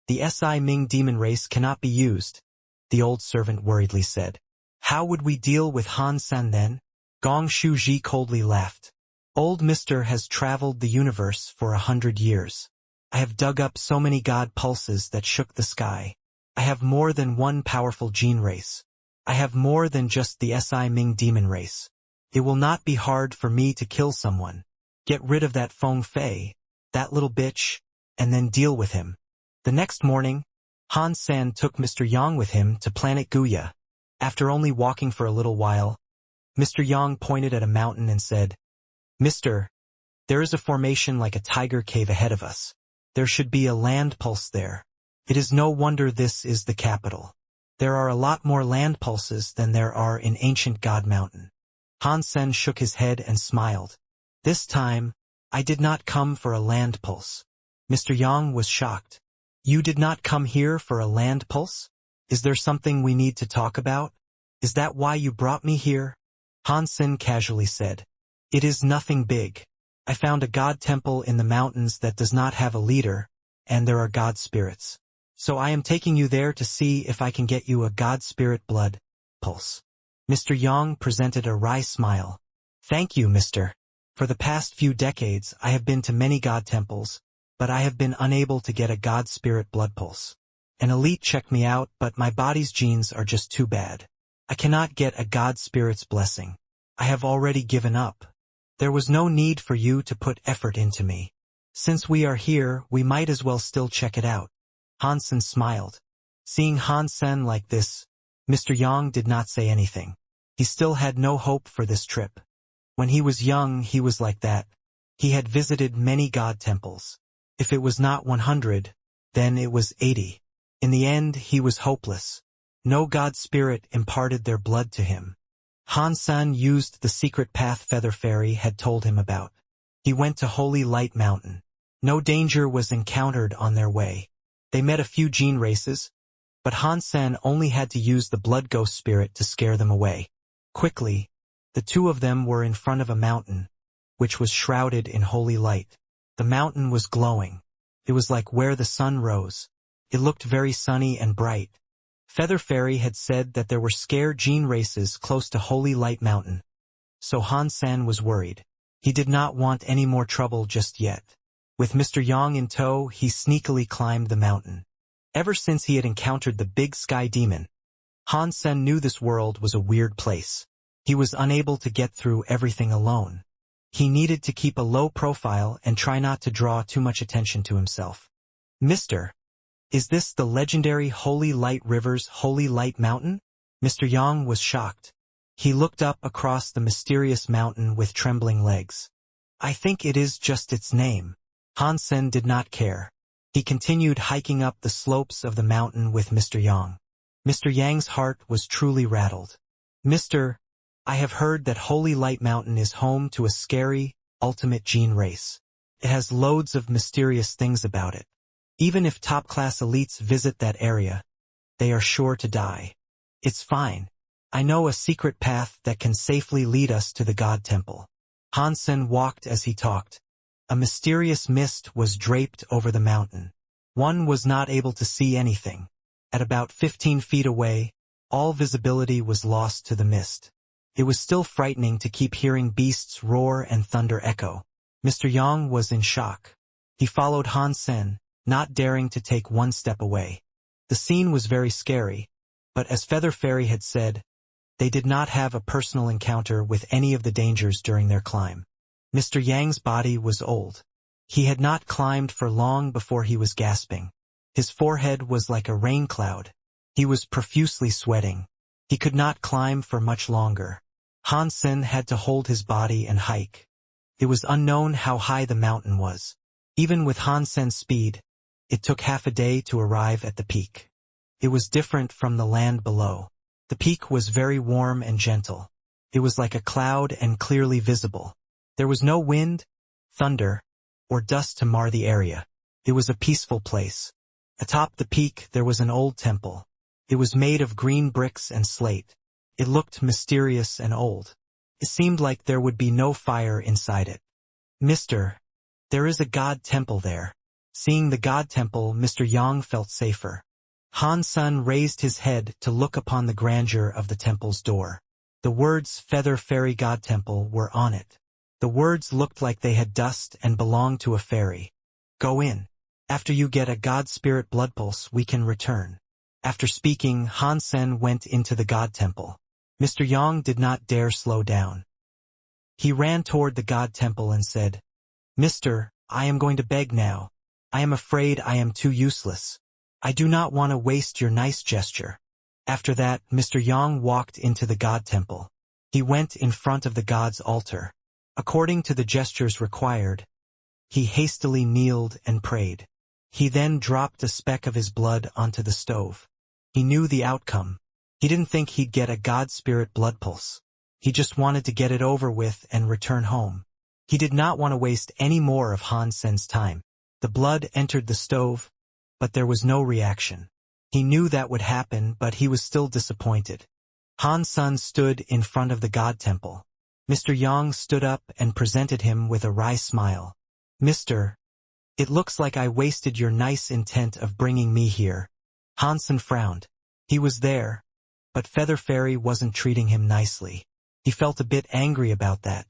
the Si Ming demon race cannot be used, the old servant worriedly said. How would we deal with Han Sen then? Gongshu Ji coldly laughed. Old Mister has traveled the universe for 100 years. I have dug up so many god pulses that shook the sky. I have more than one powerful gene race. I have more than just the Si Ming demon race. It will not be hard for me to kill someone. Get rid of that Feng Fei, that little bitch, and then deal with him. The next morning, Han Sen took Mr. Yang with him to planet Guya. After only walking for a little while, Mr. Yang pointed at a mountain and said, Mister, there is a formation like a tiger cave ahead of us. There should be a land pulse there. It is no wonder this is the capital. There are a lot more land pulses than there are in ancient God Mountain. Han Sen shook his head and smiled. This time, I did not come for a land pulse. Mr. Yang was shocked. You did not come here for a land pulse? Is there something we need to talk about? Is that why you brought me here? Han Sen casually said. It is nothing big. I found a god temple in the mountains that does not have a leader, and there are god spirits. So I am taking you there to see if I can get you a god spirit blood pulse. Mr. Yang presented a wry smile. Thank you, mister. For the past few decades, I have been to many god temples, but I have been unable to get a god spirit blood pulse. An elite checked me out, but my body's genes are just too bad. I cannot get a god spirit's blessing. I have already given up. There was no need for you to put effort into me. Since we are here, we might as well still check it out. Han Sen smiled. Seeing Han Sen like this, Mr. Yang did not say anything. He still had no hope for this trip. When he was young, he was like that. He had visited many god temples. If it was not 100, then it was 80. In the end, he was hopeless. No god spirit imparted their blood to him. Han Sen used the secret path Feather Fairy had told him about. He went to Holy Light Mountain. No danger was encountered on their way. They met a few gene races, but Han Sen only had to use the blood ghost spirit to scare them away. Quickly, the two of them were in front of a mountain, which was shrouded in holy light. The mountain was glowing. It was like where the sun rose. It looked very sunny and bright. Feather Fairy had said that there were scare gene races close to Holy Light Mountain. So Han Sen was worried. He did not want any more trouble just yet. With Mr. Yang in tow, he sneakily climbed the mountain. Ever since he had encountered the big sky demon, Han Sen knew this world was a weird place. He was unable to get through everything alone. He needed to keep a low profile and try not to draw too much attention to himself. Mister, is this the legendary Holy Light River's Holy Light Mountain? Mr. Yang was shocked. He looked up across the mysterious mountain with trembling legs. I think it is just its name. Han Sen did not care. He continued hiking up the slopes of the mountain with Mr. Yang. Mr. Yang's heart was truly rattled. Mister, I have heard that Holy Light Mountain is home to a scary, ultimate gene race. It has loads of mysterious things about it. Even if top-class elites visit that area, they are sure to die. It's fine. I know a secret path that can safely lead us to the God Temple. Han Sen walked as he talked. A mysterious mist was draped over the mountain. One was not able to see anything. At about 15 feet away, all visibility was lost to the mist. It was still frightening to keep hearing beasts roar and thunder echo. Mr. Yang was in shock. He followed Han Sen, not daring to take one step away. The scene was very scary, but as Feather Fairy had said, they did not have a personal encounter with any of the dangers during their climb. Mr. Yang's body was old. He had not climbed for long before he was gasping. His forehead was like a rain cloud. He was profusely sweating. He could not climb for much longer. Han Sen had to hold his body and hike. It was unknown how high the mountain was. Even with Han Sen's speed, it took half a day to arrive at the peak. It was different from the land below. The peak was very warm and gentle. It was like a cloud and clearly visible. There was no wind, thunder, or dust to mar the area. It was a peaceful place. Atop the peak there was an old temple. It was made of green bricks and slate. It looked mysterious and old. It seemed like there would be no fire inside it. Mister, there is a God Temple there. Seeing the God Temple, Mr. Yang felt safer. Han Sen raised his head to look upon the grandeur of the temple's door. The words Feather Fairy God Temple were on it. The words looked like they had dust and belonged to a fairy. Go in. After you get a God Spirit blood pulse, we can return. After speaking, Han Sen went into the God Temple. Mr. Yang did not dare slow down. He ran toward the God Temple and said, Mister, I am going to beg now. I am afraid I am too useless. I do not want to waste your nice gesture. After that, Mr. Yang walked into the God Temple. He went in front of the God's altar. According to the gestures required, he hastily kneeled and prayed. He then dropped a speck of his blood onto the stove. He knew the outcome. He didn't think he'd get a God Spirit blood pulse. He just wanted to get it over with and return home. He did not want to waste any more of Han Sen's time. The blood entered the stove, but there was no reaction. He knew that would happen, but he was still disappointed. Han Sen stood in front of the God Temple. Mr. Yang stood up and presented him with a wry smile. Mister, it looks like I wasted your nice intent of bringing me here. Han Sen frowned. He was there, but Feather Fairy wasn't treating him nicely. He felt a bit angry about that.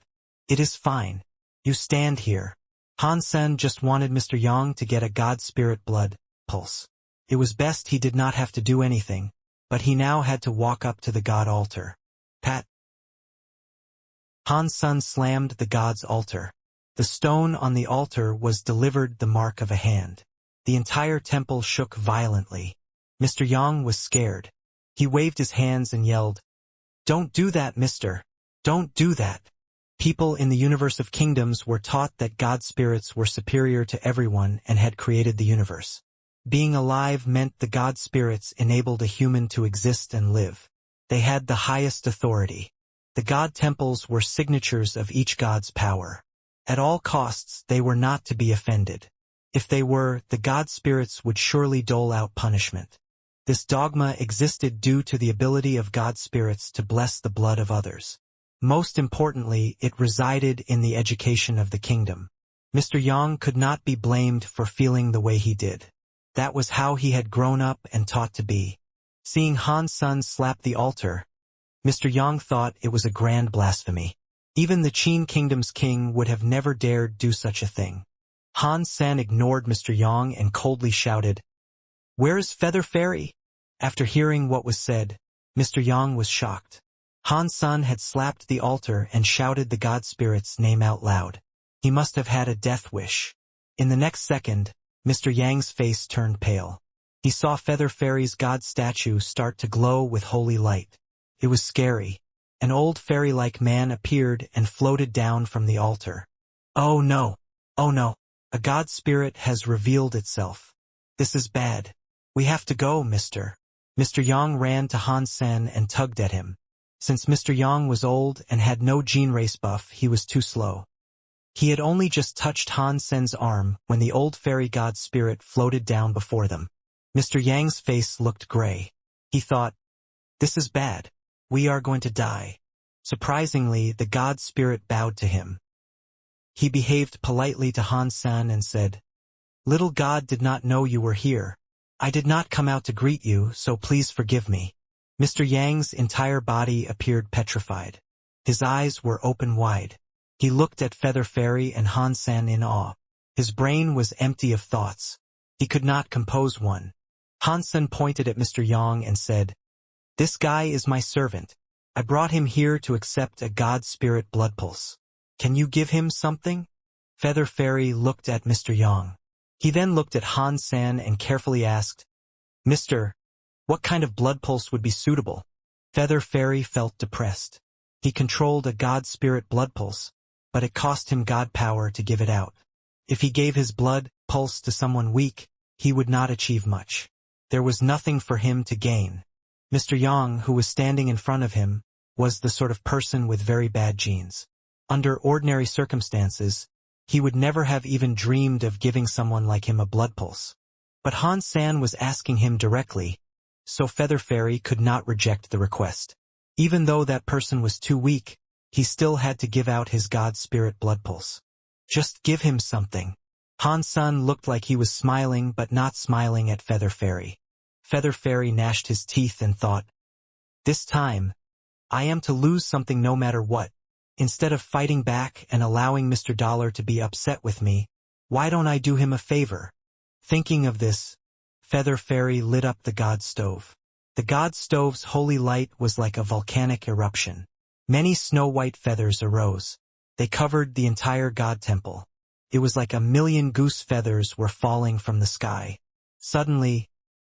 It is fine. You stand here. Han Sen just wanted Mr. Yang to get a God Spirit blood pulse. It was best he did not have to do anything, but he now had to walk up to the God altar. Pat. Han Sen slammed the God's altar. The stone on the altar was delivered the mark of a hand. The entire temple shook violently. Mr. Yang was scared. He waved his hands and yelled, Don't do that, mister. Don't do that. People in the universe of kingdoms were taught that God spirits were superior to everyone and had created the universe. Being alive meant the God spirits enabled a human to exist and live. They had the highest authority. The God temples were signatures of each god's power. At all costs, they were not to be offended. If they were, the God spirits would surely dole out punishment. This dogma existed due to the ability of God spirits to bless the blood of others. Most importantly, it resided in the education of the kingdom. Mr. Yang could not be blamed for feeling the way he did. That was how he had grown up and taught to be. Seeing Han Sen slap the altar, Mr. Yang thought it was a grand blasphemy. Even the Qin Kingdom's king would have never dared do such a thing. Han Sen ignored Mr. Yang and coldly shouted, "Where is Feather Fairy?" After hearing what was said, Mr. Yang was shocked. Han Sen had slapped the altar and shouted the god spirit's name out loud. He must have had a death wish. In the next second, Mr. Yang's face turned pale. He saw Feather Fairy's god statue start to glow with holy light. It was scary. An old fairy-like man appeared and floated down from the altar. "Oh no! Oh no! A god spirit has revealed itself. This is bad. We have to go, Mr. Mr. Yang ran to Han Sen and tugged at him. Since Mr. Yang was old and had no gene race buff, he was too slow. He had only just touched Han Sen's arm when the old fairy god spirit floated down before them. Mr. Yang's face looked gray. He thought, "This is bad. We are going to die." Surprisingly, the god spirit bowed to him. He behaved politely to Han Sen and said, "Little god did not know you were here. I did not come out to greet you, so please forgive me." Mr. Yang's entire body appeared petrified. His eyes were open wide. He looked at Feather Fairy and Han Sen in awe. His brain was empty of thoughts. He could not compose one. Han Sen pointed at Mr. Yang and said, "This guy is my servant. I brought him here to accept a god spirit blood pulse. Can you give him something?" Feather Fairy looked at Mr. Yang. He then looked at Han Sen and carefully asked, "Mr. What kind of blood pulse would be suitable?" Feather Fairy felt depressed. He controlled a god spirit blood pulse, but it cost him god power to give it out. If he gave his blood pulse to someone weak, he would not achieve much. There was nothing for him to gain. Mr. Yang, who was standing in front of him, was the sort of person with very bad genes. Under ordinary circumstances, he would never have even dreamed of giving someone like him a blood pulse. But Han Sen was asking him directly, so Feather Fairy could not reject the request. Even though that person was too weak, he still had to give out his god spirit blood pulse. Just give him something. Han Sen looked like he was smiling but not smiling at Feather Fairy. Feather Fairy gnashed his teeth and thought, "This time, I am to lose something no matter what. Instead of fighting back and allowing Mr. Dollar to be upset with me, why don't I do him a favor?" Thinking of this, Feather Fairy lit up the god stove. The god stove's holy light was like a volcanic eruption. Many snow-white feathers arose. They covered the entire god temple. It was like 1,000,000 goose feathers were falling from the sky. Suddenly,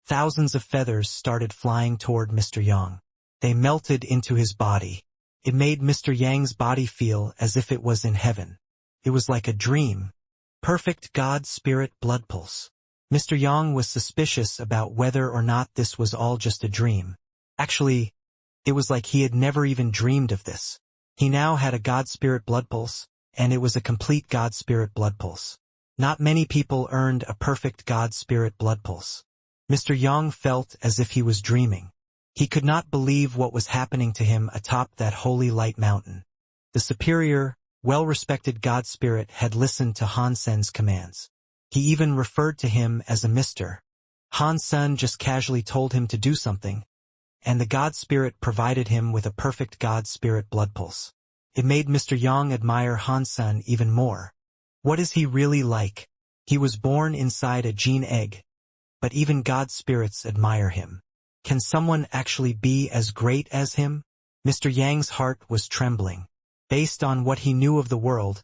thousands of feathers started flying toward Mr. Yang. They melted into his body. It made Mr. Yang's body feel as if it was in heaven. It was like a dream. Perfect god spirit blood pulse. Mr. Yang was suspicious about whether or not this was all just a dream. Actually, it was like he had never even dreamed of this. He now had a god spirit blood pulse, and it was a complete god spirit blood pulse. Not many people earned a perfect god spirit blood pulse. Mr. Yang felt as if he was dreaming. He could not believe what was happening to him atop that holy light mountain. The superior, well-respected god spirit had listened to Han Sen's commands. He even referred to him as a Mr. Han Sen just casually told him to do something, and the god spirit provided him with a perfect god spirit blood pulse. It made Mr. Yang admire Han Sen even more. What is he really like? He was born inside a gene egg, but even god spirits admire him. Can someone actually be as great as him? Mr. Yang's heart was trembling. Based on what he knew of the world,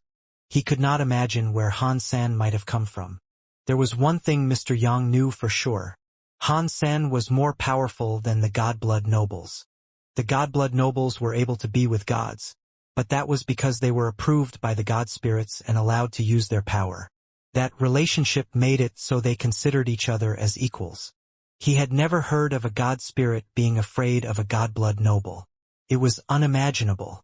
he could not imagine where Han Sen might have come from. There was one thing Mr. Yang knew for sure. Han Sen was more powerful than the Godblood nobles. The Godblood nobles were able to be with gods, but that was because they were approved by the god spirits and allowed to use their power. That relationship made it so they considered each other as equals. He had never heard of a god spirit being afraid of a Godblood noble. It was unimaginable.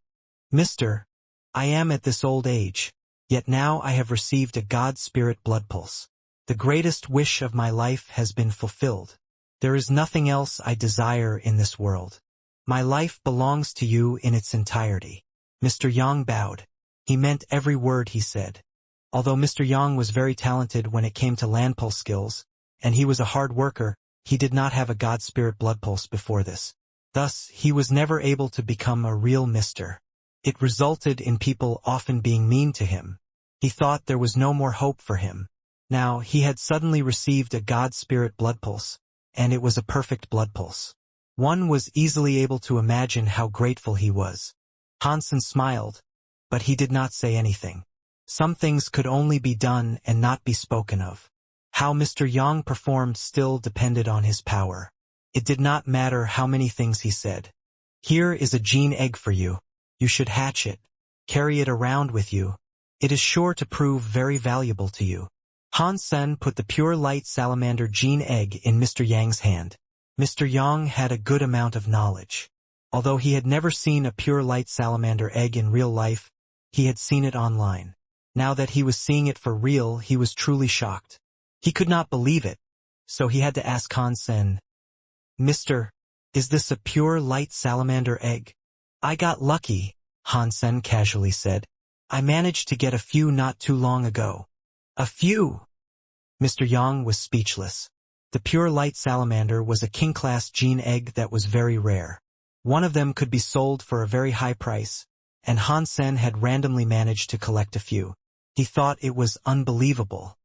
"Mister, I am at this old age, yet now I have received a god spirit blood pulse. The greatest wish of my life has been fulfilled. There is nothing else I desire in this world. My life belongs to you in its entirety. Mr. Yang bowed. He meant every word he said. Although Mr. Yang was very talented when it came to land pulse skills, and he was a hard worker, he did not have a God spirit blood pulse before this. Thus, he was never able to become a real mister. It resulted in people often being mean to him. He thought there was no more hope for him. Now, he had suddenly received a God spirit blood pulse, and it was a perfect blood pulse. One was easily able to imagine how grateful he was. Hansen smiled, but he did not say anything. Some things could only be done and not be spoken of. How Mr. Yang performed still depended on his power. It did not matter how many things he said. Here is a gene egg for you. You should hatch it. Carry it around with you. It is sure to prove very valuable to you. Hansen put the pure light salamander gene egg in Mr. Yang's hand. Mr. Yang had a good amount of knowledge. Although he had never seen a pure light salamander egg in real life, he had seen it online. Now that he was seeing it for real, he was truly shocked. He could not believe it, so he had to ask Hansen, "Mister, is this a pure light salamander egg?" "I got lucky," Hansen casually said. "I managed to get a few not too long ago." "A few?" Mr. Yang was speechless. The pure light salamander was a king-class gene egg that was very rare. One of them could be sold for a very high price, and Hansen had randomly managed to collect a few. He thought it was unbelievable.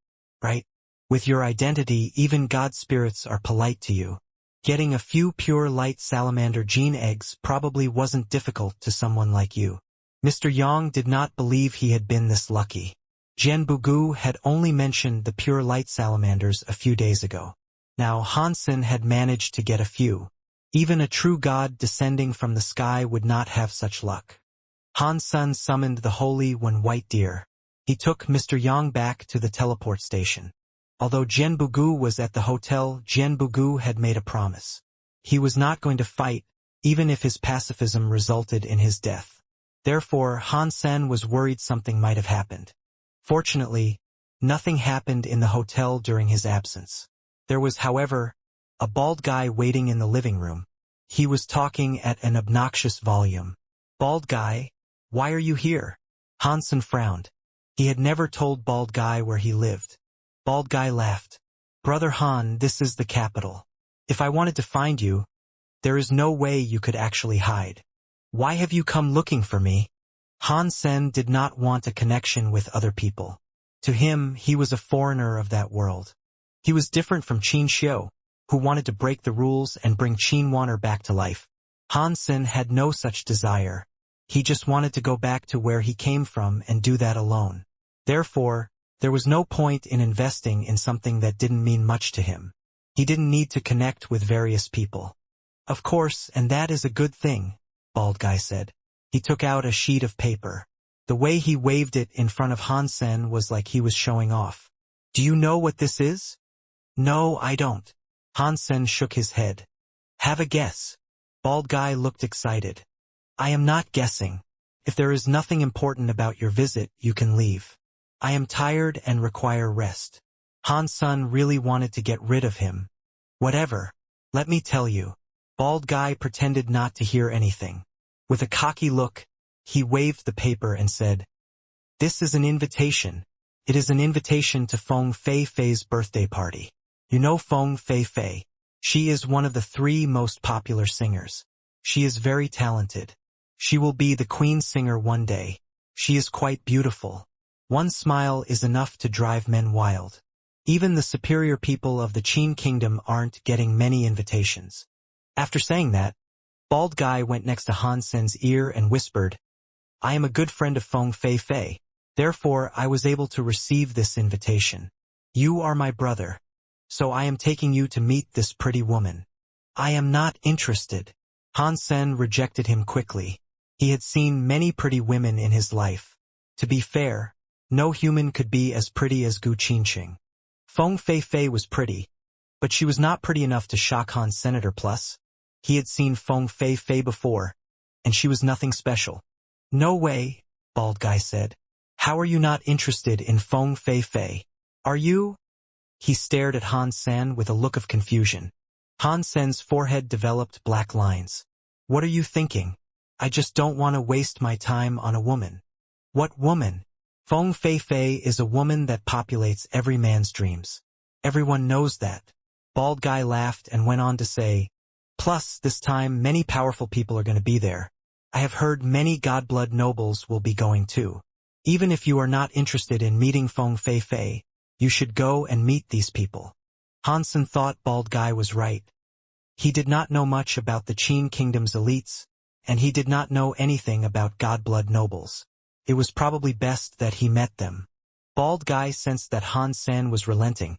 Right? With your identity, even God spirits are polite to you. Getting a few pure light salamander gene eggs probably wasn't difficult to someone like you. Mr. Yang did not believe he had been this lucky. Jian Bugu had only mentioned the pure light salamanders a few days ago. Now Hansen had managed to get a few. Even a true god descending from the sky would not have such luck. Hansen summoned the holy one white deer. He took Mr. Yang back to the teleport station. Although Jian Bugu was at the hotel, Jian Bugu had made a promise. He was not going to fight, even if his pacifism resulted in his death. Therefore, Hansen was worried something might have happened. Fortunately, nothing happened in the hotel during his absence. There was, however, a bald guy waiting in the living room. He was talking at an obnoxious volume. "Bald guy, why are you here?" Hansen frowned. He had never told Bald Guy where he lived. Bald Guy laughed. "Brother Han, this is the capital. If I wanted to find you, there is no way you could actually hide. Why have you come looking for me?" Hansen did not want a connection with other people. To him, he was a foreigner of that world. He was different from Qin Xiu, who wanted to break the rules and bring Qin Wan'er back to life. Hansen had no such desire. He just wanted to go back to where he came from and do that alone. Therefore, there was no point in investing in something that didn't mean much to him. He didn't need to connect with various people. "Of course, and that is a good thing," Bald Guy said. He took out a sheet of paper. The way he waved it in front of Hansen was like he was showing off. "Do you know what this is?" "No, I don't." Hansen shook his head. "Have a guess." Bald Guy looked excited. "I am not guessing. If there is nothing important about your visit, you can leave. I am tired and require rest." Hansen really wanted to get rid of him. "Whatever. Let me tell you." Bald Guy pretended not to hear anything. With a cocky look, he waved the paper and said, "This is an invitation. It is an invitation to Feng Fei Fei's birthday party. You know Feng Fei Fei. She is one of the 3 most popular singers. She is very talented. She will be the queen singer one day. She is quite beautiful. One smile is enough to drive men wild. Even the superior people of the Qin kingdom aren't getting many invitations." After saying that, Bald Guy went next to Hansen's ear and whispered, "I am a good friend of Feng Fei Fei. Therefore, I was able to receive this invitation. You are my brother, so I am taking you to meet this pretty woman." "I am not interested." Hansen rejected him quickly. He had seen many pretty women in his life. To be fair, no human could be as pretty as Gu Qinqing. Feng Fei Fei was pretty, but she was not pretty enough to shock Han Senator Plus. He had seen Feng Fei Fei before, and she was nothing special. "No way," Bald Guy said. "How are you not interested in Feng Fei Fei? Are you?" He stared at Han Sen with a look of confusion. Han Sen's forehead developed black lines. What are you thinking? I just don't want to waste my time on a woman. What woman? Feng Fei is a woman that populates every man's dreams. Everyone knows that. Bald guy laughed and went on to say, plus, this time many powerful people are going to be there. I have heard many godblood nobles will be going too. Even if you are not interested in meeting Feng Fei, you should go and meet these people. Han Sen thought Bald Guy was right. He did not know much about the Qin Kingdom's elites, and he did not know anything about godblood nobles. It was probably best that he met them. Bald Guy sensed that Han Sen was relenting,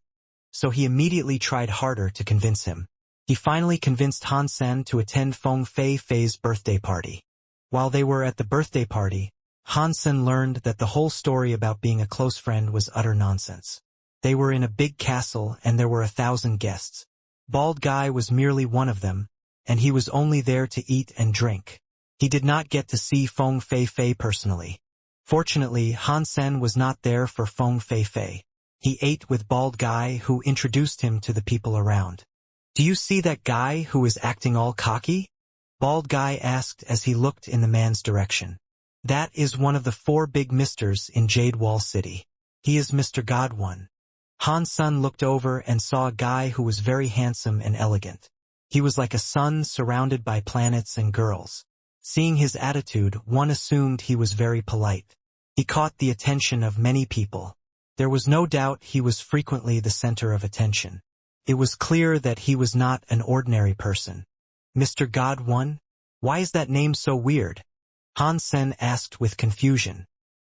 so he immediately tried harder to convince him. He finally convinced Han Sen to attend Feng Fei's birthday party. While they were at the birthday party, Han Sen learned that the whole story about being a close friend was utter nonsense. They were in a big castle and there were 1,000 guests. Bald Guy was merely one of them, and he was only there to eat and drink. He did not get to see Feng Fei personally. Fortunately, Han Sen was not there for Feng Fei. He ate with Bald Guy, who introduced him to the people around. Do you see that guy who is acting all cocky? Bald Guy asked as he looked in the man's direction. That is one of the 4 big misters in Jade Wall City. He is Mr. God One. Han Sen looked over and saw a guy who was very handsome and elegant. He was like a sun surrounded by planets and girls. Seeing his attitude, one assumed he was very polite. He caught the attention of many people. There was no doubt he was frequently the center of attention. It was clear that he was not an ordinary person. Mr. God One? Why is that name so weird? Han Sen asked with confusion.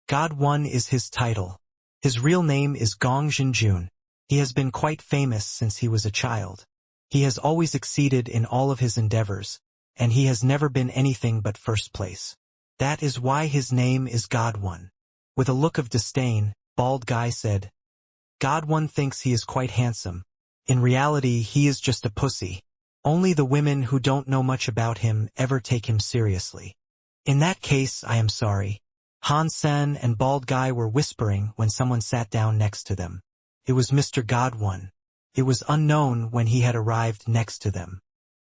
God One is his title. His real name is Gong Xinjun. He has been quite famous since he was a child. He has always exceeded in all of his endeavors, and he has never been anything but first place. That is why his name is God One. With a look of disdain, Bald Guy said, God One thinks he is quite handsome. In reality, he is just a pussy. Only the women who don't know much about him ever take him seriously. In that case, I am sorry. Han Sen and Bald Guy were whispering when someone sat down next to them. It was Mr. God One. It was unknown when he had arrived next to them.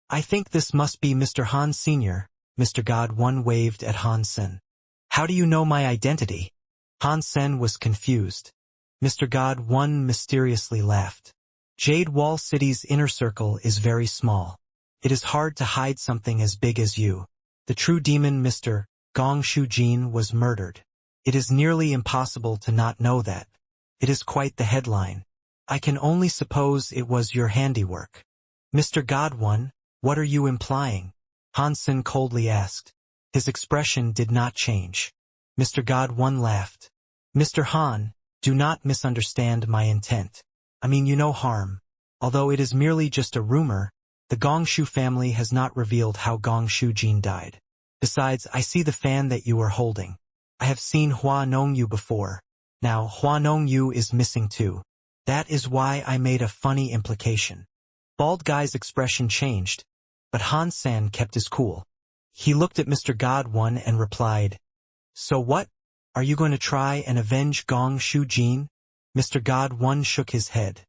I think this must be Mr. Han Sr., Mr. God One waved at Han Sen. How do you know my identity? Han Sen was confused. Mr. God One mysteriously laughed. Jade Wall City's inner circle is very small. It is hard to hide something as big as you. The true demon Mr. Gong Shujin was murdered. It is nearly impossible to not know that. It is quite the headline. I can only suppose it was your handiwork. Mr. God One, what are you implying? Han Sen coldly asked. His expression did not change. Mr. God One laughed. Mr. Han, do not misunderstand my intent. I mean you no harm. Although it is merely just a rumor, the Gongshu family has not revealed how Gong Shujin died. Besides, I see the fan that you are holding. I have seen Hua Nongyu before. Now, Hua Nongyu is missing too. That is why I made a funny implication. Bald Guy's expression changed, but Han Sen kept his cool. He looked at Mr. God One and replied, So what? Are you going to try and avenge Gong Shujin? Mr. God One shook his head.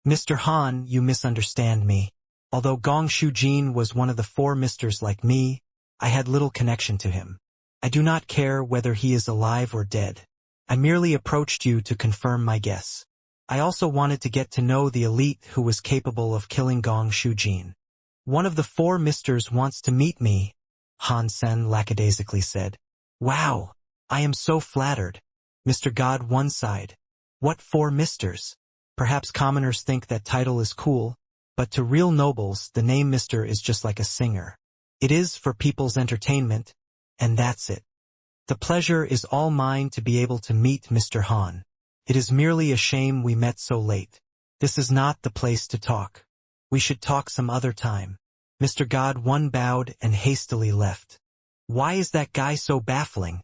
Mr. Han, you misunderstand me. Although Gong Shujin was one of the 4 misters like me, I had little connection to him. I do not care whether he is alive or dead. I merely approached you to confirm my guess. I also wanted to get to know the elite who was capable of killing Gong Shujin. One of the 4 misters wants to meet me, Han Sen lackadaisically said. Wow, I am so flattered. Mr. God One sighed. What 4 misters? Perhaps commoners think that title is cool, but to real nobles the name Mr. is just like a singer. It is for people's entertainment, and that's it. The pleasure is all mine to be able to meet Mr. Han. It is merely a shame we met so late. This is not the place to talk. We should talk some other time. Mr. God One bowed and hastily left. Why is that guy so baffling?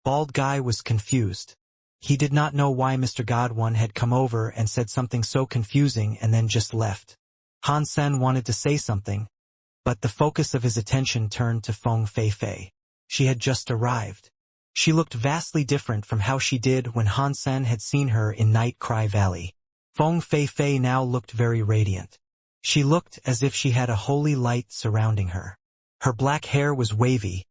Bald Guy was confused. He did not know why Mr. God One had come over and said something so confusing and then just left. Han Sen wanted to say something, but the focus of his attention turned to Feng Fei. She had just arrived. She looked vastly different from how she did when Han Sen had seen her in Night Cry Valley. Feng Fei now looked very radiant. She looked as if she had a holy light surrounding her. Her black hair was wavy,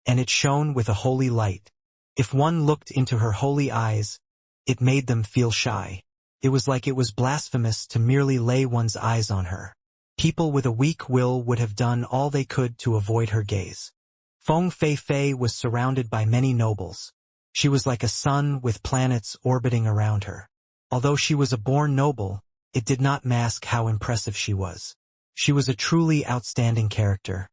and it shone with a holy light. If one looked into her holy eyes, it made them feel shy. It was like it was blasphemous to merely lay one's eyes on her. People with a weak will would have done all they could to avoid her gaze. Feng Fei was surrounded by many nobles. She was like a sun with planets orbiting around her. Although she was a born noble, it did not mask how impressive she was. She was a truly outstanding character.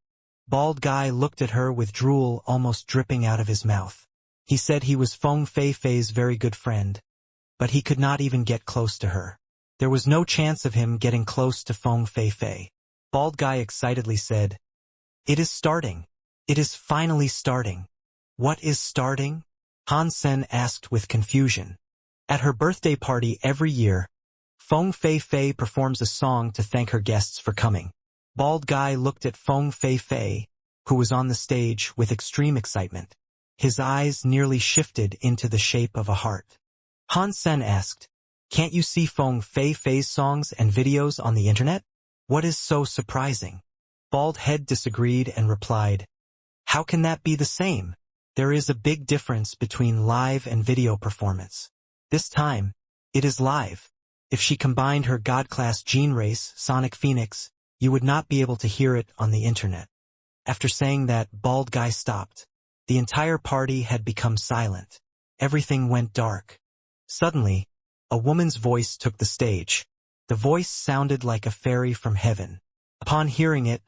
Bald Guy looked at her with drool almost dripping out of his mouth. He said he was Feng Fei's very good friend, but he could not even get close to her. There was no chance of him getting close to Feng Fei. Bald Guy excitedly said, "It is starting. It is finally starting." "What is starting?" Han Sen asked with confusion. At her birthday party every year, Feng Fei performs a song to thank her guests for coming. Bald Guy looked at Feng Fei, who was on the stage with extreme excitement. His eyes nearly shifted into the shape of a heart. Han Sen asked, "Can't you see Feng Fei's songs and videos on the internet? What is so surprising?" Bald Head disagreed and replied, "How can that be the same? There is a big difference between live and video performance. This time, it is live. If she combined her God-class gene race, Sonic Phoenix, you would not be able to hear it on the internet." After saying that, Bald Guy stopped. The entire party had become silent. Everything went dark. Suddenly, a woman's voice took the stage. The voice sounded like a fairy from heaven. Upon hearing it,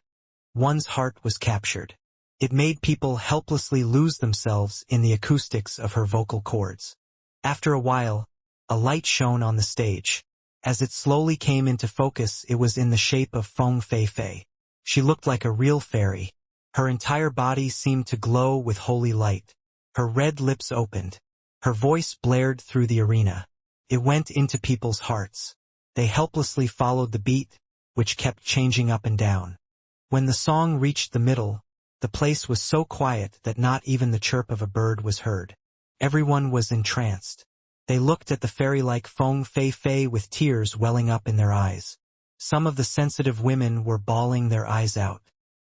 one's heart was captured. It made people helplessly lose themselves in the acoustics of her vocal cords. After a while, a light shone on the stage. As it slowly came into focus, it was in the shape of Feng Fei. She looked like a real fairy. Her entire body seemed to glow with holy light. Her red lips opened. Her voice blared through the arena. It went into people's hearts. They helplessly followed the beat, which kept changing up and down. When the song reached the middle, the place was so quiet that not even the chirp of a bird was heard. Everyone was entranced. They looked at the fairy-like Feng Fei with tears welling up in their eyes. Some of the sensitive women were bawling their eyes out.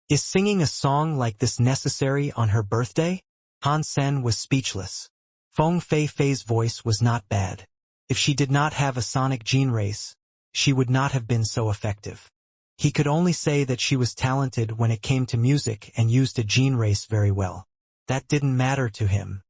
Is singing a song like this necessary on her birthday? Han Sen was speechless. Feng Fei's voice was not bad. If she did not have a sonic gene race, she would not have been so effective. He could only say that she was talented when it came to music and used a gene race very well. That didn't matter to him.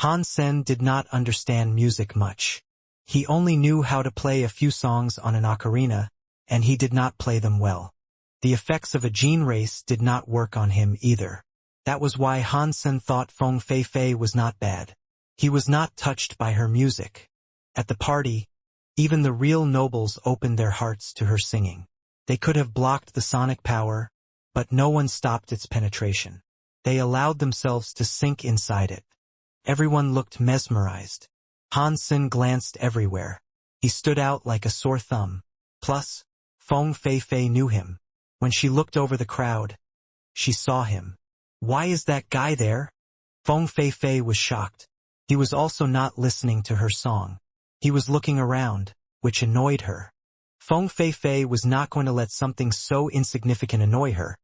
Han Sen did not understand music much. He only knew how to play a few songs on an ocarina, and he did not play them well. The effects of a gene race did not work on him either. That was why Han Sen thought Feng Fei was not bad. He was not touched by her music. At the party, even the real nobles opened their hearts to her singing. They could have blocked the sonic power, but no one stopped its penetration. They allowed themselves to sink inside it. Everyone looked mesmerized. Han Sen glanced everywhere. He stood out like a sore thumb. Plus, Feng Fei knew him. When she looked over the crowd, she saw him. "Why is that guy there?" Feng Fei was shocked. He was also not listening to her song. He was looking around, which annoyed her. Feng Fei was not going to let something so insignificant annoy her,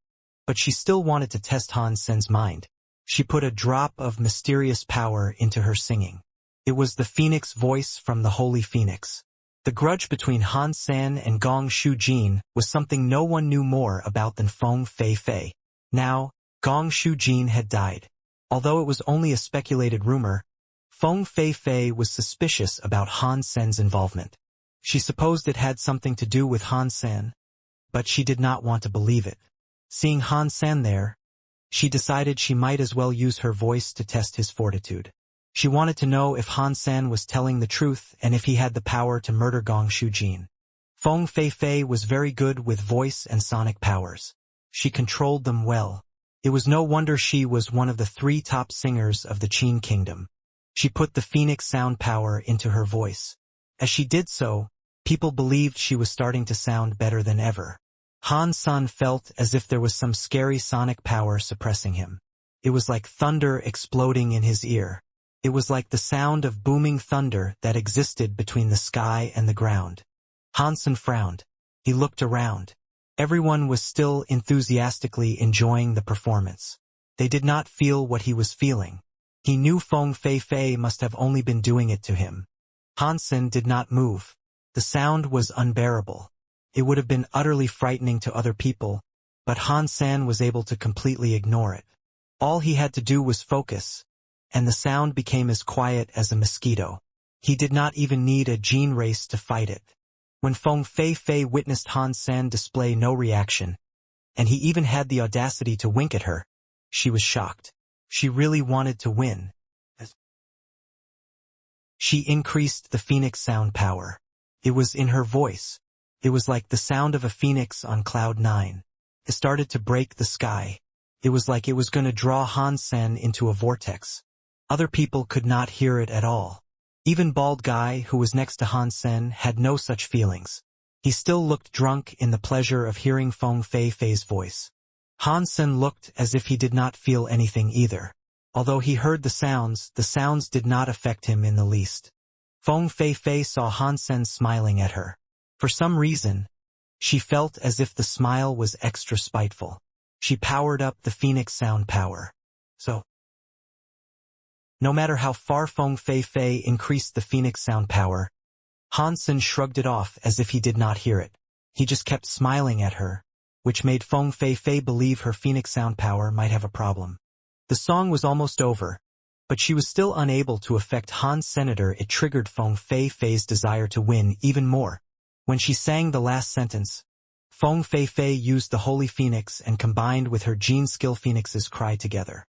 but she still wanted to test Han Sen's mind. She put a drop of mysterious power into her singing. It was the phoenix voice from the Holy Phoenix. The grudge between Han Sen and Gong Shujin was something no one knew more about than Feng Fei. Now, Gong Shujin had died. Although it was only a speculated rumor, Feng Fei was suspicious about Han Sen's involvement. She supposed it had something to do with Han Sen, but she did not want to believe it. Seeing Han Sen there, she decided she might as well use her voice to test his fortitude. She wanted to know if Han Sen was telling the truth and if he had the power to murder Gong Shujin. Feng Fei was very good with voice and sonic powers. She controlled them well. It was no wonder she was one of the 3 top singers of the Qin Kingdom. She put the phoenix sound power into her voice. As she did so, people believed she was starting to sound better than ever. Han Sen felt as if there was some scary sonic power suppressing him. It was like thunder exploding in his ear. It was like the sound of booming thunder that existed between the sky and the ground. Han Sen frowned. He looked around. Everyone was still enthusiastically enjoying the performance. They did not feel what he was feeling. He knew Feng Fei must have only been doing it to him. Hansen did not move. The sound was unbearable. It would have been utterly frightening to other people, but Hansen was able to completely ignore it. All he had to do was focus, and the sound became as quiet as a mosquito. He did not even need a gene race to fight it. When Feng Fei witnessed Hansen display no reaction, and he even had the audacity to wink at her, she was shocked. She really wanted to win. She increased the phoenix sound power. It was in her voice. It was like the sound of a phoenix on cloud 9. It started to break the sky. It was like it was going to draw Hansen into a vortex. Other people could not hear it at all. Even Bald Guy, who was next to Hansen, had no such feelings. He still looked drunk in the pleasure of hearing Feng Fei's voice. Hansen looked as if he did not feel anything either. Although he heard the sounds did not affect him in the least. Feng Fei saw Hansen smiling at her. For some reason, she felt as if the smile was extra spiteful. She powered up the phoenix sound power. So, no matter how far Feng Fei increased the phoenix sound power, Hansen shrugged it off as if he did not hear it. He just kept smiling at her, which made Feng Fei believe her phoenix sound power might have a problem. The song was almost over, but she was still unable to affect Hans Senator. It triggered Feng Fei's desire to win even more. When she sang the last sentence, Feng Fei used the Holy Phoenix and combined with her gene skill Phoenix's Cry Together.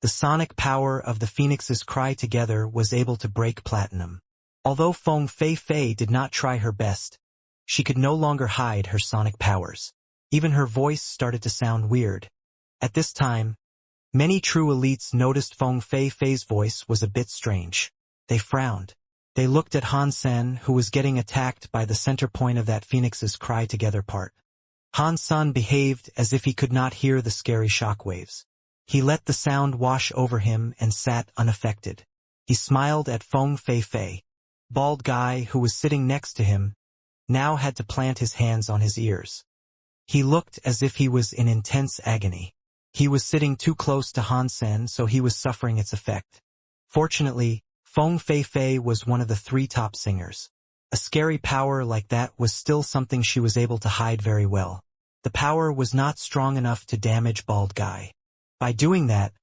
The sonic power of the Phoenix's Cry Together was able to break platinum. Although Feng Fei did not try her best, she could no longer hide her sonic powers. Even her voice started to sound weird. At this time, many true elites noticed Feng Fei's voice was a bit strange. They frowned. They looked at Hansen, who was getting attacked by the center point of that Phoenix's Cry Together part. Hansen behaved as if he could not hear the scary shockwaves. He let the sound wash over him and sat unaffected. He smiled at Feng Fei. Bald Guy, who was sitting next to him, now had to plant his hands on his ears. He looked as if he was in intense agony. He was sitting too close to Hansen, so he was suffering its effect. Fortunately, Feng Fei was one of the 3 top singers. A scary power like that was still something she was able to hide very well. The power was not strong enough to damage Bald Guy. By doing that,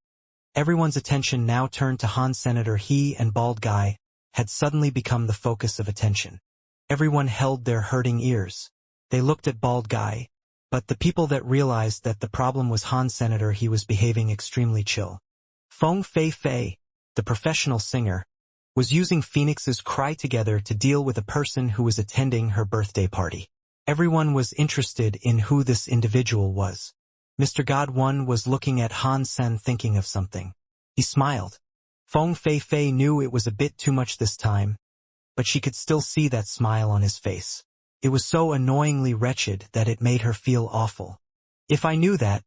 everyone's attention now turned to Han Senator. He and Bald Guy had suddenly become the focus of attention. Everyone held their hurting ears. They looked at Bald Guy, but the people that realized that the problem was Han Senator, he was behaving extremely chill. Feng Fei, the professional singer, was using Phoenix's Cry Together to deal with a person who was attending her birthday party. Everyone was interested in who this individual was. Mr. God 1 was looking at Han Sen thinking of something. He smiled. Feng Fei knew it was a bit too much this time, but she could still see that smile on his face. It was so annoyingly wretched that it made her feel awful. If I knew that,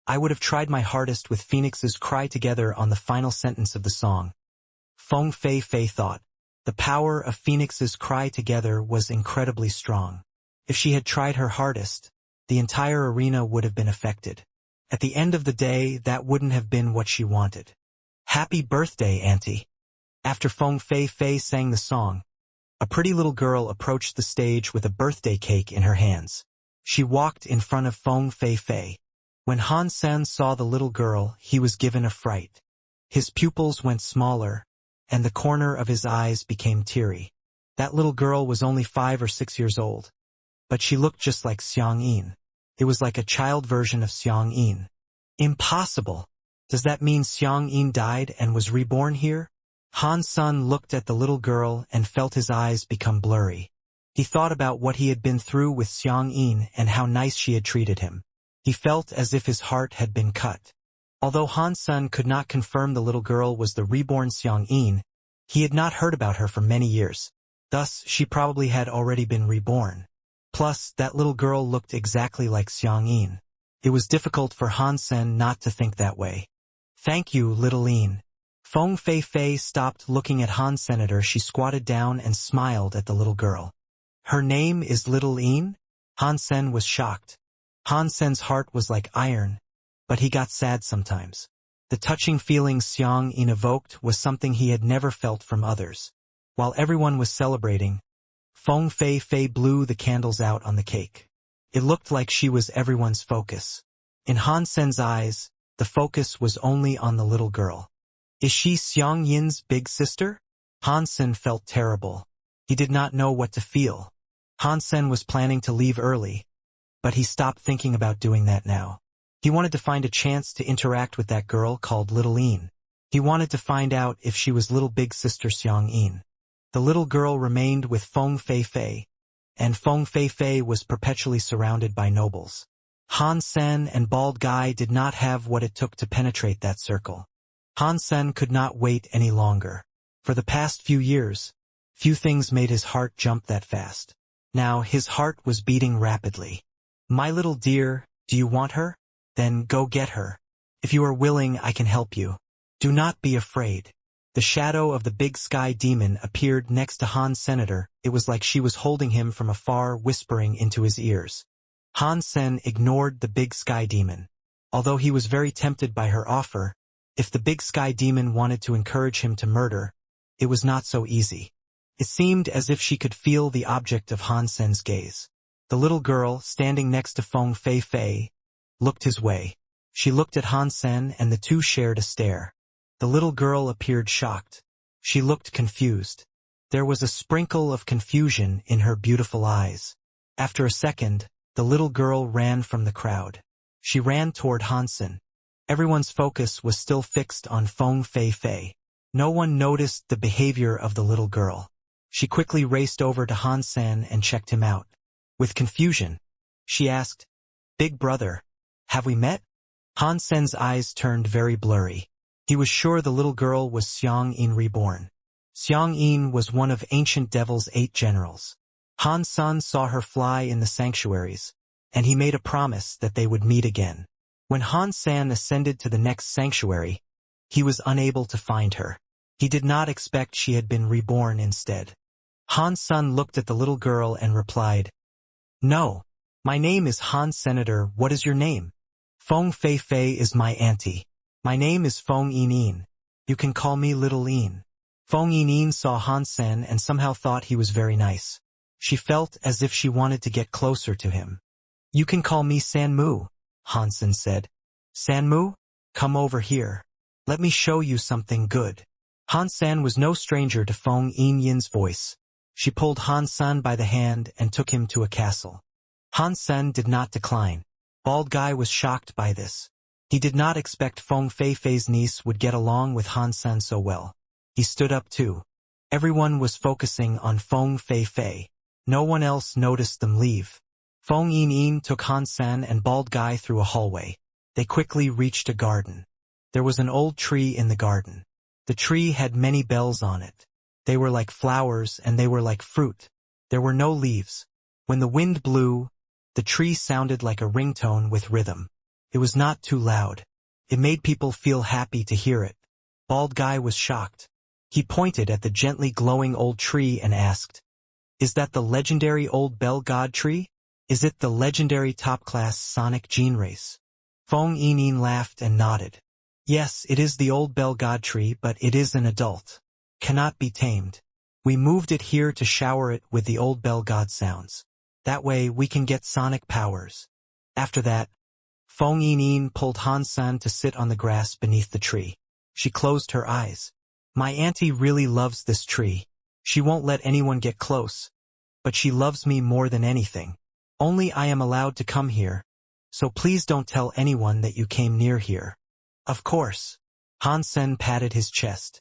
I would have tried my hardest with Phoenix's Cry Together on the final sentence of the song. Feng Fei thought. The power of Phoenix's Cry Together was incredibly strong. If she had tried her hardest, the entire arena would have been affected. At the end of the day, that wouldn't have been what she wanted. Happy birthday, Auntie. After Feng Fei sang the song, a pretty little girl approached the stage with a birthday cake in her hands. She walked in front of Feng Fei. When Han Sen saw the little girl, he was given a fright. His pupils went smaller, and the corner of his eyes became teary. That little girl was only 5 or 6 years old, but she looked just like Xiang Yin. It was like a child version of Xiang Yin. Impossible! Does that mean Xiang Yin died and was reborn here? Han Sen looked at the little girl and felt his eyes become blurry. He thought about what he had been through with Xiang Yin and how nice she had treated him. He felt as if his heart had been cut. Although Han Sen could not confirm the little girl was the reborn Xiang Yin, he had not heard about her for many years. Thus, she probably had already been reborn. Plus, that little girl looked exactly like Xiang Yin. It was difficult for Han Sen not to think that way. Thank you, little Yin. Feng Fei stopped looking at Han Senator. She squatted down and smiled at the little girl. Her name is Little Yin? Han Sen was shocked. Han Sen's heart was like iron, but he got sad sometimes. The touching feeling Xiang Yin evoked was something he had never felt from others. While everyone was celebrating, Feng Fei Fei blew the candles out on the cake. It looked like she was everyone's focus. In Han Sen's eyes, the focus was only on the little girl. Is she Xiang Yin's big sister? Han Sen felt terrible. He did not know what to feel. Han Sen was planning to leave early, but he stopped thinking about doing that now. He wanted to find a chance to interact with that girl called Little Yin. He wanted to find out if she was little big sister Xiang Yin. The little girl remained with Feng Fei Fei, and Feng Fei Fei was perpetually surrounded by nobles. Han Sen and Bald Guy did not have what it took to penetrate that circle. Han Sen could not wait any longer. For the past few years, few things made his heart jump that fast. Now his heart was beating rapidly. My little dear, do you want her? Then go get her. If you are willing, I can help you. Do not be afraid. The shadow of the big sky demon appeared next to Han's senator. It was like she was holding him from afar, whispering into his ears. Han Sen ignored the big sky demon. Although he was very tempted by her offer, if the big sky demon wanted to encourage him to murder, it was not so easy. It seemed as if she could feel the object of Han Sen's gaze. The little girl, standing next to Feng Fei Fei, looked his way. She looked at Han Sen and the two shared a stare. The little girl appeared shocked. She looked confused. There was a sprinkle of confusion in her beautiful eyes. After a second, the little girl ran from the crowd. She ran toward Han Sen. Everyone's focus was still fixed on Feng Fei Fei. No one noticed the behavior of the little girl. She quickly raced over to Han Sen and checked him out. With confusion, she asked, "Big brother, have we met?" Han Sen's eyes turned very blurry. He was sure the little girl was Xiang Yin reborn. Xiang Yin was one of ancient devil's 8 generals. Han Sen saw her fly in the sanctuaries, and he made a promise that they would meet again. When Han Sen ascended to the next sanctuary, he was unable to find her. He did not expect she had been reborn instead. Han Sen looked at the little girl and replied, "No, my name is Han Senator. What is your name?" "Feng Fei Fei is my auntie. My name is Feng Yin. You can call me Little Yin." Feng Yin saw Han Sen and somehow thought he was very nice. She felt as if she wanted to get closer to him. "You can call me San Mu," Han Sen said. "San Mu, come over here. Let me show you something good." Han Sen was no stranger to Feng Yin's voice. She pulled Han Sen by the hand and took him to a castle. Han Sen did not decline. Bald Guy was shocked by this. He did not expect Feng Fei Fei's niece would get along with Han Sen so well. He stood up too. Everyone was focusing on Feng Fei Fei. No one else noticed them leave. Feng Yin took Han Sen and Bald Guy through a hallway. They quickly reached a garden. There was an old tree in the garden. The tree had many bells on it. They were like flowers and they were like fruit. There were no leaves. When the wind blew, the tree sounded like a ringtone with rhythm. It was not too loud. It made people feel happy to hear it. Bald Guy was shocked. He pointed at the gently glowing old tree and asked, "Is that the legendary old bell god tree? Is it the legendary top-class sonic gene race?" Feng Yin laughed and nodded. "Yes, it is the old bell god tree, but it is an adult. Cannot be tamed. We moved it here to shower it with the old bell god sounds. That way we can get sonic powers." After that, Feng Yin pulled Han Sen to sit on the grass beneath the tree. She closed her eyes. "My auntie really loves this tree. She won't let anyone get close. But she loves me more than anything. Only I am allowed to come here. So please don't tell anyone that you came near here." "Of course." Han Sen patted his chest.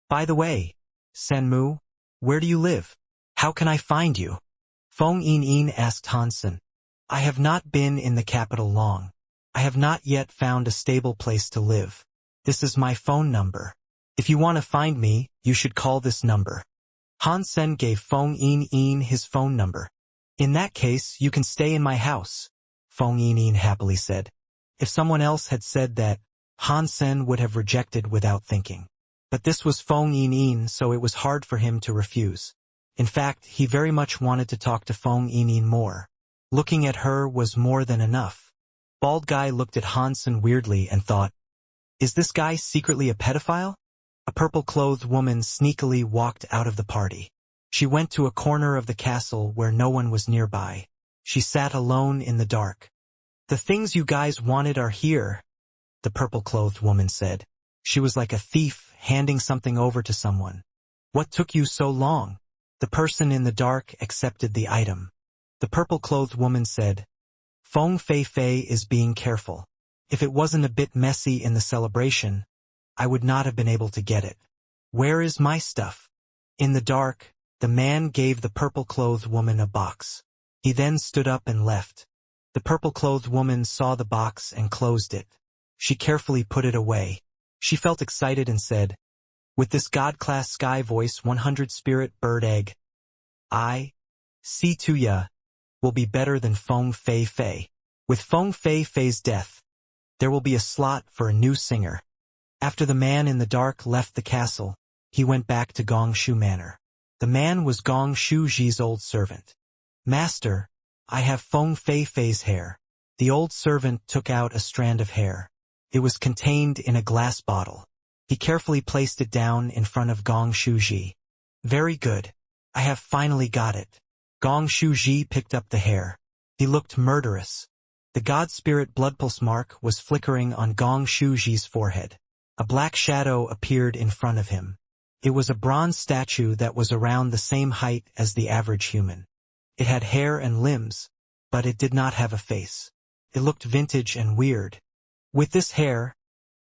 "By the way, Senmu, where do you live? How can I find you?" Feng Yin asked Han Sen. "I have not been in the capital long. I have not yet found a stable place to live. This is my phone number. If you want to find me, you should call this number." Han Sen gave Feng Yin his phone number. "In that case, you can stay in my house," Feng Yin happily said. If someone else had said that, Han Sen would have rejected without thinking. But this was Feng Yin, so it was hard for him to refuse. In fact, he very much wanted to talk to Feng Yin more. Looking at her was more than enough. Bald guy looked at Hansen weirdly and thought, is this guy secretly a pedophile? A purple-clothed woman sneakily walked out of the party. She went to a corner of the castle where no one was nearby. She sat alone in the dark. The things you guys wanted are here, the purple-clothed woman said. She was like a thief handing something over to someone. What took you so long? The person in the dark accepted the item. The purple-clothed woman said, Feng Fei Fei is being careful. If it wasn't a bit messy in the celebration, I would not have been able to get it. Where is my stuff? In the dark, the man gave the purple-clothed woman a box. He then stood up and left. The purple-clothed woman saw the box and closed it. She carefully put it away. She felt excited and said, with this God-class sky voice 100 spirit bird egg, I, see to ya, will be better than Feng Fei Fei. With Feng Fei Fei's death, there will be a slot for a new singer. After the man in the dark left the castle, he went back to Gongshu Manor. The man was Gongshu Ji's old servant. Master, I have Feng Fei Fei's hair. The old servant took out a strand of hair. It was contained in a glass bottle. He carefully placed it down in front of Gongshu Ji. Very good. I have finally got it. Gongshu Ji picked up the hair. He looked murderous. The god spirit blood pulse mark was flickering on Gongshu Ji's forehead. A black shadow appeared in front of him. It was a bronze statue that was around the same height as the average human. It had hair and limbs, but it did not have a face. It looked vintage and weird. With this hair,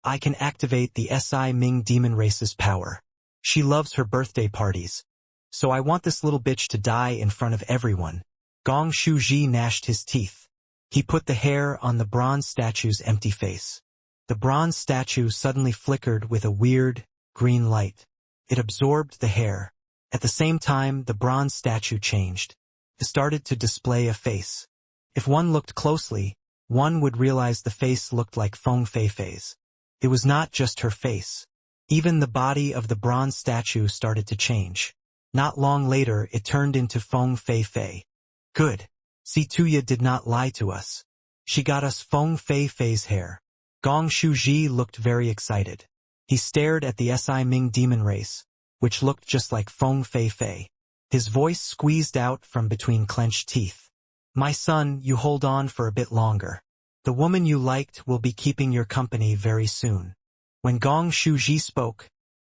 I can activate the Si Ming demon race's power. She loves her birthday parties. So I want this little bitch to die in front of everyone. Gongshu Ji gnashed his teeth. He put the hair on the bronze statue's empty face. The bronze statue suddenly flickered with a weird, green light. It absorbed the hair. At the same time, the bronze statue changed. It started to display a face. If one looked closely, one would realize the face looked like Feng Fei Fei's. It was not just her face. Even the body of the bronze statue started to change. Not long later, it turned into Feng Fei Fei. Good. Situya did not lie to us. She got us Feng Fei Fei's hair. Gongshu Ji looked very excited. He stared at the Si Ming demon race, which looked just like Feng Fei Fei. His voice squeezed out from between clenched teeth. My son, you hold on for a bit longer. The woman you liked will be keeping your company very soon. When Gongshu Ji spoke,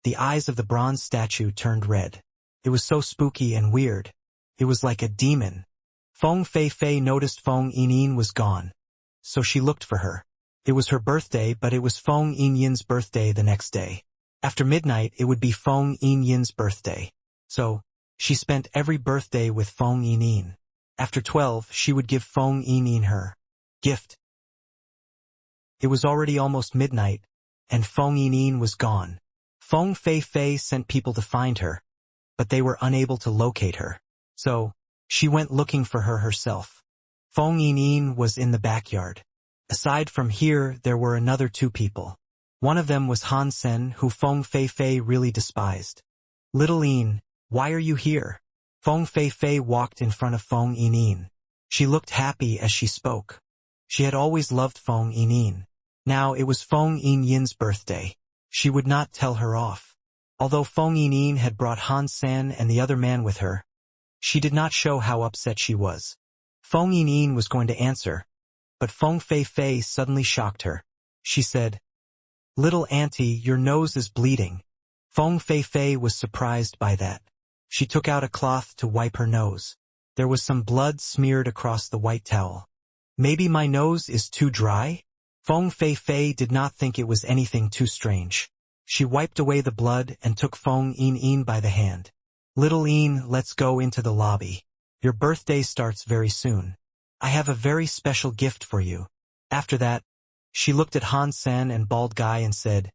the eyes of the bronze statue turned red. It was so spooky and weird. It was like a demon. Feng Fei Fei noticed Feng Yinyin was gone, so she looked for her. It was her birthday, but it was Feng Yinyin's birthday the next day. After midnight, it would be Feng Yinyin's birthday. So, she spent every birthday with Feng Yinyin. After 12, she would give Feng Yinyin her gift. It was already almost midnight, and Feng Yinyin was gone. Feng Fei Fei sent people to find her, but they were unable to locate her. So, she went looking for her herself. Feng Yinyin was in the backyard. Aside from here, there were another two people. One of them was Han Sen, who Feng Fei Fei really despised. Little Yin, why are you here? Feng Fei Fei walked in front of Feng Yinyin. She looked happy as she spoke. She had always loved Feng Yinyin. Now it was Feng Yinyin's birthday. She would not tell her off. Although Feng Yinyin had brought Han Sen and the other man with her, she did not show how upset she was. Feng Yinyin was going to answer, but Feng Fei Fei suddenly shocked her. She said, Little auntie, your nose is bleeding. Feng Fei Fei was surprised by that. She took out a cloth to wipe her nose. There was some blood smeared across the white towel. Maybe my nose is too dry? Feng Fei Fei did not think it was anything too strange. She wiped away the blood and took Feng Yinyin by the hand. Little Yin, let's go into the lobby. Your birthday starts very soon. I have a very special gift for you. After that, she looked at Han Sen and Bald Guy and said,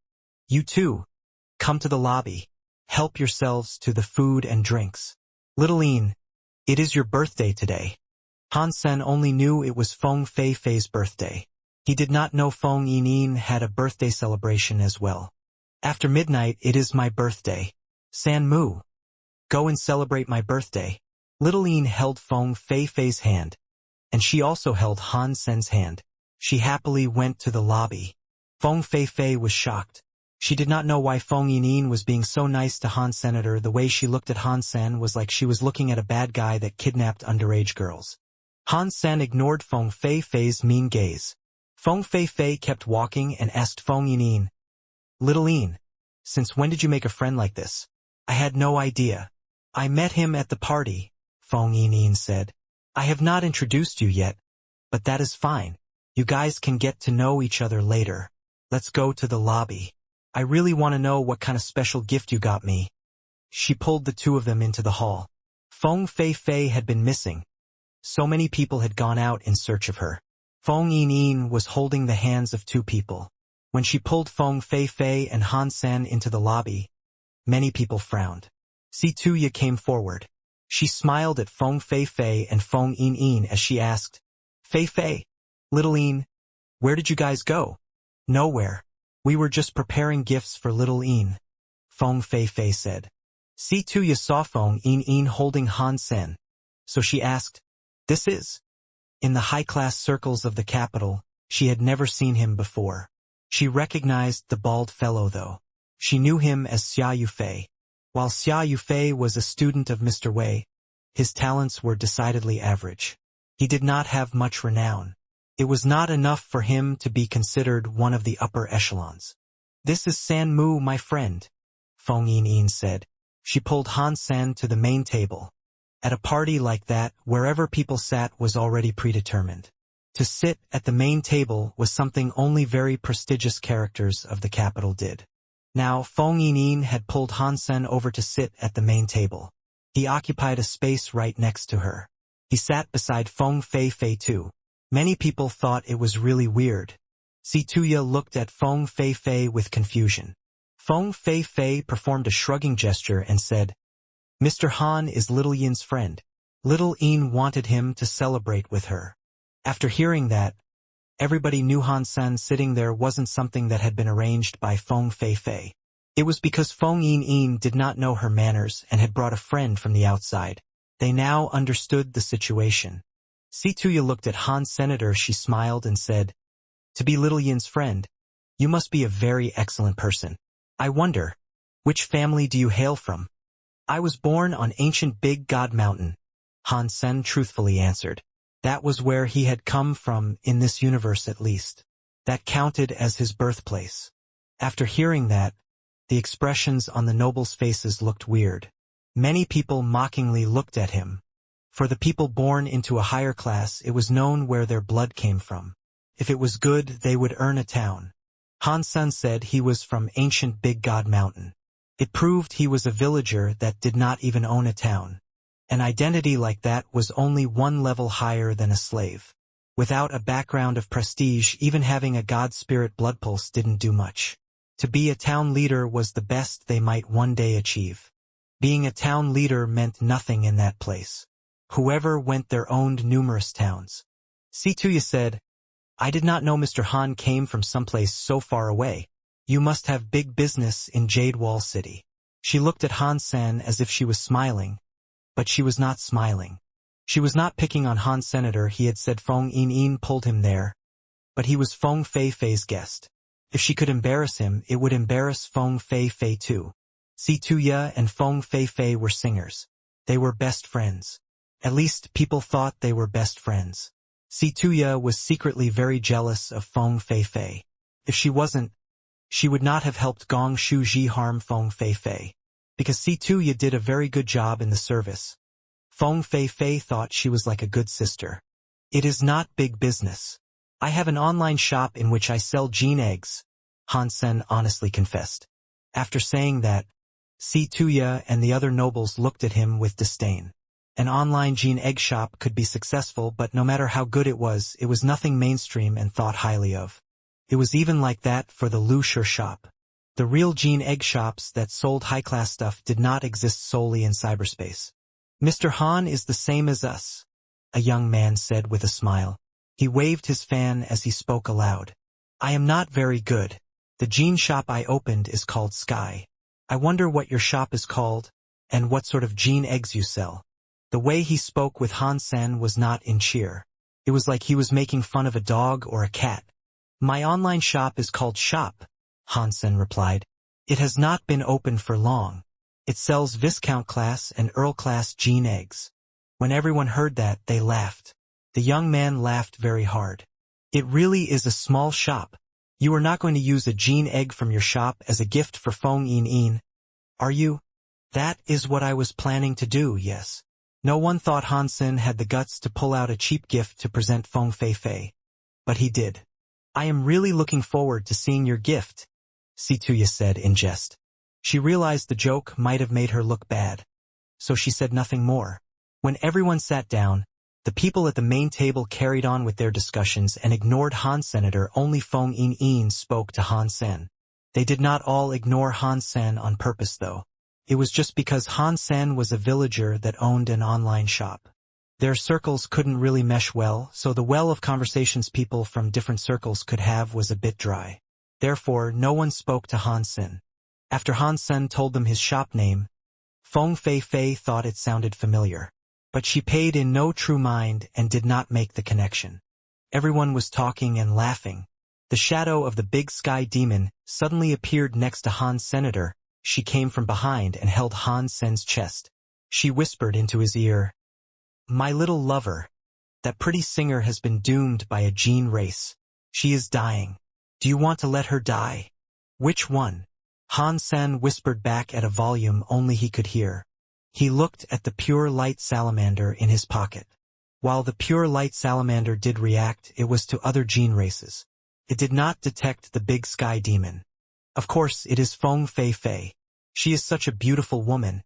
You too. Come to the lobby. Help yourselves to the food and drinks. Little Yin, it is your birthday today. Han Sen only knew it was Feng Fei Fei's birthday. He did not know Feng Yinyin had a birthday celebration as well. After midnight, it is my birthday. San Mu. Go and celebrate my birthday. Little Yin held Feng Fei Fei's hand, and she also held Han Sen's hand. She happily went to the lobby. Feng Feifei was shocked. She did not know why Feng Yinyin was being so nice to Han Senator. The way she looked at Han Sen was like she was looking at a bad guy that kidnapped underage girls. Han Sen ignored Feng Feifei's mean gaze. Feng Feifei kept walking and asked Feng Yinyin, "Little Yin, since when did you make a friend like this? I had no idea." "I met him at the party," Feng Yinyin said. "I have not introduced you yet, but that is fine. You guys can get to know each other later. Let's go to the lobby. I really want to know what kind of special gift you got me." She pulled the two of them into the hall. Feng Feifei had been missing. So many people had gone out in search of her. Feng Yinyin was holding the hands of two people. When she pulled Feng Feifei and Han Sen into the lobby, many people frowned. Si Tuya came forward. She smiled at Feng Feifei and Feng Yinyin as she asked, "Feifei, Little Yin, where did you guys go?" "Nowhere. We were just preparing gifts for Little Yin," Feng Feifei said. Si Tuya saw Feng Yinyin holding Han Sen, so she asked, "This is?" In the high-class circles of the capital, she had never seen him before. She recognized the bald fellow, though. She knew him as Xia Yufei. While Xia Yufei was a student of Mr. Wei, his talents were decidedly average. He did not have much renown. It was not enough for him to be considered one of the upper echelons. "This is San Mu, my friend," Feng Yinyin said. She pulled Han Sen to the main table. At a party like that, wherever people sat was already predetermined. To sit at the main table was something only very prestigious characters of the capital did. Now, Feng Yinyin had pulled Han Sen over to sit at the main table. He occupied a space right next to her. He sat beside Feng Feifei too. Many people thought it was really weird. Si Tuya looked at Feng Feifei with confusion. Feng Feifei performed a shrugging gesture and said, "Mr. Han is Little Yin's friend. Little Yin wanted him to celebrate with her." After hearing that, everybody knew Han Sen sitting there wasn't something that had been arranged by Feng Feifei. It was because Feng Yinyin did not know her manners and had brought a friend from the outside. They now understood the situation. Si Tuya looked at Han Senator. She smiled and said, "To be Little Yin's friend, you must be a very excellent person. I wonder, which family do you hail from?" "I was born on ancient Big God Mountain," Han Sen truthfully answered. That was where he had come from, in this universe at least. That counted as his birthplace. After hearing that, the expressions on the nobles' faces looked weird. Many people mockingly looked at him. For the people born into a higher class, it was known where their blood came from. If it was good, they would earn a town. Han Sen said he was from ancient Big God Mountain. It proved he was a villager that did not even own a town. An identity like that was only one level higher than a slave. Without a background of prestige, even having a god spirit blood pulse didn't do much. To be a town leader was the best they might one day achieve. Being a town leader meant nothing in that place. Whoever went there owned numerous towns. Si Tuya said, "I did not know Mr. Han came from someplace so far away. You must have big business in Jade Wall City." She looked at Han Sen as if she was smiling, but she was not smiling. She was not picking on Han Senator. He had said Feng Yinyin pulled him there, but he was Feng Feifei's guest. If she could embarrass him, it would embarrass Feng Feifei too. Si Tuya and Feng Feifei were singers. They were best friends. At least people thought they were best friends. Si Tuya was secretly very jealous of Feng Feifei. If she wasn't, she would not have helped Gong Shuji harm Feng Feifei. Because Si Tuya did a very good job in the service. Feng Feifei thought she was like a good sister. "It is not big business. I have an online shop in which I sell gene eggs," Han Sen honestly confessed. After saying that, Si Tuya and the other nobles looked at him with disdain. An online gene egg shop could be successful, but no matter how good it was nothing mainstream and thought highly of. It was even like that for the Lu Shi shop. The real gene egg shops that sold high-class stuff did not exist solely in cyberspace. "Mr. Han is the same as us," a young man said with a smile. He waved his fan as he spoke aloud. "I am not very good. The gene shop I opened is called Sky. I wonder what your shop is called, and what sort of gene eggs you sell." The way he spoke with Han Sen was not in cheer. It was like he was making fun of a dog or a cat. My online shop is called Shop, Hansen replied. It has not been open for long. It sells Viscount class and Earl class gene eggs. When everyone heard that, they laughed. The young man laughed very hard. It really is a small shop. You are not going to use a gene egg from your shop as a gift for Fong Yin, are you? That is what I was planning to do, yes. No one thought Hansen had the guts to pull out a cheap gift to present Feng Fei. But he did. I am really looking forward to seeing your gift, Situya said in jest. She realized the joke might have made her look bad. So she said nothing more. When everyone sat down, the people at the main table carried on with their discussions and ignored Han Senator. Only Feng Yin spoke to Han Sen. They did not all ignore Han Sen on purpose though. It was just because Han Sen was a villager that owned an online shop. Their circles couldn't really mesh well, so the well of conversations people from different circles could have was a bit dry. Therefore, no one spoke to Han Sen. After Han Sen told them his shop name, Feng Fei thought it sounded familiar. But she paid in no true mind and did not make the connection. Everyone was talking and laughing. The shadow of the big sky demon suddenly appeared next to Han Senator. She came from behind and held Han Sen's chest. She whispered into his ear, "My little lover, that pretty singer has been doomed by a gene race. She is dying. Do you want to let her die?" "Which one?" Han Sen whispered back at a volume only he could hear. He looked at the pure light salamander in his pocket. While the pure light salamander did react, it was to other gene races. It did not detect the big sky demon. Of course, it is Feng Fei. She is such a beautiful woman.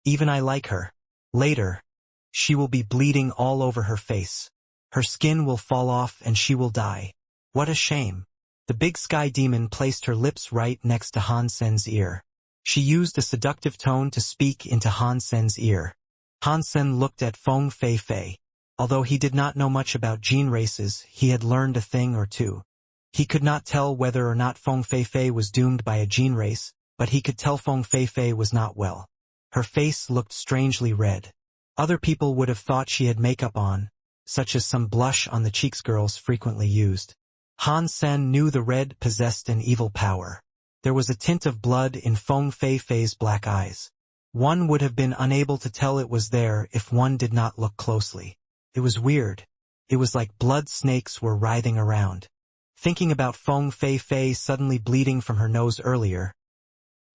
Even I like her. Later, she will be bleeding all over her face. Her skin will fall off and she will die. What a shame. The big sky demon placed her lips right next to Han Sen's ear. She used a seductive tone to speak into Han Sen's ear. Han Sen looked at Feng Fei. Although he did not know much about gene races, he had learned a thing or two. He could not tell whether or not Feng Fei was doomed by a gene race, but he could tell Feng Fei was not well. Her face looked strangely red. Other people would have thought she had makeup on, such as some blush on the cheeks girls frequently used. Han Sen knew the red possessed an evil power. There was a tint of blood in Feng Fei's black eyes. One would have been unable to tell it was there if one did not look closely. It was weird. It was like blood snakes were writhing around. Thinking about Feng Fei suddenly bleeding from her nose earlier,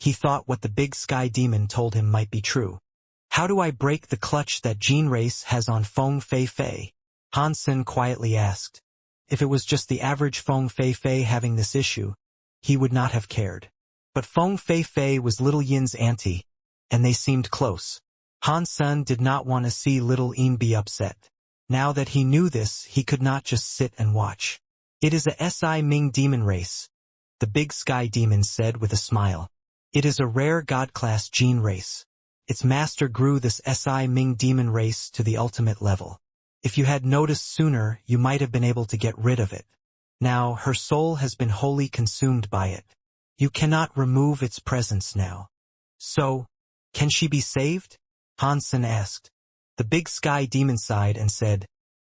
he thought what the big sky demon told him might be true. How do I break the clutch that gene race has on Feng Fei? Han Sen quietly asked. If it was just the average Feng Fei having this issue, he would not have cared. But Feng Fei was Little Yin's auntie, and they seemed close. Han Sen did not want to see Little Yin be upset. Now that he knew this, he could not just sit and watch. It is a Si Ming demon race, the big sky demon said with a smile. It is a rare god-class gene race. Its master grew this Si Ming demon race to the ultimate level. If you had noticed sooner, you might have been able to get rid of it. Now, her soul has been wholly consumed by it. You cannot remove its presence now. So, can she be saved? Hansen asked. The big sky demon sighed and said,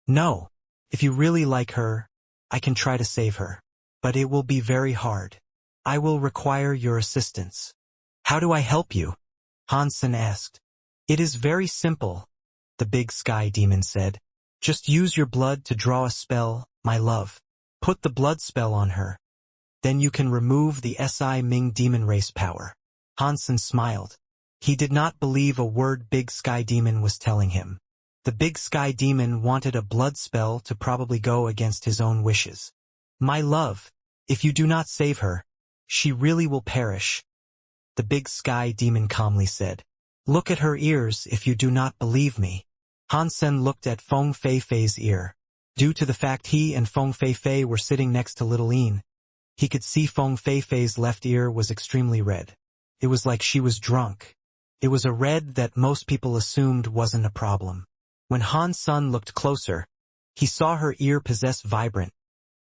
"No. If you really like her, I can try to save her. But it will be very hard. I will require your assistance." "How do I help you?" Hansen asked. "It is very simple," the big sky demon said. "Just use your blood to draw a spell, my love. Put the blood spell on her. Then you can remove the Si Ming demon race power." Hansen smiled. He did not believe a word Big Sky Demon was telling him. The Big Sky Demon wanted a blood spell to probably go against his own wishes. "My love, if you do not save her, she really will perish," the Big Sky Demon calmly said. "Look at her ears if you do not believe me." Hansen looked at Feng Fei's ear. Due to the fact he and Feng Fei were sitting next to Little Yin, he could see Feng Fei's left ear was extremely red. It was like she was drunk. It was a red that most people assumed wasn't a problem. When Han Sen looked closer, he saw her ear possess vibrant,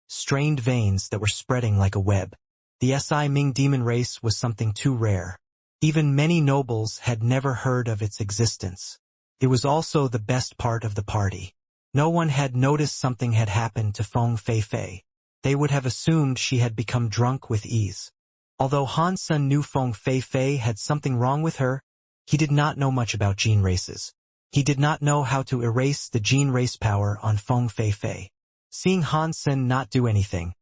strained veins that were spreading like a web. The Si Ming demon race was something too rare. Even many nobles had never heard of its existence. It was also the best part of the party. No one had noticed something had happened to Feng Feifei. They would have assumed she had become drunk with ease. Although Han Sen knew Feng Feifei had something wrong with her, he did not know much about gene races. He did not know how to erase the gene race power on Feng Feifei. Seeing Han Sen not do anything,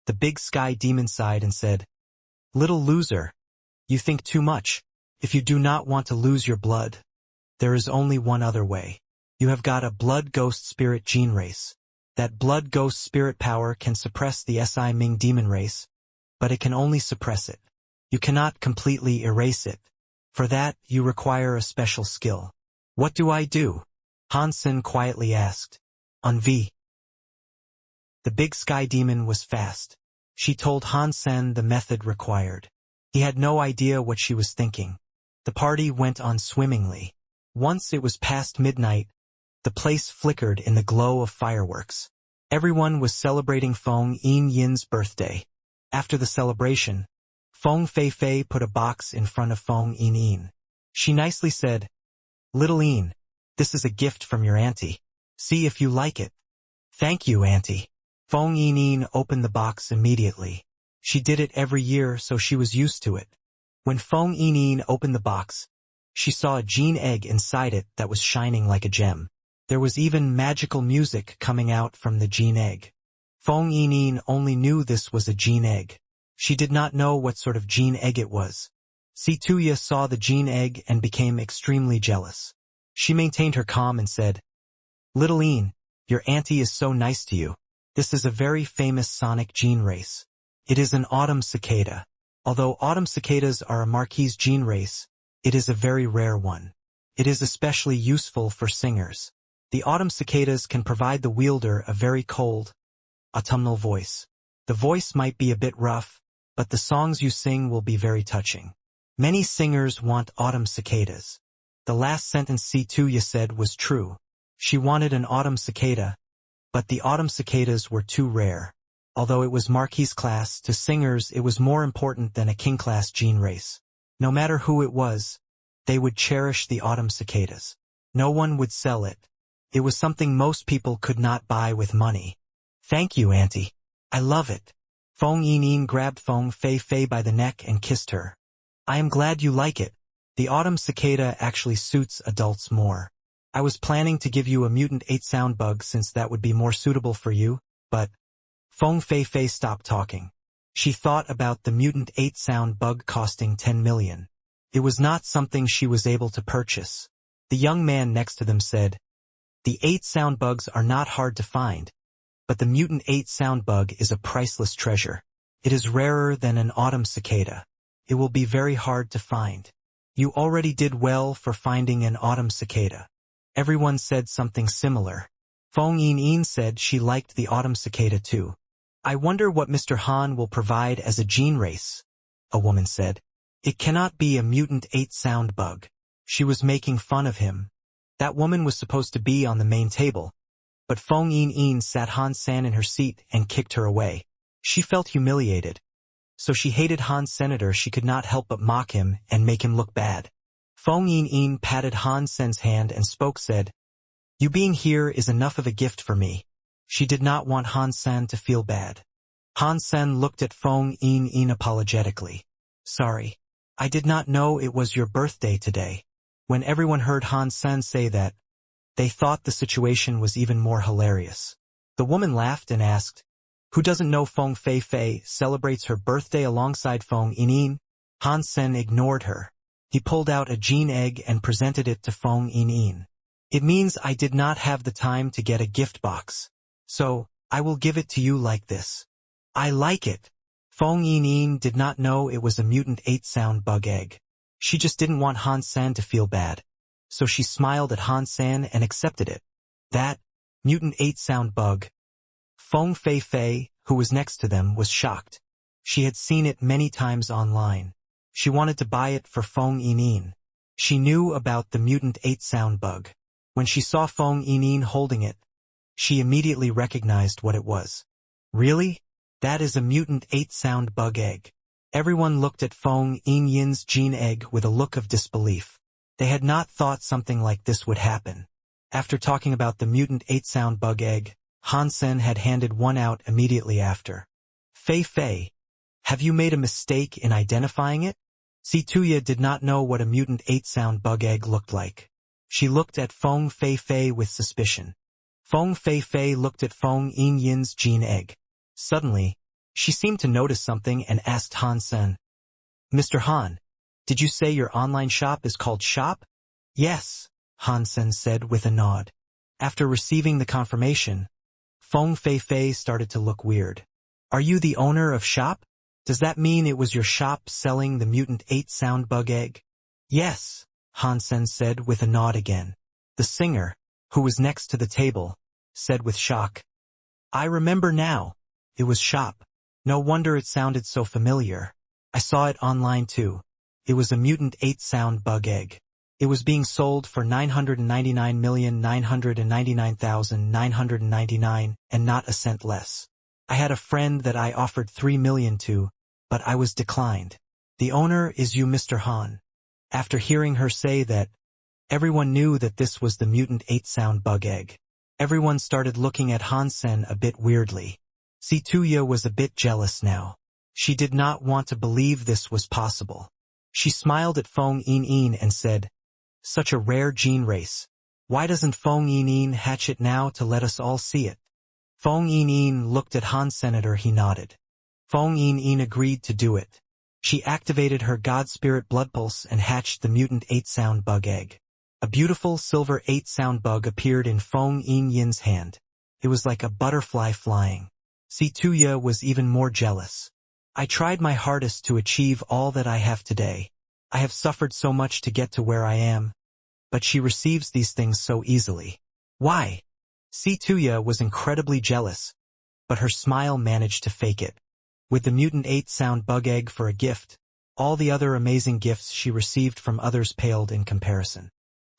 the big sky demon sighed and said, "Little loser, you think too much. If you do not want to lose your blood, there is only one other way. You have got a blood ghost spirit gene race. That blood ghost spirit power can suppress the Si Ming demon race, but it can only suppress it. You cannot completely erase it. For that, you require a special skill." "What do I do?" Han Sen quietly asked. "Envie." The big sky demon was fast. She told Han Sen the method required. He had no idea what she was thinking. The party went on swimmingly. Once it was past midnight, the place flickered in the glow of fireworks. Everyone was celebrating Feng Yin's birthday. After the celebration, Feng Feifei put a box in front of Feng Yin. She nicely said, "Little Yin, this is a gift from your auntie. See if you like it." "Thank you, auntie." Feng Yin opened the box immediately. She did it every year, so she was used to it. When Feng Yin opened the box, she saw a gene egg inside it that was shining like a gem. There was even magical music coming out from the gene egg. Feng Yin only knew this was a gene egg. She did not know what sort of gene egg it was. Situya saw the gene egg and became extremely jealous. She maintained her calm and said, "Little Yin, your auntie is so nice to you. This is a very famous sonic gene race. It is an autumn cicada. Although autumn cicadas are a Marquise gene race, it is a very rare one. It is especially useful for singers. The autumn cicadas can provide the wielder a very cold, autumnal voice. The voice might be a bit rough, but the songs you sing will be very touching. Many singers want autumn cicadas." The last sentence Situya said was true. She wanted an autumn cicada, but the autumn cicadas were too rare. Although it was Marquise class, to singers it was more important than a king class gene race. No matter who it was, they would cherish the autumn cicadas. No one would sell it. It was something most people could not buy with money. "Thank you, auntie. I love it." Feng Yin grabbed Feng Feifei by the neck and kissed her. "I am glad you like it. The autumn cicada actually suits adults more. I was planning to give you a mutant 8-sound bug since that would be more suitable for you, but..." Feng Feifei stopped talking. She thought about the mutant 8-sound bug costing 10 million. It was not something she was able to purchase. The young man next to them said, "The 8-sound bugs are not hard to find, but the mutant 8-sound bug is a priceless treasure. It is rarer than an autumn cicada. It will be very hard to find. You already did well for finding an autumn cicada." Everyone said something similar. Feng Yin said she liked the autumn cicada too. "I wonder what Mr. Han will provide as a gene race," a woman said. "It cannot be a mutant 8-sound bug." She was making fun of him. That woman was supposed to be on the main table, but Feng Yin sat Han Sen in her seat and kicked her away. She felt humiliated. So she hated Han Senator. She could not help but mock him and make him look bad. Feng Yin patted Han Sen's hand and said, "You being here is enough of a gift for me." She did not want Han Sen to feel bad. Han Sen looked at Feng Yin apologetically. "Sorry. I did not know it was your birthday today." When everyone heard Han Sen say that, they thought the situation was even more hilarious. The woman laughed and asked, "Who doesn't know Feng Feifei celebrates her birthday alongside Feng Yin?" Han Sen ignored her. He pulled out a gene egg and presented it to Feng Yin. "It means I did not have the time to get a gift box. So, I will give it to you like this." "I like it." Feng Yin did not know it was a mutant 8-sound bug egg. She just didn't want Han Sen to feel bad. So she smiled at Han Sen and accepted it. That mutant 8-sound bug. Feng Feifei, who was next to them, was shocked. She had seen it many times online. She wanted to buy it for Feng Yin. She knew about the mutant 8-sound bug. When she saw Feng Yin holding it, she immediately recognized what it was. "Really? That is a mutant 8-sound bug egg." Everyone looked at Feng Yin's gene egg with a look of disbelief. They had not thought something like this would happen. After talking about the mutant 8-sound bug egg, Han Sen had handed one out immediately after. Fei, have you made a mistake in identifying it? Tuya did not know what a mutant 8-sound bug egg looked like. She looked at Feng Fei with suspicion. Feng Fei looked at Feng Yin's gene egg. Suddenly, she seemed to notice something and asked Han Sen. Mr. Han, did you say your online shop is called Shop? Yes, Han Sen said with a nod. After receiving the confirmation, Feng Fei started to look weird. Are you the owner of Shop? Does that mean it was your shop selling the mutant 8-sound bug egg? Yes, Han Sen said with a nod again. The singer, who was next to the table, said with shock. I remember now. It was Shop. No wonder it sounded so familiar. I saw it online too. It was a mutant 8-sound bug egg. It was being sold for 999,999,999 and not a cent less. I had a friend that I offered 3 million to, but I was declined. The owner is you, Mr. Han. After hearing her say that, everyone knew that this was the mutant 8-sound bug egg. Everyone started looking at Han Sen a bit weirdly. Tuya was a bit jealous now. She did not want to believe this was possible. She smiled at Feng Yin and said, such a rare gene race. Why doesn't Feng Yin hatch it now to let us all see it? Feng Yin looked at Han Senator. He nodded. Feng Yin agreed to do it. She activated her God Spirit blood pulse and hatched the mutant 8-sound bug egg. A beautiful silver 8-sound bug appeared in Feng Yin's hand. It was like a butterfly flying. Tuya was even more jealous. I tried my hardest to achieve all that I have today. I have suffered so much to get to where I am. But she receives these things so easily. Why? Tuya was incredibly jealous, but her smile managed to fake it. With the mutant 8-sound bug egg for a gift, all the other amazing gifts she received from others paled in comparison.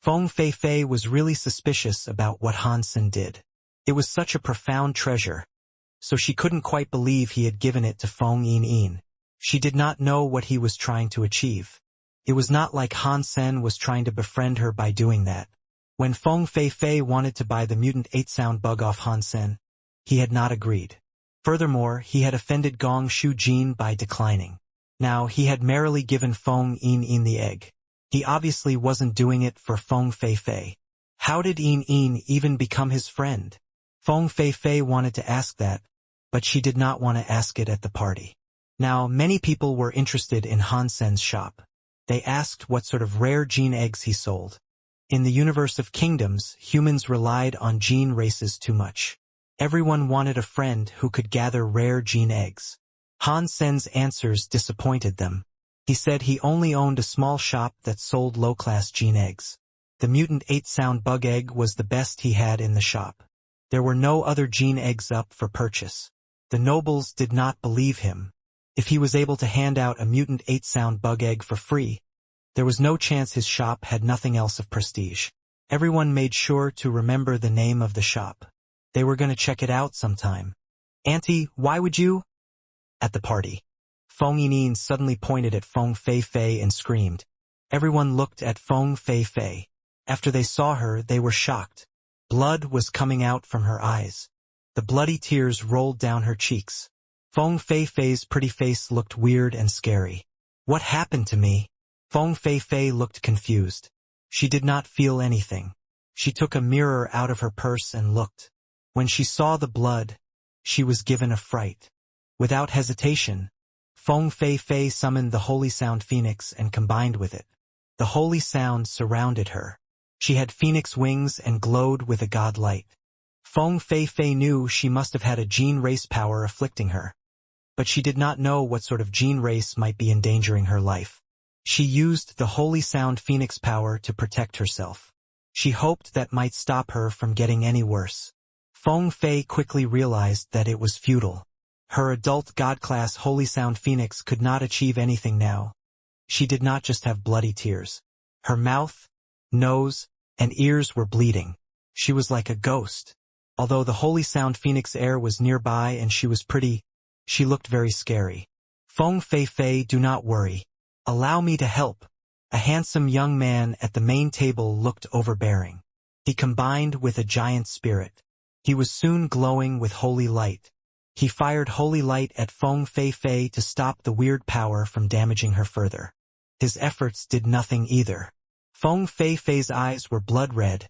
Feng Fei was really suspicious about what Han Sen did. It was such a profound treasure, so she couldn't quite believe he had given it to Feng Yin. She did not know what he was trying to achieve. It was not like Han Sen was trying to befriend her by doing that. When Feng Fei wanted to buy the mutant 8-sound bug off Han Sen, he had not agreed. Furthermore, he had offended Gong Shu Jin by declining. Now he had merrily given Feng Yin the egg. He obviously wasn't doing it for Feng Fei. How did Yin even become his friend? Feng Fei wanted to ask that, but she did not want to ask it at the party. Now, many people were interested in Han Sen's shop. They asked what sort of rare gene eggs he sold. In the universe of kingdoms, humans relied on gene races too much. Everyone wanted a friend who could gather rare gene eggs. Han Sen's answers disappointed them. He said he only owned a small shop that sold low-class gene eggs. The mutant 8-sound bug egg was the best he had in the shop. There were no other gene eggs up for purchase. The nobles did not believe him. If he was able to hand out a mutant 8-sound bug egg for free, there was no chance his shop had nothing else of prestige. Everyone made sure to remember the name of the shop. They were going to check it out sometime. Auntie, why would you? At the party, Feng Yin suddenly pointed at Feng Fei and screamed. Everyone looked at Feng Fei. After they saw her, they were shocked. Blood was coming out from her eyes. The bloody tears rolled down her cheeks. Feng Fei's pretty face looked weird and scary. What happened to me? Feng Fei looked confused. She did not feel anything. She took a mirror out of her purse and looked. When she saw the blood, she was given a fright. Without hesitation, Feng Fei summoned the Holy Sound Phoenix and combined with it. The Holy Sound surrounded her. She had phoenix wings and glowed with a god light. Feng Fei knew she must have had a gene race power afflicting her. But she did not know what sort of gene race might be endangering her life. She used the Holy Sound Phoenix power to protect herself. She hoped that might stop her from getting any worse. Feng Fei quickly realized that it was futile. Her adult god-class Holy Sound Phoenix could not achieve anything now. She did not just have bloody tears. Her mouth, nose, and ears were bleeding. She was like a ghost. Although the Holy Sound Phoenix air was nearby and she was pretty, she looked very scary. Feng Fei, do not worry. Allow me to help. A handsome young man at the main table looked overbearing. He combined with a giant spirit. He was soon glowing with holy light. He fired holy light at Feng Fei to stop the weird power from damaging her further. His efforts did nothing either. Feng Fei's eyes were blood red,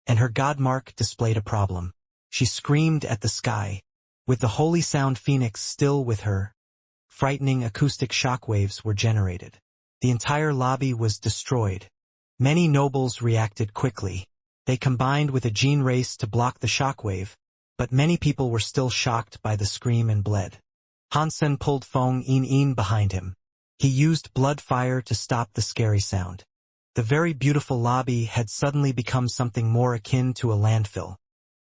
and her god mark displayed a problem. She screamed at the sky. With the holy sound phoenix still with her, frightening acoustic shockwaves were generated. The entire lobby was destroyed. Many nobles reacted quickly. They combined with a gene race to block the shockwave, but many people were still shocked by the scream and bled. Hansen pulled Feng Yin behind him. He used blood fire to stop the scary sound. The very beautiful lobby had suddenly become something more akin to a landfill.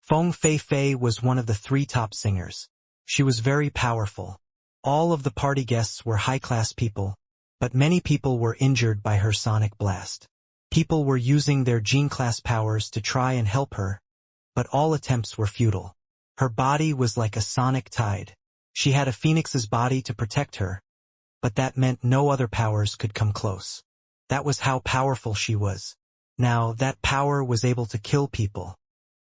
Feng Fei was one of the 3 top singers. She was very powerful. All of the party guests were high-class people, but many people were injured by her sonic blast. People were using their gene class powers to try and help her, but all attempts were futile. Her body was like a sonic tide. She had a phoenix's body to protect her, but that meant no other powers could come close. That was how powerful she was. Now, that power was able to kill people.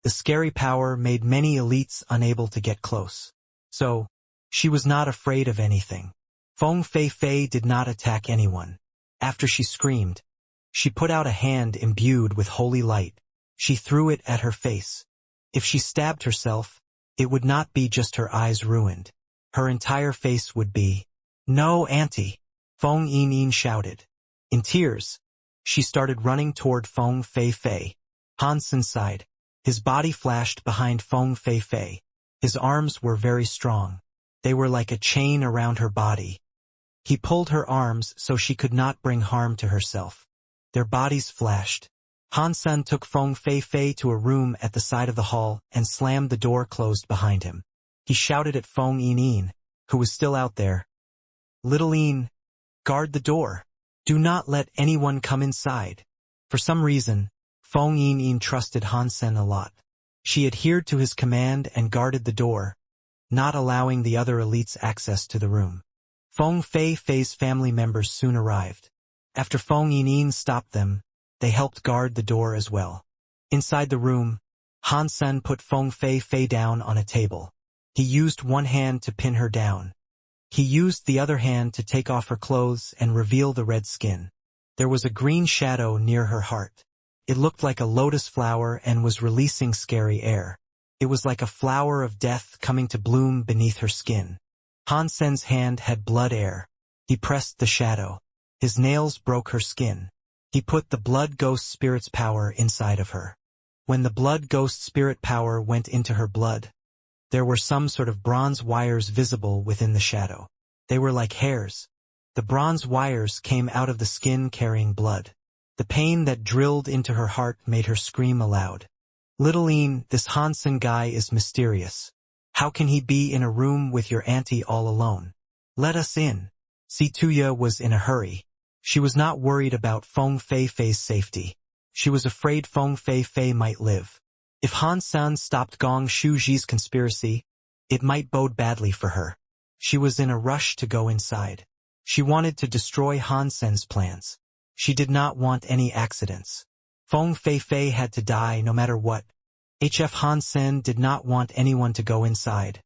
The scary power made many elites unable to get close. So, she was not afraid of anything. Feng Fei did not attack anyone. After she screamed, she put out a hand imbued with holy light. She threw it at her face. If she stabbed herself, it would not be just her eyes ruined. Her entire face would be. "No, Auntie!" Feng Yin shouted. In tears, she started running toward Feng Fei. Hansen sighed. His body flashed behind Feng Fei. His arms were very strong. They were like a chain around her body. He pulled her arms so she could not bring harm to herself. Their bodies flashed. Hansen took Feng Fei to a room at the side of the hall and slammed the door closed behind him. He shouted at Feng Yin, who was still out there. "Little Yin, guard the door. Do not let anyone come inside." For some reason, Feng Yin trusted Hansen a lot. She adhered to his command and guarded the door, not allowing the other elites access to the room. Feng Fei's family members soon arrived. After Feng Yin stopped them, they helped guard the door as well. Inside the room, Hansen put Feng Fei down on a table. He used one hand to pin her down. He used the other hand to take off her clothes and reveal the red skin. There was a green shadow near her heart. It looked like a lotus flower and was releasing scary air. It was like a flower of death coming to bloom beneath her skin. Hansen's hand had blood air. He pressed the shadow. His nails broke her skin. He put the blood ghost spirit's power inside of her. When the blood ghost spirit power went into her blood, there were some sort of bronze wires visible within the shadow. They were like hairs. The bronze wires came out of the skin carrying blood. The pain that drilled into her heart made her scream aloud. "Little Yin, this Hansen guy is mysterious. How can he be in a room with your auntie all alone? Let us in." Situya was in a hurry. She was not worried about Feng Fei's safety. She was afraid Feng Fei might live. If Hansen stopped Gong Shuji's conspiracy, it might bode badly for her. She was in a rush to go inside. She wanted to destroy Hansen's plans. She did not want any accidents. Feng Fei had to die no matter what. HF Hansen did not want anyone to go inside.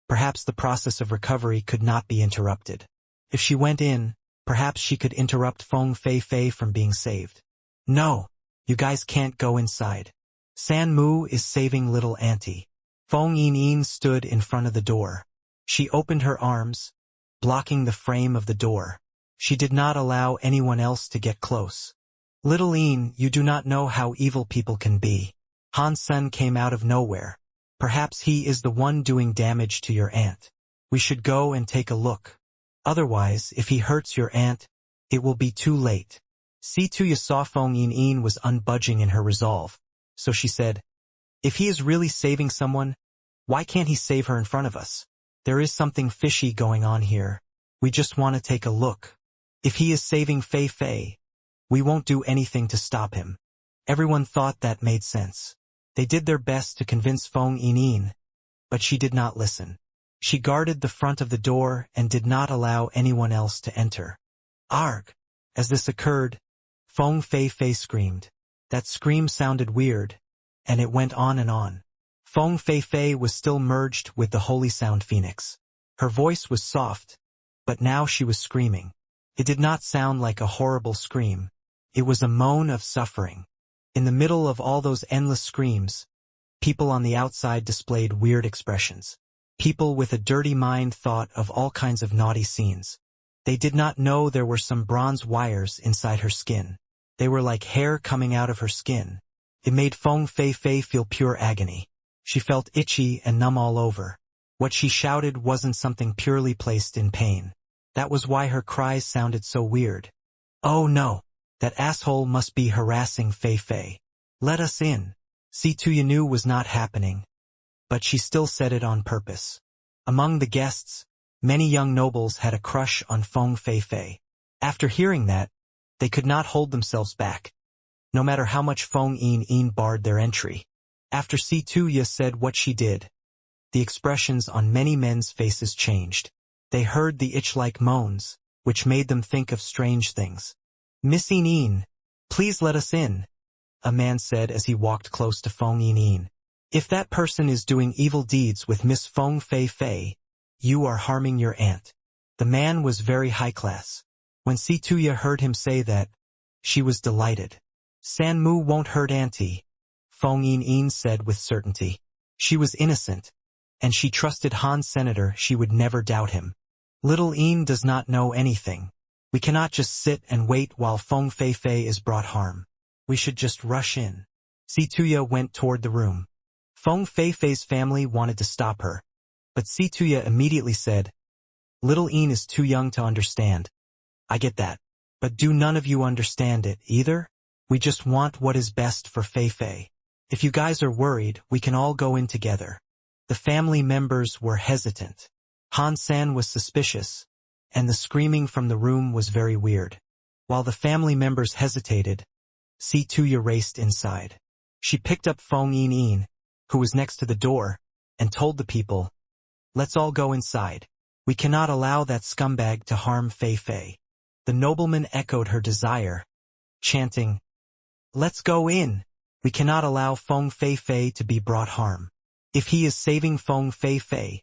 Perhaps the process of recovery could not be interrupted. If she went in, perhaps she could interrupt Feng Fei from being saved. "No, you guys can't go inside. San Mu is saving little auntie." Feng Yin stood in front of the door. She opened her arms, blocking the frame of the door. She did not allow anyone else to get close. "Little Yin, you do not know how evil people can be. Hansen came out of nowhere. Perhaps he is the one doing damage to your aunt. We should go and take a look. Otherwise, if he hurts your aunt, it will be too late." Situya saw Feng Yin was unbudging in her resolve, so she said, "If he is really saving someone, why can't he save her in front of us? There is something fishy going on here. We just want to take a look. If he is saving Fei, we won't do anything to stop him." Everyone thought that made sense. They did their best to convince Feng Yin, but she did not listen. She guarded the front of the door and did not allow anyone else to enter. "Arg!" As this occurred, Feng Fei screamed. That scream sounded weird, and it went on and on. Feng Fei was still merged with the holy sound phoenix. Her voice was soft, but now she was screaming. It did not sound like a horrible scream. It was a moan of suffering. In the middle of all those endless screams, people on the outside displayed weird expressions. People with a dirty mind thought of all kinds of naughty scenes. They did not know there were some bronze wires inside her skin. They were like hair coming out of her skin. It made Feng Fei feel pure agony. She felt itchy and numb all over. What she shouted wasn't something purely placed in pain. That was why her cries sounded so weird. Oh no! That asshole must be harassing Fei. Let us in. Situya knew was not happening, but she still said it on purpose. Among the guests, many young nobles had a crush on Feng Fei. After hearing that, they could not hold themselves back, no matter how much Feng Yin barred their entry. After Situya said what she did, the expressions on many men's faces changed. They heard the itch-like moans, which made them think of strange things. Miss Yin, please let us in, a man said as he walked close to Feng Yin. If that person is doing evil deeds with Miss Feng Fei, you are harming your aunt. The man was very high class. When Situya heard him say that, she was delighted. Sanmu won't hurt auntie, Feng Yin said with certainty. She was innocent, and she trusted Han's senator she would never doubt him. Little Yin does not know anything. We cannot just sit and wait while Feng Fei is brought harm. We should just rush in. Situya went toward the room. Feng Fei's family wanted to stop her, but Situya immediately said, Little Yin is too young to understand. I get that. But do none of you understand it, either? We just want what is best for Fei. If you guys are worried, we can all go in together. The family members were hesitant. Han-san was suspicious, and the screaming from the room was very weird. While the family members hesitated, Situya raced inside. She picked up Feng Yin, who was next to the door, and told the people, Let's all go inside. We cannot allow that scumbag to harm Fei. The nobleman echoed her desire, chanting, Let's go in. We cannot allow Feng Fei to be brought harm. If he is saving Feng Fei,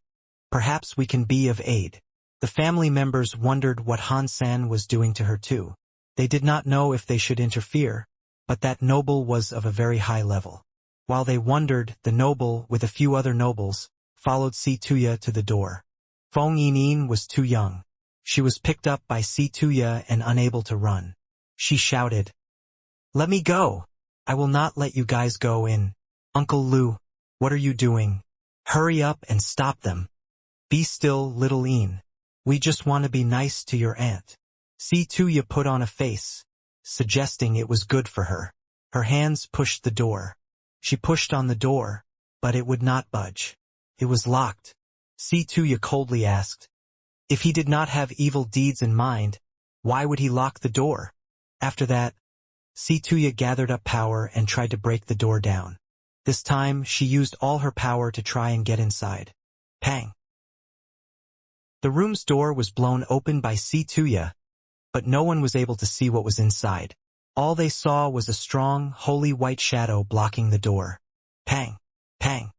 perhaps we can be of aid. The family members wondered what Han-san was doing to her too. They did not know if they should interfere, but that noble was of a very high level. While they wondered, the noble, with a few other nobles, followed Situya to the door. Feng Yin was too young. She was picked up by Situya and unable to run. She shouted, Let me go! I will not let you guys go in. Uncle Lu, what are you doing? Hurry up and stop them. Be still, little Yin. We just want to be nice to your aunt. Situya put on a face, suggesting it was good for her. Her hands pushed the door. She pushed on the door, but it would not budge. It was locked. Situya coldly asked, If he did not have evil deeds in mind, why would he lock the door? After that, Situya gathered up power and tried to break the door down. This time, she used all her power to try and get inside. Pang! The room's door was blown open by Situya, but no one was able to see what was inside. All they saw was a strong, holy white shadow blocking the door. Pang! Pang!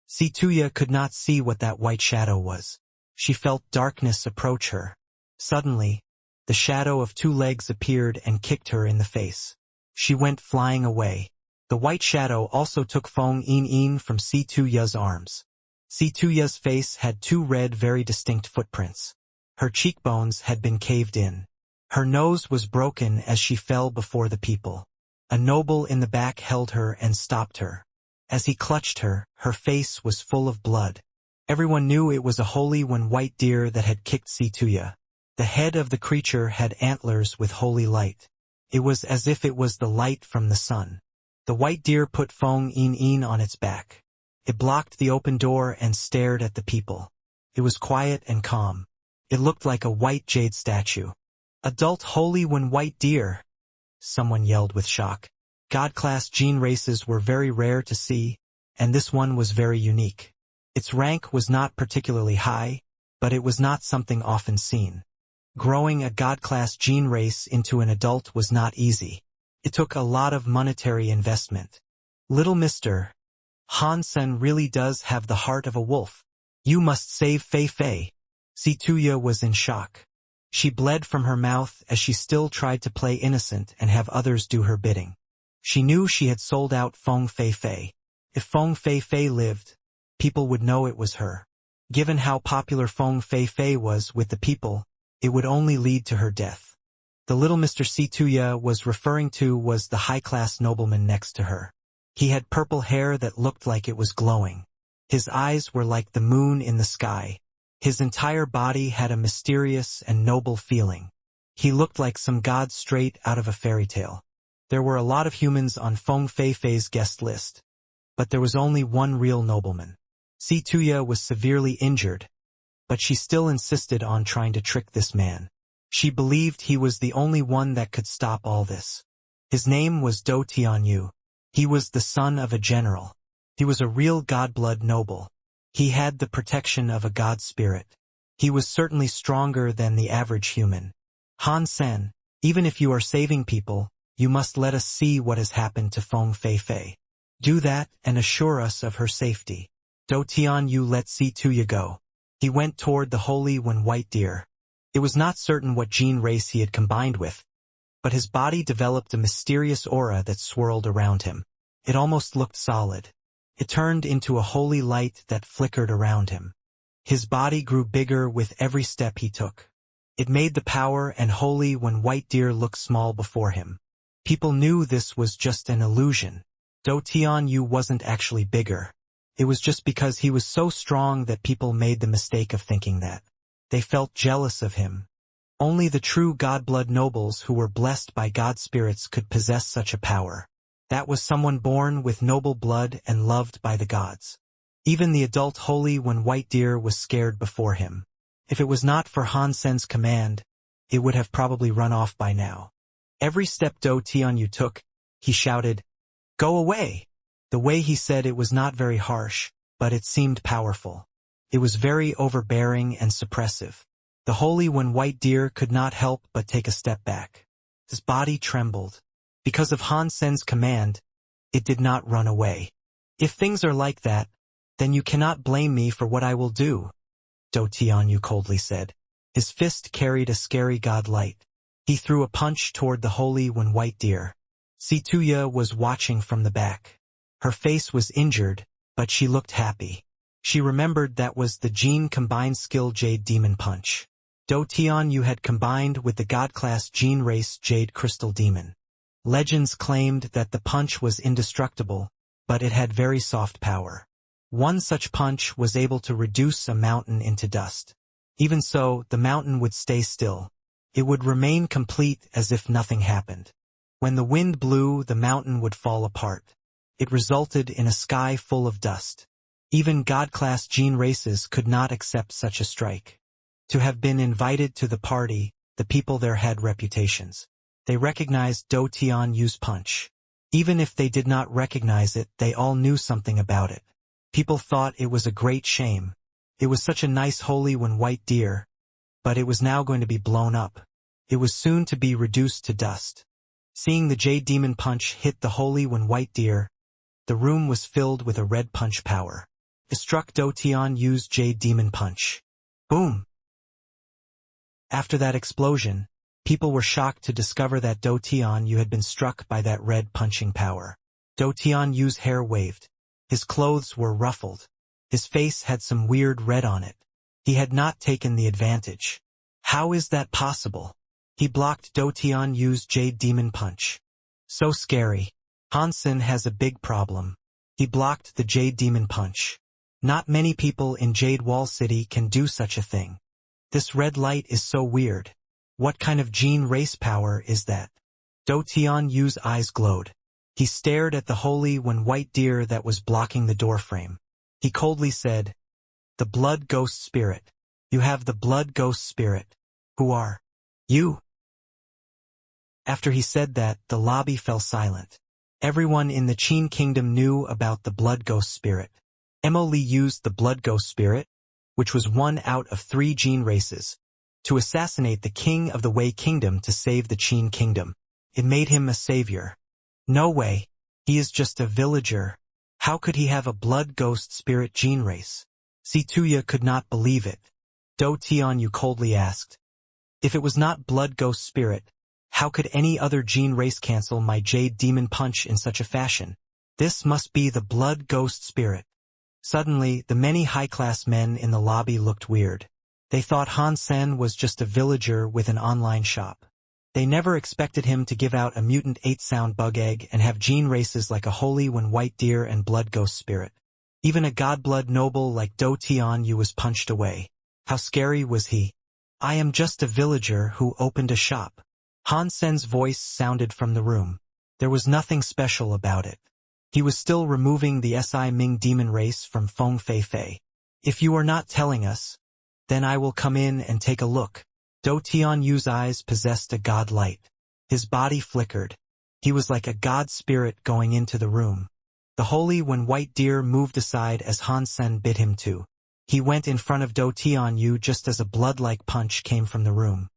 Situya could not see what that white shadow was. She felt darkness approach her. Suddenly, the shadow of two legs appeared and kicked her in the face. She went flying away. The white shadow also took Feng Yin from Situya's arms. Situya's face had two red, very distinct footprints. Her cheekbones had been caved in. Her nose was broken as she fell before the people. A noble in the back held her and stopped her. As he clutched her, her face was full of blood. Everyone knew it was a holy white deer that had kicked Situya. The head of the creature had antlers with holy light. It was as if it was the light from the sun. The white deer put Feng Yin on its back. It blocked the open door and stared at the people. It was quiet and calm. It looked like a white jade statue. Adult holy white deer! Someone yelled with shock. God-class gene races were very rare to see, and this one was very unique. Its rank was not particularly high, but it was not something often seen. Growing a God-class gene race into an adult was not easy. It took a lot of monetary investment. Little mister, Han Sen really does have the heart of a wolf. You must save Fei Fei. Situya was in shock. She bled from her mouth as she still tried to play innocent and have others do her bidding. She knew she had sold out Feng Fei Fei. If Feng Fei Fei lived, people would know it was her. Given how popular Feng Fei Fei was with the people, it would only lead to her death. The little Mr. Situya was referring to was the high-class nobleman next to her. He had purple hair that looked like it was glowing. His eyes were like the moon in the sky. His entire body had a mysterious and noble feeling. He looked like some god straight out of a fairy tale. There were a lot of humans on Feng Fei Fei's guest list, but there was only one real nobleman. Situya was severely injured, but she still insisted on trying to trick this man. She believed he was the only one that could stop all this. His name was Do Tianyu. He was the son of a general. He was a real godblood noble. He had the protection of a god spirit. He was certainly stronger than the average human. Han Sen, even if you are saving people, you must let us see what has happened to Feng Fei Fei. Do that and assure us of her safety. Do Tianyu let Situya go. He went toward the holy one white deer. It was not certain what gene race he had combined with, but his body developed a mysterious aura that swirled around him. It almost looked solid. It turned into a holy light that flickered around him. His body grew bigger with every step he took. It made the power and holy one white deer look small before him. People knew this was just an illusion. Do Tianyu wasn't actually bigger. It was just because he was so strong that people made the mistake of thinking that. They felt jealous of him. Only the true godblood nobles who were blessed by god spirits could possess such a power. That was someone born with noble blood and loved by the gods. Even the adult holy one white deer was scared before him. If it was not for Han Sen's command, it would have probably run off by now. Every step Do Tianyu took, he shouted, "Go away!" The way he said it was not very harsh, but it seemed powerful. It was very overbearing and suppressive. The holy one white deer could not help but take a step back. His body trembled. Because of Han Sen's command, it did not run away. If things are like that, then you cannot blame me for what I will do, Do Tianyu coldly said. His fist carried a scary god light. He threw a punch toward the holy one white deer. Situya was watching from the back. Her face was injured, but she looked happy. She remembered that was the gene combined skill Jade Demon Punch. Do Tianyu had combined with the god-class gene race Jade Crystal Demon. Legends claimed that the punch was indestructible, but it had very soft power. One such punch was able to reduce a mountain into dust. Even so, the mountain would stay still. It would remain complete as if nothing happened. When the wind blew, the mountain would fall apart. It resulted in a sky full of dust. Even god-class gene races could not accept such a strike. To have been invited to the party, the people there had reputations. They recognized Do Tianyu's punch. Even if they did not recognize it, they all knew something about it. People thought it was a great shame. It was such a nice holy one white deer, but it was now going to be blown up. It was soon to be reduced to dust. Seeing the Jade Demon Punch hit the holy one white deer, the room was filled with a red punch power. It struck Do Tianyu's Jade Demon Punch. Boom! After that explosion, people were shocked to discover that Do Tianyu had been struck by that red punching power. Do Tianyu's hair waved. His clothes were ruffled. His face had some weird red on it. He had not taken the advantage. How is that possible? He blocked Do Tianyu's Jade Demon Punch. So scary. Han Sen has a big problem. He blocked the Jade Demon Punch. Not many people in Jade Wall City can do such a thing. This red light is so weird. What kind of gene race power is that? Do Tianyu's eyes glowed. He stared at the holy one white deer that was blocking the doorframe. He coldly said, "The blood ghost spirit. You have the blood ghost spirit. Who are you?" After he said that, the lobby fell silent. Everyone in the Qin Kingdom knew about the blood ghost spirit. Emily used the blood ghost spirit, which was one out of 3 gene races, to assassinate the king of the Wei Kingdom to save the Qin Kingdom. It made him a savior. No way. He is just a villager. How could he have a blood ghost spirit gene race? Situya could not believe it. Do Tianyu coldly asked. If it was not blood ghost spirit, how could any other gene race cancel my jade demon punch in such a fashion? This must be the blood ghost spirit. Suddenly, the many high-class men in the lobby looked weird. They thought Han Sen was just a villager with an online shop. They never expected him to give out a mutant 8-sound bug egg and have gene races like a holy one white deer and blood ghost spirit. Even a godblood noble like Do Tianyu was punched away. How scary was he? I am just a villager who opened a shop. Han Sen's voice sounded from the room. There was nothing special about it. He was still removing the Si Ming demon race from Feng Fei Fei. If you are not telling us, then I will come in and take a look. Do Tianyu's eyes possessed a god light. His body flickered. He was like a god spirit going into the room. The holy when white deer moved aside as Han Sen bid him to. He went in front of Do Tianyu just as a blood-like punch came from the room.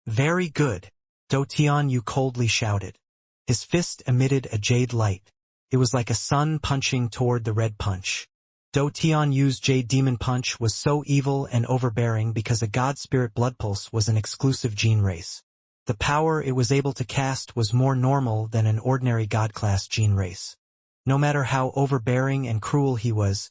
Very good, Do Tianyu coldly shouted. His fist emitted a jade light. It was like a sun punching toward the red punch. Do Tianyu's jade demon punch was so evil and overbearing because a god spirit blood pulse was an exclusive gene race. The power it was able to cast was more normal than an ordinary god-class gene race. No matter how overbearing and cruel he was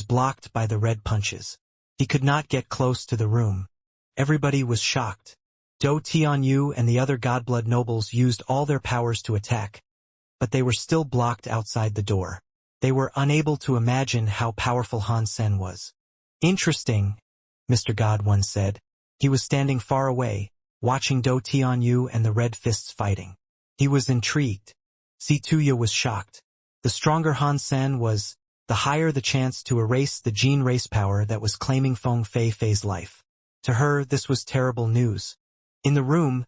blocked by the red punches. He could not get close to the room. Everybody was shocked. Do Tianyu and the other godblood nobles used all their powers to attack, but they were still blocked outside the door. They were unable to imagine how powerful Han Sen was. Interesting, Mr. God once said. He was standing far away, watching Do Tianyu and the red fists fighting. He was intrigued. Situya was shocked. The stronger Han Sen was, the higher the chance to erase the gene race power that was claiming Feng Fei Fei's life. To her, this was terrible news. In the room,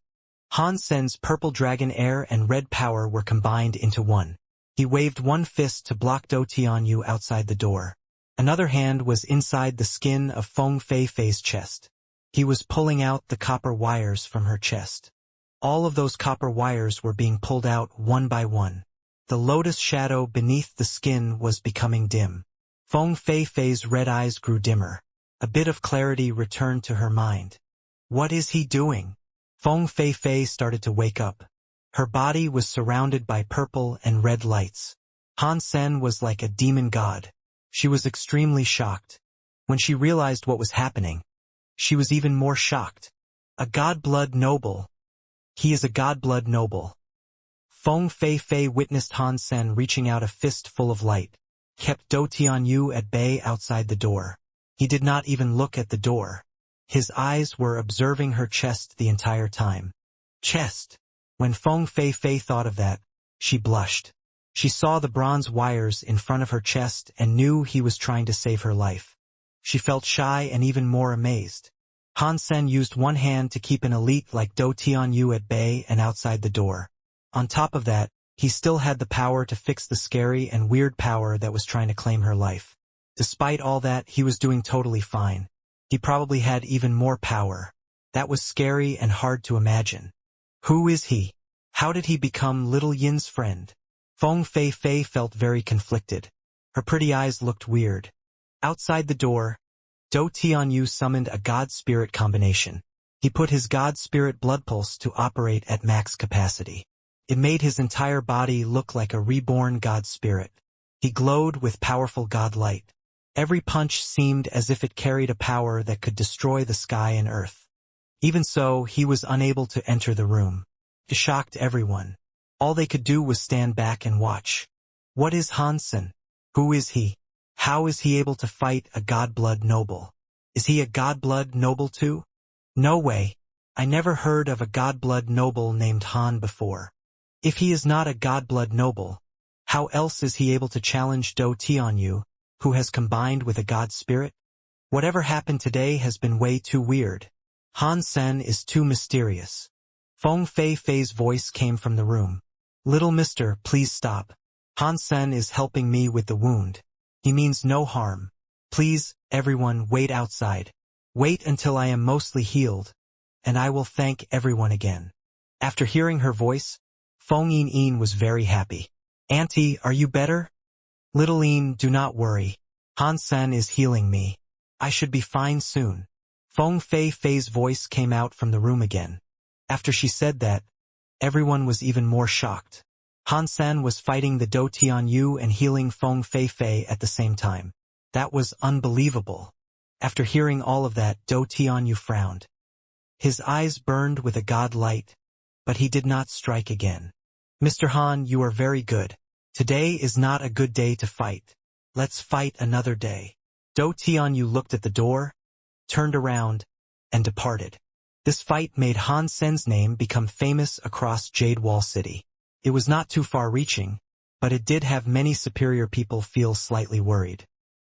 Han Sen's purple dragon air and red power were combined into one. He waved one fist to block Do Tianyu outside the door. Another hand was inside the skin of Feng Fei Fei's chest. He was pulling out the copper wires from her chest. All of those copper wires were being pulled out one by one. The lotus shadow beneath the skin was becoming dim. Feng Fei Fei's red eyes grew dimmer. A bit of clarity returned to her mind. What is he doing? Feng Fei Fei started to wake up. Her body was surrounded by purple and red lights. Han Sen was like a demon god. She was extremely shocked. When she realized what was happening, she was even more shocked. A godblood noble. He is a godblood noble. Feng Fei Fei witnessed Han Sen reaching out a fist full of light, kept Do Tianyu at bay outside the door. He did not even look at the door. His eyes were observing her chest the entire time. Chest. When Feng Fei Fei thought of that, she blushed. She saw the bronze wires in front of her chest and knew he was trying to save her life. She felt shy and even more amazed. Han Sen used one hand to keep an elite like Do Tianyu at bay and outside the door. On top of that, he still had the power to fix the scary and weird power that was trying to claim her life. Despite all that, he was doing totally fine. He probably had even more power. That was scary and hard to imagine. Who is he? How did he become Little Yin's friend? Feng Fei Fei felt very conflicted. Her pretty eyes looked weird. Outside the door, Do Tianyu summoned a god spirit combination. He put his god spirit blood pulse to operate at max capacity. It made his entire body look like a reborn god spirit. He glowed with powerful god light. Every punch seemed as if it carried a power that could destroy the sky and earth. Even so, he was unable to enter the room. It shocked everyone. All they could do was stand back and watch. What is Han Sen? Who is he? How is he able to fight a godblood noble? Is he a godblood noble too? No way. I never heard of a godblood noble named Han before. If he is not a godblood noble, how else is he able to challenge Do Tianyu, who has combined with a god spirit? Whatever happened today has been way too weird. Han Sen is too mysterious. Feng Fei Fei's voice came from the room. Little mister, please stop. Han Sen is helping me with the wound. He means no harm. Please, everyone, wait outside. Wait until I am mostly healed, and I will thank everyone again. After hearing her voice, Feng Yin was very happy. Auntie, are you better? Littleine, do not worry. Han-sen is healing me. I should be fine soon. Feng Fei-Fei's voice came out from the room again. After she said that, everyone was even more shocked. Han-sen was fighting the Do Tianyu and healing Feng Fei-Fei at the same time. That was unbelievable. After hearing all of that, Do Tianyu frowned. His eyes burned with a god light, but he did not strike again. Mr. Han, you are very good. Today is not a good day to fight. Let's fight another day. Do Tianyu looked at the door, turned around, and departed. This fight made Han Sen's name become famous across Jade Wall City. It was not too far-reaching, but it did have many superior people feel slightly worried.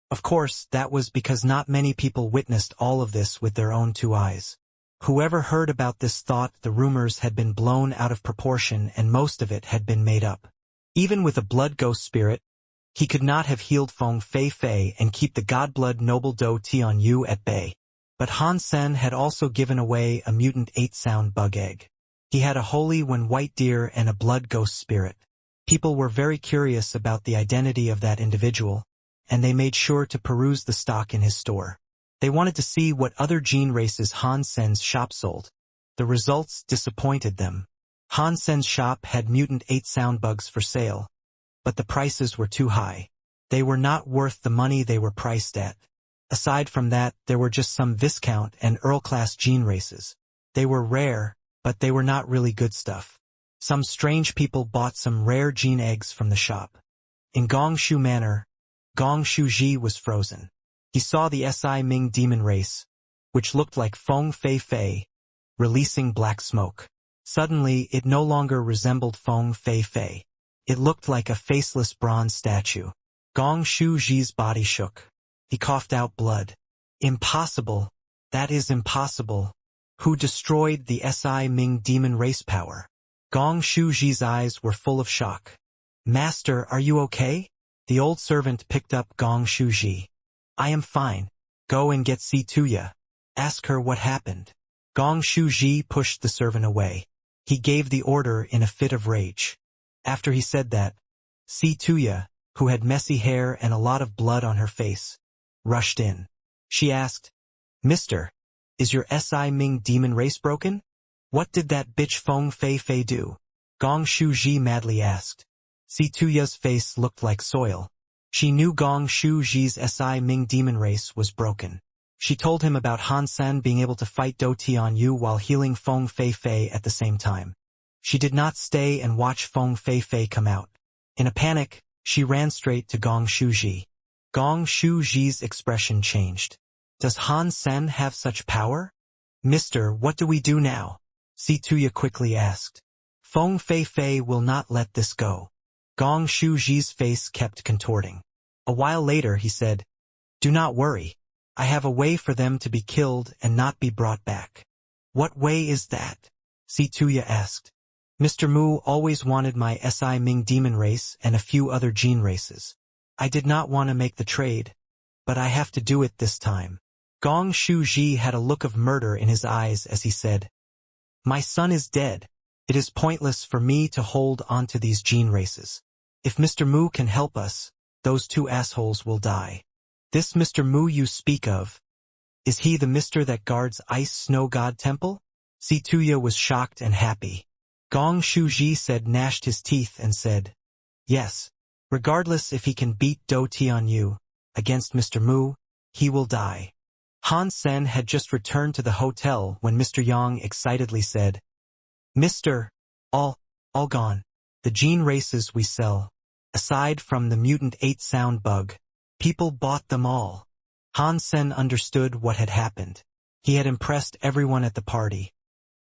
Of course, that was because not many people witnessed all of this with their own two eyes. Whoever heard about this thought the rumors had been blown out of proportion and most of it had been made up. Even with a blood ghost spirit, he could not have healed Feng Fei-Fei and keep the godblood noble Do Tianyu at bay. But Han Sen had also given away a mutant 8-sound bug egg. He had a holy one white deer and a blood ghost spirit. People were very curious about the identity of that individual, and they made sure to peruse the stock in his store. They wanted to see what other gene races Han Sen's shop sold. The results disappointed them. Han Sen's shop had mutant 8-sound bugs for sale, but the prices were too high. They were not worth the money they were priced at. Aside from that, there were just some Viscount and Earl-class gene races. They were rare, but they were not really good stuff. Some strange people bought some rare gene eggs from the shop. In Gongshu Manor, Gongshu Ji was frozen. He saw the Si Ming demon race, which looked like Feng Fei-Fei, releasing black smoke. Suddenly, it no longer resembled Feng Fei-Fei. It looked like a faceless bronze statue. Gongshu Ji's body shook. He coughed out blood. Impossible. That is impossible. Who destroyed the Si Ming demon race power? Gongshu Ji's eyes were full of shock. Master, are you okay? The old servant picked up Gongshu Ji. I am fine. Go and get Si Tuya. Ask her what happened. Gongshu Ji pushed the servant away. He gave the order in a fit of rage. After he said that, Si Tuya, who had messy hair and a lot of blood on her face, rushed in. She asked, Mister, is your Si Ming demon race broken? What did that bitch Feng Fei-Fei do? Gongshu Ji madly asked. Si Tuya's face looked like soil. She knew Gongshu Ji's Si Ming demon race was broken. She told him about Han Sen being able to fight Do Tianyu while healing Feng Fei-Fei at the same time. She did not stay and watch Feng Fei-Fei come out. In a panic, she ran straight to Gongshu Ji. Gongshu Ji's expression changed. Does Han Sen have such power? Mister, what do we do now? Si Tuya quickly asked. Feng Fei-Fei will not let this go. Gongshu Ji's face kept contorting. A while later he said, Do not worry. I have a way for them to be killed and not be brought back. What way is that? Si Tuya asked. Mr. Mu always wanted my Si Ming demon race and a few other gene races. I did not want to make the trade, but I have to do it this time. Gongshu Ji had a look of murder in his eyes as he said, My son is dead. It is pointless for me to hold onto these gene races. If Mr. Mu can help us, those two assholes will die. This Mr. Mu you speak of, is he the mister that guards Ice Snow God Temple? Si Tuya was shocked and happy. Gongshu Ji said gnashed his teeth and said, Yes. Regardless if he can beat Do Tianyu against Mr. Mu, he will die. Han Sen had just returned to the hotel when Mr. Yang excitedly said, Mr. All gone. The gene races we sell, aside from the mutant 8-sound bug, people bought them all. Han Sen understood what had happened. He had impressed everyone at the party,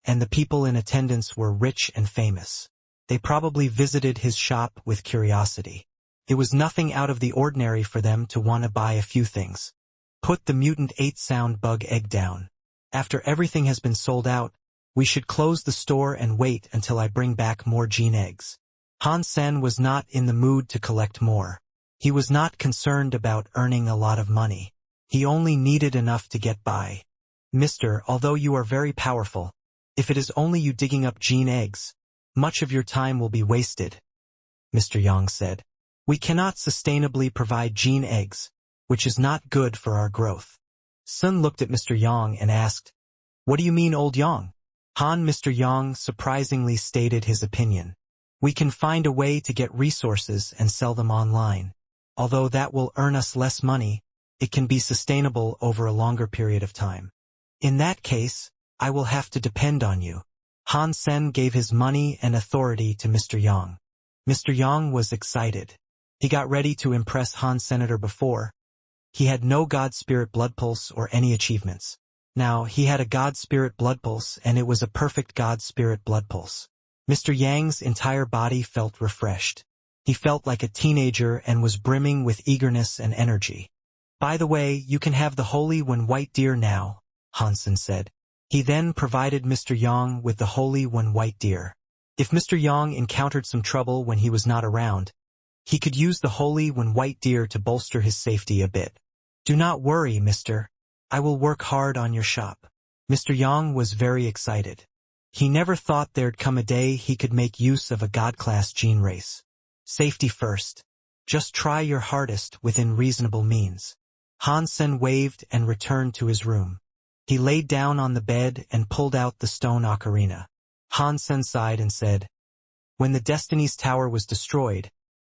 and the people in attendance were rich and famous. They probably visited his shop with curiosity. It was nothing out of the ordinary for them to want to buy a few things. Put the mutant 8-sound bug egg down. After everything has been sold out, we should close the store and wait until I bring back more gene eggs. Han Sen was not in the mood to collect more. He was not concerned about earning a lot of money. He only needed enough to get by. Mister, although you are very powerful, if it is only you digging up gene eggs, much of your time will be wasted. Mr. Yang said. We cannot sustainably provide gene eggs, which is not good for our growth. Sun looked at Mr. Yang and asked, What do you mean, old Yang? Mr. Yang surprisingly stated his opinion. We can find a way to get resources and sell them online. Although that will earn us less money, it can be sustainable over a longer period of time. In that case, I will have to depend on you. Han Sen gave his money and authority to Mr. Yang. Mr. Yang was excited. He got ready to impress Han Senator before. He had no God Spirit blood pulse or any achievements. Now, he had a God Spirit blood pulse, and it was a perfect God Spirit blood pulse. Mr. Yang's entire body felt refreshed. He felt like a teenager and was brimming with eagerness and energy. By the way, you can have the holy one white deer now, Han Sen said. He then provided Mr. Yang with the holy one white deer. If Mr. Yang encountered some trouble when he was not around, he could use the holy one white deer to bolster his safety a bit. Do not worry, mister. I will work hard on your shop. Mr. Yang was very excited. He never thought there'd come a day he could make use of a God-class gene race. Safety first. Just try your hardest within reasonable means. Han Sen waved and returned to his room. He laid down on the bed and pulled out the stone ocarina. Han Sen sighed and said, When the Destiny's Tower was destroyed,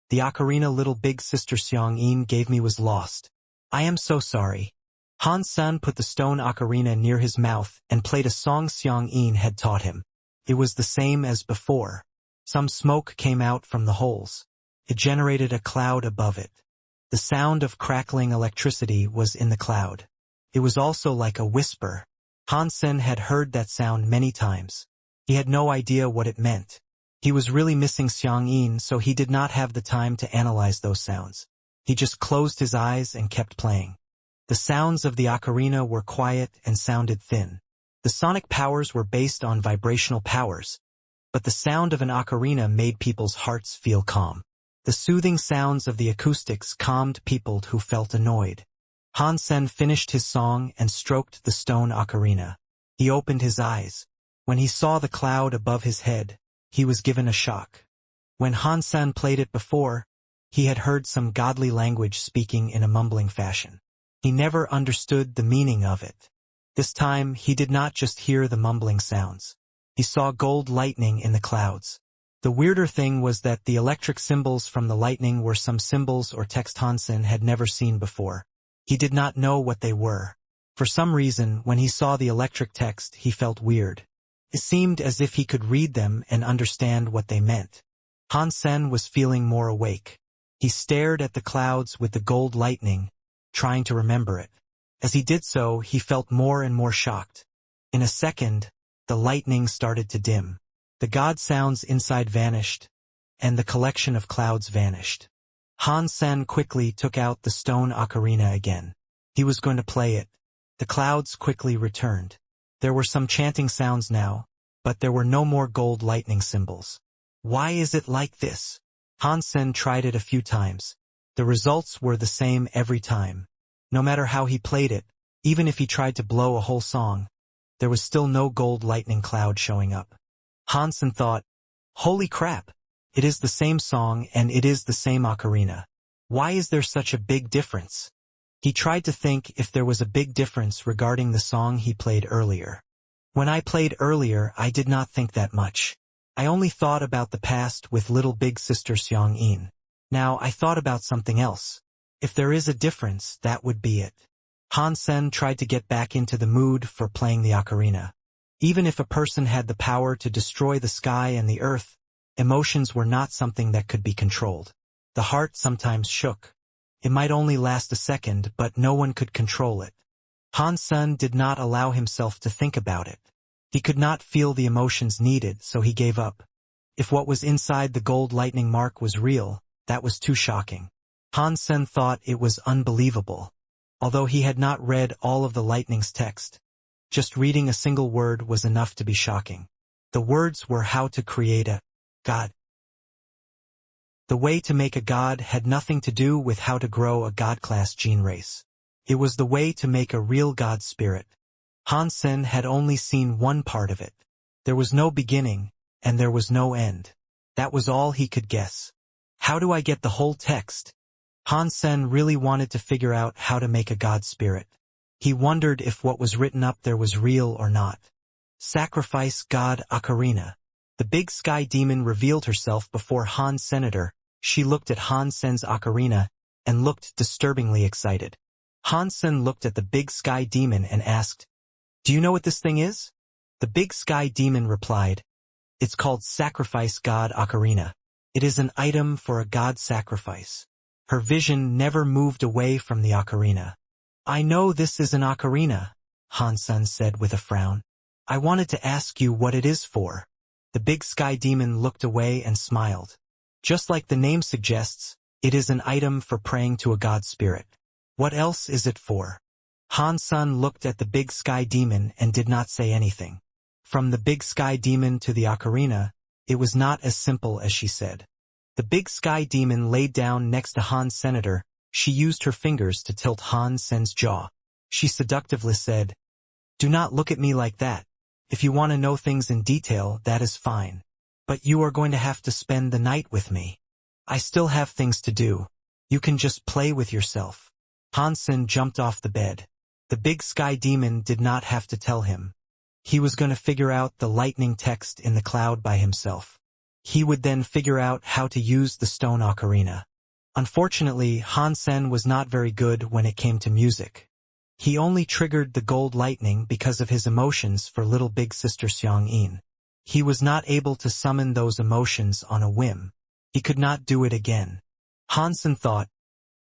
the ocarina little big sister Xiang Yin gave me was lost. I am so sorry. Han Sen put the stone ocarina near his mouth and played a song Xiang Yin had taught him. It was the same as before. Some smoke came out from the holes. It generated a cloud above it. The sound of crackling electricity was in the cloud. It was also like a whisper. Han Sen had heard that sound many times. He had no idea what it meant. He was really missing Xiang Yin, so he did not have the time to analyze those sounds. He just closed his eyes and kept playing. The sounds of the ocarina were quiet and sounded thin. The sonic powers were based on vibrational powers, but the sound of an ocarina made people's hearts feel calm. The soothing sounds of the acoustics calmed people who felt annoyed. Han Sen finished his song and stroked the stone ocarina. He opened his eyes. When he saw the cloud above his head, he was given a shock. When Han Sen played it before, he had heard some godly language speaking in a mumbling fashion. He never understood the meaning of it. This time, he did not just hear the mumbling sounds. He saw gold lightning in the clouds. The weirder thing was that the electric symbols from the lightning were some symbols or text Han Sen had never seen before. He did not know what they were. For some reason, when he saw the electric text, he felt weird. It seemed as if he could read them and understand what they meant. Han Sen was feeling more awake. He stared at the clouds with the gold lightning, trying to remember it. As he did so, he felt more and more shocked. In a second, the lightning started to dim. The god sounds inside vanished, and the collection of clouds vanished. Han Sen quickly took out the stone ocarina again. He was going to play it. The clouds quickly returned. There were some chanting sounds now, but there were no more gold lightning symbols. Why is it like this? Han Sen tried it a few times. The results were the same every time. No matter how he played it, even if he tried to blow a whole song, there was still no gold lightning cloud showing up. Han Sen thought, Holy crap! It is the same song and it is the same ocarina. Why is there such a big difference? He tried to think if there was a big difference regarding the song he played earlier. When I played earlier, I did not think that much. I only thought about the past with little big sister Xiang Yin. Now I thought about something else. If there is a difference, that would be it. Han Sen tried to get back into the mood for playing the ocarina. Even if a person had the power to destroy the sky and the earth, emotions were not something that could be controlled. The heart sometimes shook. It might only last a second, but no one could control it. Han Sen did not allow himself to think about it. He could not feel the emotions needed, so he gave up. If what was inside the gold lightning mark was real, that was too shocking. Han Sen thought it was unbelievable. Although he had not read all of the lightning's text, just reading a single word was enough to be shocking. The words were how to create a god. The way to make a god had nothing to do with how to grow a god-class gene race. It was the way to make a real god spirit. Han Sen had only seen one part of it. There was no beginning, and there was no end. That was all he could guess. How do I get the whole text? Han Sen really wanted to figure out how to make a god spirit. He wondered if what was written up there was real or not. Sacrifice God Ocarina. The big sky demon revealed herself before Han's senator. She looked at Han Sen's ocarina and looked disturbingly excited. Han Sen looked at the big sky demon and asked, "Do you know what this thing is?" The big sky demon replied, "It's called Sacrifice God Ocarina. It is an item for a god sacrifice." Her vision never moved away from the ocarina. "I know this is an ocarina," Han Sen said with a frown. "I wanted to ask you what it is for." The big sky demon looked away and smiled. "Just like the name suggests, it is an item for praying to a god spirit. What else is it for?" Han Sen looked at the big sky demon and did not say anything. From the big sky demon to the ocarina, it was not as simple as she said. The big sky demon laid down next to Han's senator. She used her fingers to tilt Han Sen's jaw. She seductively said, "Do not look at me like that. If you want to know things in detail, that is fine. But you are going to have to spend the night with me. I still have things to do. You can just play with yourself." Han Sen jumped off the bed. The big sky demon did not have to tell him. He was going to figure out the lightning text in the cloud by himself. He would then figure out how to use the stone ocarina. Unfortunately, Han Sen was not very good when it came to music. He only triggered the gold lightning because of his emotions for little big sister Xiang-yin. He was not able to summon those emotions on a whim. He could not do it again. Han Sen thought,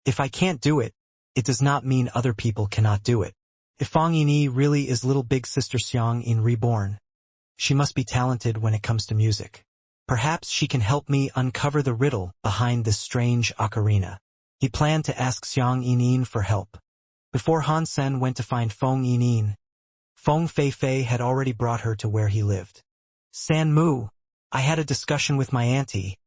"If I can't do it, it does not mean other people cannot do it. If Fang Yinyi really is little big sister Xiang-yin reborn, she must be talented when it comes to music. Perhaps she can help me uncover the riddle behind this strange ocarina." He planned to ask Xiang-yin for help. Before Han Sen went to find Feng Yinyin, Feng Feifei had already brought her to where he lived. "San Mu, I had a discussion with my auntie,"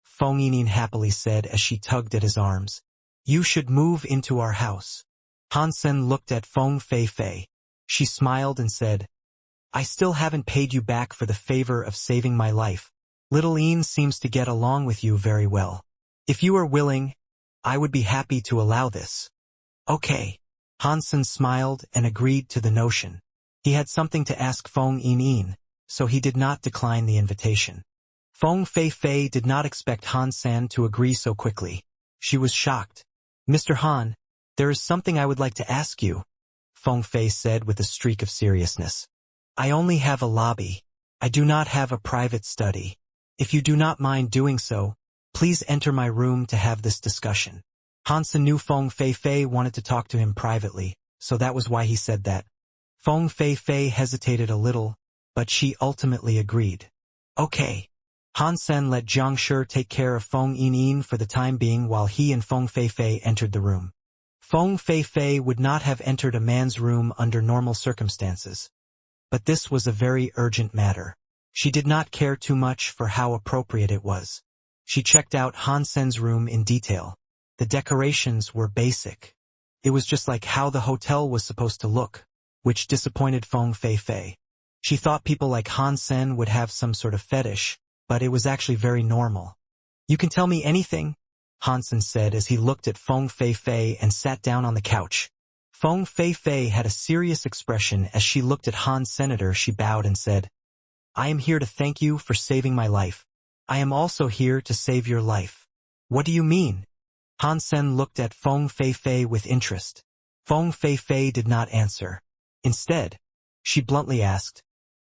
Feng Yinyin happily said as she tugged at his arms. "You should move into our house." Han Sen looked at Feng Feifei. She smiled and said, "I still haven't paid you back for the favor of saving my life. Little Yin seems to get along with you very well. If you are willing, I would be happy to allow this." "Okay." Han Sen smiled and agreed to the notion. He had something to ask Feng Yinyin, so he did not decline the invitation. Feng Feifei did not expect Han Sen to agree so quickly. She was shocked. "Mr. Han, there is something I would like to ask you," Feng Fei said with a streak of seriousness. "I only have a lobby. I do not have a private study. If you do not mind doing so, please enter my room to have this discussion." Han Sen knew Feng Feifei wanted to talk to him privately, so that was why he said that. Feng Feifei hesitated a little, but she ultimately agreed. "Okay." Han Sen let Jiang Shi take care of Feng Yinyin for the time being while he and Feng Feifei entered the room. Feng Feifei would not have entered a man's room under normal circumstances. But this was a very urgent matter. She did not care too much for how appropriate it was. She checked out Han Sen's room in detail. The decorations were basic. It was just like how the hotel was supposed to look, which disappointed Feng Feifei. She thought people like Han Sen would have some sort of fetish, but it was actually very normal. "You can tell me anything," Han Sen said as he looked at Feng Feifei and sat down on the couch. Feng Feifei had a serious expression as she looked at Han's senator. She bowed and said, "I am here to thank you for saving my life. I am also here to save your life." "What do you mean?" Han Sen looked at Feng Feifei with interest. Feng Feifei did not answer. Instead, she bluntly asked,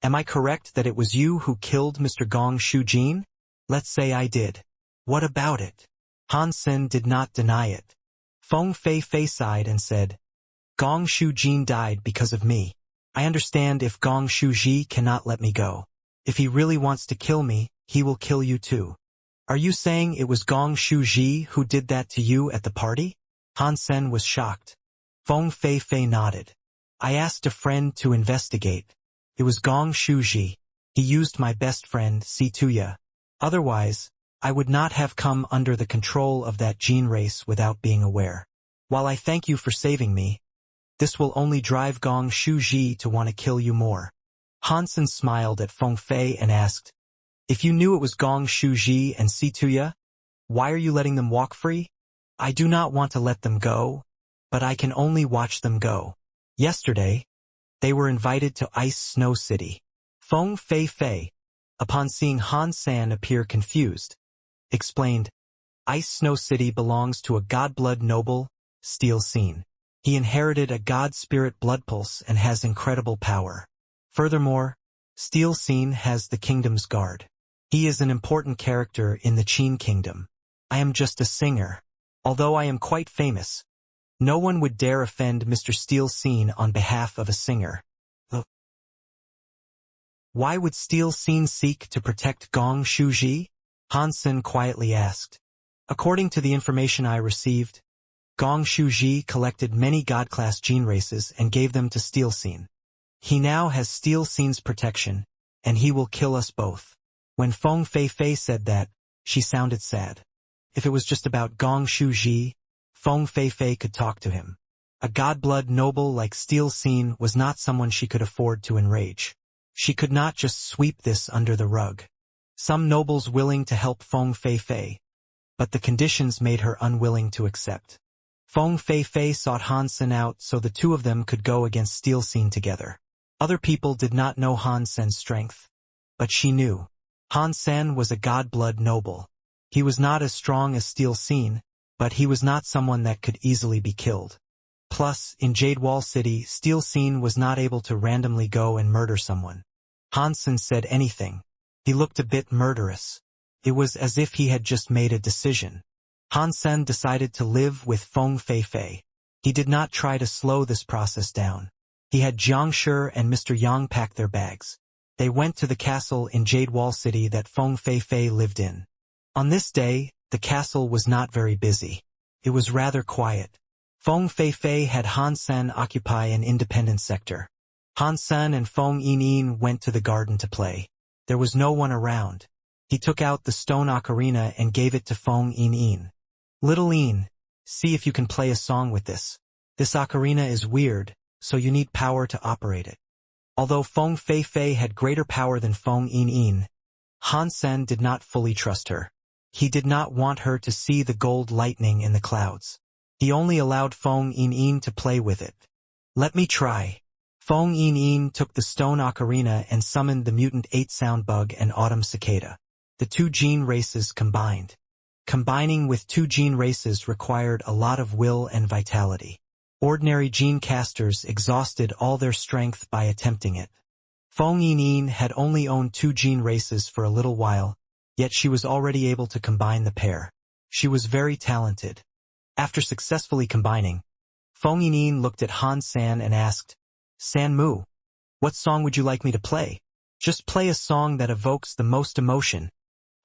"Am I correct that it was you who killed Mr. Gong Shujin?" "Let's say I did." "What about it?" Han Sen did not deny it. Feng Feifei sighed and said, "Gong Shujin died because of me. I understand if Gong Shuji cannot let me go. If he really wants to kill me, he will kill you too." "Are you saying it was Gong Shuji who did that to you at the party?" Han Sen was shocked. Feng Feifei nodded. "I asked a friend to investigate. It was Gong Shuji. He used my best friend, Situya. Otherwise, I would not have come under the control of that gene race without being aware. While I thank you for saving me, this will only drive Gong Shuji to want to kill you more." Han Sen smiled at Feng Fei and asked, "If you knew it was Gong Shuji and Situya, Why are you letting them walk free? I do not want to let them go, but I can only watch them go. Yesterday, they were invited to Ice Snow City. Feng Fei, upon seeing Han San appear confused, explained, Ice Snow City belongs to a godblood noble, Steel Scene. He inherited a god spirit blood pulse and has incredible power. Furthermore, Steel Scene has the kingdom's guard. He is an important character in the Qin kingdom. I am just a singer. Although I am quite famous, no one would dare offend Mr. Steel Scene on behalf of a singer. Why would Steel Scene seek to protect Gong Shuji? Han Sen quietly asked. According to the information I received, Gong Shuji collected many god-class gene races and gave them to Steel Scene. He now has Steel Scene's protection, and he will kill us both. When Feng Fei said that, she sounded sad. If it was just about Gong Shuji, Feng Fei could talk to him. A godblood noble like Steel Scene was not someone she could afford to enrage. She could not just sweep this under the rug. Some nobles willing to help Feng Fei, but the conditions made her unwilling to accept. Feng Fei sought Han Sen out so the two of them could go against Steel Scene together. Other people did not know Han Sen's strength, but she knew. Han Sen was a godblood noble. He was not as strong as Steel Scene, but he was not someone that could easily be killed. Plus, in Jade Wall City, Steel Scene was not able to randomly go and murder someone. Han Sen said anything. He looked a bit murderous. It was as if he had just made a decision. Han Sen decided to live with Feng Fei. He did not try to slow this process down. He had Jiang Shi and Mr. Yang pack their bags. They went to the castle in Jade Wall City that Feng Fei lived in. On this day, the castle was not very busy. It was rather quiet. Feng Fei had Han Sen occupy an independent sector. Han Sen and Feng Yin went to the garden to play. There was no one around. He took out the stone ocarina and gave it to Feng Yin. Little Yin, see if you can play a song with this. This ocarina is weird, so you need power to operate it. Although Feng Fei had greater power than Feng Yin, Han Sen did not fully trust her. He did not want her to see the gold lightning in the clouds. He only allowed Feng Yin to play with it. Let me try. Feng Yin took the stone ocarina and summoned the mutant 8-sound bug and autumn cicada. The two gene races combined. Combining with two gene races required a lot of will and vitality. Ordinary gene casters exhausted all their strength by attempting it. Feng Yin had only owned two gene races for a little while, yet she was already able to combine the pair. She was very talented. After successfully combining, Feng Yin looked at Han San and asked, San Mu, what song would you like me to play? Just play a song that evokes the most emotion,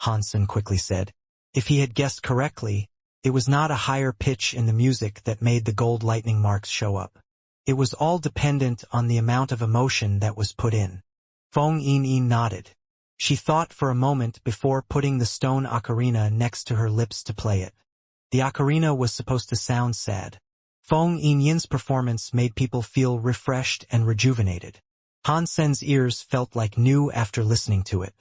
Han San quickly said. If he had guessed correctly, it was not a higher pitch in the music that made the gold lightning marks show up. It was all dependent on the amount of emotion that was put in. Feng Yin nodded. She thought for a moment before putting the stone ocarina next to her lips to play it. The ocarina was supposed to sound sad. Feng Yin's performance made people feel refreshed and rejuvenated. Han Sen's ears felt like new after listening to it.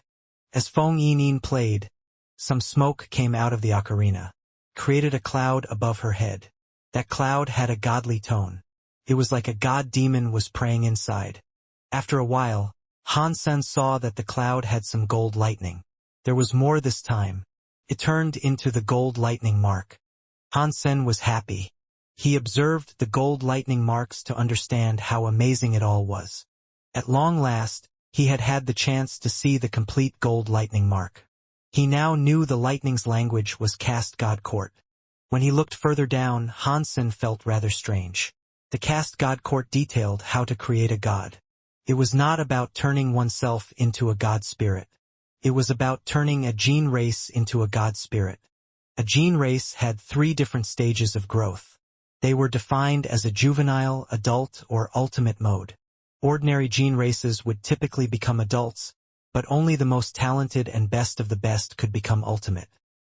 As Feng Yin played, some smoke came out of the ocarina, created a cloud above her head. That cloud had a godly tone. It was like a god demon was praying inside. After a while, Han Sen saw that the cloud had some gold lightning. There was more this time. It turned into the gold lightning mark. Han Sen was happy. He observed the gold lightning marks to understand how amazing it all was. At long last, he had had the chance to see the complete gold lightning mark. He now knew the lightning's language was Cast God Court. When he looked further down, Han Sen felt rather strange. The Cast God Court detailed how to create a god. It was not about turning oneself into a god spirit. It was about turning a gene race into a god spirit. A gene race had 3 different stages of growth. They were defined as a juvenile, adult, or ultimate mode. Ordinary gene races would typically become adults, but only the most talented and best of the best could become ultimate.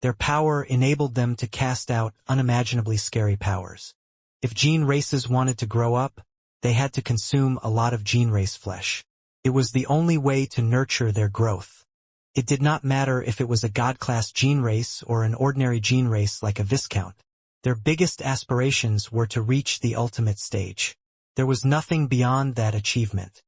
Their power enabled them to cast out unimaginably scary powers. If gene races wanted to grow up, they had to consume a lot of gene race flesh. It was the only way to nurture their growth. It did not matter if it was a god-class gene race or an ordinary gene race like a Viscount. Their biggest aspirations were to reach the ultimate stage. There was nothing beyond that achievement.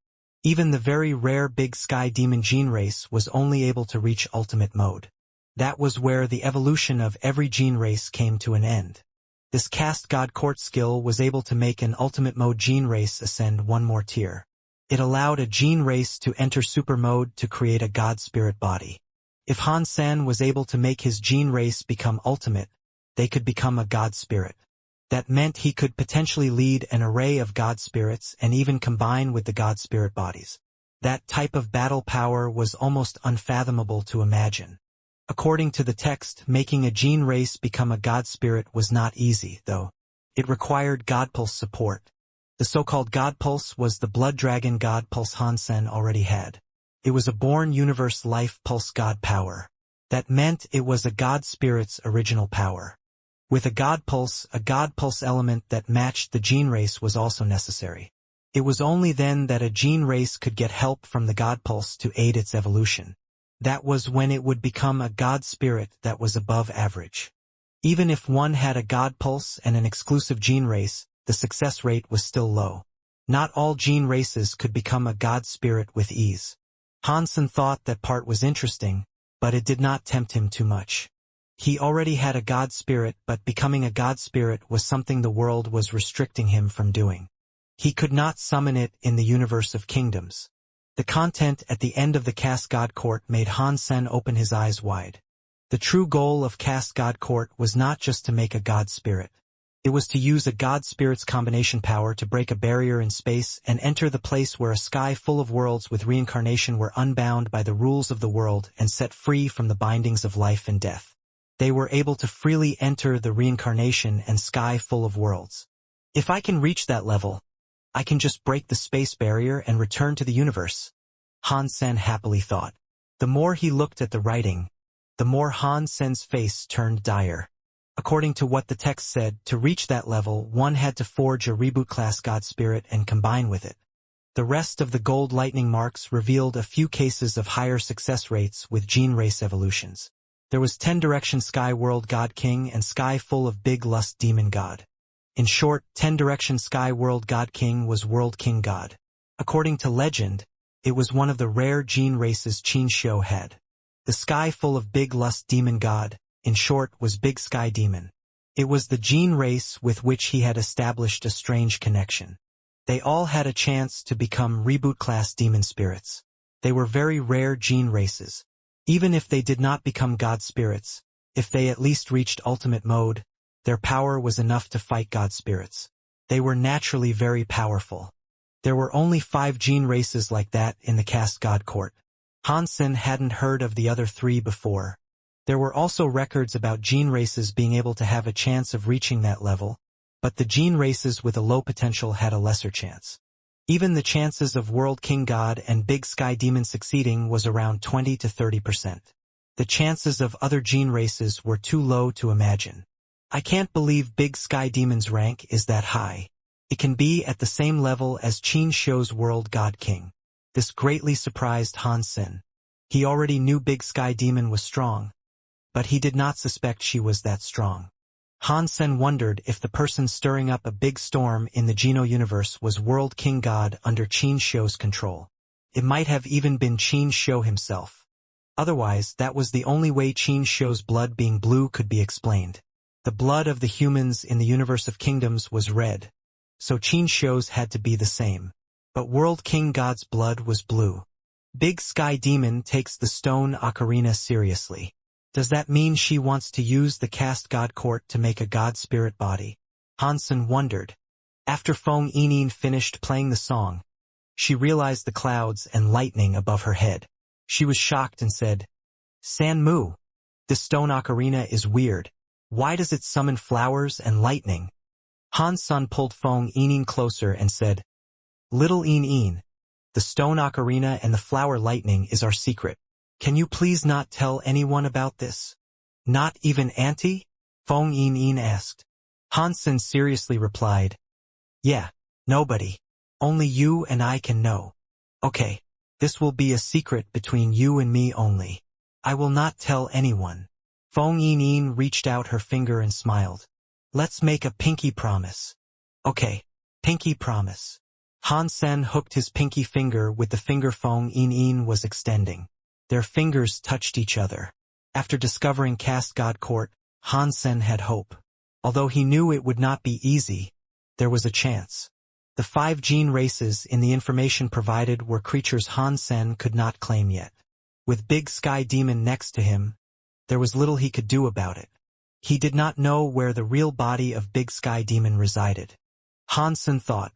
Even the very rare Big Sky Demon gene race was only able to reach ultimate mode. That was where the evolution of every gene race came to an end. This Cast God Court skill was able to make an ultimate mode gene race ascend one more tier. It allowed a gene race to enter super mode to create a god spirit body. If Han Sen was able to make his gene race become ultimate, they could become a god spirit. That meant he could potentially lead an array of god spirits and even combine with the god spirit bodies. That type of battle power was almost unfathomable to imagine. According to the text, making a gene race become a god spirit was not easy, though. It required God Pulse support. The so-called God Pulse was the Blood Dragon God Pulse Han Sen already had. It was a born universe life pulse god power. That meant it was a god spirit's original power. With a God Pulse element that matched the gene race was also necessary. It was only then that a gene race could get help from the God Pulse to aid its evolution. That was when it would become a god spirit that was above average. Even if one had a God Pulse and an exclusive gene race, the success rate was still low. Not all gene races could become a god spirit with ease. Han Sen thought that part was interesting, but it did not tempt him too much. He already had a god spirit, but becoming a god spirit was something the world was restricting him from doing. He could not summon it in the universe of kingdoms. The content at the end of the Cast God Court made Han Sen open his eyes wide. The true goal of Cast God Court was not just to make a god spirit. It was to use a god spirit's combination power to break a barrier in space and enter the place where a sky full of worlds with reincarnation were unbound by the rules of the world and set free from the bindings of life and death. They were able to freely enter the reincarnation and sky full of worlds. If I can reach that level, I can just break the space barrier and return to the universe, Han Sen happily thought. The more he looked at the writing, the more Han Sen's face turned dire. According to what the text said, to reach that level, one had to forge a reboot-class god spirit and combine with it. The rest of the gold lightning marks revealed a few cases of higher success rates with gene race evolutions. There was 10 Direction Sky World God King and Sky Full of Big Lust Demon God. In short, 10 Direction Sky World God King was World King God. According to legend, it was one of the rare gene races Qin Shou had. The Sky Full of Big Lust Demon God, in short, was Big Sky Demon. It was the gene race with which he had established a strange connection. They all had a chance to become reboot-class demon spirits. They were very rare gene races. Even if they did not become god spirits, if they at least reached ultimate mode, their power was enough to fight god spirits. They were naturally very powerful. There were only 5 gene races like that in the Cast God Court. Han Sen hadn't heard of the other 3 before. There were also records about gene races being able to have a chance of reaching that level, but the gene races with a low potential had a lesser chance. Even the chances of World King God and Big Sky Demon succeeding was around 20 to 30%. The chances of other gene races were too low to imagine. I can't believe Big Sky Demon's rank is that high. It can be at the same level as Qin Shou's World God King. This greatly surprised Han Sen. He already knew Big Sky Demon was strong, but he did not suspect she was that strong. Han Sen wondered if the person stirring up a big storm in the Geno universe was World King God under Qin Shou's control. It might have even been Qin Shou himself. Otherwise, that was the only way Qin Shou's blood being blue could be explained. The blood of the humans in the universe of kingdoms was red, so Qin Shou's had to be the same. But World King God's blood was blue. Big Sky Demon takes the stone ocarina seriously. Does that mean she wants to use the Cast God Court to make a god spirit body? Han Sen wondered. After Feng Yining finished playing the song, she realized the clouds and lightning above her head. She was shocked and said, "San Mu, this stone ocarina is weird. Why does it summon flowers and lightning?" Han Sen pulled Feng Yining closer and said, "Little Yin, the stone ocarina and the flower lightning is our secret. Can you please not tell anyone about this?" "Not even Auntie?" Feng Yin asked. Han Sen seriously replied, "Yeah, nobody. Only you and I can know." "Okay, this will be a secret between you and me only." I will not tell anyone. Feng Yin reached out her finger and smiled. Let's make a pinky promise. Okay, pinky promise. Han Sen hooked his pinky finger with the finger Feng Yin was extending. Their fingers touched each other. After discovering Caste God Court, Han Sen had hope. Although he knew it would not be easy, there was a chance. The 5 gene races in the information provided were creatures Han Sen could not claim yet. With Big Sky Demon next to him, there was little he could do about it. He did not know where the real body of Big Sky Demon resided. Han Sen thought,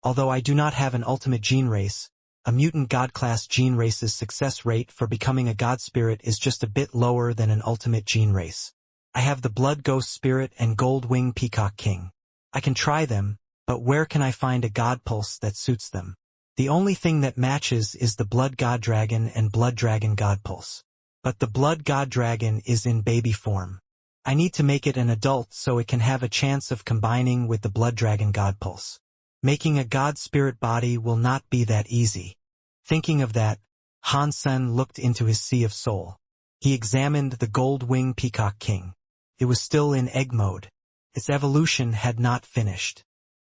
although I do not have an ultimate gene race, a mutant god-class gene race's success rate for becoming a god spirit is just a bit lower than an ultimate gene race. I have the Blood Ghost Spirit and Gold Wing Peacock King. I can try them, but where can I find a god pulse that suits them? The only thing that matches is the Blood God Dragon and Blood Dragon God Pulse. But the Blood God Dragon is in baby form. I need to make it an adult so it can have a chance of combining with the Blood Dragon God Pulse. Making a god spirit body will not be that easy. Thinking of that, Han Sen looked into his sea of soul. He examined the Gold Wing Peacock King. It was still in egg mode. Its evolution had not finished.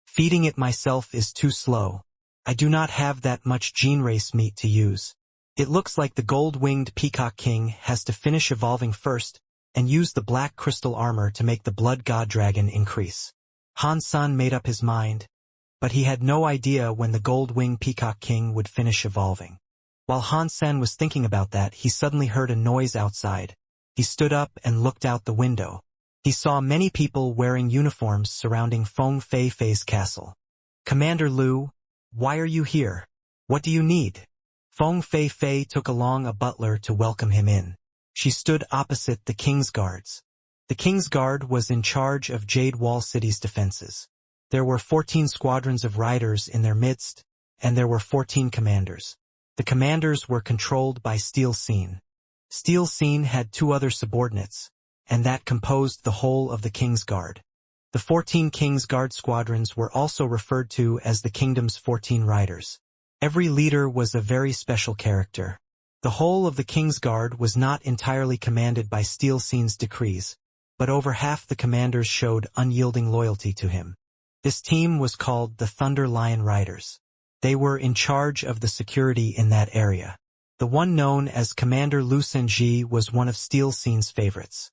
Feeding it myself is too slow. I do not have that much gene race meat to use. It looks like the gold-winged Peacock King has to finish evolving first and use the black crystal armor to make the Blood God Dragon increase. Han Sen made up his mind, but he had no idea when the gold-winged Peacock King would finish evolving. While Han Sen was thinking about that, he suddenly heard a noise outside. He stood up and looked out the window. He saw many people wearing uniforms surrounding Feng Fei-Fei's castle. Commander Lu, why are you here? What do you need? Feng Fei-Fei took along a butler to welcome him in. She stood opposite the King's Guards. The King's Guard was in charge of Jade Wall City's defenses. There were 14 squadrons of riders in their midst, and there were 14 commanders. The commanders were controlled by Steel Scene. Steel Scene had 2 other subordinates, and that composed the whole of the King's Guard. The 14 King's Guard squadrons were also referred to as the Kingdom's 14 Riders. Every leader was a very special character. The whole of the King's Guard was not entirely commanded by Steel Scene's decrees, but over half the commanders showed unyielding loyalty to him. This team was called the Thunder Lion Riders. They were in charge of the security in that area. The one known as Commander Lu Senji was one of Steel Scene's favorites.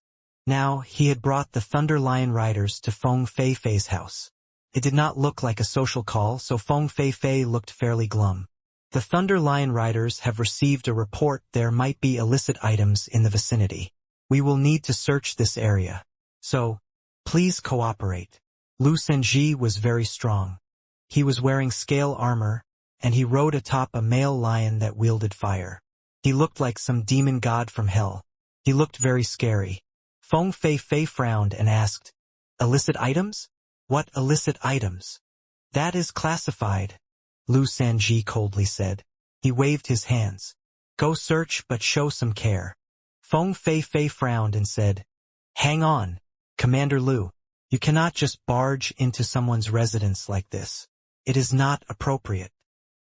Now, he had brought the Thunder Lion Riders to Feng Fei-Fei's house. It did not look like a social call, so Feng Fei-Fei looked fairly glum. The Thunder Lion Riders have received a report there might be illicit items in the vicinity. We will need to search this area. So, please cooperate. Lu Senji was very strong. He was wearing scale armor, and he rode atop a male lion that wielded fire. He looked like some demon god from hell. He looked very scary. Feng Fei-Fei frowned and asked, "Illicit items? What illicit items?" "That is classified," Lu Senji coldly said. He waved his hands. "Go search, but show some care." Feng Fei-Fei frowned and said, "Hang on, Commander Lu. You cannot just barge into someone's residence like this. It is not appropriate."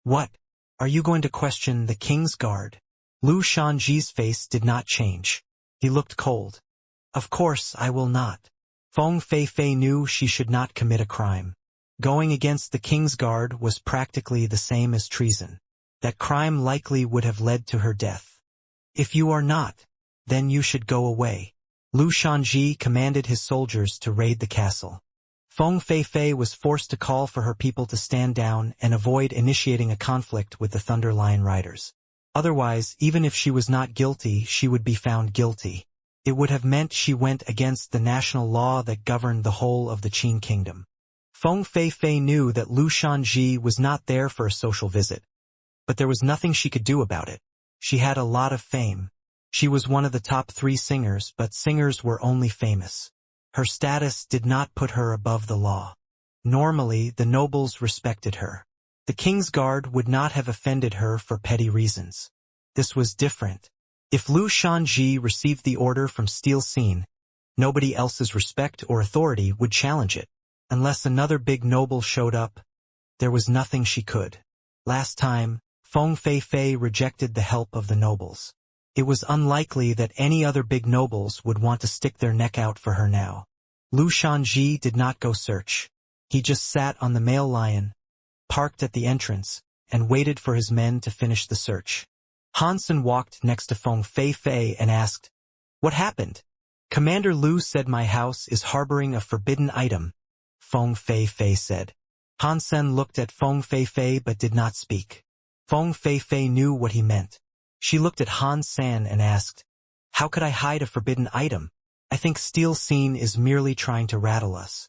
"What? Are you going to question the King's Guard?" Lu Shanji's face did not change. He looked cold. "Of course I will not." Feng Fei-Fei knew she should not commit a crime. Going against the King's Guard was practically the same as treason. That crime likely would have led to her death. "If you are not, then you should go away." Lu Shanji commanded his soldiers to raid the castle. Feng Fei-Fei was forced to call for her people to stand down and avoid initiating a conflict with the Thunder Lion Riders. Otherwise, even if she was not guilty, she would be found guilty. It would have meant she went against the national law that governed the whole of the Qin Kingdom. Feng Fei-Fei knew that Lu Shanji was not there for a social visit, but there was nothing she could do about it. She had a lot of fame. She was one of the top 3 singers, but singers were only famous. Her status did not put her above the law. Normally, the nobles respected her. The King's Guard would not have offended her for petty reasons. This was different. If Lu Shanji received the order from Steel Scene, nobody else's respect or authority would challenge it. Unless another big noble showed up, there was nothing she could. Last time, Feng Fei-Fei rejected the help of the nobles. It was unlikely that any other big nobles would want to stick their neck out for her now. Lu Shanji did not go search. He just sat on the male lion, parked at the entrance, and waited for his men to finish the search. Hansen walked next to Feng Fei and asked, "What happened?" "Commander Lu said my house is harboring a forbidden item," Feng Fei said. Hansen looked at Feng Fei but did not speak. Feng Fei knew what he meant. She looked at Han San and asked, "How could I hide a forbidden item? I think Steel Scene is merely trying to rattle us."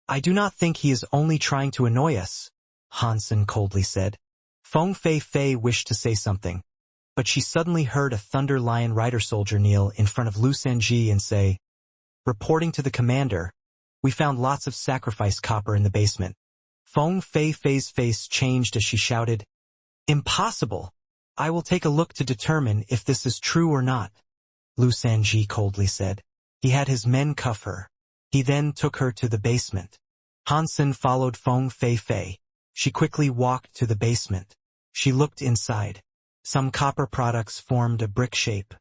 "I do not think he is only trying to annoy us," Hansen coldly said. Feng Fei wished to say something, but she suddenly heard a Thunder Lion Rider soldier kneel in front of Lu Sanji and say, "Reporting to the commander, we found lots of sacrifice copper in the basement." Feng Fei's face changed as she shouted, "Impossible! I will take a look to determine if this is true or not," Lu Sanji coldly said. He had his men cuff her. He then took her to the basement. Hansen followed Feng Fei. She quickly walked to the basement. She looked inside. Some copper products formed a brick shape.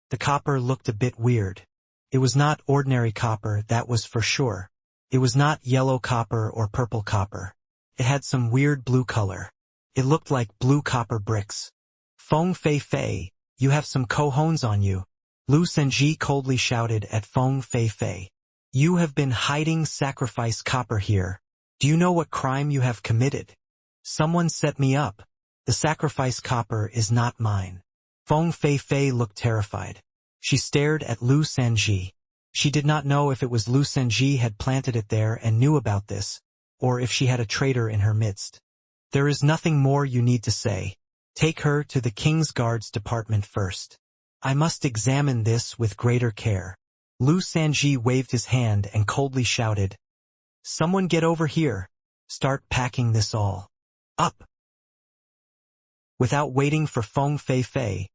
The copper looked a bit weird. It was not ordinary copper, that was for sure. It was not yellow copper or purple copper. It had some weird blue color. It looked like blue copper bricks. "Feng Fei, you have some cojones on you," Lu Sanji coldly shouted at Feng Fei. "You have been hiding sacrifice copper here. Do you know what crime you have committed?" "Someone set me up. The sacrifice copper is not mine." Feng Fei looked terrified. She stared at Lu Sanji. She did not know if it was Lu Sanji had planted it there and knew about this, or if she had a traitor in her midst. "There is nothing more you need to say. Take her to the King's Guards department first. I must examine this with greater care." Lu Sanji waved his hand and coldly shouted, "Someone get over here. Start packing this all up." Without waiting for Feng Fei,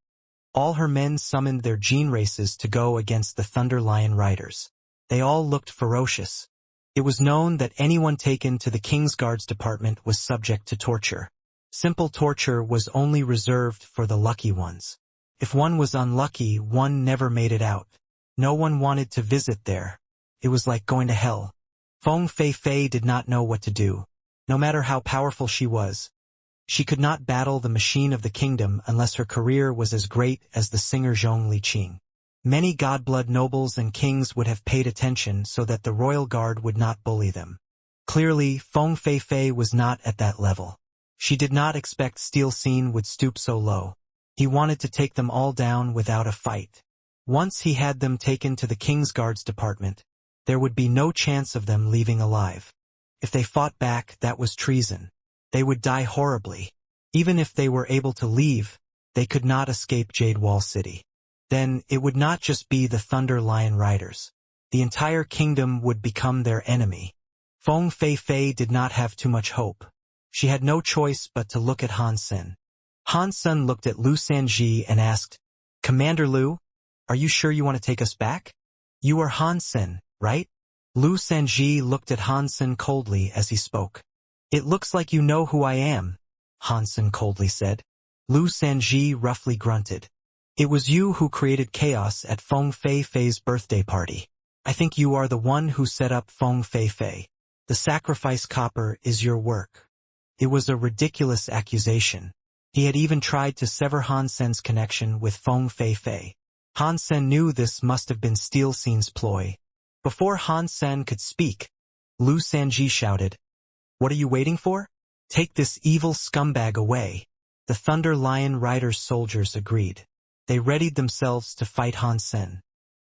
all her men summoned their gene races to go against the Thunder Lion Riders. They all looked ferocious. It was known that anyone taken to the King's Guards department was subject to torture. Simple torture was only reserved for the lucky ones. If one was unlucky, one never made it out. No one wanted to visit there. It was like going to hell. Feng Fei did not know what to do. No matter how powerful she was, she could not battle the machine of the kingdom unless her career was as great as the singer Zhong Liqing. Many godblood nobles and kings would have paid attention so that the royal guard would not bully them. Clearly, Feng Fei was not at that level. She did not expect Steel Scene would stoop so low. He wanted to take them all down without a fight. Once he had them taken to the King's Guards department, there would be no chance of them leaving alive. If they fought back, that was treason. They would die horribly. Even if they were able to leave, they could not escape Jade Wall City. Then it would not just be the Thunder Lion Riders. The entire kingdom would become their enemy. Feng Fei did not have too much hope. She had no choice but to look at Hansen. Hansen looked at Lu Sanji and asked, "Commander Lu, are you sure you want to take us back? You are Hansen, right?" Lu Sanji looked at Hansen coldly as he spoke. "It looks like you know who I am," Hansen coldly said. Lu Sanji roughly grunted. "It was you who created chaos at Feng Fei's birthday party. I think you are the one who set up Feng Fei. The sacrifice copper is your work." It was a ridiculous accusation. He had even tried to sever Hansen's connection with Feng Fei. Hansen knew this must have been Steel Scene's ploy. Before Hansen could speak, Lu Sanji shouted, "What are you waiting for? Take this evil scumbag away." The Thunder Lion Riders soldiers agreed. They readied themselves to fight Hansen.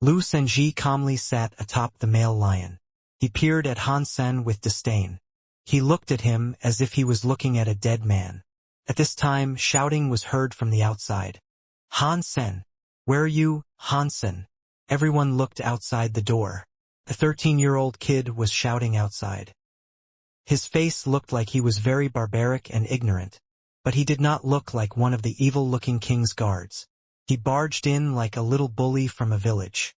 Lu Sanji calmly sat atop the male lion. He peered at Hansen with disdain. He looked at him as if he was looking at a dead man. At this time, shouting was heard from the outside. "Hansen! Where are you, Hansen?" Everyone looked outside the door. A 13-year-old kid was shouting outside. His face looked like he was very barbaric and ignorant, but he did not look like one of the evil-looking king's guards. He barged in like a little bully from a village.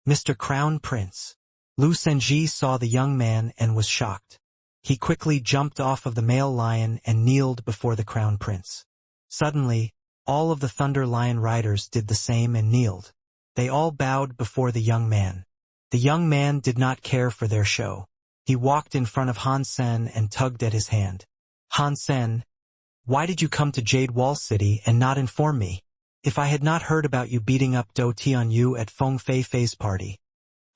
"Mr. Crown Prince." Lu Sanji saw the young man and was shocked. He quickly jumped off of the male lion and kneeled before the Crown Prince. Suddenly, All of the Thunder Lion riders did the same and kneeled. They all bowed before the young man. The young man did not care for their show. He walked in front of Han Sen and tugged at his hand. Han Sen, why did you come to Jade Wall City and not inform me? If I had not heard about you beating up Do Tianyu at Feng Fei Fei's party,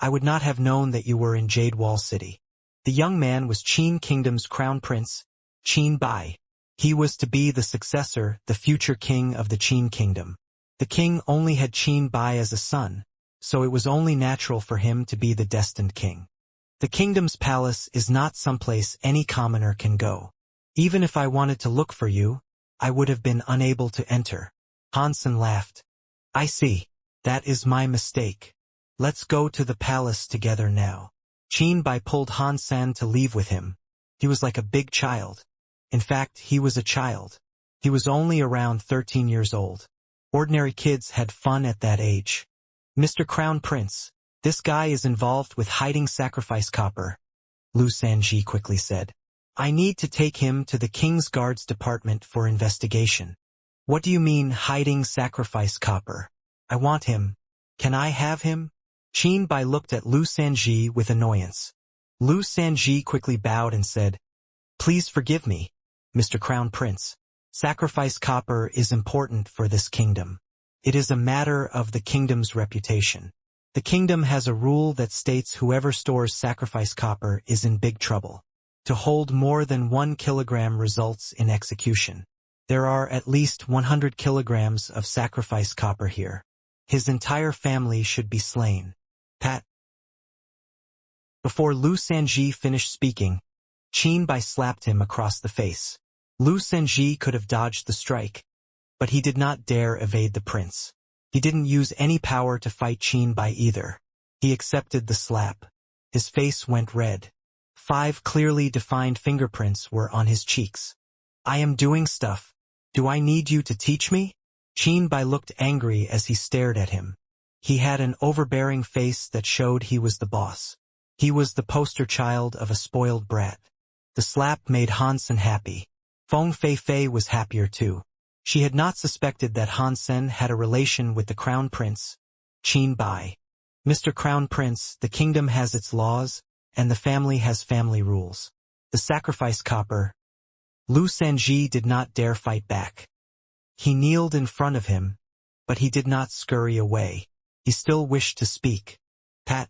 I would not have known that you were in Jade Wall City. The young man was Qin Kingdom's crown prince, Qin Bai. He was to be the successor, the future king of the Qin Kingdom. The king only had Qin Bai as a son, so it was only natural for him to be the destined king. The kingdom's palace is not someplace any commoner can go. Even if I wanted to look for you, I would have been unable to enter. Han Sen laughed. I see. That is my mistake. Let's go to the palace together now. Qin Bai pulled Han Sen to leave with him. He was like a big child. In fact, he was a child. He was only around 13 years old. Ordinary kids had fun at that age. Mr. Crown Prince, this guy is involved with hiding sacrifice copper, Lu Sanji quickly said. I need to take him to the King's Guards Department for investigation. What do you mean, hiding sacrifice copper? I want him. Can I have him? Qin Bai looked at Lu Sanji with annoyance. Lu Sanji quickly bowed and said, Please forgive me, Mr. Crown Prince. Sacrifice copper is important for this kingdom. It is a matter of the kingdom's reputation. The kingdom has a rule that states whoever stores sacrifice copper is in big trouble. To hold more than 1 kilogram results in execution. There are at least 100 kilograms of sacrifice copper here. His entire family should be slain. Pat. Before Lu Sanji finished speaking, Qin Bai slapped him across the face. Lu Sanji could have dodged the strike, but he did not dare evade the prince. He didn't use any power to fight Qin Bai either. He accepted the slap. His face went red. 5 clearly defined fingerprints were on his cheeks. I am doing stuff. Do I need you to teach me? Qin Bai looked angry as he stared at him. He had an overbearing face that showed he was the boss. He was the poster child of a spoiled brat. The slap made Han Sen happy. Feng Fei Fei was happier too. She had not suspected that Han Sen had a relation with the Crown Prince, Qin Bai. Mr. Crown Prince, the kingdom has its laws, and the family has family rules. The sacrifice copper. Lu Sanji did not dare fight back. He kneeled in front of him, but he did not scurry away. He still wished to speak. Pat.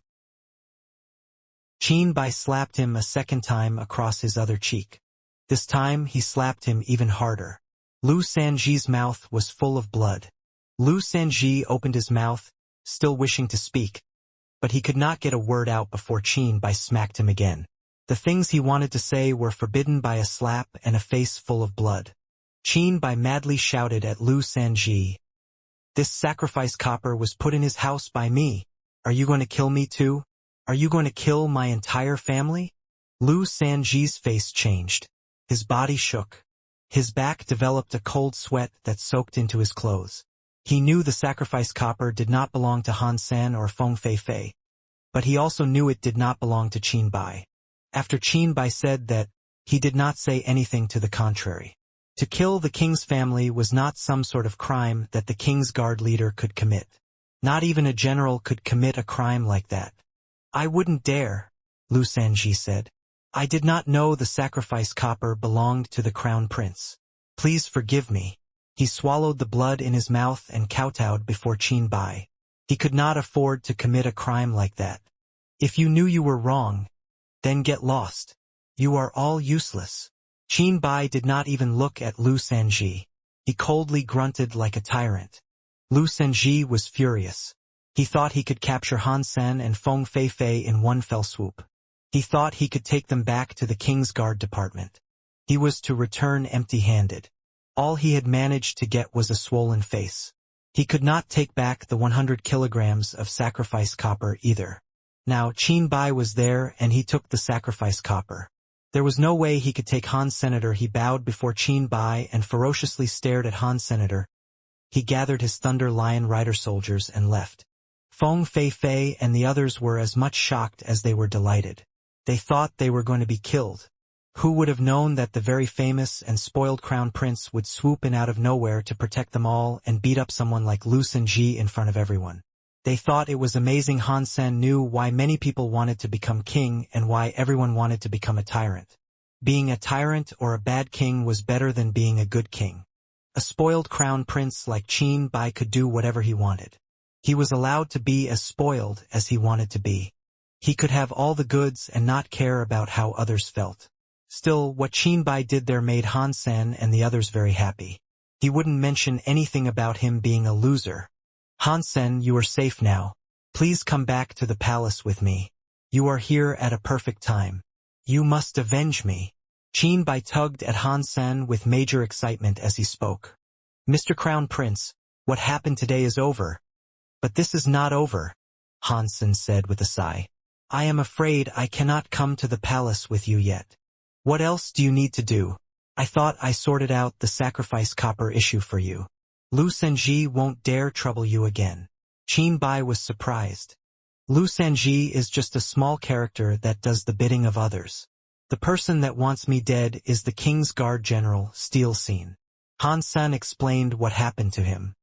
Qin Bai slapped him a second time across his other cheek. This time he slapped him even harder. Lu Sanji's mouth was full of blood. Lu Sanji opened his mouth, still wishing to speak, but he could not get a word out before Qin Bai smacked him again. The things he wanted to say were forbidden by a slap and a face full of blood. Qin Bai madly shouted at Lu Sanji. This sacrifice copper was put in his house by me. Are you going to kill me too? Are you going to kill my entire family? Lu Sanji's face changed. His body shook. His back developed a cold sweat that soaked into his clothes. He knew the sacrifice copper did not belong to Han Sen or Feng Fei Fei, but he also knew it did not belong to Qin Bai. After Qin Bai said that, he did not say anything to the contrary. To kill the king's family was not some sort of crime that the king's guard leader could commit. Not even a general could commit a crime like that. I wouldn't dare, Lu Sanji said. I did not know the sacrifice copper belonged to the crown prince. Please forgive me. He swallowed the blood in his mouth and kowtowed before Qin Bai. He could not afford to commit a crime like that. If you knew you were wrong, then get lost. You are all useless. Qin Bai did not even look at Lu Sanji. He coldly grunted like a tyrant. Lu Sanji was furious. He thought he could capture Han Sen and Feng Fei Fei in one fell swoop. He thought he could take them back to the King's Guard Department. He was to return empty-handed. All he had managed to get was a swollen face. He could not take back the 100 kilograms of sacrifice copper either. Now Qin Bai was there and he took the sacrifice copper. There was no way he could take Han Senator. He bowed before Qin Bai and ferociously stared at Han Senator. He gathered his Thunder Lion Rider soldiers and left. Feng Fei Fei and the others were as much shocked as they were delighted. They thought they were going to be killed. Who would have known that the very famous and spoiled crown prince would swoop in out of nowhere to protect them all and beat up someone like Lu Senji in front of everyone? They thought it was amazing Han Sen knew why many people wanted to become king and why everyone wanted to become a tyrant. Being a tyrant or a bad king was better than being a good king. A spoiled crown prince like Qin Bai could do whatever he wanted. He was allowed to be as spoiled as he wanted to be. He could have all the goods and not care about how others felt. Still, what Qin Bai did there made Han Sen and the others very happy. He wouldn't mention anything about him being a loser. Han Sen, you are safe now. Please come back to the palace with me. You are here at a perfect time. You must avenge me. Qin Bai tugged at Han Sen with major excitement as he spoke. Mr. Crown Prince, what happened today is over. But this is not over, Han Sen said with a sigh. I am afraid I cannot come to the palace with you yet. What else do you need to do? I thought I sorted out the sacrifice copper issue for you. Lu Senji won't dare trouble you again. Qin Bai was surprised. Lu Senji is just a small character that does the bidding of others. The person that wants me dead is the King's Guard General, Steel Scene. Han Sen explained what happened to him.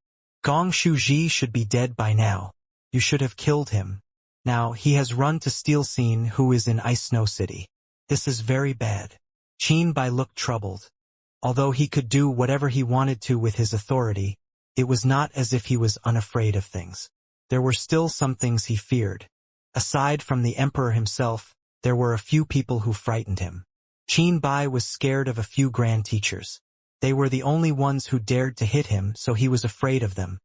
Gong Shuji should be dead by now. You should have killed him. Now he has run to Steel Scene, who is in Ice Snow City. This is very bad. Qin Bai looked troubled. Although he could do whatever he wanted to with his authority, it was not as if he was unafraid of things. There were still some things he feared. Aside from the emperor himself, there were a few people who frightened him. Qin Bai was scared of a few grand teachers. They were the only ones who dared to hit him, so he was afraid of them.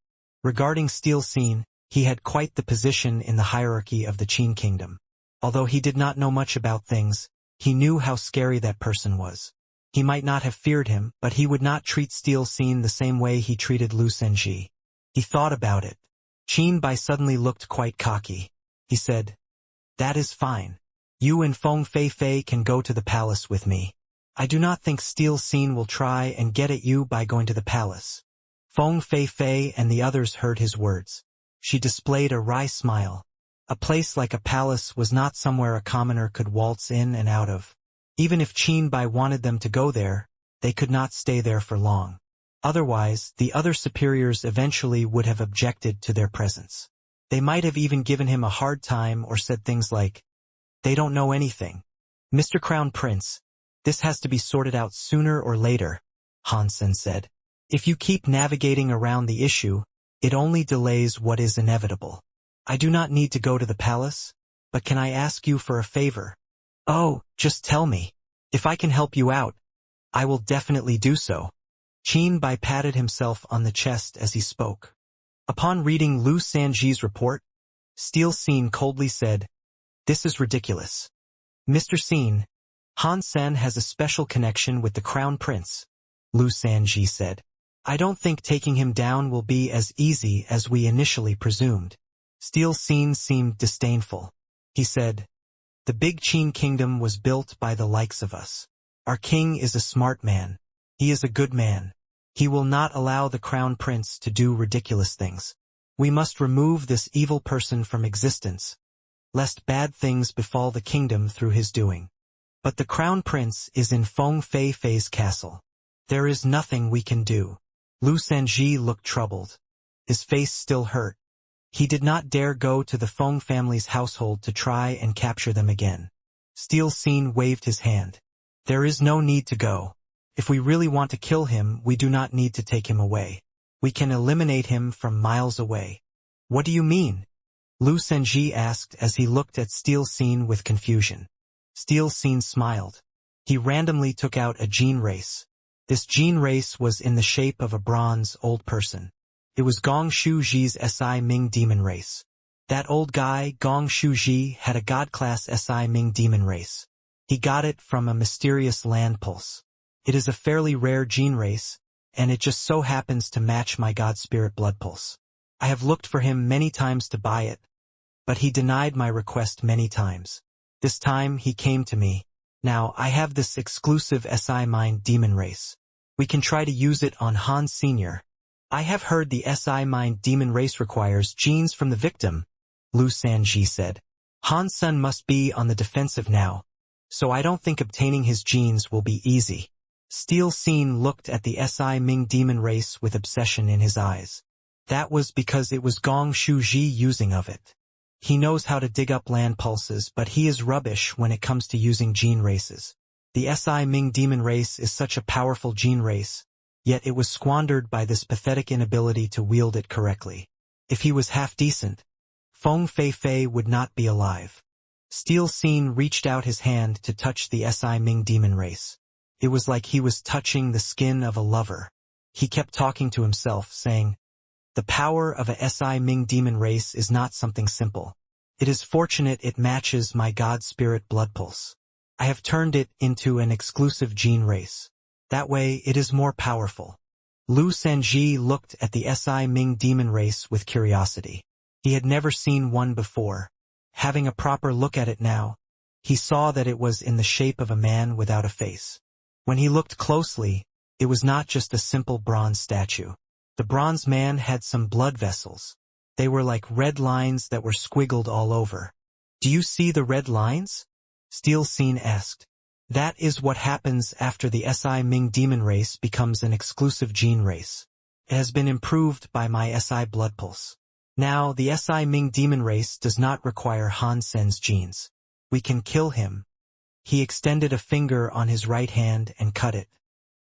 Regarding Steel Scene, he had quite the position in the hierarchy of the Qin kingdom. Although he did not know much about things, he knew how scary that person was. He might not have feared him, but he would not treat Steel Scene the same way he treated Lu Senji. He thought about it. Qin Bai suddenly looked quite cocky. He said, "That is fine. You and Feng Fei can go to the palace with me. I do not think Steel Scene will try and get at you by going to the palace." Feng Fei and the others heard his words. She displayed a wry smile. A place like a palace was not somewhere a commoner could waltz in and out of. Even if Qin Bai wanted them to go there, they could not stay there for long. Otherwise, the other superiors eventually would have objected to their presence. They might have even given him a hard time or said things like, "They don't know anything." "Mr. Crown Prince, this has to be sorted out sooner or later," Han Sen said. "If you keep navigating around the issue, it only delays what is inevitable. I do not need to go to the palace, but can I ask you for a favor?" "Oh, just tell me. If I can help you out, I will definitely do so." Qin Bai patted himself on the chest as he spoke. Upon reading Lu Sanji's report, Steel Scene coldly said, "This is ridiculous. Mr. Scene, Han Sen has a special connection with the Crown Prince," Lu Sanji said. "I don't think taking him down will be as easy as we initially presumed." Steel Scene seemed disdainful. He said, "The big Qin kingdom was built by the likes of us. Our king is a smart man. He is a good man. He will not allow the crown prince to do ridiculous things. We must remove this evil person from existence, lest bad things befall the kingdom through his doing. But the crown prince is in Feng Fei's castle. There is nothing we can do." Lu Senji looked troubled. His face still hurt. He did not dare go to the Feng family's household to try and capture them again. Steel Scene waved his hand. "There is no need to go. If we really want to kill him, we do not need to take him away. We can eliminate him from miles away." "What do you mean?" Lu Senji asked as he looked at Steel Scene with confusion. Steel Scene smiled. He randomly took out a gene race. This gene race was in the shape of a bronze old person. It was Gong Shuji's Si Ming demon race. That old guy, Gong Shuji, had a god-class Si Ming demon race. He got it from a mysterious land pulse. It is a fairly rare gene race, and it just so happens to match my god spirit blood pulse. I have looked for him many times to buy it, but he denied my request many times. This time he came to me. Now I have this exclusive Si Mind demon race. We can try to use it on Han Sr. I have heard the Si Mind demon race requires genes from the victim, Lu Sanji said. Han Sen must be on the defensive now. so I don't think obtaining his genes will be easy. Steel Scene looked at the Si Ming demon race with obsession in his eyes. That was because it was Gong Shuji using of it. He knows how to dig up land pulses, but he is rubbish when it comes to using gene races. The Si Ming demon race is such a powerful gene race, yet it was squandered by this pathetic inability to wield it correctly. If he was half decent, Feng Fei Fei would not be alive. Steel Scene reached out his hand to touch the Si Ming demon race. It was like he was touching the skin of a lover. He kept talking to himself, saying, "The power of a Si Ming demon race is not something simple. It is fortunate it matches my God Spirit blood pulse. I have turned it into an exclusive gene race. That way it is more powerful." Lu Sanji looked at the Si Ming demon race with curiosity. He had never seen one before. Having a proper look at it now, he saw that it was in the shape of a man without a face. When he looked closely, it was not just a simple bronze statue. The bronze man had some blood vessels. They were like red lines that were squiggled all over. "Do you see the red lines?" Steel Scene asked. That is what happens after the Si Ming demon race becomes an exclusive gene race. It has been improved by my Si blood pulse. Now, the Si Ming demon race does not require Han Sen's genes. We can kill him. He extended a finger on his right hand and cut it.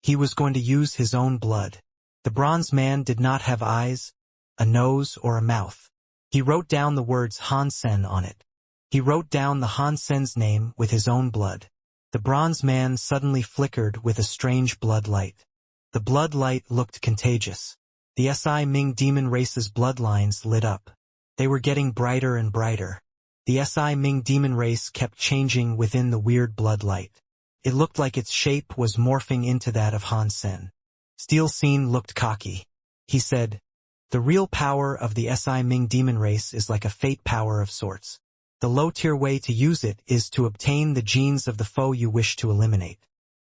He was going to use his own blood. The bronze man did not have eyes, a nose, or a mouth. He wrote down the words Han Sen on it. He wrote down the Han Sen's name with his own blood. The bronze man suddenly flickered with a strange blood light. The blood light looked contagious. The Si Ming demon race's bloodlines lit up. They were getting brighter and brighter. The Si Ming demon race kept changing within the weird blood light. It looked like its shape was morphing into that of Han Sen. Steel Scene looked cocky. He said, "The real power of the Si Ming demon race is like a fate power of sorts. The low-tier way to use it is to obtain the genes of the foe you wish to eliminate.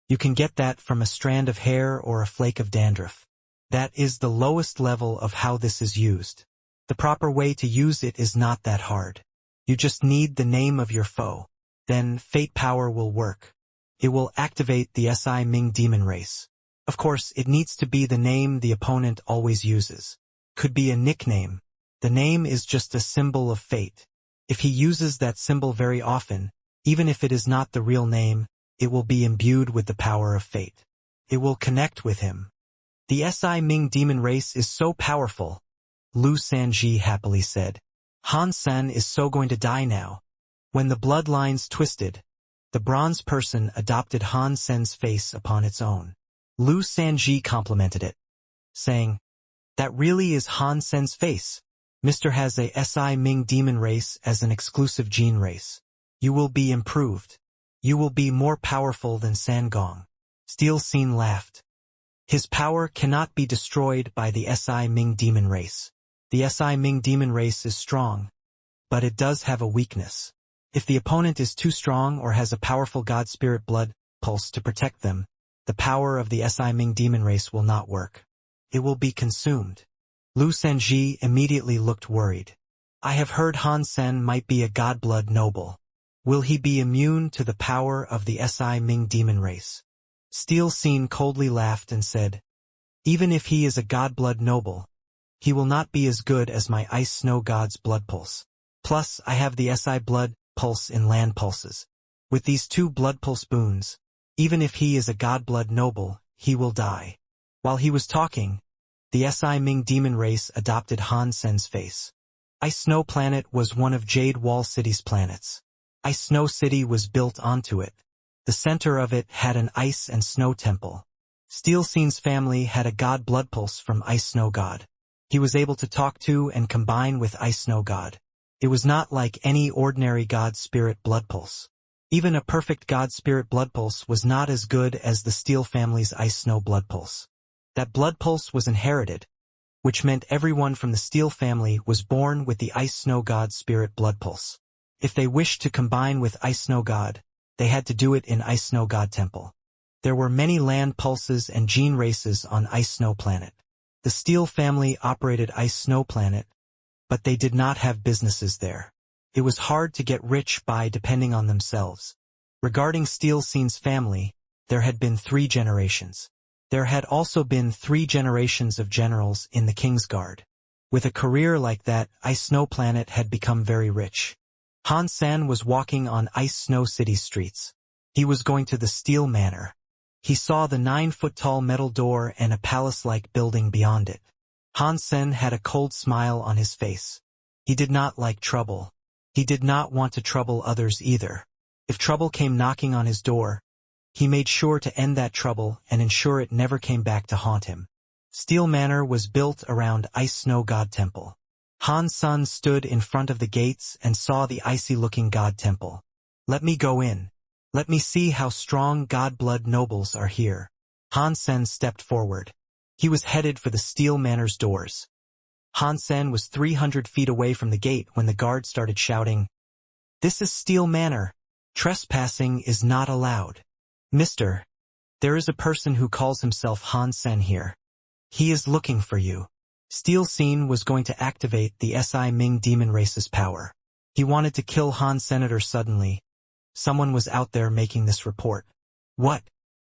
You can get that from a strand of hair or a flake of dandruff. That is the lowest level of how this is used. The proper way to use it is not that hard. You just need the name of your foe. Then fate power will work. It will activate the Si Ming demon race. Of course, it needs to be the name the opponent always uses. Could be a nickname. The name is just a symbol of fate. If he uses that symbol very often, even if it is not the real name, it will be imbued with the power of fate. It will connect with him. The Si Ming demon race is so powerful," Lu Sanji happily said. "Han Sen is so going to die now." When the bloodlines twisted, the bronze person adopted Han Sen's face upon its own. Lu Sanji complimented it, saying, "That really is Han Sen's face. Mr. has a Si Ming demon race as an exclusive gene race. You will be improved. You will be more powerful than Sangong." Steel Scene laughed. His power cannot be destroyed by the Si Ming demon race. The Si Ming demon race is strong, but it does have a weakness. If the opponent is too strong or has a powerful God Spirit blood pulse to protect them, the power of the Si Ming demon race will not work. It will be consumed. Lu Sanji immediately looked worried. "I have heard Han Sen might be a godblood noble. Will he be immune to the power of the Si Ming demon race?" Steel Scene coldly laughed and said, "Even if he is a godblood noble, he will not be as good as my Ice Snow God's blood pulse. Plus, I have the Si blood pulse in land pulses. With these two blood pulse boons, even if he is a godblood noble, he will die." While he was talking, the Si Ming demon race adopted Han Sen's face. Ice Snow Planet was one of Jade Wall City's planets. Ice Snow City was built onto it. The center of it had an ice and snow temple. Steel Scene's family had a god blood pulse from Ice Snow God. He was able to talk to and combine with Ice Snow God. It was not like any ordinary God Spirit blood pulse. Even a perfect God Spirit blood pulse was not as good as the Steel family's Ice Snow blood pulse. That blood pulse was inherited, which meant everyone from the Steel family was born with the Ice Snow God Spirit blood pulse. If they wished to combine with Ice Snow God, they had to do it in Ice Snow God Temple. There were many land pulses and gene races on Ice Snow Planet. The Steel family operated Ice Snow Planet, but they did not have businesses there. It was hard to get rich by depending on themselves. Regarding Steel Scene's family, there had been 3 generations. There had also been 3 generations of generals in the Kingsguard. With a career like that, Ice Snow Planet had become very rich. Han Sen was walking on Ice Snow City streets. He was going to the Steel Manor. He saw the 9-foot-tall metal door and a palace-like building beyond it. Han Sen had a cold smile on his face. He did not like trouble. He did not want to trouble others either. If trouble came knocking on his door, he made sure to end that trouble and ensure it never came back to haunt him. Steel Manor was built around Ice Snow God Temple. Han Sen stood in front of the gates and saw the icy-looking God Temple. "Let me go in. Let me see how strong God-blood nobles are here." Han Sen stepped forward. He was headed for the Steel Manor's doors. Han Sen was 300 feet away from the gate when the guard started shouting, "This is Steel Manor. Trespassing is not allowed. Mister, there is a person who calls himself Han Sen here. He is looking for you." Steel Scene was going to activate the Si Ming demon race's power. He wanted to kill Han Senator suddenly. Someone was out there making this report. What?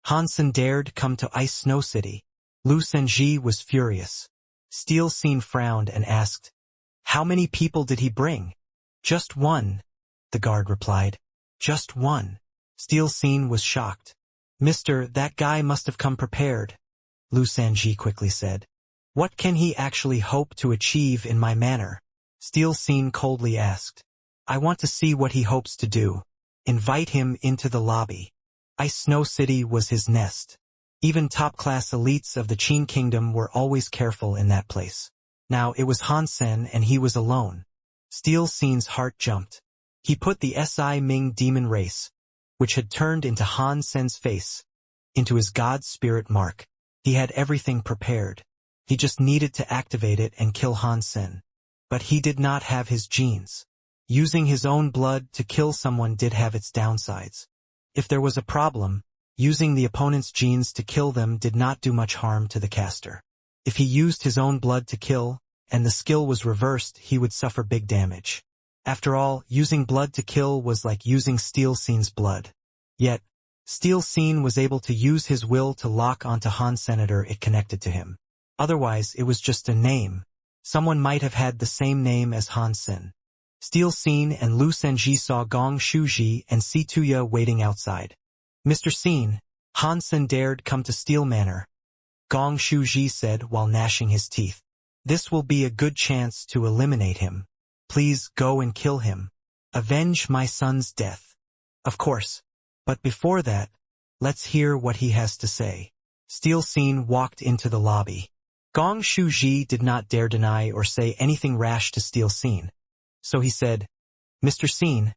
Han Sen dared come to Ice Snow City. Lu Senji was furious. Steel Scene frowned and asked, "How many people did he bring?" "Just one," the guard replied. "Just one." Steel Scene was shocked. "Mister, that guy must have come prepared," Lu Senji quickly said. "What can he actually hope to achieve in my manor?" Steel Scene coldly asked. "I want to see what he hopes to do. Invite him into the lobby." Ice Snow City was his nest. Even top-class elites of the Qin Kingdom were always careful in that place. Now it was Han Sen and he was alone. Steel Scene's heart jumped. He put the Si Ming demon race, which had turned into Han Sen's face, into his god spirit mark. He had everything prepared. He just needed to activate it and kill Han Sen. But he did not have his genes. Using his own blood to kill someone did have its downsides. If there was a problem, using the opponent's genes to kill them did not do much harm to the caster. If he used his own blood to kill, and the skill was reversed, he would suffer big damage. After all, using blood to kill was like using Steel Scene's blood. Yet, Steel Scene was able to use his will to lock onto Han Senator it connected to him. Otherwise, it was just a name. Someone might have had the same name as Han Sen. Steel Scene and Lu Senji saw Gong Shuji and Si Tuya waiting outside. "Mr. Scene, Han Sen dared come to Steel Manor," Gong Shuji said while gnashing his teeth. "This will be a good chance to eliminate him. Please go and kill him. Avenge my son's death." "Of course. But before that, let's hear what he has to say." Steel Scene walked into the lobby. Gong Shuji did not dare deny or say anything rash to Steel Scene. So he said, "Mr. Scene,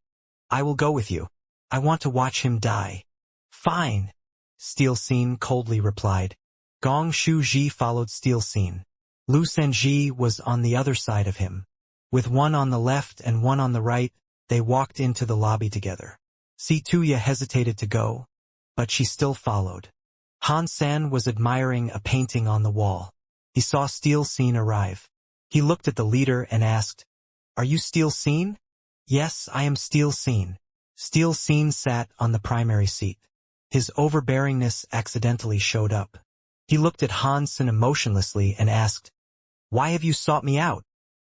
I will go with you. I want to watch him die." "Fine," Steel Scene coldly replied. Gong Shuji followed Steel Scene. Lu Senji was on the other side of him. With one on the left and one on the right, they walked into the lobby together. Si Tuya hesitated to go, but she still followed. Han Sen was admiring a painting on the wall. He saw Steel Scene arrive. He looked at the leader and asked, "Are you Steel Scene?" "Yes, I am Steel Scene." Steel Scene sat on the primary seat. His overbearingness accidentally showed up. He looked at Han Sen emotionlessly and asked, "Why have you sought me out?"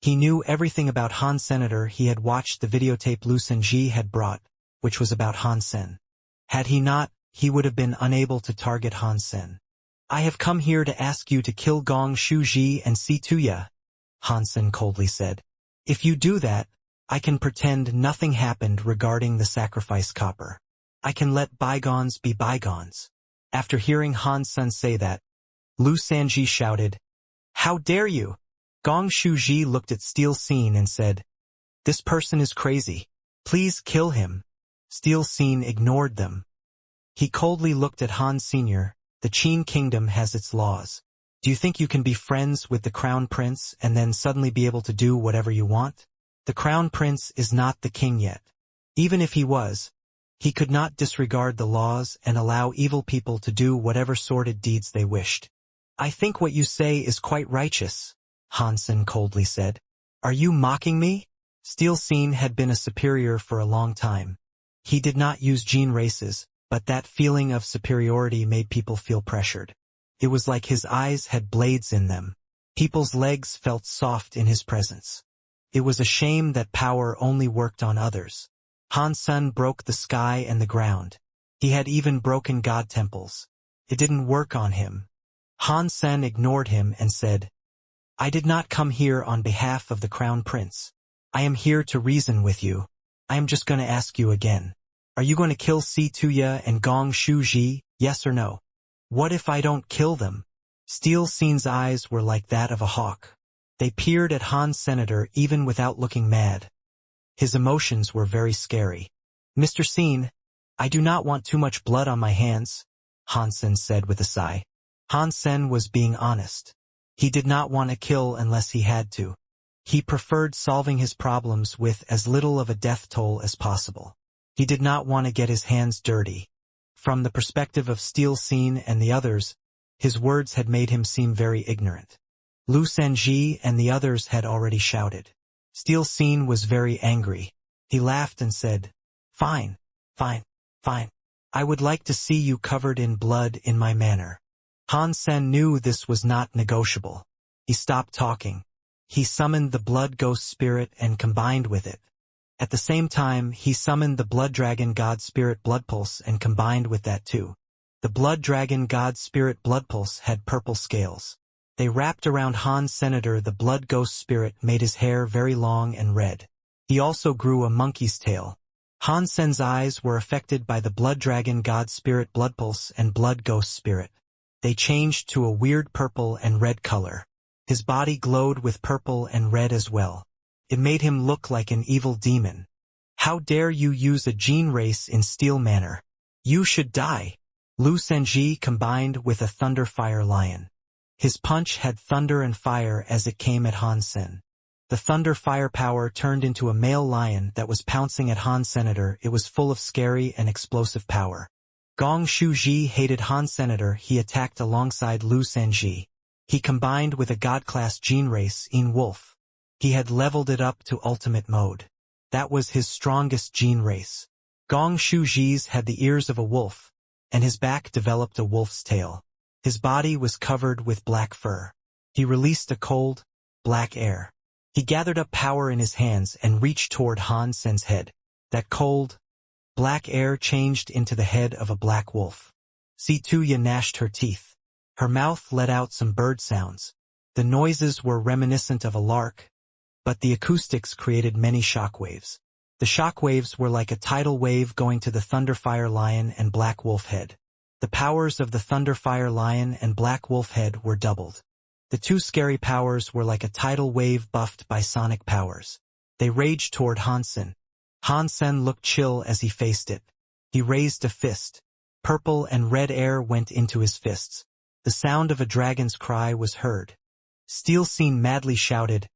He knew everything about Han Senator. He had watched the videotape Lu Senji had brought, which was about Han Sen. Had he not, he would have been unable to target Han Sen. "I have come here to ask you to kill Gong Shuji and Si Tuya," Han Sen coldly said. "If you do that, I can pretend nothing happened regarding the sacrifice copper. I can let bygones be bygones." After hearing Han Sen say that, Lu Sanji shouted, "How dare you!" Gong Shuji looked at Steel Scene and said, "This person is crazy. Please kill him." Steel Scene ignored them. He coldly looked at Han Sr. "The Qin Kingdom has its laws. Do you think you can be friends with the Crown Prince and then suddenly be able to do whatever you want? The Crown Prince is not the king yet. Even if he was, he could not disregard the laws and allow evil people to do whatever sordid deeds they wished." "I think what you say is quite righteous," Han Sen coldly said. "Are you mocking me?" Steel Scene had been a superior for a long time. He did not use gene races, but that feeling of superiority made people feel pressured. It was like his eyes had blades in them. People's legs felt soft in his presence. It was a shame that power only worked on others. Han Sen broke the sky and the ground. He had even broken god temples. It didn't work on him. Han Sen ignored him and said, "I did not come here on behalf of the crown prince. I am here to reason with you. I am just going to ask you again. Are you going to kill Si Tuya and Gong Shuji, yes or no? What if I don't kill them?" Steel Scene's eyes were like that of a hawk. They peered at Han's senator even without looking mad. His emotions were very scary. "Mr. Scene, I do not want too much blood on my hands," Han Sen said with a sigh. Han Sen was being honest. He did not want to kill unless he had to. He preferred solving his problems with as little of a death toll as possible. He did not want to get his hands dirty. From the perspective of Steel Scene and the others, his words had made him seem very ignorant. Lu Senji and the others had already shouted. Steel Scene was very angry. He laughed and said, "Fine, fine, fine. I would like to see you covered in blood in my manner." Han Sen knew this was not negotiable. He stopped talking. He summoned the blood ghost spirit and combined with it. At the same time, he summoned the blood dragon god spirit blood pulse and combined with that too. The blood dragon god spirit blood pulse had purple scales. They wrapped around Han's senator. The blood ghost spirit made his hair very long and red. He also grew a monkey's tail. Han Sen's eyes were affected by the blood dragon god spirit blood pulse and blood ghost spirit. They changed to a weird purple and red color. His body glowed with purple and red as well. It made him look like an evil demon. "How dare you use a gene race in steel manner? You should die." Lu Senji combined with a thunder fire lion. His punch had thunder and fire as it came at Han Sen. The thunder fire power turned into a male lion that was pouncing at Han Senator. It was full of scary and explosive power. Gong Shuji hated Han Senator. He attacked alongside Lu Senji. He combined with a god-class gene race in Wolf. He had leveled it up to ultimate mode. That was his strongest gene race. Gong Shuji's had the ears of a wolf, and his back developed a wolf's tail. His body was covered with black fur. He released a cold, black air. He gathered up power in his hands and reached toward Han Sen's head. That cold, black air changed into the head of a black wolf. Si Tuya gnashed her teeth. Her mouth let out some bird sounds. The noises were reminiscent of a lark, but the acoustics created many shockwaves. The shockwaves were like a tidal wave going to the Thunderfire Lion and Black Wolf Head. The powers of the Thunderfire Lion and Black Wolf Head were doubled. The two scary powers were like a tidal wave buffed by sonic powers. They raged toward Hansen. Hansen looked chill as he faced it. He raised a fist. Purple and red air went into his fists. The sound of a dragon's cry was heard. Steel Scene madly shouted,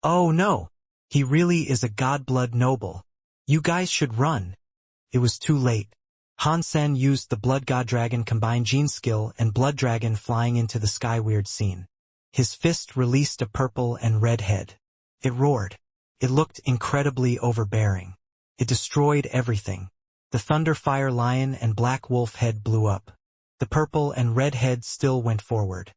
"Oh no! He really is a god-blood noble. You guys should run." It was too late. Hansen used the Blood God Dragon combined gene skill and Blood Dragon flying into the sky weird scene. His fist released a purple and red head. It roared. It looked incredibly overbearing. It destroyed everything. The Thunderfire Lion and Black Wolf Head blew up. The purple and red head still went forward.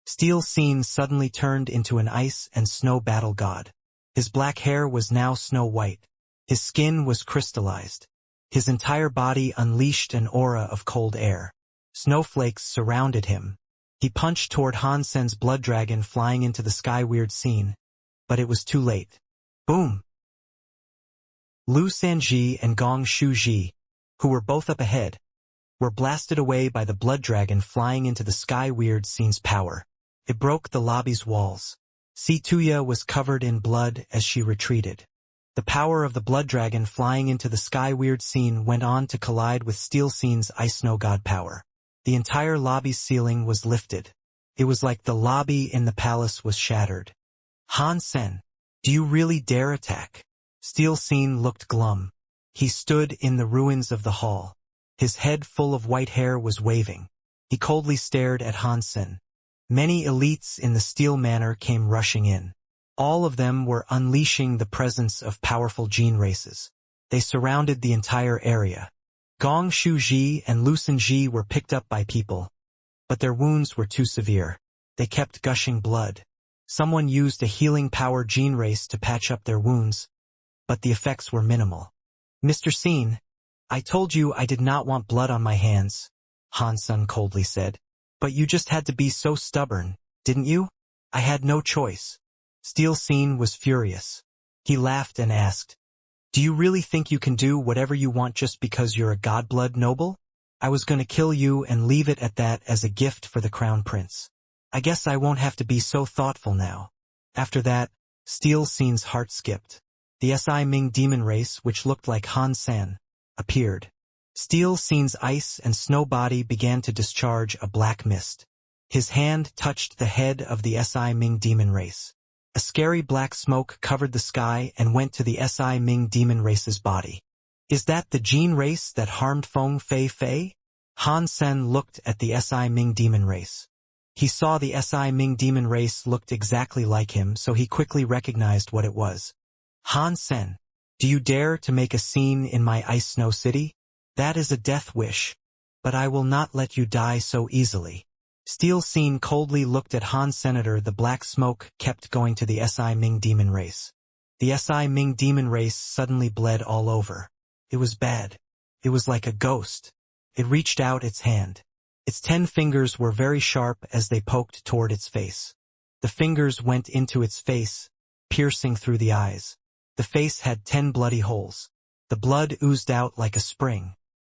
Steel Scene suddenly turned into an ice and snow battle god. His black hair was now snow white. His skin was crystallized. His entire body unleashed an aura of cold air. Snowflakes surrounded him. He punched toward Hansen's blood dragon flying into the sky weird scene, but it was too late. Boom! Lu Sanji and Gong Shuji, who were both up ahead, were blasted away by the blood dragon flying into the sky weird scene's power. It broke the lobby's walls. Si Tuya was covered in blood as she retreated. The power of the blood dragon flying into the sky weird scene went on to collide with Steel Scene's ice snow god power. The entire lobby's ceiling was lifted. It was like the lobby in the palace was shattered. Hansen, do you really dare attack? Steel Scene looked glum. He stood in the ruins of the hall. His head full of white hair was waving. He coldly stared at Hansen. Many elites in the Steel Manor came rushing in. All of them were unleashing the presence of powerful gene races. They surrounded the entire area. Gong Shuji and Lu Senji were picked up by people, but their wounds were too severe. They kept gushing blood. Someone used a healing power gene race to patch up their wounds, but the effects were minimal. Mr. Scene, I told you I did not want blood on my hands, Han Sen coldly said. But you just had to be so stubborn, didn't you? I had no choice. Steel Scene was furious. He laughed and asked, do you really think you can do whatever you want just because you're a godblood noble? I was going to kill you and leave it at that as a gift for the crown prince. I guess I won't have to be so thoughtful now. After that, Steel Scene's heart skipped. The Si Ming demon race, which looked like Han Sen, appeared. Steel Scene's ice and snow body began to discharge a black mist. His hand touched the head of the Si Ming demon race. A scary black smoke covered the sky and went to the Si Ming demon race's body. Is that the gene race that harmed Feng Fei Fei? Han Sen looked at the Si Ming demon race. He saw the Si Ming demon race looked exactly like him, so he quickly recognized what it was. Han Sen, do you dare to make a scene in my ice snow city? That is a death wish, but I will not let you die so easily. Steel Scene coldly looked at Han Senator. The black smoke kept going to the Si Ming demon race. The Si Ming demon race suddenly bled all over. It was bad. It was like a ghost. It reached out its hand. Its 10 fingers were very sharp as they poked toward its face. The fingers went into its face, piercing through the eyes. The face had 10 bloody holes. The blood oozed out like a spring.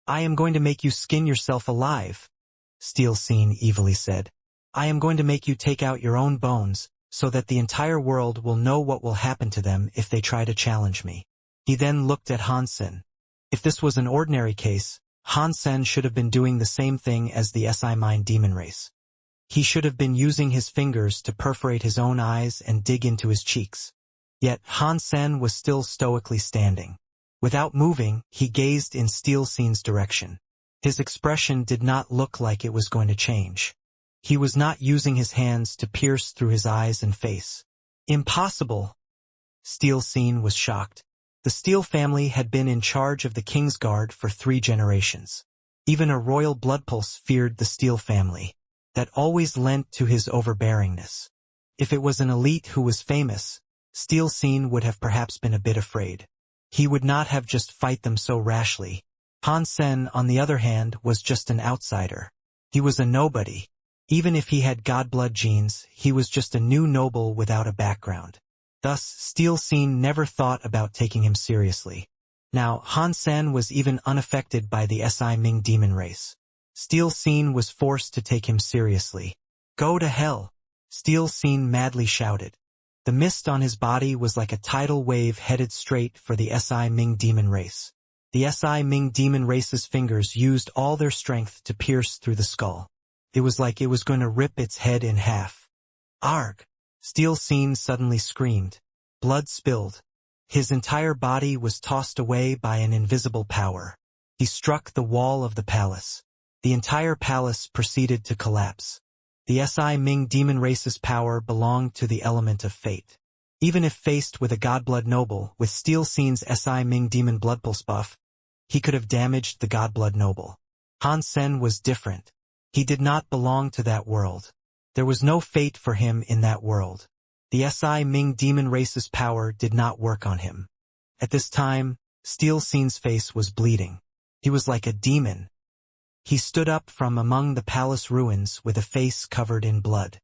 I am going to make you skin yourself alive, Steel Scene evilly said. I am going to make you take out your own bones, so that the entire world will know what will happen to them if they try to challenge me. He then looked at Han Sen. If this was an ordinary case, Han Sen should have been doing the same thing as the Si Ming demon race. He should have been using his fingers to perforate his own eyes and dig into his cheeks. Yet Han Sen was still stoically standing. Without moving, he gazed in Steel Scene's direction. His expression did not look like it was going to change. He was not using his hands to pierce through his eyes and face. Impossible! Steel Scene was shocked. The Steel family had been in charge of the King's Guard for 3 generations. Even a royal bloodpulse feared the Steel family. That always lent to his overbearingness. If it was an elite who was famous, Steel Scene would have perhaps been a bit afraid. He would not have just fight them so rashly. Han Sen, on the other hand, was just an outsider. He was a nobody. Even if he had godblood genes, he was just a new noble without a background. Thus, Steel Scene never thought about taking him seriously. Now, Han Sen was even unaffected by the Si Ming demon race. Steel Scene was forced to take him seriously. Go to hell! Steel Scene madly shouted. The mist on his body was like a tidal wave headed straight for the Si Ming demon race. The Si Ming demon race's fingers used all their strength to pierce through the skull. It was like it was going to rip its head in half. Arg! Steel Scene suddenly screamed. Blood spilled. His entire body was tossed away by an invisible power. He struck the wall of the palace. The entire palace proceeded to collapse. The Si Ming demon race's power belonged to the element of fate. Even if faced with a godblood noble with Steel Scene's Si Ming demon bloodpulse buff, he could have damaged the godblood noble. Han Sen was different. He did not belong to that world. There was no fate for him in that world. The Si Ming demon race's power did not work on him. At this time, Steel Scene's face was bleeding. He was like a demon. He stood up from among the palace ruins with a face covered in blood.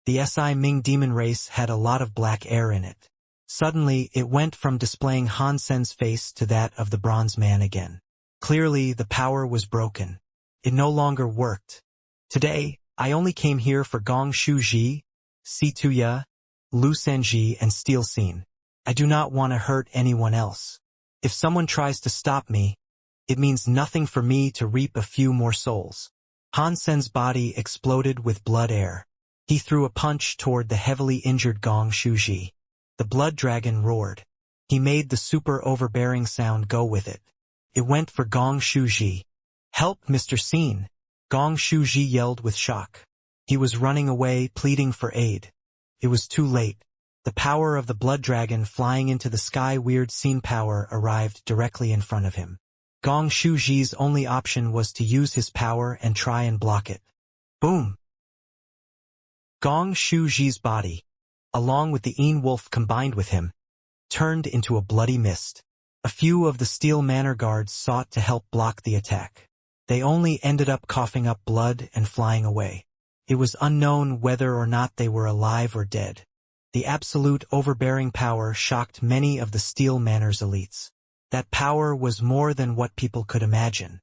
The Si Ming demon race had a lot of black air in it. Suddenly, it went from displaying Han Sen's face to that of the bronze man again. Clearly, the power was broken. It no longer worked. Today, I only came here for Gong Shuji, Situya, Lu Senji, and Steel Scene. I do not want to hurt anyone else. If someone tries to stop me, it means nothing for me to reap a few more souls. Han Sen's body exploded with blood air. He threw a punch toward the heavily injured Gong Shuji. The blood dragon roared. He made the super overbearing sound go with it. It went for Gong Shuji. Help, Mr. Scene! Gong Shuji yelled with shock. He was running away, pleading for aid. It was too late. The power of the blood dragon flying into the sky weird scene power arrived directly in front of him. Gong Shuji's only option was to use his power and try and block it. Boom! Gong Shuji's body, along with the Een Wolf combined with him, turned into a bloody mist. A few of the Steel Manor guards sought to help block the attack. They only ended up coughing up blood and flying away. It was unknown whether or not they were alive or dead. The absolute overbearing power shocked many of the Steel Manor's elites. That power was more than what people could imagine.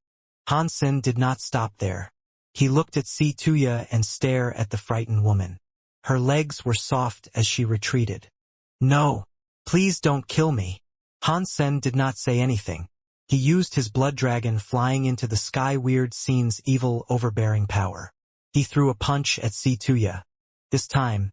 Hansen did not stop there. He looked at Si Tuya and stared at the frightened woman. Her legs were soft as she retreated. No, please don't kill me. Hansen did not say anything. He used his blood dragon flying into the sky weird scene's evil overbearing power. He threw a punch at Si Tuya. This time,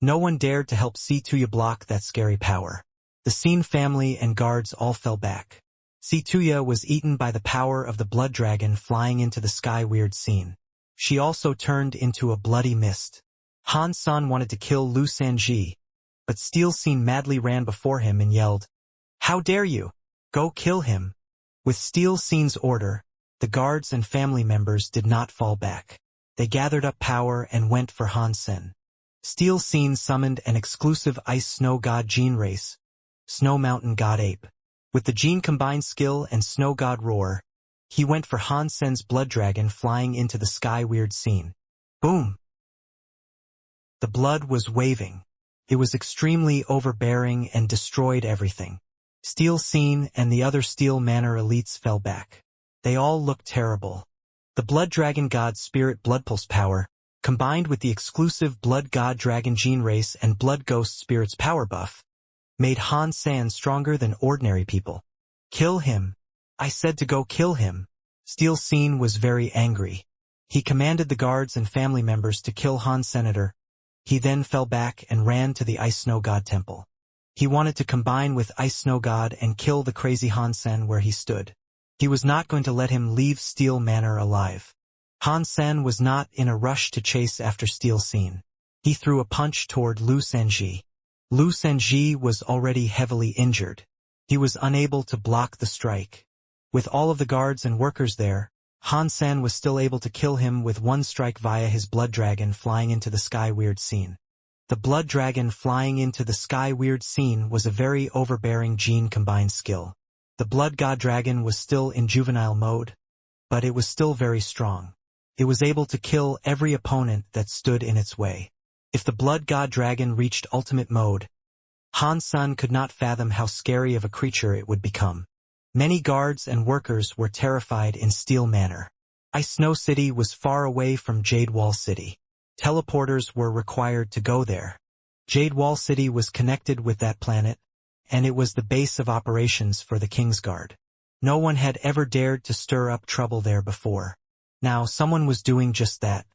no one dared to help Si Tuya block that scary power. The Scene family and guards all fell back. Si Tuya was eaten by the power of the blood dragon flying into the sky weird scene. She also turned into a bloody mist. Han San wanted to kill Lu Sanji, but Steel Scene madly ran before him and yelled, "How dare you! Go kill him!" With Steel Scene's order, the guards and family members did not fall back. They gathered up power and went for Han Sen. Steel Scene summoned an exclusive Ice Snow God gene race, Snow Mountain God Ape. With the gene combined skill and Snow God Roar, he went for Han Sen's blood dragon flying into the sky weird scene. Boom! The blood was waving. It was extremely overbearing and destroyed everything. Steel Scene and the other Steel Manor elites fell back. They all looked terrible. The Blood Dragon God Spirit Blood Pulse power, combined with the exclusive Blood God Dragon gene race and Blood Ghost Spirit's power buff, made Han San stronger than ordinary people. Kill him. I said to go kill him. Steel Scene was very angry. He commanded the guards and family members to kill Han Senator. He then fell back and ran to the Ice Snow God Temple. He wanted to combine with Ice Snow God and kill the crazy Han Sen where he stood. He was not going to let him leave Steel Manor alive. Han Sen was not in a rush to chase after Steel Scene. He threw a punch toward Lu Sanji. Lu Sanji was already heavily injured. He was unable to block the strike. With all of the guards and workers there, Han Sen was still able to kill him with one strike via his blood dragon flying into the sky weird scene. The blood dragon flying into the sky weird scene was a very overbearing gene combined skill. The blood god dragon was still in juvenile mode, but it was still very strong. It was able to kill every opponent that stood in its way. If the blood god dragon reached ultimate mode, Han San could not fathom how scary of a creature it would become. Many guards and workers were terrified in Steel Manor. Ice Snow City was far away from Jade Wall City. Teleporters were required to go there. Jade Wall City was connected with that planet, and it was the base of operations for the Kingsguard. No one had ever dared to stir up trouble there before. Now someone was doing just that.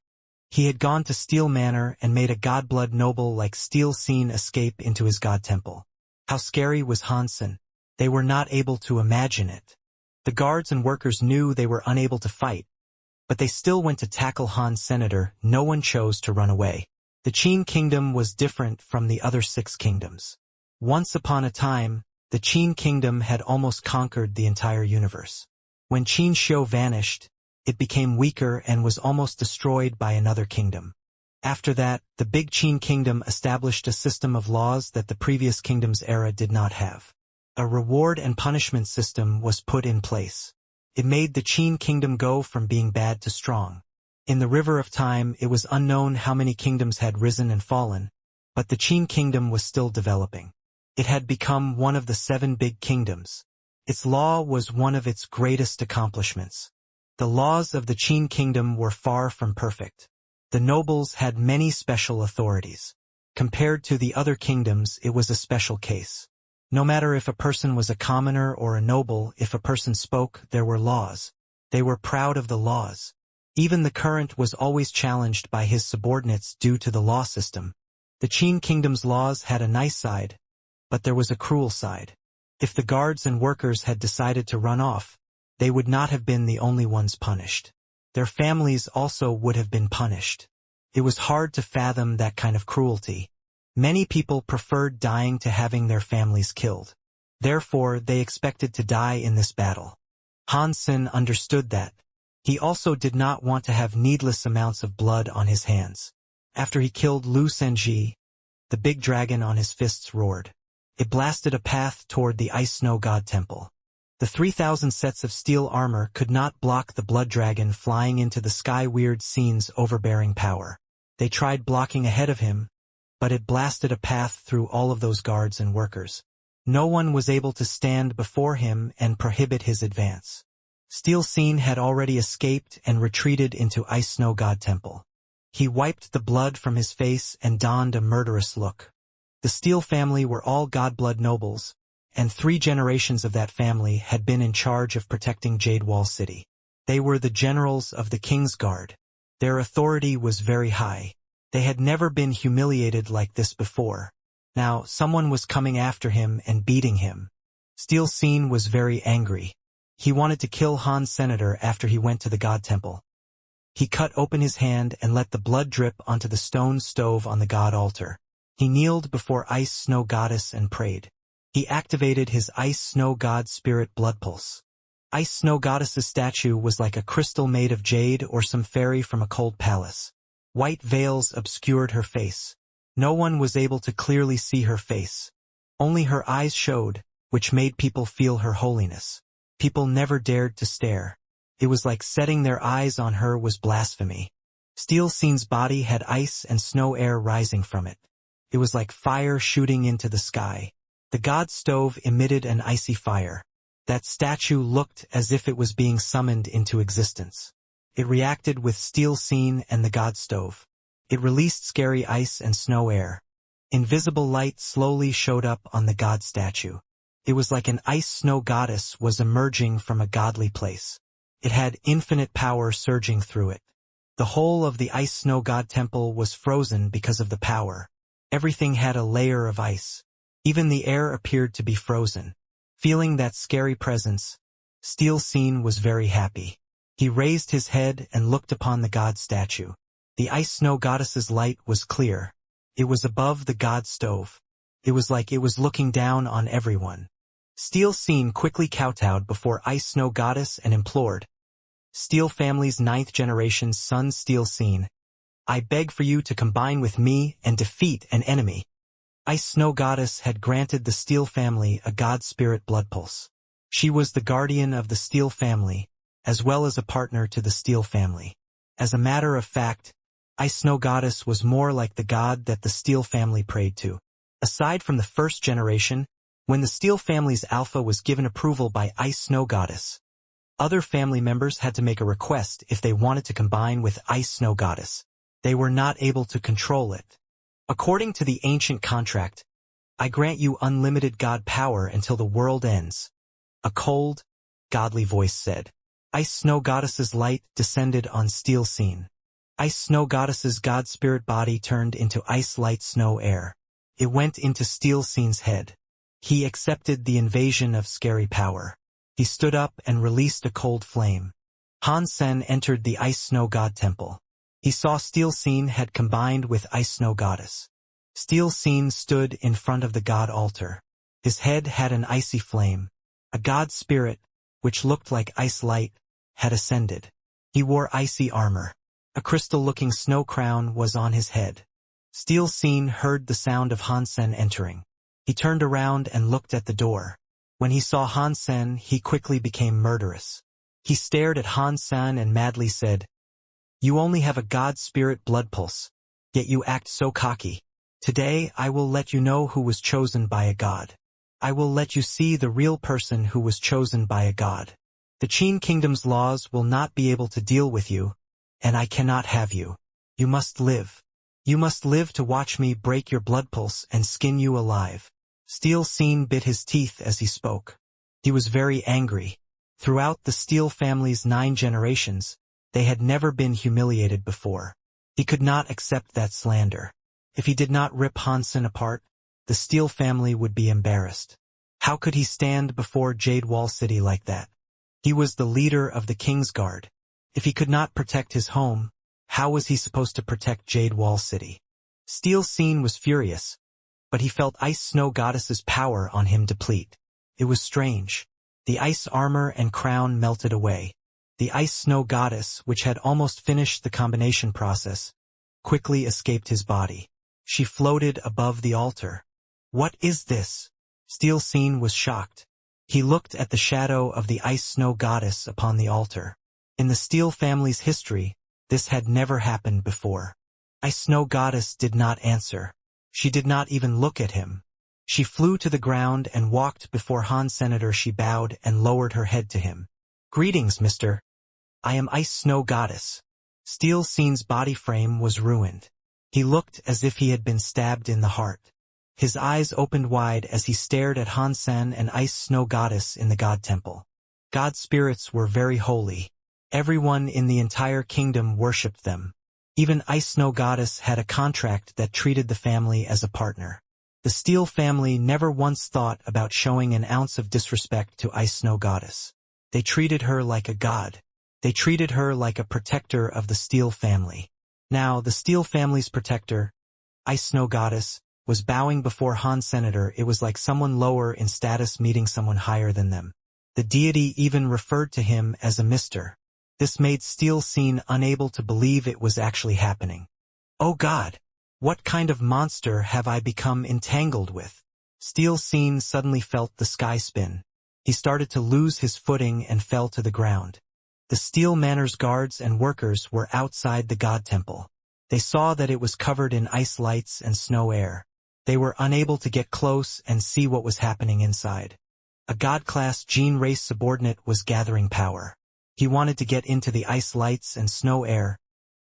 He had gone to Steel Manor and made a godblood noble like Steel Scene escape into his god temple. How scary was Hansen? They were not able to imagine it. The guards and workers knew they were unable to fight, but they still went to tackle Han Senator. No one chose to run away. The Qin Kingdom was different from the other 6 kingdoms. Once upon a time, the Qin Kingdom had almost conquered the entire universe. When Qin Shou vanished, it became weaker and was almost destroyed by another kingdom. After that, the Big Qin Kingdom established a system of laws that the previous kingdom's era did not have. A reward and punishment system was put in place. It made the Qin Kingdom go from being bad to strong. In the River of Time, it was unknown how many kingdoms had risen and fallen, but the Qin Kingdom was still developing. It had become one of the 7 big kingdoms. Its law was one of its greatest accomplishments. The laws of the Qin Kingdom were far from perfect. The nobles had many special authorities. Compared to the other kingdoms, it was a special case. No matter if a person was a commoner or a noble, if a person spoke, there were laws. They were proud of the laws. Even the current was always challenged by his subordinates due to the law system. The Qin Kingdom's laws had a nice side, but there was a cruel side. If the guards and workers had decided to run off, they would not have been the only ones punished. Their families also would have been punished. It was hard to fathom that kind of cruelty. Many people preferred dying to having their families killed. Therefore, they expected to die in this battle. Han Sen understood that. He also did not want to have needless amounts of blood on his hands. After he killed Lu Senji, the big dragon on his fists roared. It blasted a path toward the Ice Snow God Temple. The 3,000 sets of steel armor could not block the blood dragon flying into the sky. Weird Scene's overbearing power. They tried blocking ahead of him, but it blasted a path through all of those guards and workers. No one was able to stand before him and prohibit his advance. Steel Scene had already escaped and retreated into Ice Snow God Temple. He wiped the blood from his face and donned a murderous look. The Steel family were all Godblood nobles, and 3 generations of that family had been in charge of protecting Jade Wall City. They were the generals of the King's Guard. Their authority was very high. They had never been humiliated like this before. Now, someone was coming after him and beating him. Steel Scene was very angry. He wanted to kill Han Senator after he went to the God Temple. He cut open his hand and let the blood drip onto the stone stove on the God altar. He kneeled before Ice Snow Goddess and prayed. He activated his Ice Snow God Spirit Blood Pulse. Ice Snow Goddess's statue was like a crystal made of jade or some fairy from a cold palace. White veils obscured her face. No one was able to clearly see her face. Only her eyes showed, which made people feel her holiness. People never dared to stare. It was like setting their eyes on her was blasphemy. Steel Scene's body had ice and snow air rising from it. It was like fire shooting into the sky. The god stove emitted an icy fire. That statue looked as if it was being summoned into existence. It reacted with Steel Scene and the god stove. It released scary ice and snow air. Invisible light slowly showed up on the god statue. It was like an ice snow goddess was emerging from a godly place. It had infinite power surging through it. The whole of the Ice Snow God Temple was frozen because of the power. Everything had a layer of ice. Even the air appeared to be frozen. Feeling that scary presence, Steel Scene was very happy. He raised his head and looked upon the god statue. The Ice Snow Goddess's light was clear. It was above the god stove. It was like it was looking down on everyone. Steel Scene quickly kowtowed before Ice Snow Goddess and implored, "Steel family's 9th generation's son Steel Scene, I beg for you to combine with me and defeat an enemy." Ice Snow Goddess had granted the Steel family a god spirit blood pulse. She was the guardian of the Steel family, as well as a partner to the Steel family. As a matter of fact, Ice Snow Goddess was more like the god that the Steel family prayed to. Aside from the 1st generation, when the Steel family's alpha was given approval by Ice Snow Goddess, other family members had to make a request if they wanted to combine with Ice Snow Goddess. They were not able to control it. According to the ancient contract, I grant you unlimited god power until the world ends, a cold, godly voice said. Ice Snow Goddess's light descended on Steel Scene. Ice Snow Goddess's god spirit body turned into ice light snow air. It went into Steel Scene's head. He accepted the invasion of scary power. He stood up and released a cold flame. Han Sen entered the Ice Snow God Temple. He saw Steel Scene had combined with Ice Snow Goddess. Steel Scene stood in front of the god altar. His head had an icy flame. A god spirit, which looked like ice light, had ascended. He wore icy armor. A crystal-looking snow crown was on his head. Steel Scene heard the sound of Han Sen entering. He turned around and looked at the door. When he saw Han Sen, he quickly became murderous. He stared at Han Sen and madly said, "You only have a god spirit blood pulse, yet you act so cocky. Today I will let you know who was chosen by a god. I will let you see the real person who was chosen by a god. The Qin Kingdom's laws will not be able to deal with you, and I cannot have you. You must live. You must live to watch me break your blood pulse and skin you alive." Steel Scene bit his teeth as he spoke. He was very angry. Throughout the Steel family's 9 generations, they had never been humiliated before. He could not accept that slander. If he did not rip Han Sen apart, the Steel family would be embarrassed. How could he stand before Jade Wall City like that? He was the leader of the King's Guard. If he could not protect his home, how was he supposed to protect Jade Wall City? Steel Scene was furious. but he felt Ice Snow Goddess's power on him deplete. It was strange. The ice armor and crown melted away. The Ice Snow Goddess, which had almost finished the combination process, quickly escaped his body. She floated above the altar. What is this? Steel Scene was shocked. He looked at the shadow of the Ice Snow Goddess upon the altar. In the Steel family's history, this had never happened before. Ice Snow Goddess did not answer. She did not even look at him. She flew to the ground and walked before Han Senator. She bowed and lowered her head to him. Greetings, Mr. I am Ice Snow Goddess. Steel Scene's body frame was ruined. He looked as if he had been stabbed in the heart. His eyes opened wide as he stared at Han Sen and Ice Snow Goddess in the God Temple. God spirits were very holy. Everyone in the entire kingdom worshipped them. Even Ice Snow Goddess had a contract that treated the family as a partner. The Steel family never once thought about showing an ounce of disrespect to Ice Snow Goddess. They treated her like a god. They treated her like a protector of the Steel family. Now, the Steel family's protector, Ice Snow Goddess, was bowing before Han Senator. It was like someone lower in status meeting someone higher than them. The deity even referred to him as a Mr. This made Steel Scene unable to believe it was actually happening. Oh God! What kind of monster have I become entangled with? Steel Scene suddenly felt the sky spin. He started to lose his footing and fell to the ground. The Steel Manor's guards and workers were outside the God Temple. They saw that it was covered in ice lights and snow air. They were unable to get close and see what was happening inside. A God-class gene race subordinate was gathering power. He wanted to get into the ice lights and snow air,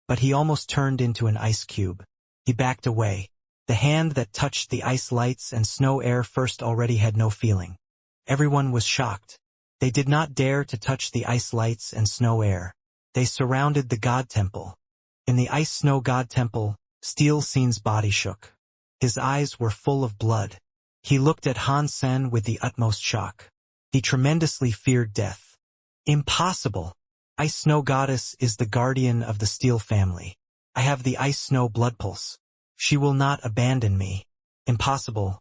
but he almost turned into an ice cube. He backed away. The hand that touched the ice lights and snow air first already had no feeling. Everyone was shocked. They did not dare to touch the ice lights and snow air. They surrounded the God Temple. In the Ice Snow God Temple, Steel Scene's body shook. His eyes were full of blood. He looked at Han Sen with the utmost shock. He tremendously feared death. Impossible! Ice Snow Goddess is the guardian of the Steel family. I have the Ice Snow blood pulse. She will not abandon me. Impossible.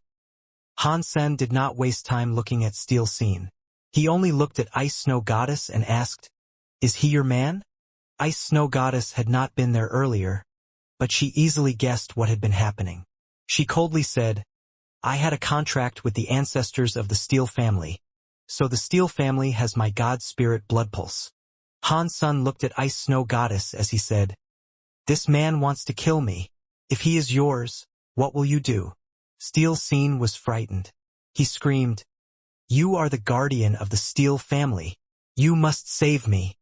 Han Sen did not waste time looking at Steel Scene. He only looked at Ice Snow Goddess and asked, "Is he your man?" Ice Snow Goddess had not been there earlier, but she easily guessed what had been happening. She coldly said, "I had a contract with the ancestors of the Steel family, so the Steel family has my God Spirit blood pulse." Han Sen looked at Ice Snow Goddess as he said, "This man wants to kill me. If he is yours, what will you do?" Steel Scene was frightened. He screamed, "You are the guardian of the Steel family. You must save me."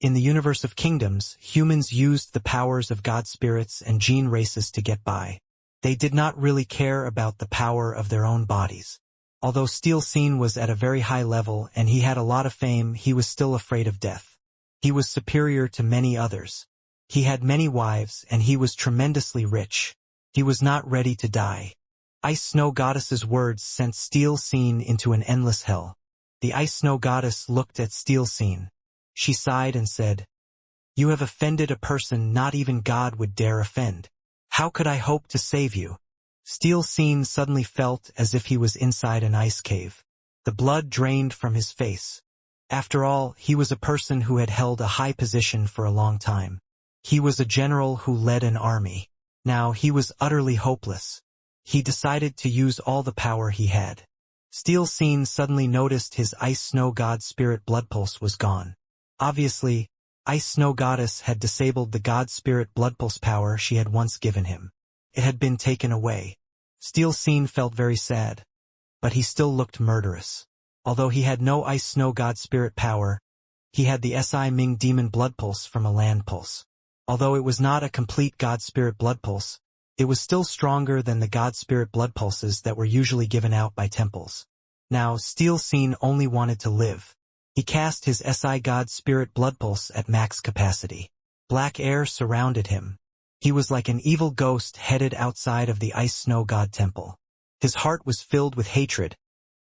In the universe of kingdoms, humans used the powers of God spirits and gene races to get by. They did not really care about the power of their own bodies. Although Steel Scene was at a very high level and he had a lot of fame, he was still afraid of death. He was superior to many others. He had many wives and he was tremendously rich. He was not ready to die. Ice Snow Goddess's words sent Steel Scene into an endless hell. The Ice Snow Goddess looked at Steel Scene. She sighed and said, "You have offended a person not even God would dare offend. How could I hope to save you?" Steel Scene suddenly felt as if he was inside an ice cave. The blood drained from his face. After all, he was a person who had held a high position for a long time. He was a general who led an army. Now he was utterly hopeless. He decided to use all the power he had. Steel Scene suddenly noticed his Ice Snow God Spirit blood pulse was gone. Obviously, Ice Snow Goddess had disabled the God Spirit blood pulse power she had once given him. It had been taken away. Steel Scene felt very sad, but he still looked murderous. Although he had no Ice Snow God Spirit power, he had the Si Ming Demon blood pulse from a land pulse. Although it was not a complete God Spirit blood pulse, it was still stronger than the God Spirit blood pulses that were usually given out by temples. Now, Steel Scene only wanted to live. He cast his Si God Spirit blood pulse at max capacity. Black air surrounded him. He was like an evil ghost headed outside of the Ice Snow God Temple. His heart was filled with hatred,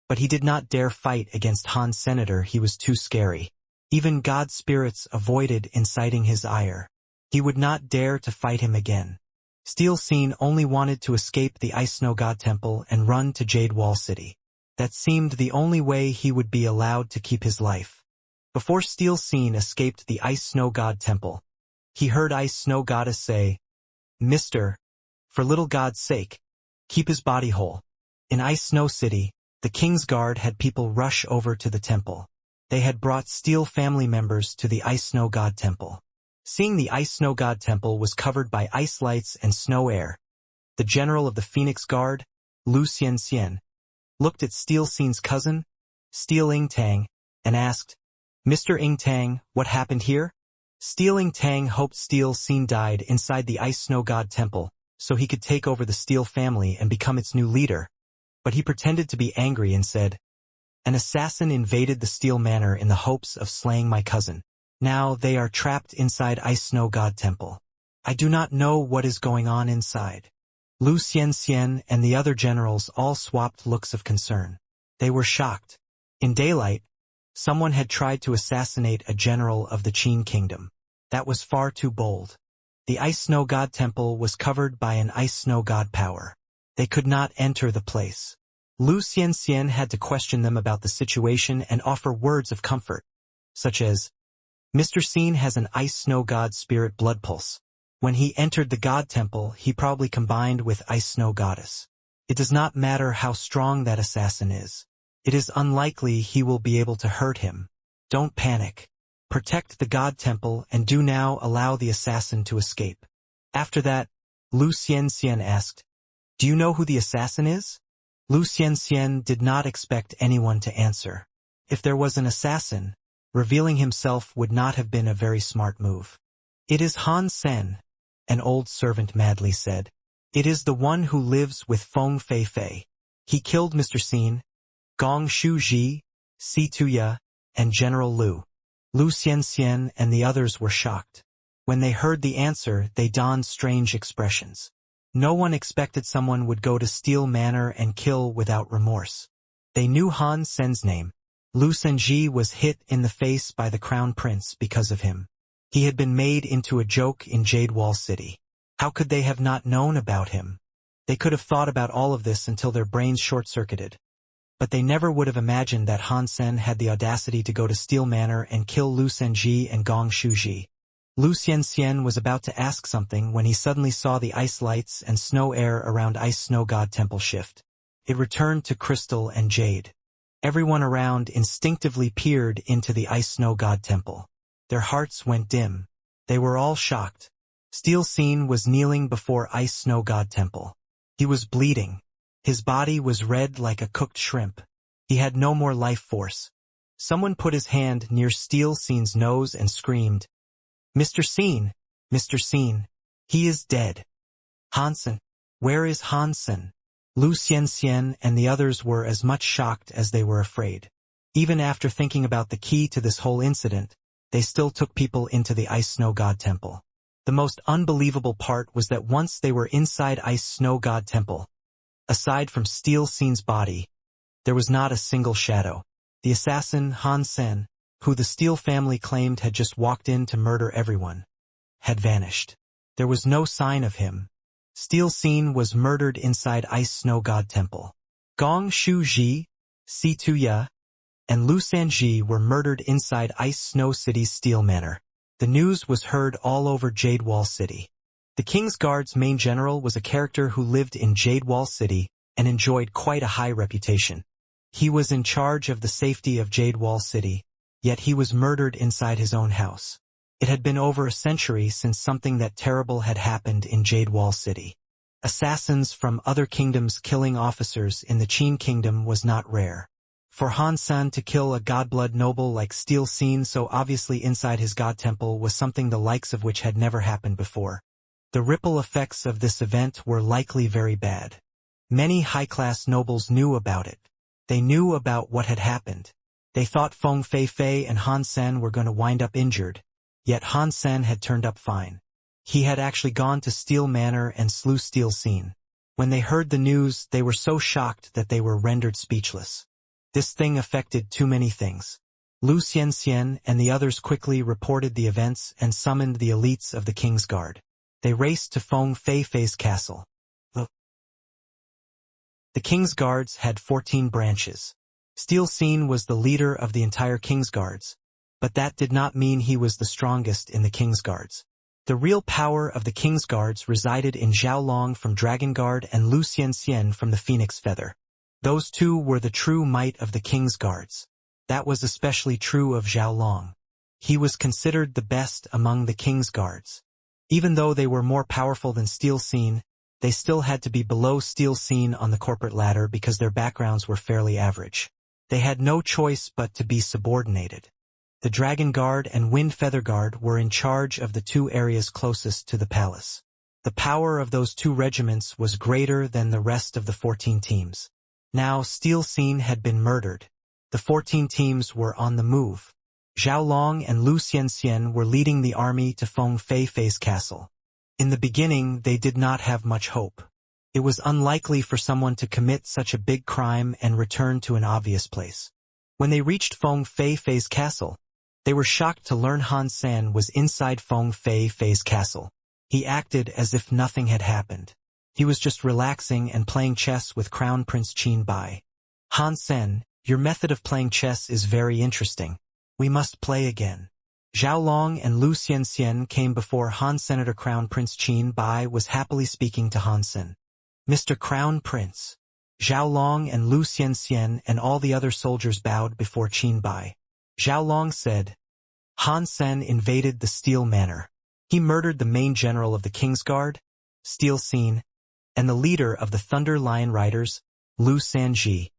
but he did not dare fight against Han Senator. He was too scary. Even God spirits avoided inciting his ire. He would not dare to fight him again. Steel Scene only wanted to escape the Ice Snow God Temple and run to Jade Wall City. That seemed the only way he would be allowed to keep his life. Before Steel Scene escaped the Ice Snow God Temple, he heard Ice Snow Goddess say, "Mister, for little God's sake, keep his body whole." In Ice Snow City, the King's Guard had people rush over to the temple. They had brought Steel family members to the Ice Snow God Temple. Seeing the Ice Snow God Temple was covered by ice lights and snow air, the general of the Phoenix Guard, Lu Xianxian, looked at Steel Scene's cousin, Steel Ingtang, and asked, "Mr. Ingtang, what happened here?" Steel Ingtang hoped Steel Scene died inside the Ice Snow God Temple, so he could take over the Steel family and become its new leader. But he pretended to be angry and said, "An assassin invaded the Steel Manor in the hopes of slaying my cousin. Now they are trapped inside Ice Snow God Temple. I do not know what is going on inside." Lu Xianxian and the other generals all swapped looks of concern. They were shocked. In daylight, someone had tried to assassinate a general of the Qin Kingdom. That was far too bold. The Ice Snow God Temple was covered by an Ice Snow God power. They could not enter the place. Lu Xianxian had to question them about the situation and offer words of comfort, such as, "Mr. Scene has an Ice Snow God spirit blood pulse. When he entered the God Temple, he probably combined with Ice Snow Goddess. It does not matter how strong that assassin is. It is unlikely he will be able to hurt him. Don't panic. Protect the God Temple and do now allow the assassin to escape." After that, Lu Xianxian asked, "Do you know who the assassin is?" Lu Xianxian did not expect anyone to answer. If there was an assassin, revealing himself would not have been a very smart move. "It is Han Sen," an old servant madly said. "It is the one who lives with Feng Fei Fei. He killed Mr. Scene, Gong Shuji, Si Tuya, and General Lu." Lu Xianxian and the others were shocked. When they heard the answer, they donned strange expressions. No one expected someone would go to Steel Manor and kill without remorse. They knew Han Sen's name. Lu Senji was hit in the face by the Crown Prince because of him. He had been made into a joke in Jade Wall City. How could they have not known about him? They could have thought about all of this until their brains short-circuited. But they never would have imagined that Han Sen had the audacity to go to Steel Manor and kill Lu Senji and Gong Shuji. Lu Xianxian was about to ask something when he suddenly saw the ice lights and snow air around Ice Snow God Temple shift. It returned to crystal and jade. Everyone around instinctively peered into the Ice Snow God Temple. Their hearts went dim. They were all shocked. Steel Scene was kneeling before Ice Snow God Temple. He was bleeding. His body was red like a cooked shrimp. He had no more life force. Someone put his hand near Steel Scene's nose and screamed, "Mr. Scene! Mr. Scene! He is dead!" "Hansen! Where is Hansen?" Lu Xianxian and the others were as much shocked as they were afraid. Even after thinking about the key to this whole incident, they still took people into the Ice Snow God Temple. The most unbelievable part was that once they were inside Ice Snow God Temple, aside from Steel Scene's body, there was not a single shadow. The assassin, Han Sen, who the Steel family claimed had just walked in to murder everyone, had vanished. There was no sign of him. Steel Scene was murdered inside Ice Snow God Temple. Gong Shuji, Si Tuya, and Lu Sanji were murdered inside Ice Snow City's Steel Manor. The news was heard all over Jade Wall City. The King's Guard's main general was a character who lived in Jade Wall City and enjoyed quite a high reputation. He was in charge of the safety of Jade Wall City, yet he was murdered inside his own house. It had been over a century since something that terrible had happened in Jade Wall City. Assassins from other kingdoms killing officers in the Qin Kingdom was not rare. For Han Sen to kill a godblood noble like Steel Scene so obviously inside his god temple was something the likes of which had never happened before. The ripple effects of this event were likely very bad. Many high-class nobles knew about it. They knew about what had happened. They thought Feng Fei Fei and Han Sen were going to wind up injured, yet Han Sen had turned up fine. He had actually gone to Steel Manor and slew Steel Scene. When they heard the news, they were so shocked that they were rendered speechless. This thing affected too many things. Lu Xianxian and the others quickly reported the events and summoned the elites of the King's Guard. They raced to Feng Feifei's castle. The king's guards had 14 branches. Steel Scene was the leader of the entire king's guards, but that did not mean he was the strongest in the king's guards. The real power of the king's guards resided in Zhao Long from Dragon Guard and Lu Xianxian from the Phoenix Feather. Those two were the true might of the king's guards. That was especially true of Zhao Long. He was considered the best among the king's guards. Even though they were more powerful than Steel Scene, they still had to be below Steel Scene on the corporate ladder because their backgrounds were fairly average. They had no choice but to be subordinated. The Dragon Guard and Wind Feather Guard were in charge of the two areas closest to the palace. The power of those two regiments was greater than the rest of the 14 teams. Now Steel Scene had been murdered. The 14 teams were on the move. Zhao Long and Lu Xianxian were leading the army to Feng Feifei's castle. In the beginning, they did not have much hope. It was unlikely for someone to commit such a big crime and return to an obvious place. When they reached Feng Feifei's castle, they were shocked to learn Han Sen was inside Feng Feifei's castle. He acted as if nothing had happened. He was just relaxing and playing chess with Crown Prince Qin Bai. Han Sen, your method of playing chess is very interesting. We must play again. Zhao Long and Lu Xianxian came before Han. Senator Crown Prince Qin Bai was happily speaking to Han Sen. Mr. Crown Prince. Zhao Long and Lu Xianxian and all the other soldiers bowed before Qin Bai. Zhao Long said, Han Sen invaded the Steel Manor. He murdered the main general of the King's Guard, Steel Scene, and the leader of the Thunder Lion Riders, Lu Sanji,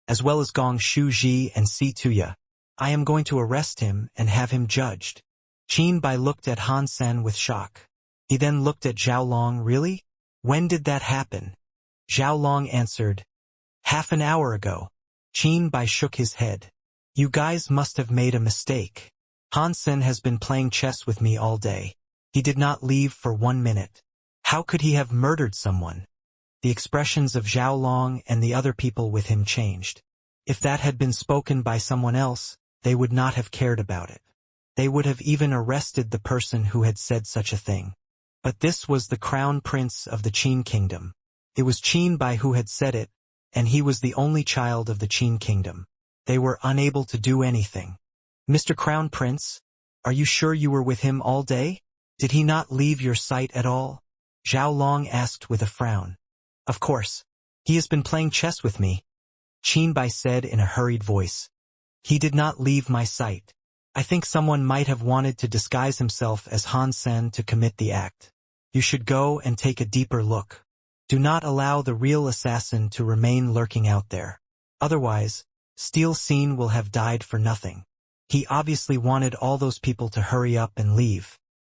as well as Gong Shuji and Si Tuya. I am going to arrest him and have him judged. Qin Bai looked at Han Sen with shock. He then looked at Zhao Long. Really? When did that happen? Zhao Long answered, half an hour ago. Qin Bai shook his head. You guys must have made a mistake. Han Sen has been playing chess with me all day. He did not leave for 1 minute. How could he have murdered someone? The expressions of Zhao Long and the other people with him changed. If that had been spoken by someone else, they would not have cared about it. They would have even arrested the person who had said such a thing. But this was the crown prince of the Qin kingdom. It was Qin Bai who had said it, and he was the only child of the Qin kingdom. They were unable to do anything. Mr. Crown Prince, are you sure you were with him all day? Did he not leave your sight at all? Zhao Long asked with a frown. Of course. He has been playing chess with me, Qin Bai said in a hurried voice. He did not leave my sight. I think someone might have wanted to disguise himself as Han Sen to commit the act. You should go and take a deeper look. Do not allow the real assassin to remain lurking out there. Otherwise, Steel Scene will have died for nothing. He obviously wanted all those people to hurry up and leave.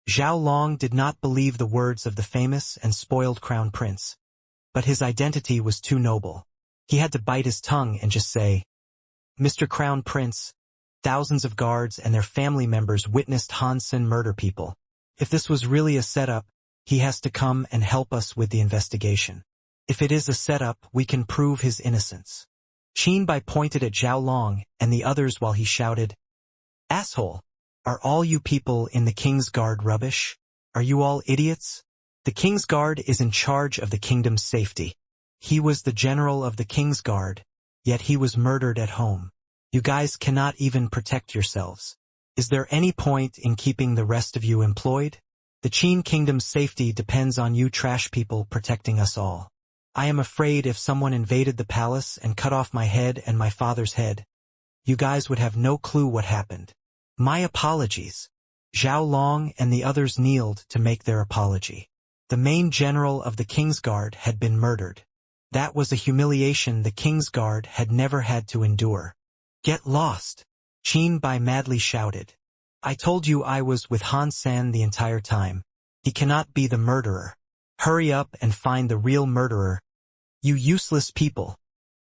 Zhao Long did not believe the words of the famous and spoiled crown prince. But his identity was too noble. He had to bite his tongue and just say, Mr. Crown Prince, thousands of guards and their family members witnessed Han Sen murder people. If this was really a setup, he has to come and help us with the investigation. If it is a setup, we can prove his innocence. Qin Bai pointed at Zhao Long and the others while he shouted, Asshole! Are all you people in the King's Guard rubbish? Are you all idiots? The King's Guard is in charge of the kingdom's safety. He was the general of the King's Guard, yet he was murdered at home. You guys cannot even protect yourselves. Is there any point in keeping the rest of you employed? The Qin Kingdom's safety depends on you trash people protecting us all. I am afraid if someone invaded the palace and cut off my head and my father's head, you guys would have no clue what happened. My apologies. Zhao Long and the others kneeled to make their apology. The main general of the King's Guard had been murdered. That was a humiliation the King's Guard had never had to endure. Get lost! Qin Bai madly shouted. I told you I was with Han Sen the entire time. He cannot be the murderer. Hurry up and find the real murderer. You useless people.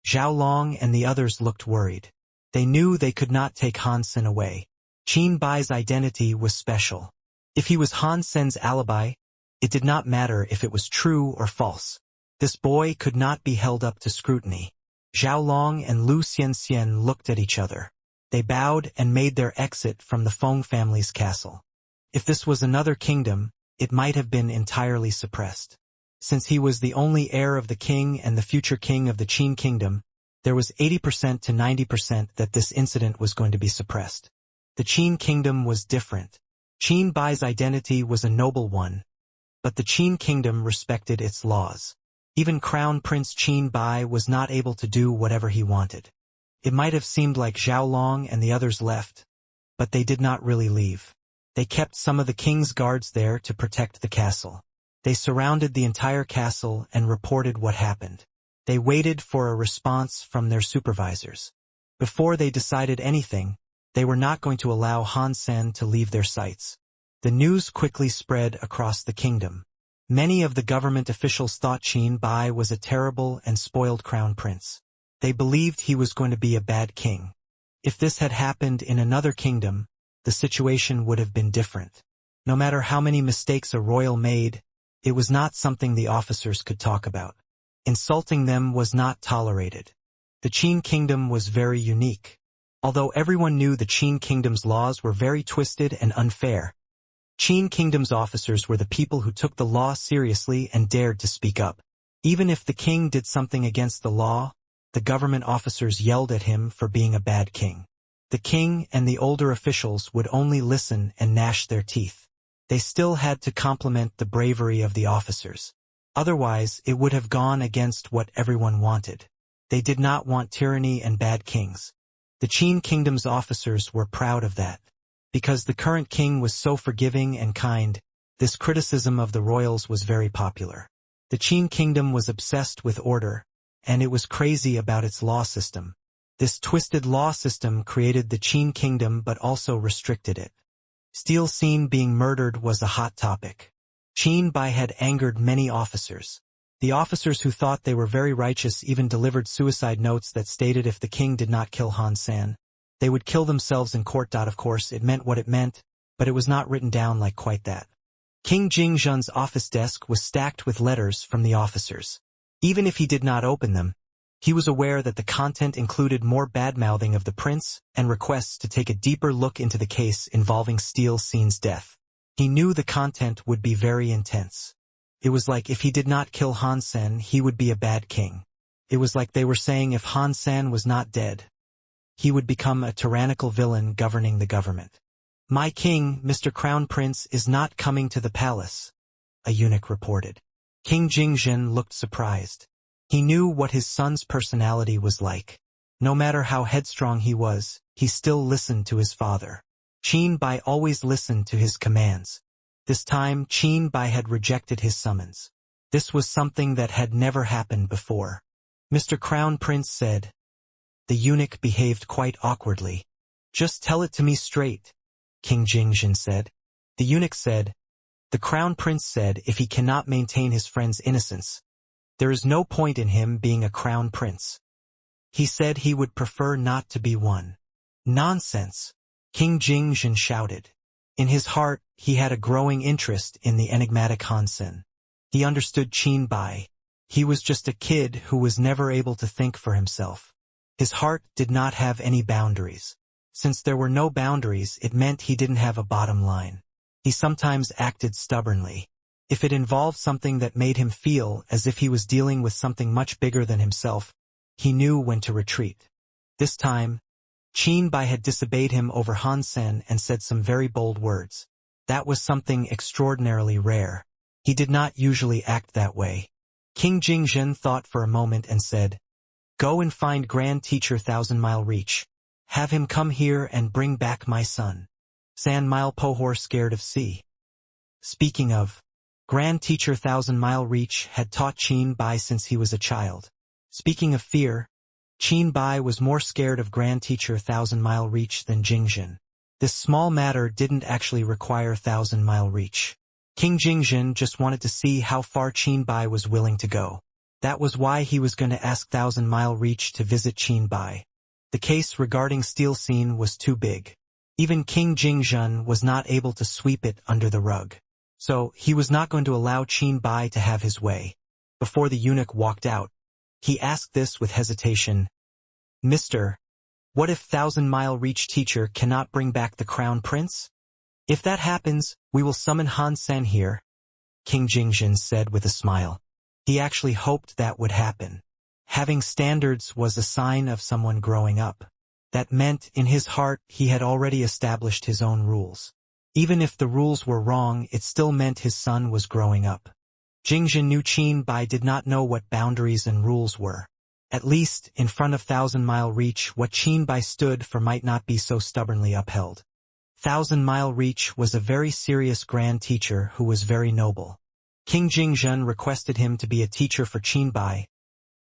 Zhao Long and the others looked worried. They knew they could not take Han Sen away. Qin Bai's identity was special. If he was Han Sen's alibi, it did not matter if it was true or false. This boy could not be held up to scrutiny. Zhao Long and Lu Xianxian looked at each other. They bowed and made their exit from the Feng family's castle. If this was another kingdom, it might have been entirely suppressed. Since he was the only heir of the king and the future king of the Qin kingdom, there was 80% to 90% that this incident was going to be suppressed. The Qin kingdom was different. Qin Bai's identity was a noble one, but the Qin kingdom respected its laws. Even Crown Prince Qin Bai was not able to do whatever he wanted. It might have seemed like Zhaolong and the others left, but they did not really leave. They kept some of the king's guards there to protect the castle. They surrounded the entire castle and reported what happened. They waited for a response from their supervisors. Before they decided anything, they were not going to allow Han Sen to leave their sights. The news quickly spread across the kingdom. Many of the government officials thought Qin Bai was a terrible and spoiled crown prince. They believed he was going to be a bad king. If this had happened in another kingdom, the situation would have been different. No matter how many mistakes a royal made, it was not something the officers could talk about. Insulting them was not tolerated. The Qin kingdom was very unique. Although everyone knew the Qin kingdom's laws were very twisted and unfair, Qin kingdom's officers were the people who took the law seriously and dared to speak up. Even if the king did something against the law, the government officers yelled at him for being a bad king. The king and the older officials would only listen and gnash their teeth. They still had to compliment the bravery of the officers. Otherwise, it would have gone against what everyone wanted. They did not want tyranny and bad kings. The Qin kingdom's officers were proud of that. Because the current king was so forgiving and kind, this criticism of the royals was very popular. The Qin kingdom was obsessed with order, and it was crazy about its law system. This twisted law system created the Qin kingdom but also restricted it. Steel Scene being murdered was a hot topic. Qin Bai had angered many officers. The officers who thought they were very righteous even delivered suicide notes that stated if the king did not kill Han San, they would kill themselves in court. Of course, it meant what it meant, but it was not written down like quite that. King Jingzhen's office desk was stacked with letters from the officers. Even if he did not open them, he was aware that the content included more badmouthing of the prince and requests to take a deeper look into the case involving Steel Scene's death. He knew the content would be very intense. It was like if he did not kill Han Sen, he would be a bad king. It was like they were saying if Han Sen was not dead, he would become a tyrannical villain governing the government. "My king, Mr. Crown Prince, is not coming to the palace," a eunuch reported. King Jingzhen looked surprised. He knew what his son's personality was like. No matter how headstrong he was, he still listened to his father. Qin Bai always listened to his commands. This time, Qin Bai had rejected his summons. This was something that had never happened before. "Mr. Crown Prince said." The eunuch behaved quite awkwardly. "Just tell it to me straight," King Jingzhen said. The eunuch said, "The Crown Prince said if he cannot maintain his friend's innocence, there is no point in him being a crown prince. He said he would prefer not to be one." "Nonsense!" King Jingzhen shouted. In his heart, he had a growing interest in the enigmatic Han Sen. He understood Qin Bai. He was just a kid who was never able to think for himself. His heart did not have any boundaries. Since there were no boundaries, it meant he didn't have a bottom line. He sometimes acted stubbornly. If it involved something that made him feel as if he was dealing with something much bigger than himself, he knew when to retreat. This time, Qin Bai had disobeyed him over Han Sen and said some very bold words. That was something extraordinarily rare. He did not usually act that way. King Jingzhen thought for a moment and said, "Go and find Grand Teacher Thousand Mile Reach. Have him come here and bring back my son." San Mile Pohor scared of sea. Speaking of, Grand Teacher Thousand Mile Reach had taught Qin Bai since he was a child. Speaking of fear, Qin Bai was more scared of Grand Teacher Thousand Mile Reach than Jingzhen. This small matter didn't actually require Thousand Mile Reach. King Jingzhen just wanted to see how far Qin Bai was willing to go. That was why he was going to ask Thousand Mile Reach to visit Qin Bai. The case regarding Steel Scene was too big. Even King Jingzhen was not able to sweep it under the rug. So, he was not going to allow Qin Bai to have his way. Before the eunuch walked out, he asked this with hesitation. "Mister, what if Thousand Mile Reach teacher cannot bring back the crown prince? If that happens, we will summon Han Sen here, King Jingjin said with a smile. He actually hoped that would happen. Having standards was a sign of someone growing up. That meant, in his heart, he had already established his own rules. Even if the rules were wrong, it still meant his son was growing up. Jingjin knew Qin Bai did not know what boundaries and rules were. At least, in front of Thousand Mile Reach, what Qin Bai stood for might not be so stubbornly upheld. Thousand Mile Reach was a very serious grand teacher who was very noble. King Jingjun requested him to be a teacher for Qin Bai,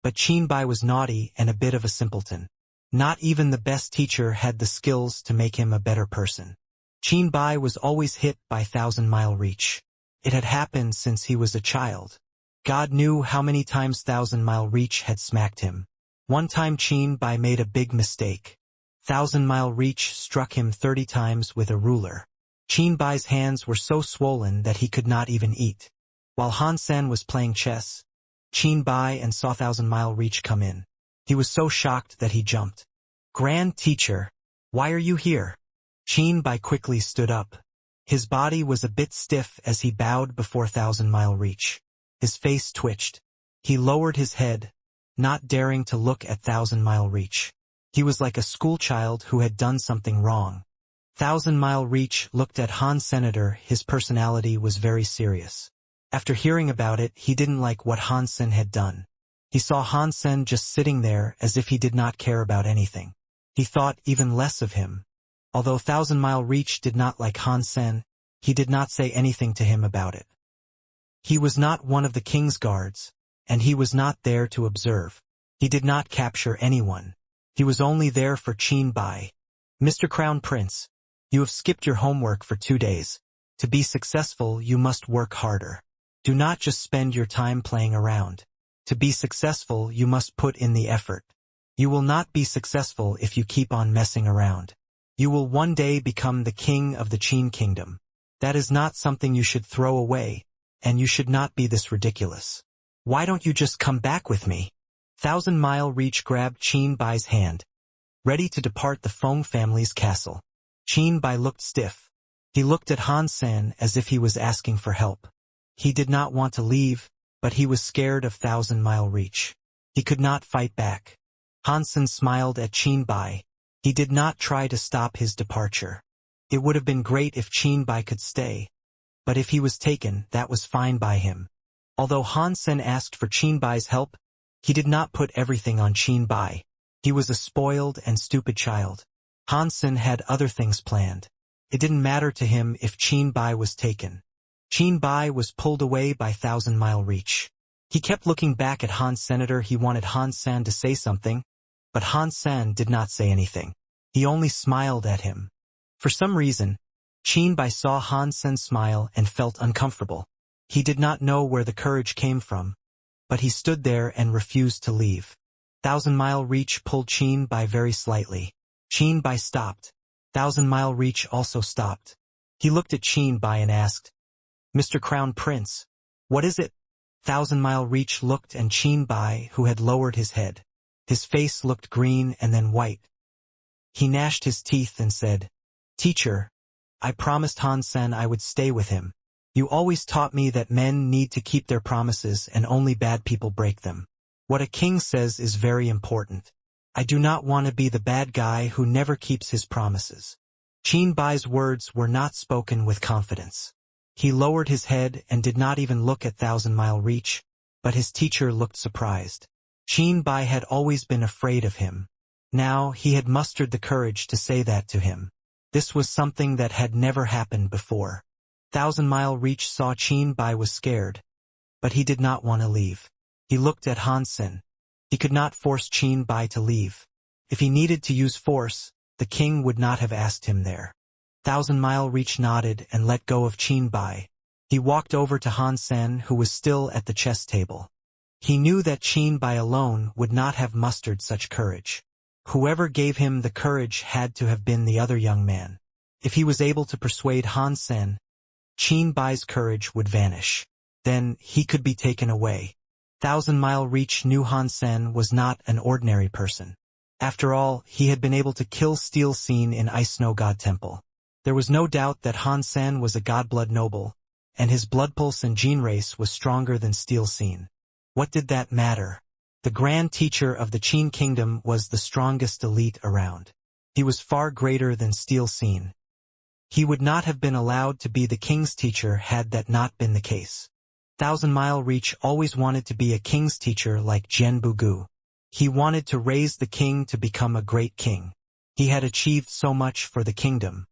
but Qin Bai was naughty and a bit of a simpleton. Not even the best teacher had the skills to make him a better person. Qin Bai was always hit by Thousand Mile Reach. It had happened since he was a child. God knew how many times Thousand Mile Reach had smacked him. One time Qin Bai made a big mistake. Thousand Mile Reach struck him 30 times with a ruler. Qin Bai's hands were so swollen that he could not even eat. While Han Sen was playing chess, Qin Bai and saw Thousand Mile Reach come in. He was so shocked that he jumped. "Grand teacher, why are you here?" Qin Bai quickly stood up. His body was a bit stiff as he bowed before Thousand Mile Reach. His face twitched. He lowered his head, not daring to look at Thousand Mile Reach. He was like a schoolchild who had done something wrong. Thousand Mile Reach looked at Han Senator. His personality was very serious. After hearing about it, he didn't like what Han Sen had done. He saw Han Sen just sitting there as if he did not care about anything. He thought even less of him. Although Thousand Mile Reach did not like Han Sen, he did not say anything to him about it. He was not one of the king's guards, and he was not there to observe. He did not capture anyone. He was only there for Qin Bai. "Mr. Crown Prince, you have skipped your homework for 2 days. To be successful, you must work harder. Do not just spend your time playing around. To be successful, you must put in the effort. You will not be successful if you keep on messing around. You will one day become the king of the Qin kingdom. That is not something you should throw away, and you should not be this ridiculous. Why don't you just come back with me?" Thousand Mile Reach grabbed Qin Bai's hand, ready to depart the Feng family's castle. Qin Bai looked stiff. He looked at Han Sen as if he was asking for help. He did not want to leave, but he was scared of Thousand Mile Reach. He could not fight back. Han Sen smiled at Qin Bai. He did not try to stop his departure. It would have been great if Qin Bai could stay, but if he was taken, that was fine by him. Although Han Sen asked for Qin Bai's help, he did not put everything on Qin Bai. He was a spoiled and stupid child. Han Sen had other things planned. It didn't matter to him if Qin Bai was taken. Qin Bai was pulled away by Thousand Mile Reach. He kept looking back at Han Senator. He wanted Han Sen to say something, but Han Sen did not say anything. He only smiled at him. For some reason, Qin Bai saw Han Sen smile and felt uncomfortable. He did not know where the courage came from, but he stood there and refused to leave. Thousand Mile Reach pulled Qin Bai very slightly. Qin Bai stopped. Thousand Mile Reach also stopped. He looked at Qin Bai and asked, "Mr. Crown Prince, what is it?" Thousand Mile Reach looked at Qin Bai, who had lowered his head. His face looked green and then white. He gnashed his teeth and said, "Teacher, I promised Han Sen I would stay with him. You always taught me that men need to keep their promises and only bad people break them. What a king says is very important. I do not want to be the bad guy who never keeps his promises." Qin Bai's words were not spoken with confidence. He lowered his head and did not even look at Thousand Mile Reach, but his teacher looked surprised. Qin Bai had always been afraid of him. Now he had mustered the courage to say that to him. This was something that had never happened before. Thousand Mile Reach saw Qin Bai was scared, but he did not want to leave. He looked at Han Sen. He could not force Qin Bai to leave. If he needed to use force, the king would not have asked him there. Thousand Mile Reach nodded and let go of Qin Bai. He walked over to Han Sen, who was still at the chess table. He knew that Qin Bai alone would not have mustered such courage. Whoever gave him the courage had to have been the other young man. If he was able to persuade Han Sen, Qin Bai's courage would vanish. Then he could be taken away. Thousand Mile Reach knew Han Sen was not an ordinary person. After all, he had been able to kill Steel Scene in Ice Snow God Temple. There was no doubt that Han Sen was a godblood noble, and his blood pulse and gene race was stronger than steel scene. What did that matter? The Grand Teacher of the Qin Kingdom was the strongest elite around. He was far greater than steel scene. He would not have been allowed to be the king's teacher had that not been the case. Thousand Mile Reach always wanted to be a king's teacher like Jian Bugu. He wanted to raise the king to become a great king. He had achieved so much for the kingdom.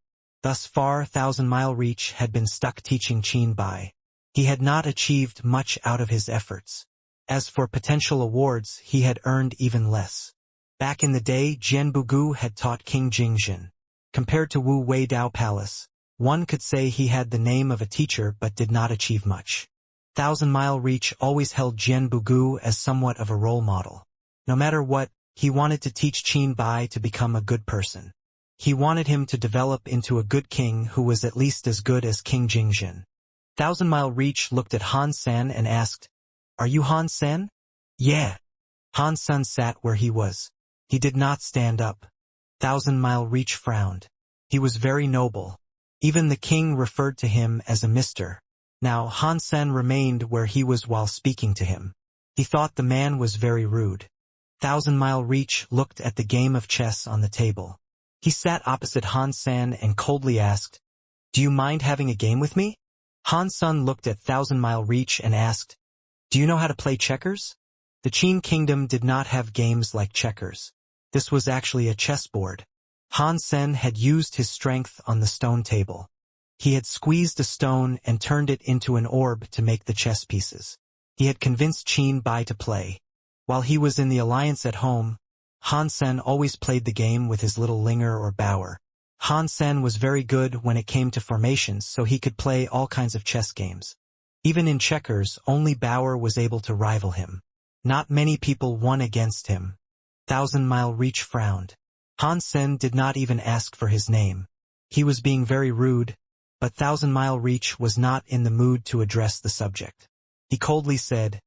Thus far, Thousand Mile Reach had been stuck teaching Qin Bai. He had not achieved much out of his efforts. As for potential awards, he had earned even less. Back in the day, Jian Bugu had taught King Jingjin. Compared to Wu Wei Dao Palace, one could say he had the name of a teacher but did not achieve much. Thousand Mile Reach always held Jian Bugu as somewhat of a role model. No matter what, he wanted to teach Qin Bai to become a good person. He wanted him to develop into a good king who was at least as good as King Jingjin. Thousand Mile Reach looked at Han Sen and asked, "Are you Han Sen?" "Yeah." Han Sen sat where he was. He did not stand up. Thousand Mile Reach frowned. He was very noble. Even the king referred to him as a Mr. Now Han Sen remained where he was while speaking to him. He thought the man was very rude. Thousand Mile Reach looked at the game of chess on the table. He sat opposite Han Sen and coldly asked, "Do you mind having a game with me?" Han Sen looked at Thousand Mile Reach and asked, "Do you know how to play checkers?" The Qin Kingdom did not have games like checkers. This was actually a chessboard. Han Sen had used his strength on the stone table. He had squeezed a stone and turned it into an orb to make the chess pieces. He had convinced Qin Bai to play. While he was in the alliance at home, Han Sen always played the game with his little linger or bower. Han Sen was very good when it came to formations, so he could play all kinds of chess games. Even in checkers, only Bower was able to rival him. Not many people won against him. Thousand Mile Reach frowned. Han Sen did not even ask for his name. He was being very rude, but Thousand Mile Reach was not in the mood to address the subject. He coldly said,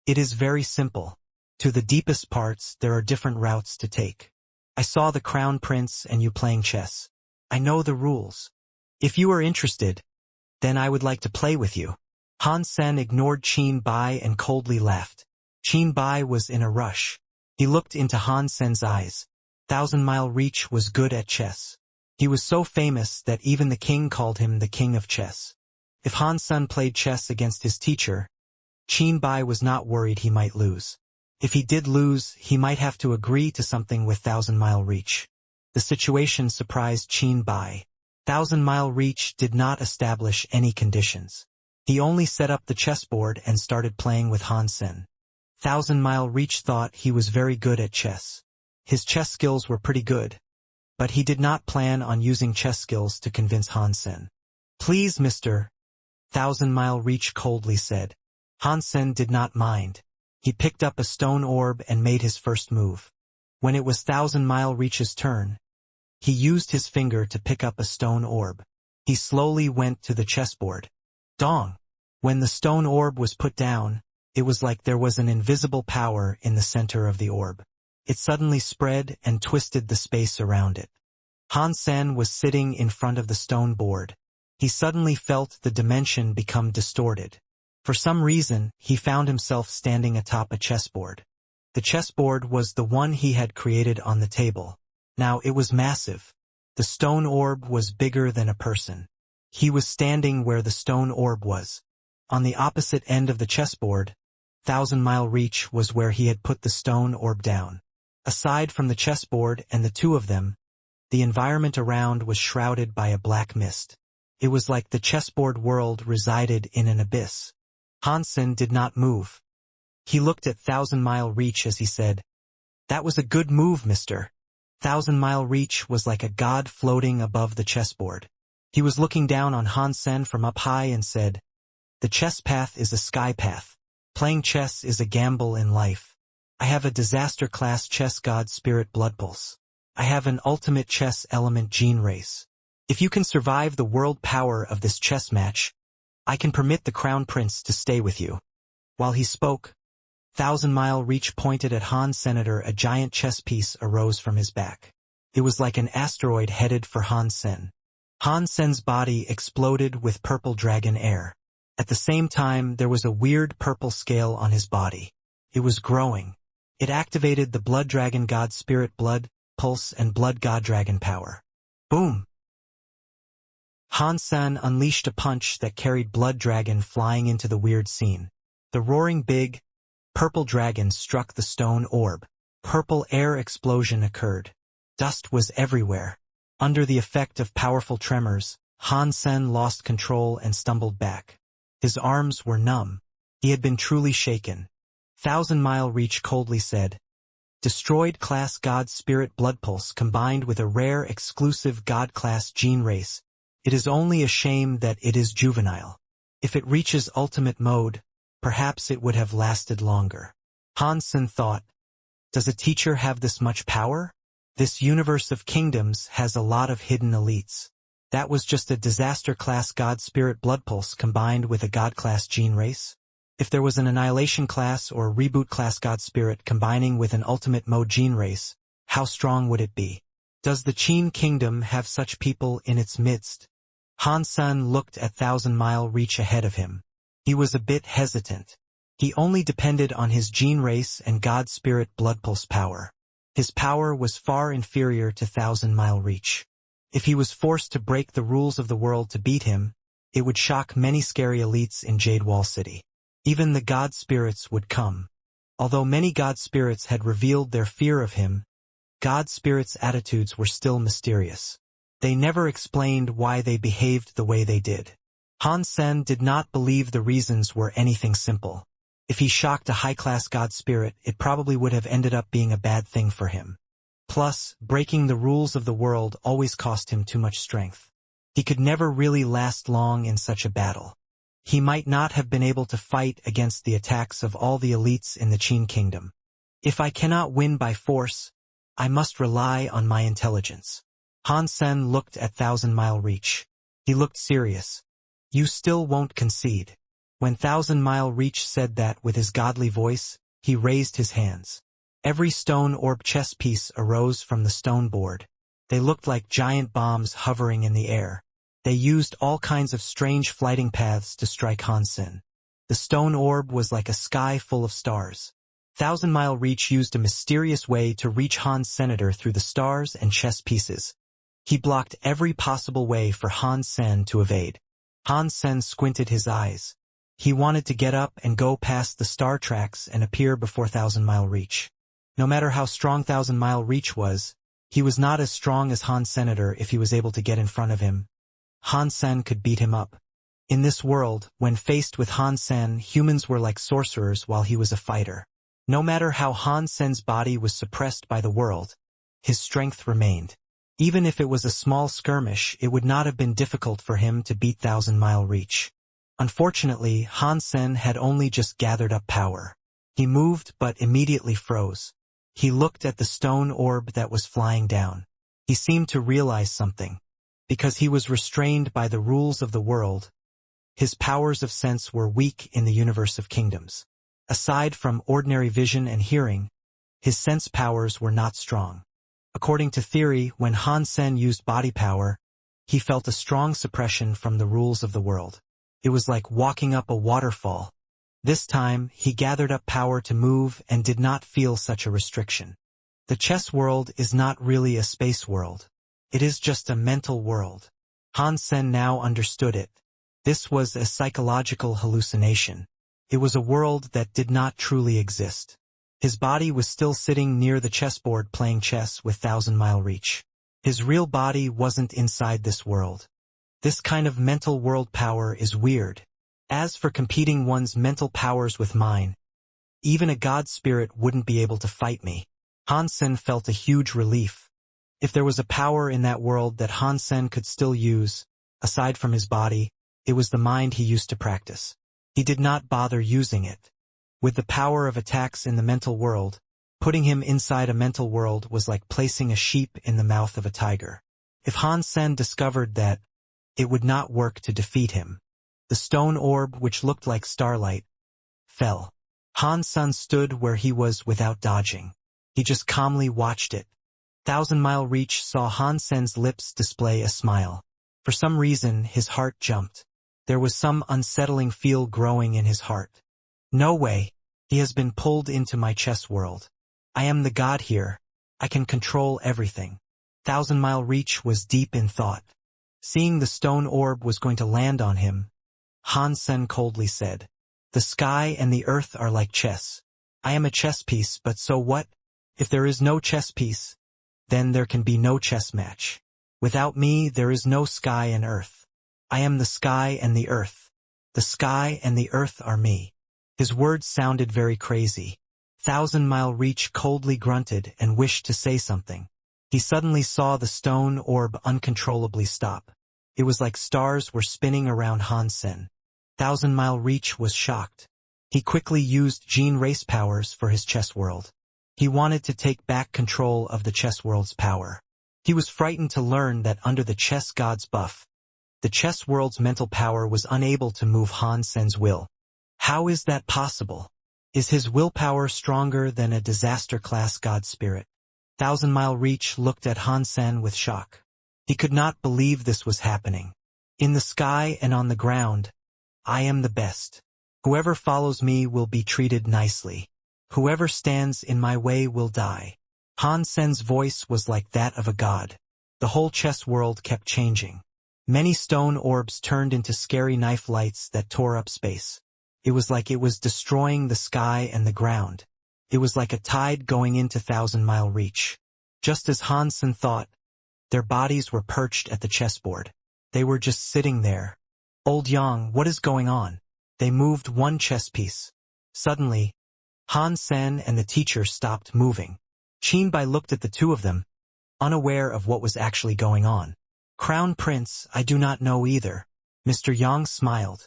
"It is very simple. To the deepest parts, there are different routes to take. I saw the Crown Prince and you playing chess. I know the rules. If you are interested, then I would like to play with you." Han Sen ignored Qin Bai and coldly laughed. Qin Bai was in a rush. He looked into Han Sen's eyes. Thousand Mile Reach was good at chess. He was so famous that even the king called him the king of chess. If Han Sen played chess against his teacher, Qin Bai was not worried he might lose. If he did lose, he might have to agree to something with Thousand Mile Reach. The situation surprised Qin Bai. Thousand Mile Reach did not establish any conditions. He only set up the chessboard and started playing with Han Sen. Thousand Mile Reach thought he was very good at chess. His chess skills were pretty good. But he did not plan on using chess skills to convince Han Sen. "Please, Mr." Thousand Mile Reach coldly said. Han Sen did not mind. He picked up a stone orb and made his first move. When it was Thousand Mile Reach's turn, he used his finger to pick up a stone orb. He slowly went to the chessboard. Dong! When the stone orb was put down, it was like there was an invisible power in the center of the orb. It suddenly spread and twisted the space around it. Han Sen was sitting in front of the stone board. He suddenly felt the dimension become distorted. For some reason, he found himself standing atop a chessboard. The chessboard was the one he had created on the table. Now it was massive. The stone orb was bigger than a person. He was standing where the stone orb was. On the opposite end of the chessboard, Thousand Mile Reach was where he had put the stone orb down. Aside from the chessboard and the two of them, the environment around was shrouded by a black mist. It was like the chessboard world resided in an abyss. Han Sen did not move. He looked at Thousand Mile Reach as he said, "That was a good move, mister." Thousand Mile Reach was like a god floating above the chessboard. He was looking down on Han Sen from up high and said, "The chess path is a sky path. Playing chess is a gamble in life. I have a disaster-class chess god spirit blood pulse. I have an ultimate chess element gene race. If you can survive the world power of this chess match, I can permit the Crown Prince to stay with you." While he spoke, Thousand Mile Reach pointed at Han Senator. A giant chess piece arose from his back. It was like an asteroid headed for Han Sen. Han Sen's body exploded with purple dragon air. At the same time, there was a weird purple scale on his body. It was growing. It activated the Blood Dragon God Spirit Blood, Pulse and Blood God Dragon power. Boom! Han-san unleashed a punch that carried Blood Dragon flying into the weird scene. The roaring big, purple dragon struck the stone orb. Purple air explosion occurred. Dust was everywhere. Under the effect of powerful tremors, Han-sen lost control and stumbled back. His arms were numb. He had been truly shaken. Thousand Mile Reach coldly said, "Destroyed class God Spirit Blood Pulse combined with a rare exclusive God class gene race. It is only a shame that it is juvenile. If it reaches ultimate mode, perhaps it would have lasted longer." Han-sen thought, does a teacher have this much power? This universe of kingdoms has a lot of hidden elites. That was just a disaster class God Spirit Blood Pulse combined with a God class gene race? If there was an Annihilation class or Reboot class God Spirit combining with an Ultimate Mode gene race, how strong would it be? Does the Qin Kingdom have such people in its midst? Han-sen looked at Thousand Mile Reach ahead of him. He was a bit hesitant. He only depended on his gene race and God Spirit Blood Pulse power. His power was far inferior to Thousand Mile Reach. If he was forced to break the rules of the world to beat him, it would shock many scary elites in Jade Wall City. Even the God Spirits would come. Although many God Spirits had revealed their fear of him, God Spirits' attitudes were still mysterious. They never explained why they behaved the way they did. Han-sen did not believe the reasons were anything simple. If he shocked a high-class God Spirit, it probably would have ended up being a bad thing for him. Plus, breaking the rules of the world always cost him too much strength. He could never really last long in such a battle. He might not have been able to fight against the attacks of all the elites in the Qin Kingdom. If I cannot win by force, I must rely on my intelligence. Han-sen looked at Thousand Mile Reach. He looked serious. You still won't concede. When Thousand Mile Reach said that with his godly voice, he raised his hands. Every stone orb chess piece arose from the stone board. They looked like giant bombs hovering in the air. They used all kinds of strange flighting paths to strike Han-sen. The stone orb was like a sky full of stars. Thousand Mile Reach used a mysterious way to reach Han's senator through the stars and chess pieces. He blocked every possible way for Han-sen to evade. Han-sen squinted his eyes. He wanted to get up and go past the star tracks and appear before Thousand Mile Reach. No matter how strong Thousand Mile Reach was, he was not as strong as Han's senator if he was able to get in front of him. Han-sen could beat him up. In this world, when faced with Han-sen, humans were like sorcerers while he was a fighter. No matter how Han-sen's body was suppressed by the world, his strength remained. Even if it was a small skirmish, it would not have been difficult for him to beat Thousand Mile Reach. Unfortunately, Han-sen had only just gathered up power. He moved but immediately froze. He looked at the stone orb that was flying down. He seemed to realize something. Because he was restrained by the rules of the world, his powers of sense were weak in the universe of kingdoms. Aside from ordinary vision and hearing, his sense powers were not strong. According to theory, when Han-sen used body power, he felt a strong suppression from the rules of the world. It was like walking up a waterfall. This time, he gathered up power to move and did not feel such a restriction. The chess world is not really a space world. It is just a mental world. Han-sen now understood it. This was a psychological hallucination. It was a world that did not truly exist. His body was still sitting near the chessboard playing chess with Thousand Mile Reach. His real body wasn't inside this world. This kind of mental world power is weird. As for competing one's mental powers with mine, even a god spirit wouldn't be able to fight me. Han-sen felt a huge relief. If there was a power in that world that Han-sen could still use, aside from his body, it was the mind he used to practice. He did not bother using it. With the power of attacks in the mental world, putting him inside a mental world was like placing a sheep in the mouth of a tiger. If Han-sen discovered that, it would not work to defeat him. The stone orb, which looked like starlight, fell. Han-sen stood where he was without dodging. He just calmly watched it. Thousand Mile Reach saw Han-sen's lips display a smile. For some reason, his heart jumped. There was some unsettling feel growing in his heart. No way. He has been pulled into my chess world. I am the god here. I can control everything. Thousand Mile Reach was deep in thought. Seeing the stone orb was going to land on him, Han Sen coldly said, "The sky and the earth are like chess. I am a chess piece, but so what? If there is no chess piece, then there can be no chess match. Without me, there is no sky and earth. I am the sky and the earth. The sky and the earth are me." His words sounded very crazy. Thousand Mile Reach coldly grunted and wished to say something. He suddenly saw the stone orb uncontrollably stop. It was like stars were spinning around Han Sen. Thousand Mile Reach was shocked. He quickly used gene race powers for his chess world. He wanted to take back control of the chess world's power. He was frightened to learn that under the chess god's buff, the chess world's mental power was unable to move Han Sen's will. How is that possible? Is his willpower stronger than a disaster-class god spirit? Thousand Mile Reach looked at Han Sen with shock. He could not believe this was happening. In the sky and on the ground, I am the best. Whoever follows me will be treated nicely. Whoever stands in my way will die. Han Sen's voice was like that of a god. The whole chess world kept changing. Many stone orbs turned into scary knife lights that tore up space. It was like it was destroying the sky and the ground. It was like a tide going into Thousand Mile Reach. Just as Han Sen thought, their bodies were perched at the chessboard. They were just sitting there. "Old Yang, what is going on?" They moved one chess piece. Suddenly, Han Sen and the teacher stopped moving. Qin Bai looked at the two of them, unaware of what was actually going on. "Crown Prince, I do not know either." Mr. Yang smiled.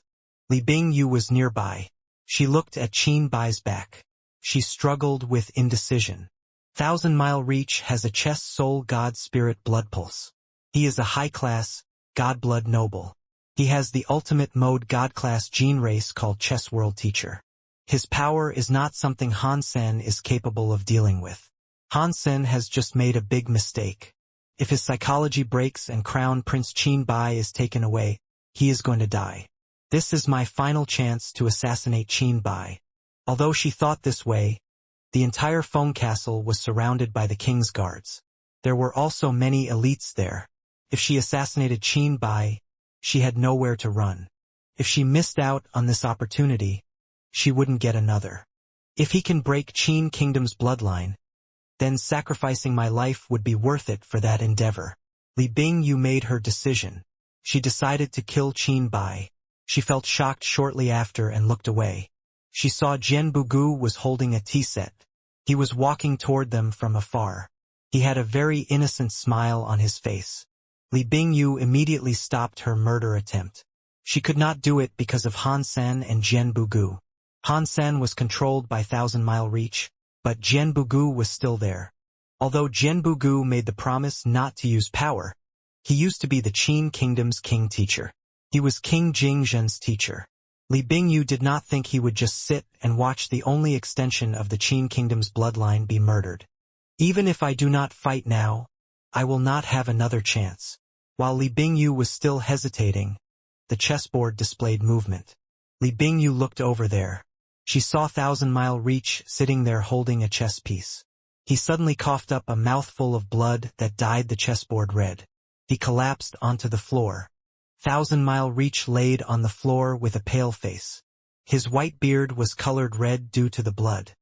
Li Bingyu was nearby. She looked at Qin Bai's back. She struggled with indecision. Thousand Mile Reach has a chess soul god spirit blood pulse. He is a high-class, god blood noble. He has the ultimate mode god-class gene race called Chess World Teacher. His power is not something Han Sen is capable of dealing with. Han Sen has just made a big mistake. If his psychology breaks and Crown Prince Qin Bai is taken away, he is going to die. This is my final chance to assassinate Qin Bai. Although she thought this way, the entire Feng Castle was surrounded by the king's guards. There were also many elites there. If she assassinated Qin Bai, she had nowhere to run. If she missed out on this opportunity, she wouldn't get another. If he can break Qin Kingdom's bloodline, then sacrificing my life would be worth it for that endeavor. Li Bingyu made her decision. She decided to kill Qin Bai. She felt shocked shortly after and looked away. She saw Jian Bugu was holding a tea set. He was walking toward them from afar. He had a very innocent smile on his face. Li Bingyu immediately stopped her murder attempt. She could not do it because of Han Sen and Jian Bugu. Han Sen was controlled by Thousand Mile Reach, but Jian Bugu was still there. Although Jian Bugu made the promise not to use power, he used to be the Qin Kingdom's king teacher. He was King Jingzhen's teacher. Li Bingyu did not think he would just sit and watch the only extension of the Qin Kingdom's bloodline be murdered. "Even if I do not fight now, I will not have another chance." While Li Bingyu was still hesitating, the chessboard displayed movement. Li Bingyu looked over there. She saw Thousand Mile Reach sitting there holding a chess piece. He suddenly coughed up a mouthful of blood that dyed the chessboard red. He collapsed onto the floor. Thousand Mile Reach laid on the floor with a pale face. His white beard was colored red due to the blood.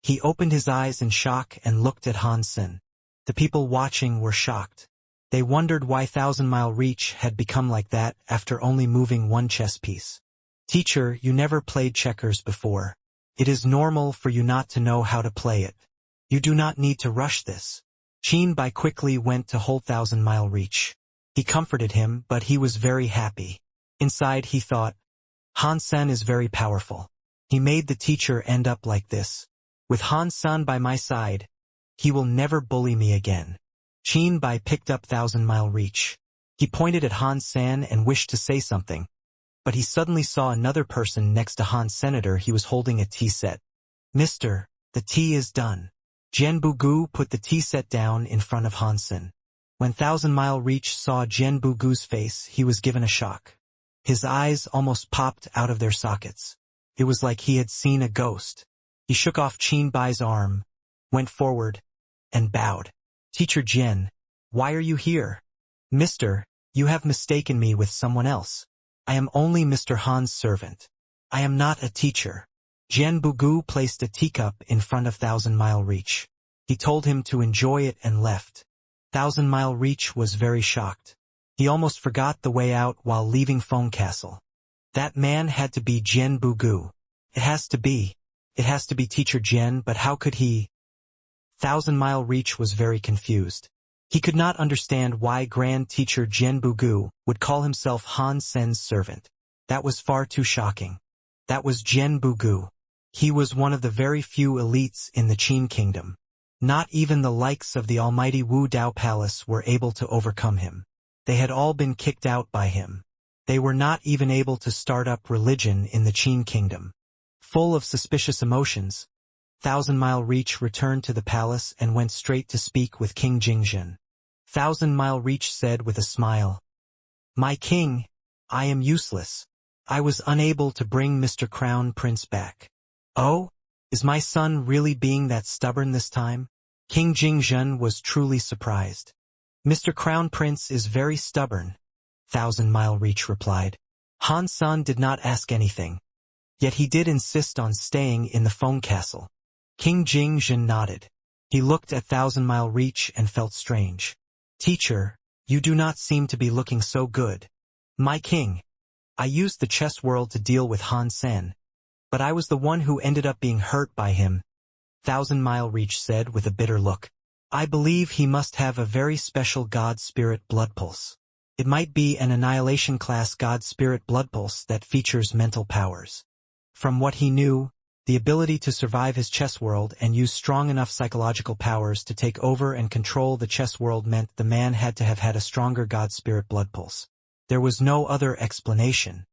He opened his eyes in shock and looked at Han Sen. The people watching were shocked. They wondered why Thousand Mile Reach had become like that after only moving one chess piece. "Teacher, you never played checkers before. It is normal for you not to know how to play it. You do not need to rush this." Qin Bai quickly went to hold Thousand Mile Reach. He comforted him, but he was very happy. Inside he thought, Han Sen is very powerful. He made the teacher end up like this. With Han Sen by my side, he will never bully me again. Qin Bai picked up Thousand Mile Reach. He pointed at Han Sen and wished to say something, but he suddenly saw another person next to Han Senator. He was holding a tea set. "Mister, the tea is done." Jian Bugu put the tea set down in front of Han Sen. When Thousand Mile Reach saw Jian Bugu's face, he was given a shock. His eyes almost popped out of their sockets. It was like he had seen a ghost. He shook off Qin Bai's arm, went forward, and bowed. Teacher Jian, why are you here? Mister, you have mistaken me with someone else. I am only Mr. Han's servant. I am not a teacher. Jian Bugu placed a teacup in front of Thousand Mile Reach. He told him to enjoy it and left. Thousand Mile Reach was very shocked. He almost forgot the way out while leaving Foam Castle. That man had to be Jian Bugu. It has to be Teacher Jian, but how could he? Thousand Mile Reach was very confused. He could not understand why Grand Teacher Jian Bugu would call himself Han Sen's servant. That was far too shocking. That was Jian Bugu. He was one of the very few elites in the Qin Kingdom. Not even the likes of the almighty Wu Dao Palace were able to overcome him. They had all been kicked out by him. They were not even able to start up religion in the Qin Kingdom. Full of suspicious emotions, Thousand Mile Reach returned to the palace and went straight to speak with King Jingzhen. Thousand Mile Reach said with a smile, "My king, I am useless. I was unable to bring Mr. Crown Prince back." "Oh? Is my son really being that stubborn this time?" King Jingzhen was truly surprised. "Mr. Crown Prince is very stubborn," Thousand Mile Reach replied. Han San did not ask anything. Yet he did insist on staying in the Foam Castle. King Jingzhen nodded. He looked at Thousand Mile Reach and felt strange. "Teacher, you do not seem to be looking so good." "My king, I used the chess world to deal with Han Sen, but I was the one who ended up being hurt by him," Thousand Mile Reach said with a bitter look. "I believe he must have a very special God Spirit blood pulse. It might be an Annihilation class God Spirit blood pulse that features mental powers." From what he knew, the ability to survive his chess world and use strong enough psychological powers to take over and control the chess world meant the man had to have had a stronger God Spirit blood pulse. There was no other explanation.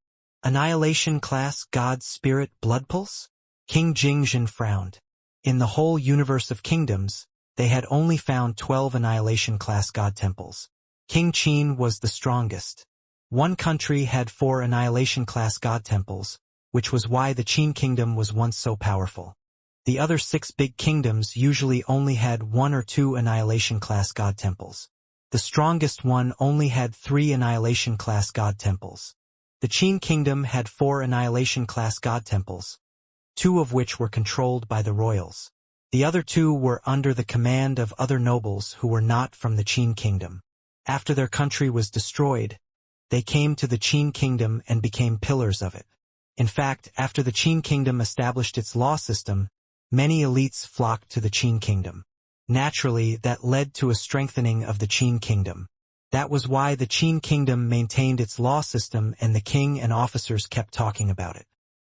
Annihilation class God Spirit blood pulse? King Jingzhen frowned. In the whole universe of kingdoms, they had only found 12 Annihilation class God temples. King Qin was the strongest. One country had 4 Annihilation class God temples, which was why the Qin kingdom was once so powerful. The other 6 big kingdoms usually only had 1 or 2 Annihilation class God temples. The strongest one only had 3 Annihilation class God temples. The Qin kingdom had 4 Annihilation class God temples, 2 of which were controlled by the royals. The other 2 were under the command of other nobles who were not from the Qin kingdom. After their country was destroyed, they came to the Qin kingdom and became pillars of it. In fact, after the Qin kingdom established its law system, many elites flocked to the Qin kingdom. Naturally, that led to a strengthening of the Qin kingdom. That was why the Qin kingdom maintained its law system and the king and officers kept talking about it.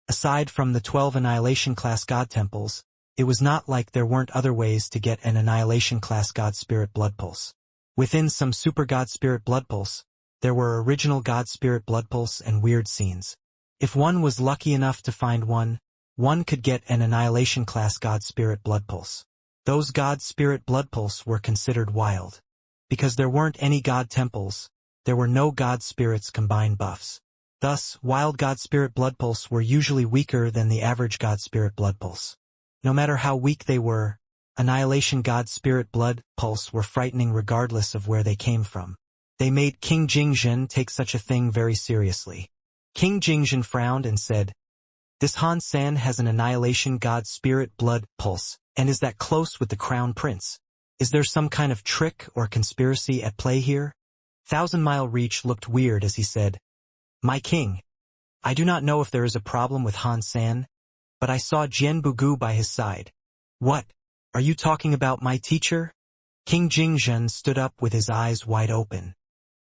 Aside from the 12 Annihilation class God temples, it was not like there weren't other ways to get an Annihilation class God Spirit blood pulse. Within some Super God Spirit blood pulse, there were original God Spirit blood pulse and weird scenes. If one was lucky enough to find one could get an Annihilation class God Spirit blood pulse. Those God Spirit blood pulse were considered wild. Because there weren't any God temples, there were no God Spirits combined buffs. Thus, wild God Spirit blood pulse were usually weaker than the average God Spirit blood pulse. No matter how weak they were, Annihilation God Spirit blood pulse were frightening regardless of where they came from. They made King Jingzhen take such a thing very seriously. King Jingzhen frowned and said, "This Han San has an Annihilation God Spirit blood pulse, and is that close with the Crown Prince. Is there some kind of trick or conspiracy at play here?" Thousand Mile Reach looked weird as he said, "My king, I do not know if there is a problem with Han San, but I saw Jian Bugu by his side." "What? Are you talking about my teacher?" King Jingzhen stood up with his eyes wide open.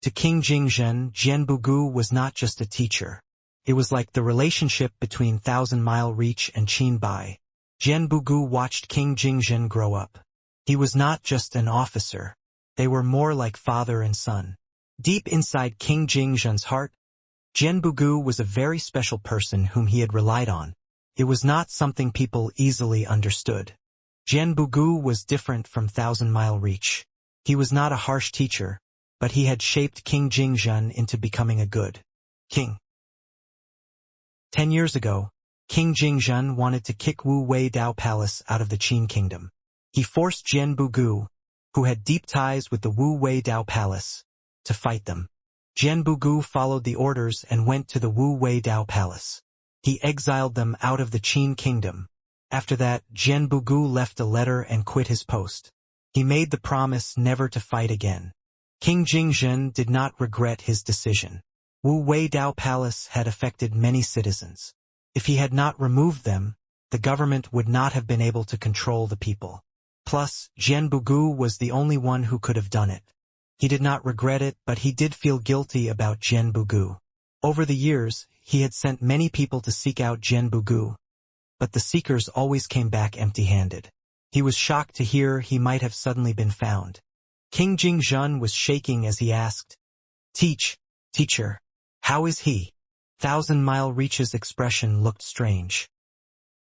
To King Jingzhen, Jian Bugu was not just a teacher. It was like the relationship between Thousand Mile Reach and Qin Bai. Jian Bugu watched King Jingzhen grow up. He was not just an officer. They were more like father and son. Deep inside King Jingzhen's heart, Jian Bugu was a very special person whom he had relied on. It was not something people easily understood. Jian Bugu was different from Thousand Mile Reach. He was not a harsh teacher, but he had shaped King Jingzhen into becoming a good king. 10 years ago, King Jingzhen wanted to kick Wu Wei Dao Palace out of the Qin kingdom. He forced Jian Bugu, who had deep ties with the Wu Wei Dao Palace, to fight them. Jian Bugu followed the orders and went to the Wu Wei Dao Palace. He exiled them out of the Qin kingdom. After that, Jian Bugu left a letter and quit his post. He made the promise never to fight again. King Jingzhen did not regret his decision. Wu Wei Dao Palace had affected many citizens. If he had not removed them, the government would not have been able to control the people. Plus, Jian Bugu was the only one who could have done it. He did not regret it, but he did feel guilty about Jian Bugu. Over the years, he had sent many people to seek out Jian Bugu, but the seekers always came back empty-handed. He was shocked to hear he might have suddenly been found. King Jingzhen was shaking as he asked, Teacher, how is he?" Thousand Mile Reach's expression looked strange.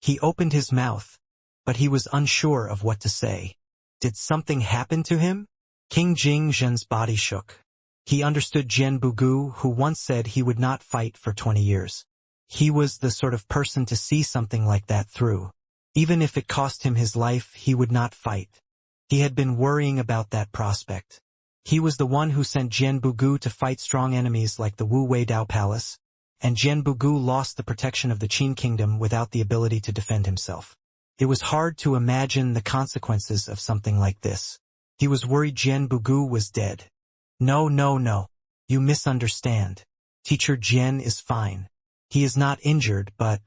He opened his mouth, but he was unsure of what to say. Did something happen to him? King Jingzhen's body shook. He understood Jian Bugu, who once said he would not fight for 20 years. He was the sort of person to see something like that through. Even if it cost him his life, he would not fight. He had been worrying about that prospect. He was the one who sent Jian Bugu to fight strong enemies like the Wu Wei Dao Palace, and Jian Bugu lost the protection of the Qin kingdom without the ability to defend himself. It was hard to imagine the consequences of something like this. He was worried Jian Bugu was dead. No. You misunderstand. Teacher Jian is fine. He is not injured, but...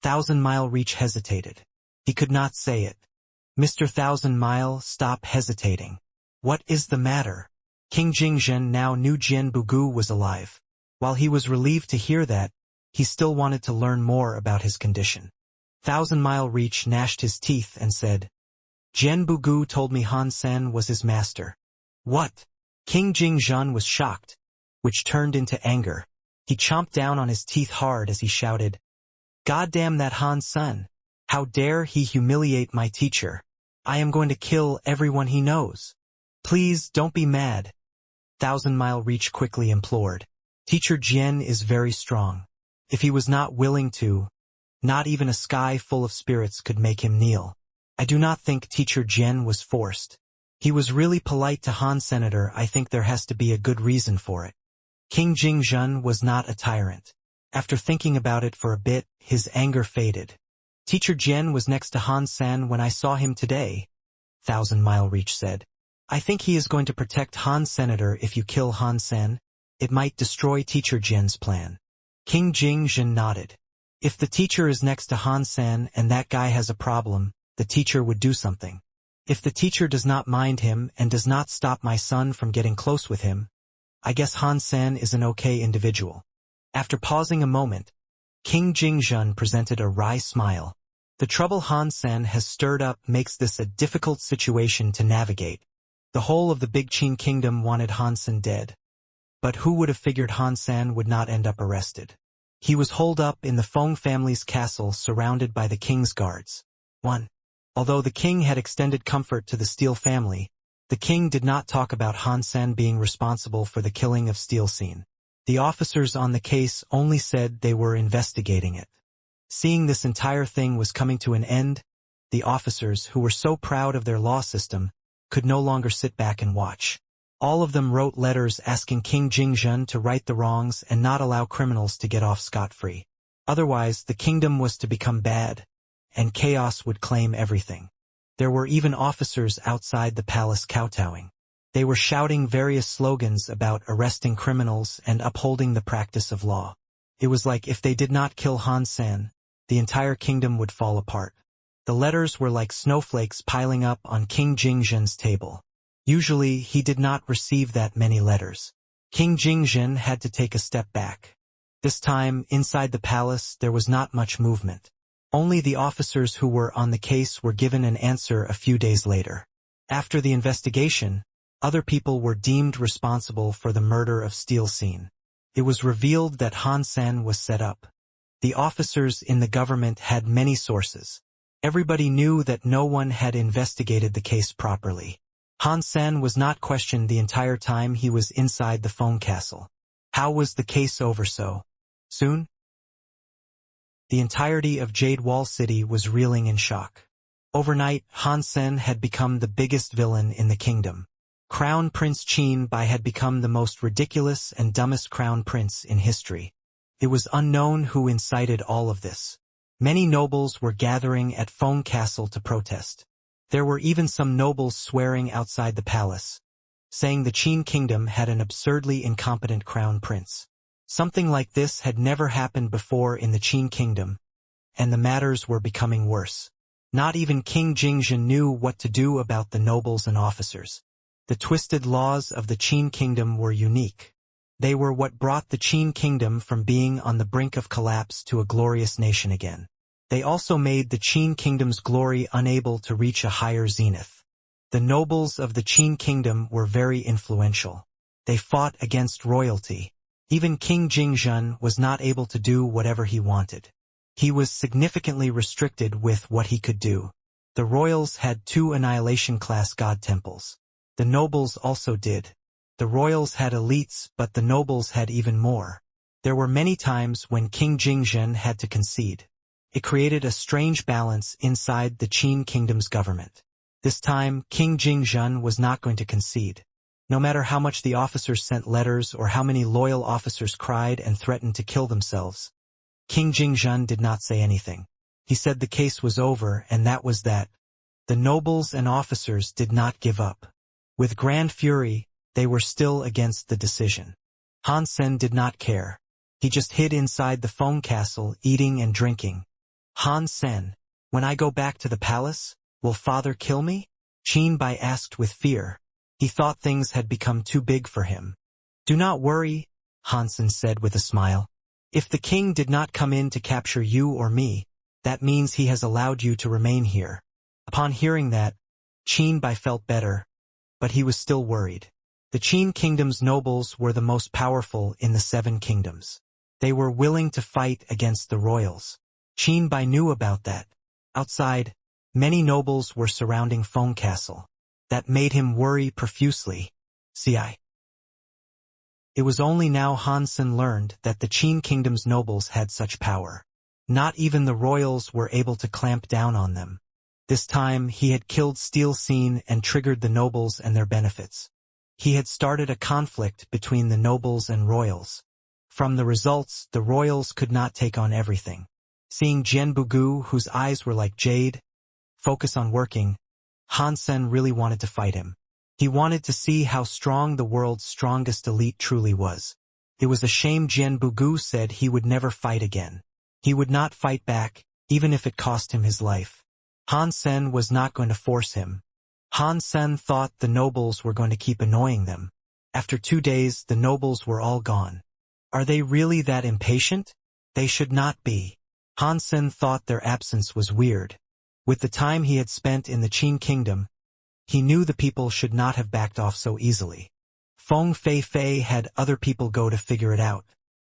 Thousand Mile Reach hesitated. He could not say it. Mr. Thousand Mile, stop hesitating. What is the matter? King Jingzhen now knew Jian Bugu was alive. While he was relieved to hear that, he still wanted to learn more about his condition. Thousand Mile Reach gnashed his teeth and said, Jian Bugu told me Han Sen was his master. What? King Jingzhen was shocked, which turned into anger. He chomped down on his teeth hard as he shouted, "Goddamn that Han Sen! How dare he humiliate my teacher! I am going to kill everyone he knows. Please don't be mad." Thousand Mile Reach quickly implored. Teacher Jian is very strong. If he was not willing to, not even a sky full of spirits could make him kneel. I do not think Teacher Jian was forced. He was really polite to Han Senator. I think there has to be a good reason for it. King Jingzhen was not a tyrant. After thinking about it for a bit, his anger faded. Teacher Jian was next to Han Sen when I saw him today, Thousand Mile Reach said. I think he is going to protect Han Senator. If you kill Han Sen, it might destroy Teacher Jian's plan. King Jingzhen nodded. If the teacher is next to Han Sen and that guy has a problem, the teacher would do something. If the teacher does not mind him and does not stop my son from getting close with him, I guess Han Sen is an okay individual. After pausing a moment, King Jingzhen presented a wry smile. The trouble Han Sen has stirred up makes this a difficult situation to navigate. The whole of the Big Qin kingdom wanted Han Sen dead. But who would have figured Han Sen would not end up arrested? He was holed up in the Feng family's castle surrounded by the king's guards. 1. Although the king had extended comfort to the Steel family, the king did not talk about Han Sen being responsible for the killing of Steel Scene. The officers on the case only said they were investigating it. Seeing this entire thing was coming to an end, the officers, who were so proud of their law system, could no longer sit back and watch. All of them wrote letters asking King Jingzhen to right the wrongs and not allow criminals to get off scot-free. Otherwise, the kingdom was to become bad, and chaos would claim everything. There were even officers outside the palace kowtowing. They were shouting various slogans about arresting criminals and upholding the practice of law. It was like if they did not kill Han Sen, the entire kingdom would fall apart. The letters were like snowflakes piling up on King Jingzhen's table. Usually, he did not receive that many letters. King Jingzhen had to take a step back. This time, inside the palace, there was not much movement. Only the officers who were on the case were given an answer a few days later. After the investigation, other people were deemed responsible for the murder of Steel Scene. It was revealed that Han Sen was set up. The officers in the government had many sources. Everybody knew that no one had investigated the case properly. Han Sen was not questioned the entire time he was inside the Feng castle. How was the case over so soon? The entirety of Jade Wall City was reeling in shock. Overnight, Han Sen had become the biggest villain in the kingdom. Crown Prince Qin Bai had become the most ridiculous and dumbest crown prince in history. It was unknown who incited all of this. Many nobles were gathering at Feng Castle to protest. There were even some nobles swearing outside the palace, saying the Qin kingdom had an absurdly incompetent crown prince. Something like this had never happened before in the Qin kingdom, and the matters were becoming worse. Not even King Jingzhen knew what to do about the nobles and officers. The twisted laws of the Qin kingdom were unique. They were what brought the Qin kingdom from being on the brink of collapse to a glorious nation again. They also made the Qin kingdom's glory unable to reach a higher zenith. The nobles of the Qin kingdom were very influential. They fought against royalty. Even King Jingzhen was not able to do whatever he wanted. He was significantly restricted with what he could do. The royals had 2 annihilation-class god temples. The nobles also did. The royals had elites, but the nobles had even more. There were many times when King Jingzhen had to concede. It created a strange balance inside the Qin kingdom's government. This time, King Jingzhen was not going to concede. No matter how much the officers sent letters or how many loyal officers cried and threatened to kill themselves, King Jingzhen did not say anything. He said the case was over, and that was that. The nobles and officers did not give up. With grand fury, they were still against the decision. Han Sen did not care. He just hid inside the Feng Castle, eating and drinking. Han Sen, when I go back to the palace, will father kill me? Qin Bai asked with fear. He thought things had become too big for him. Do not worry, Han Sen said with a smile. If the king did not come in to capture you or me, that means he has allowed you to remain here. Upon hearing that, Qin Bai felt better, but he was still worried. The Qin kingdom's nobles were the most powerful in the 7 kingdoms. They were willing to fight against the royals. Qin Bai knew about that. Outside, many nobles were surrounding Feng Castle. That made him worry profusely. It was only now Han Sen learned that the Qin kingdom's nobles had such power. Not even the royals were able to clamp down on them. This time he had killed Steel Scene and triggered the nobles and their benefits. He had started a conflict between the nobles and royals. From the results, the royals could not take on everything. Seeing Jian Bugu, whose eyes were like jade, focus on working, Han Sen really wanted to fight him. He wanted to see how strong the world's strongest elite truly was. It was a shame Jian Bugu said he would never fight again. He would not fight back, even if it cost him his life. Han Sen was not going to force him. Han Sen thought the nobles were going to keep annoying them. After 2 days, the nobles were all gone. Are they really that impatient? They should not be. Han Sen thought their absence was weird. With the time he had spent in the Qin kingdom, he knew the people should not have backed off so easily. Feng Fei had other people go to figure it out.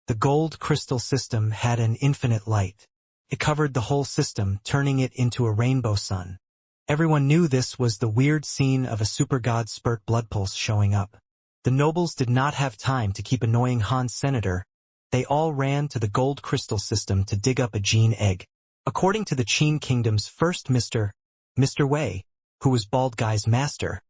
The gold crystal system had an infinite light. It covered the whole system, turning it into a rainbow sun. Everyone knew this was the weird scene of a super god spurt blood pulse showing up. The nobles did not have time to keep annoying Han's senator. They all ran to the gold crystal system to dig up a gene egg. According to the Qin kingdom's first Mr. Wei, who was Bald Guy's master,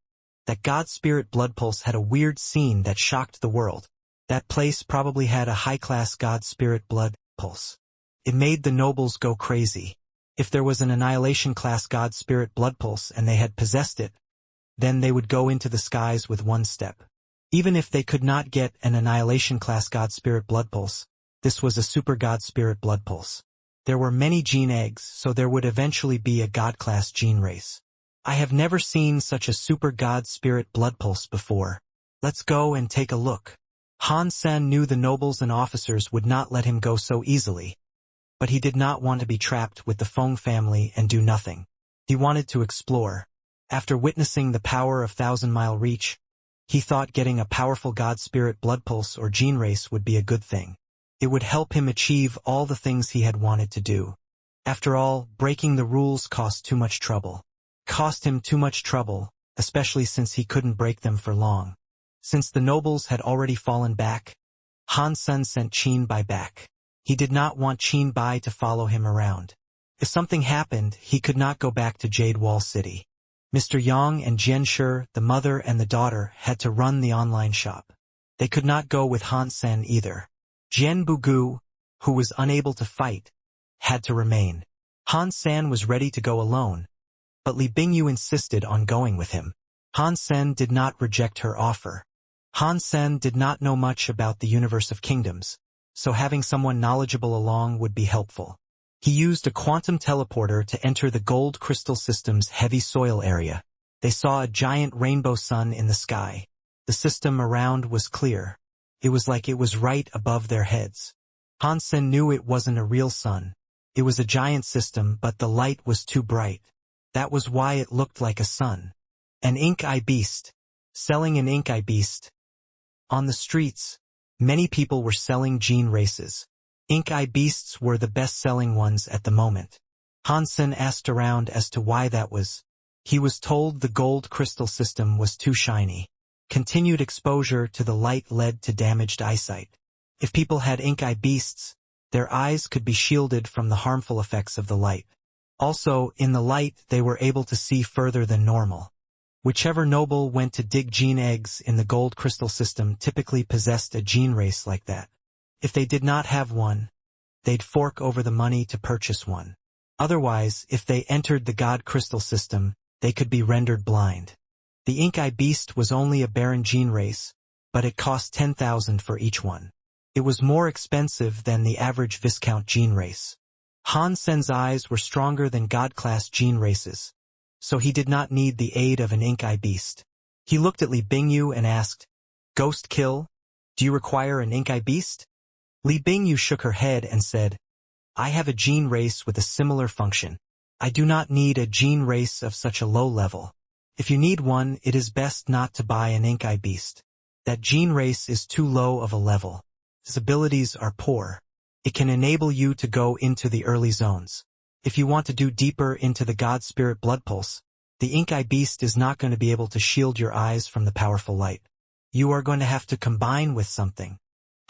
that god spirit blood pulse had a weird scene that shocked the world. That place probably had a high-class god spirit blood pulse. It made the nobles go crazy. If there was an annihilation-class god spirit blood pulse and they had possessed it, then they would go into the skies with one step. Even if they could not get an annihilation-class god spirit blood pulse, this was a super god spirit blood pulse. There were many gene eggs, so there would eventually be a god-class gene race. I have never seen such a super god spirit blood pulse before. Let's go and take a look. Han Sen knew the nobles and officers would not let him go so easily. But he did not want to be trapped with the Feng family and do nothing. He wanted to explore. After witnessing the power of Thousand Mile Reach, he thought getting a powerful god spirit blood pulse or gene race would be a good thing. It would help him achieve all the things he had wanted to do. After all, breaking the rules cost too much trouble. Cost him too much trouble, especially since he couldn't break them for long. Since the nobles had already fallen back, Han Sen sent Qin Bai back. He did not want Qin Bai to follow him around. If something happened, he could not go back to Jade Wall City. Mr. Yang and Jian Shi, the mother and the daughter, had to run the online shop. They could not go with Han Sen either. Jian Bugu, who was unable to fight, had to remain. Han Sen was ready to go alone, but Li Bingyu insisted on going with him. Han Sen did not reject her offer. Han Sen did not know much about the universe of kingdoms, so having someone knowledgeable along would be helpful. He used a quantum teleporter to enter the gold crystal system's heavy soil area. They saw a giant rainbow sun in the sky. The system around was clear. It was like it was right above their heads. Han Sen knew it wasn't a real sun. It was a giant system, but the light was too bright. That was why it looked like a sun. An ink-eye beast. Selling an ink-eye beast. On the streets, many people were selling gene races. Ink-eye beasts were the best-selling ones at the moment. Han Sen asked around as to why that was. He was told the gold crystal system was too shiny. Continued exposure to the light led to damaged eyesight. If people had ink-eye beasts, their eyes could be shielded from the harmful effects of the light. Also, in the light they were able to see further than normal. Whichever noble went to dig gene eggs in the gold crystal system typically possessed a gene race like that. If they did not have one, they'd fork over the money to purchase one. Otherwise, if they entered the god crystal system, they could be rendered blind. The ink-eye beast was only a barren gene race, but it cost 10,000 for each one. It was more expensive than the average Viscount gene race. Han Sen's eyes were stronger than god-class gene races, so he did not need the aid of an ink-eye beast. He looked at Li Bingyu and asked, "Ghost kill? Do you require an ink-eye beast?" Li Bingyu shook her head and said, "I have a gene race with a similar function. I do not need a gene race of such a low level. If you need one, it is best not to buy an ink-eye beast. That gene race is too low of a level. Its abilities are poor. It can enable you to go into the early zones. If you want to do deeper into the God Spirit Blood Pulse, the ink-eye beast is not going to be able to shield your eyes from the powerful light. You are going to have to combine with something."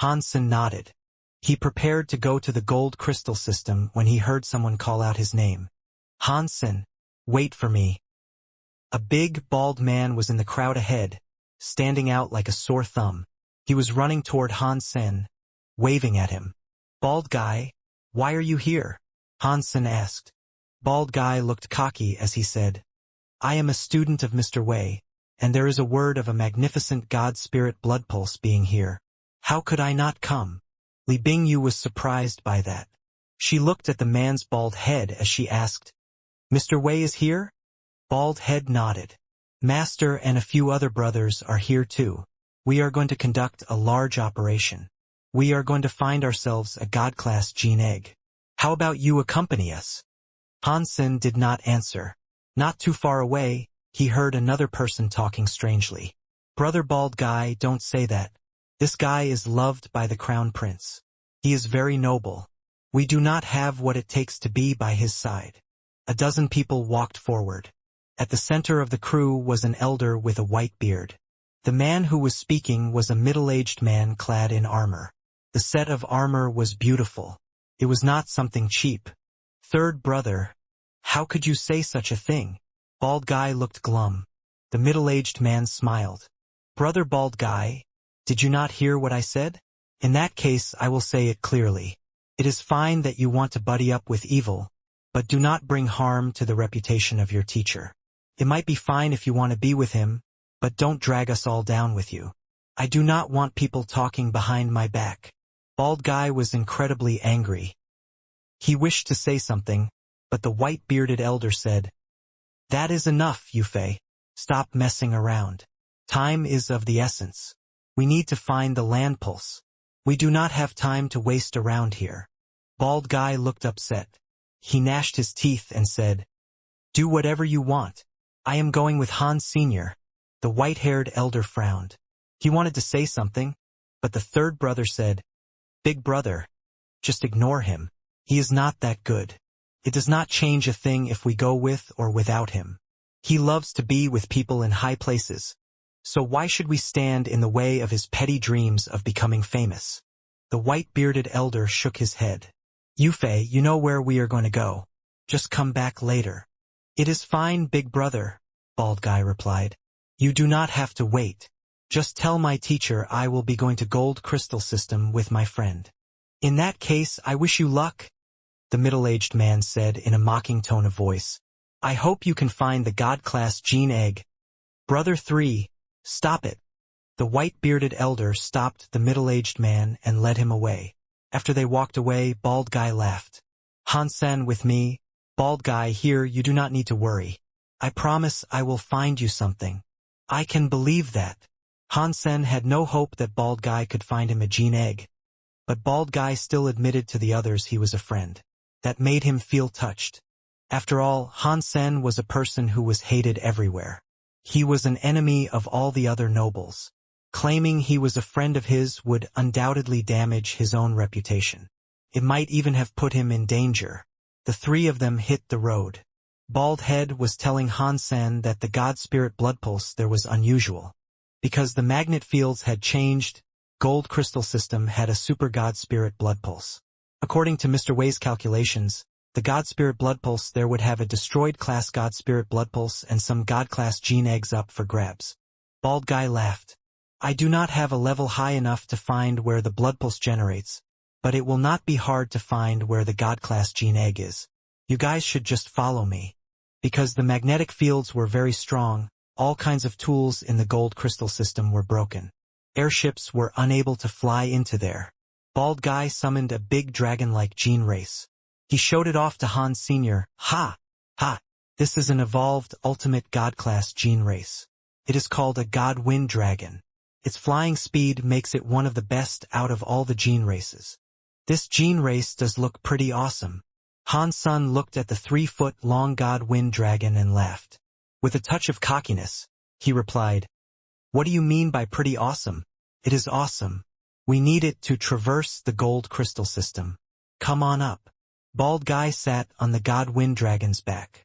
Han Sen nodded. He prepared to go to the gold crystal system when he heard someone call out his name. "Han Sen, wait for me." A big, bald man was in the crowd ahead, standing out like a sore thumb. He was running toward Han Sen, waving at him. "Bald guy, why are you here?" Han Sen asked. Bald guy looked cocky as he said, "I am a student of Mr. Wei, and there is a word of a magnificent God Spirit Blood Pulse being here. How could I not come?" Li Bingyu was surprised by that. She looked at the man's bald head as she asked, "Mr. Wei is here?" Bald head nodded. "Master and a few other brothers are here too. We are going to conduct a large operation. We are going to find ourselves a God-class gene egg. How about you accompany us?" Han Sen did not answer. Not too far away, he heard another person talking strangely. "Brother bald guy, don't say that. This guy is loved by the crown prince. He is very noble. We do not have what it takes to be by his side." A dozen people walked forward. At the center of the crew was an elder with a white beard. The man who was speaking was a middle-aged man clad in armor. The set of armor was beautiful. It was not something cheap. "Third brother, how could you say such a thing?" Bald guy looked glum. The middle-aged man smiled. "Brother bald guy, did you not hear what I said? In that case, I will say it clearly. It is fine that you want to buddy up with evil, but do not bring harm to the reputation of your teacher. It might be fine if you want to be with him, but don't drag us all down with you. I do not want people talking behind my back." Bald guy was incredibly angry. He wished to say something, but the white-bearded elder said, "That is enough, Yufei. Stop messing around. Time is of the essence. We need to find the land pulse. We do not have time to waste around here." Bald guy looked upset. He gnashed his teeth and said, "Do whatever you want. I am going with Han Sr." The white-haired elder frowned. He wanted to say something, but the third brother said, "Big brother, just ignore him. He is not that good. It does not change a thing if we go with or without him. He loves to be with people in high places. So why should we stand in the way of his petty dreams of becoming famous?" The white-bearded elder shook his head. Yufei, you know where we are going to go. Just come back later. It is fine, big brother, Bald Guy replied. You do not have to wait. Just tell my teacher I will be going to Gold Crystal System with my friend. In that case, I wish you luck, the middle-aged man said in a mocking tone of voice. I hope you can find the God-class gene egg. Brother 3, stop it. The white-bearded elder stopped the middle-aged man and led him away. After they walked away, Bald Guy laughed. Hansen with me, Bald Guy here, you do not need to worry. I promise I will find you something. I can believe that. Hansen had no hope that Bald Guy could find him a gene egg. But Bald Guy still admitted to the others he was a friend. That made him feel touched. After all, Hansen was a person who was hated everywhere. He was an enemy of all the other nobles. Claiming he was a friend of his would undoubtedly damage his own reputation. It might even have put him in danger. The three of them hit the road. Bald Head was telling Hansen that the God Spirit blood pulse there was unusual. Because the magnet fields had changed, Gold Crystal System had a super God Spirit blood pulse. According to Mr. Wei's calculations, the God Spirit blood pulse there would have a destroyed class God Spirit blood pulse and some God class gene eggs up for grabs. Bald Guy laughed. I do not have a level high enough to find where the blood pulse generates, but it will not be hard to find where the God class gene egg is. You guys should just follow me. Because the magnetic fields were very strong, all kinds of tools in the Gold Crystal System were broken. Airships were unable to fly into there. Bald Guy summoned a big dragon-like gene race. He showed it off to Han Sr. Ha! Ha! This is an evolved ultimate God-class gene race. It is called a God Wind Dragon. Its flying speed makes it one of the best out of all the gene races. This gene race does look pretty awesome. Han Sun looked at the 3-foot-long God Wind Dragon and laughed. With a touch of cockiness, he replied, What do you mean by pretty awesome? It is awesome. We need it to traverse the Gold Crystal System. Come on up. Bald Guy sat on the God Wind Dragon's back.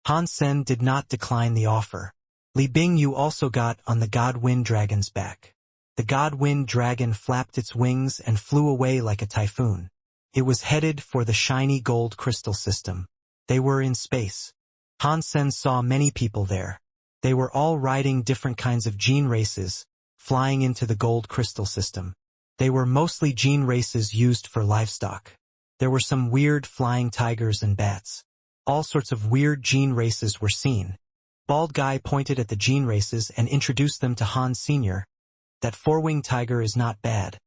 Han Sen did not decline the offer. Li Bing Yu also got on the God Wind Dragon's back. The God Wind Dragon flapped its wings and flew away like a typhoon. It was headed for the shiny Gold Crystal System. They were in space. Han Sen saw many people there. They were all riding different kinds of gene races, flying into the Gold Crystal System. They were mostly gene races used for livestock. There were some weird flying tigers and bats. All sorts of weird gene races were seen. Bald Guy pointed at the gene races and introduced them to Han Sr. That four-winged tiger is not bad.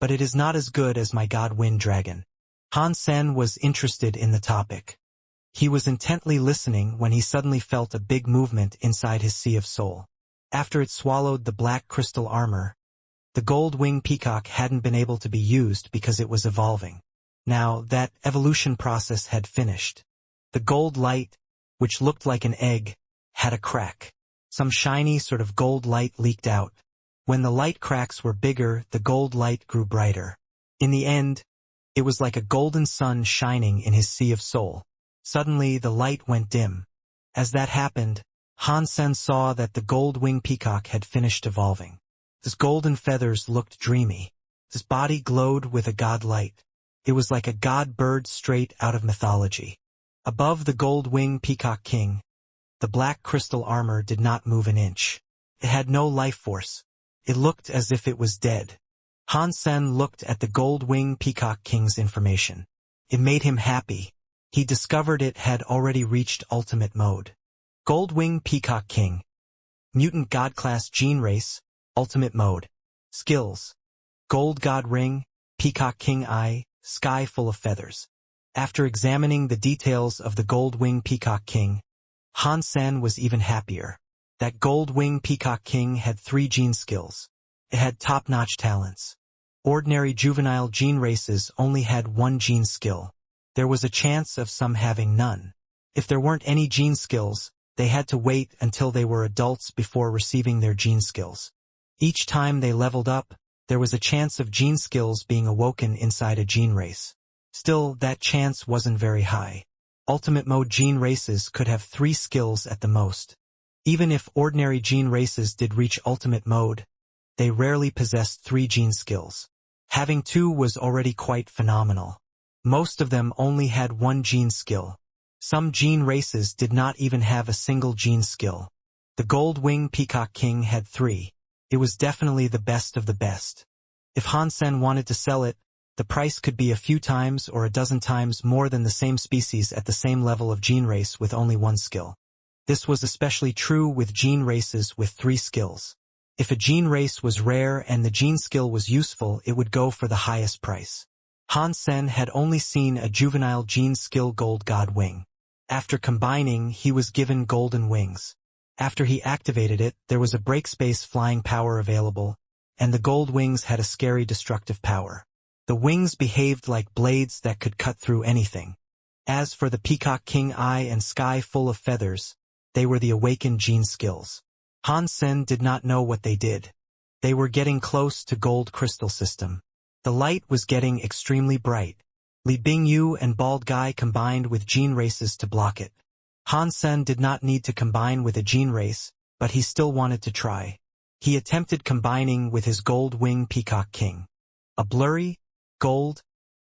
But it is not as good as my God Wind Dragon. Han Sen was interested in the topic. He was intently listening when he suddenly felt a big movement inside his Sea of Soul. After it swallowed the black crystal armor, the gold wing peacock hadn't been able to be used because it was evolving. Now, that evolution process had finished. The gold light, which looked like an egg, had a crack. Some shiny sort of gold light leaked out. When the light cracks were bigger, the gold light grew brighter. In the end, it was like a golden sun shining in his Sea of Soul. Suddenly, the light went dim. As that happened, Han Sen saw that the gold wing peacock had finished evolving. His golden feathers looked dreamy. His body glowed with a god light. It was like a god bird straight out of mythology. Above the gold wing peacock king, the black crystal armor did not move an inch. It had no life force. It looked as if it was dead. Han Sen looked at the gold wing peacock king's information. It made him happy. He discovered it had already reached ultimate mode. Gold wing peacock king. Mutant god class gene race, ultimate mode. Skills. Gold god ring, peacock king eye, sky full of feathers. After examining the details of the gold wing peacock king, Han Sen was even happier. That gold wing peacock king had 3 gene skills. It had top-notch talents. Ordinary juvenile gene races only had 1 gene skill. There was a chance of some having none. If there weren't any gene skills, they had to wait until they were adults before receiving their gene skills. Each time they leveled up, there was a chance of gene skills being awoken inside a gene race. Still, that chance wasn't very high. Ultimate mode gene races could have 3 skills at the most. Even if ordinary gene races did reach ultimate mode, they rarely possessed 3 gene skills. Having two was already quite phenomenal. Most of them only had one gene skill. Some gene races did not even have a single gene skill. The gold-winged peacock king had three. It was definitely the best of the best. If Han Sen wanted to sell it, the price could be a few times or a dozen times more than the same species at the same level of gene race with only one skill. This was especially true with gene races with three skills. If a gene race was rare and the gene skill was useful, it would go for the highest price. Han Sen had only seen a juvenile gene skill gold god wing. After combining, he was given golden wings. After he activated it, there was a break space flying power available, and the gold wings had a scary destructive power. The wings behaved like blades that could cut through anything. As for the Peacock King Eye and Sky full of feathers, they were the awakened gene skills. Han Sen did not know what they did. They were getting close to gold crystal system. The light was getting extremely bright. Li Bingyu and Bald Guy combined with gene races to block it. Han Sen did not need to combine with a gene race, but he still wanted to try. He attempted combining with his gold-winged Peacock King. A blurry, gold,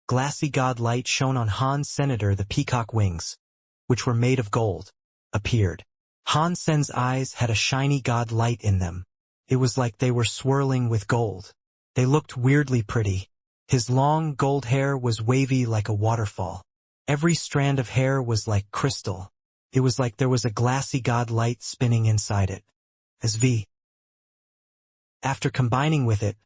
glassy god light shone on Han Senator the peacock wings, which were made of gold, appeared. Han Sen's eyes had a shiny god light in them. It was like they were swirling with gold. They looked weirdly pretty. His long gold hair was wavy like a waterfall. Every strand of hair was like crystal. It was like there was a glassy god light spinning inside it. After combining with it,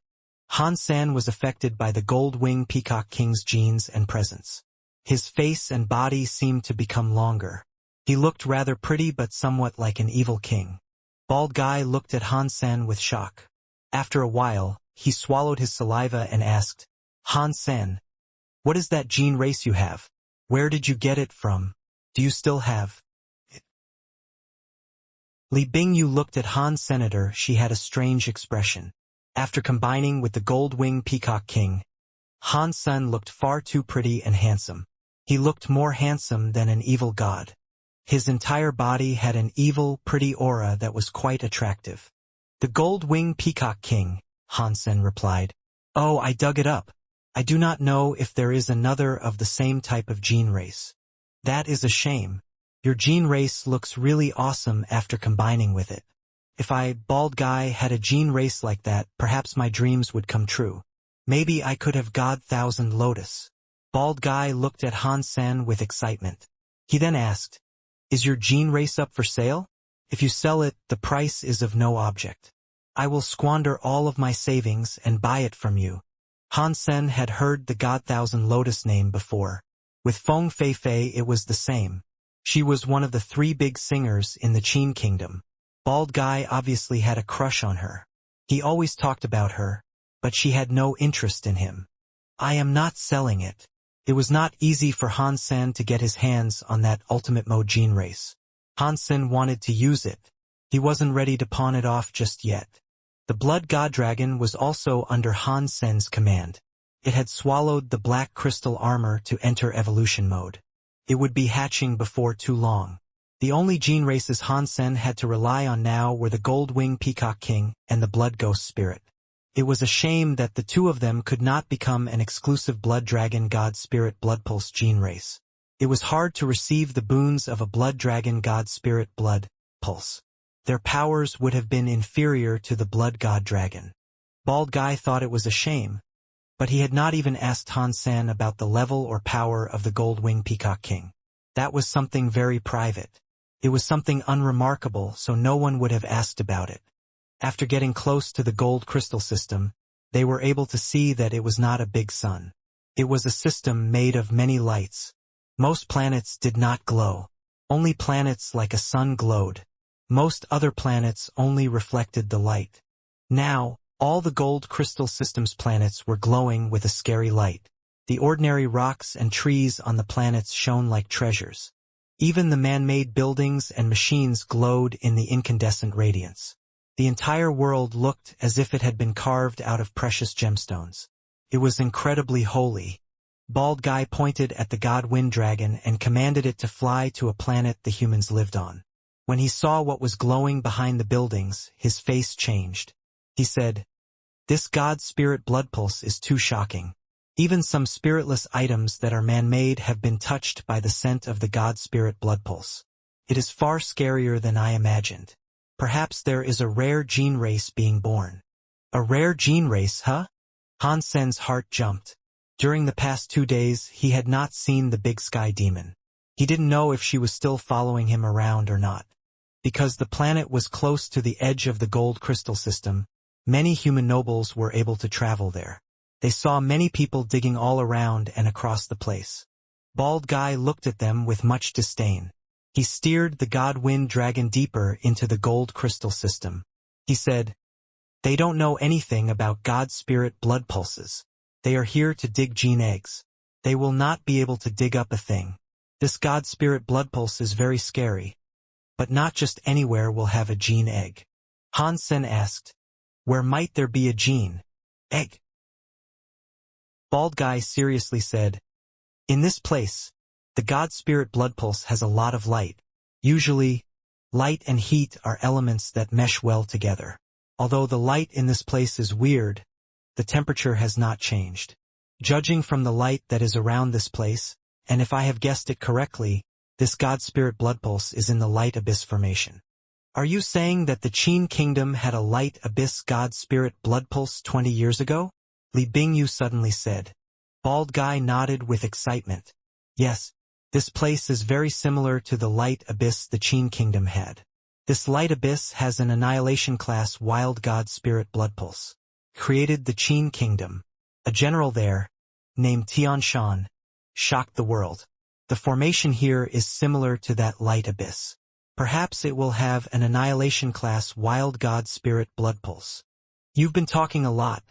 Han Sen was affected by the gold-winged Peacock King's genes and presence. His face and body seemed to become longer. He looked rather pretty but somewhat like an evil king. Bald Guy looked at Han Sen with shock. After a while, he swallowed his saliva and asked, Han Sen, what is that gene race you have? Where did you get it from? Do you still have it? Li Bingyu looked at Han Senator. She had a strange expression. After combining with the gold-winged Peacock King, Han Sen looked far too pretty and handsome. He looked more handsome than an evil god. His entire body had an evil, pretty aura that was quite attractive. The gold-winged Peacock King, Han Sen replied. Oh, I dug it up. I do not know if there is another of the same type of gene race. That is a shame. Your gene race looks really awesome after combining with it. If I, Bald Guy, had a gene race like that, perhaps my dreams would come true. Maybe I could have God Thousand Lotus. Bald Guy looked at Han Sen with excitement. He then asked, is your gene race up for sale? If you sell it, the price is of no object. I will squander all of my savings and buy it from you. Han Sen had heard the God Thousand Lotus name before. With Feng Fei Fei it was the same. She was one of the three big singers in the Qin Kingdom. Bald Guy obviously had a crush on her. He always talked about her, but she had no interest in him. I am not selling it. It was not easy for Han Sen to get his hands on that ultimate mode gene race. Han Sen wanted to use it. He wasn't ready to pawn it off just yet. The Blood God Dragon was also under Han Sen's command. It had swallowed the black crystal armor to enter evolution mode. It would be hatching before too long. The only gene races Han Sen had to rely on now were the gold-winged Peacock King and the Blood Ghost Spirit. It was a shame that the two of them could not become an exclusive Blood Dragon God Spirit Blood Pulse gene race. It was hard to receive the boons of a Blood Dragon God Spirit Blood Pulse. Their powers would have been inferior to the Blood God Dragon. Bald Guy thought it was a shame, but he had not even asked Han Sen about the level or power of the gold-winged Peacock King. That was something very private. It was something unremarkable, so no one would have asked about it. After getting close to the gold crystal system, they were able to see that it was not a big sun. It was a system made of many lights. Most planets did not glow. Only planets like a sun glowed. Most other planets only reflected the light. Now, all the gold crystal system's planets were glowing with a scary light. The ordinary rocks and trees on the planets shone like treasures. Even the man-made buildings and machines glowed in the incandescent radiance. The entire world looked as if it had been carved out of precious gemstones. It was incredibly holy. Bald Guy pointed at the god Wind Dragon and commanded it to fly to a planet the humans lived on. When he saw what was glowing behind the buildings, his face changed. He said, This God spirit blood pulse is too shocking. Even some spiritless items that are man-made have been touched by the scent of the God spirit blood pulse. It is far scarier than I imagined. Perhaps there is a rare gene race being born. A rare gene race, huh? Han Sen's heart jumped. During the past 2 days, he had not seen the big sky demon. He didn't know if she was still following him around or not. Because the planet was close to the edge of the gold crystal system, many human nobles were able to travel there. They saw many people digging all around and across the place. Bald Guy looked at them with much disdain. He steered the God Wind Dragon deeper into the gold crystal system. He said, "They don't know anything about God spirit blood pulses. They are here to dig gene eggs. They will not be able to dig up a thing. This God spirit blood pulse is very scary. But not just anywhere will have a gene egg." Han Sen asked, "Where might there be a gene egg?" Bald Guy seriously said, "In this place, the God spirit blood pulse has a lot of light. Usually, light and heat are elements that mesh well together. Although the light in this place is weird, the temperature has not changed. Judging from the light that is around this place, and if I have guessed it correctly, this God spirit blood pulse is in the light abyss formation." "Are you saying that the Qin kingdom had a light abyss God spirit blood pulse 20 years ago?" Li Bingyu suddenly said. Bald Guy nodded with excitement. "Yes, this place is very similar to the light abyss the Qin kingdom had. This light abyss has an annihilation class wild God spirit blood pulse. Created the Qin kingdom. A general there, named Tian Shan, shocked the world. The formation here is similar to that light abyss. Perhaps it will have an annihilation class wild God spirit blood pulse. You've been talking a lot,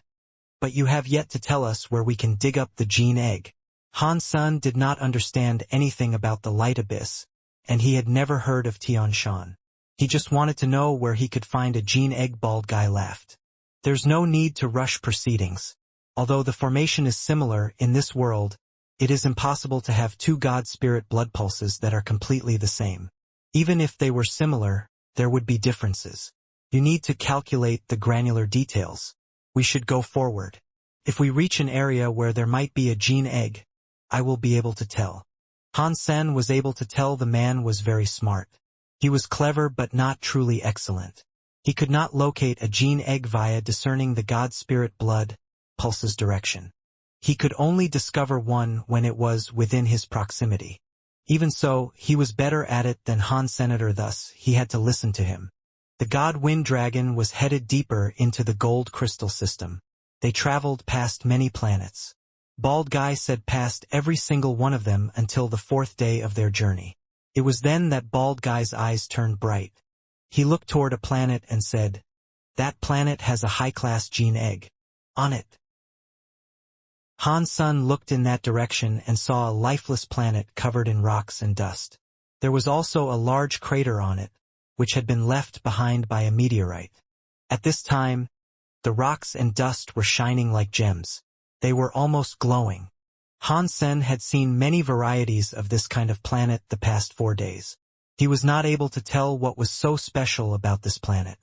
but you have yet to tell us where we can dig up the gene egg." Han Sen did not understand anything about the light abyss, and he had never heard of Tian Shan. He just wanted to know where he could find a gene egg. Bald Guy laughed. "There's no need to rush proceedings. Although the formation is similar in this world, it is impossible to have two God spirit blood pulses that are completely the same. Even if they were similar, there would be differences. You need to calculate the granular details. We should go forward. If we reach an area where there might be a gene egg, I will be able to tell." Han Sen was able to tell the man was very smart. He was clever but not truly excellent. He could not locate a gene egg via discerning the God spirit blood pulse's direction. He could only discover one when it was within his proximity. Even so, he was better at it than Han Senator, thus he had to listen to him. The God Wind Dragon was headed deeper into the gold crystal system. They traveled past many planets. Bald Guy said past every single one of them until the 4th day of their journey. It was then that Bald Guy's eyes turned bright. He looked toward a planet and said, "That planet has a high-class gene egg on it." Han Sen looked in that direction and saw a lifeless planet covered in rocks and dust. There was also a large crater on it, which had been left behind by a meteorite. At this time, the rocks and dust were shining like gems. They were almost glowing. Han Sen had seen many varieties of this kind of planet the past 4 days. He was not able to tell what was so special about this planet.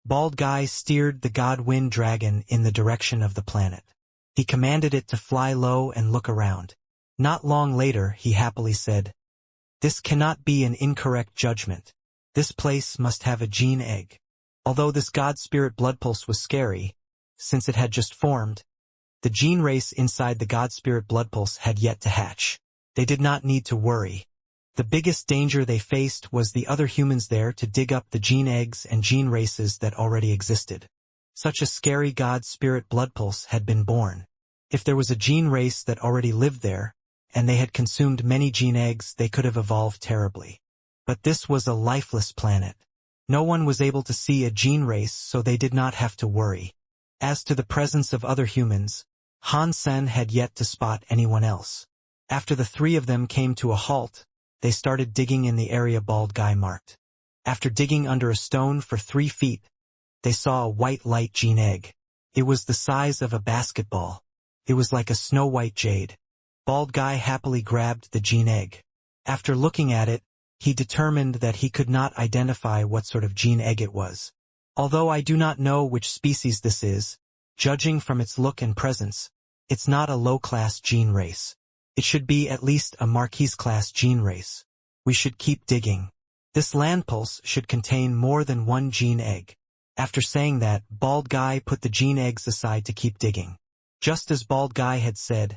Bald Guy steered the God Wind Dragon in the direction of the planet. He commanded it to fly low and look around. Not long later, he happily said, "This cannot be an incorrect judgment. This place must have a gene egg." Although this God spirit blood pulse was scary, since it had just formed, the gene race inside the God spirit blood pulse had yet to hatch. They did not need to worry. The biggest danger they faced was the other humans there to dig up the gene eggs and gene races that already existed. Such a scary God spirit blood pulse had been born. If there was a gene race that already lived there, and they had consumed many gene eggs, they could have evolved terribly. But this was a lifeless planet. No one was able to see a gene race, so they did not have to worry. As to the presence of other humans, Han Sen had yet to spot anyone else. After the 3 of them came to a halt, they started digging in the area Bald Guy marked. After digging under a stone for 3 feet, they saw a white light gene egg. It was the size of a basketball. It was like a snow-white jade. Bald Guy happily grabbed the gene egg. After looking at it, he determined that he could not identify what sort of gene egg it was. "Although I do not know which species this is, Judging from its look and presence, it's not a low-class gene race. It should be at least a Marquise-class gene race. We should keep digging. This land pulse should contain more than one gene egg. After saying that, Bald Guy put the gene eggs aside to keep digging. Just as Bald Guy had said,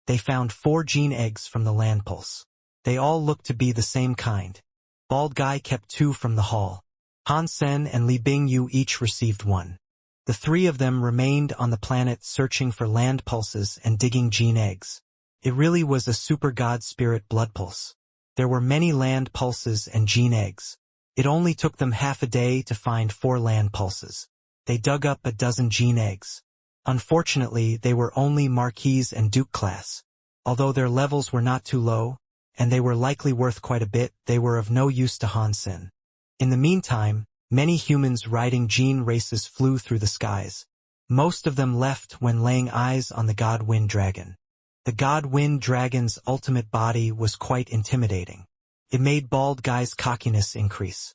they found 4 gene eggs from the land pulse. They all looked to be the same kind. Bald Guy kept 2 from the haul. Han Sen and Li Bingyu each received 1. The 3 of them remained on the planet searching for land pulses and digging gene eggs. It really was a super god spirit blood pulse. There were many land pulses and gene eggs. It only took them half a day to find 4 land pulses. They dug up a dozen gene eggs. Unfortunately, they were only Marquise and Duke class. Although their levels were not too low, and they were likely worth quite a bit, they were of no use to Han Sen. In the meantime, many humans riding gene races flew through the skies. Most of them left when laying eyes on the God Wind Dragon. The God Wind Dragon's ultimate body was quite intimidating. It made Bald Guy's cockiness increase.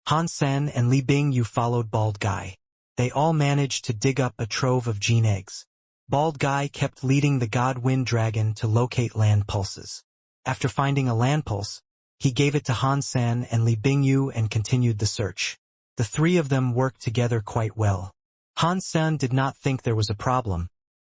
Han Sen and Li Bingyu followed Bald Guy. They all managed to dig up a trove of gene eggs. Bald Guy kept leading the God Wind Dragon to locate land pulses. After finding a land pulse, he gave it to Han Sen and Li Bingyu and continued the search. The 3 of them worked together quite well. Han Sen did not think there was a problem,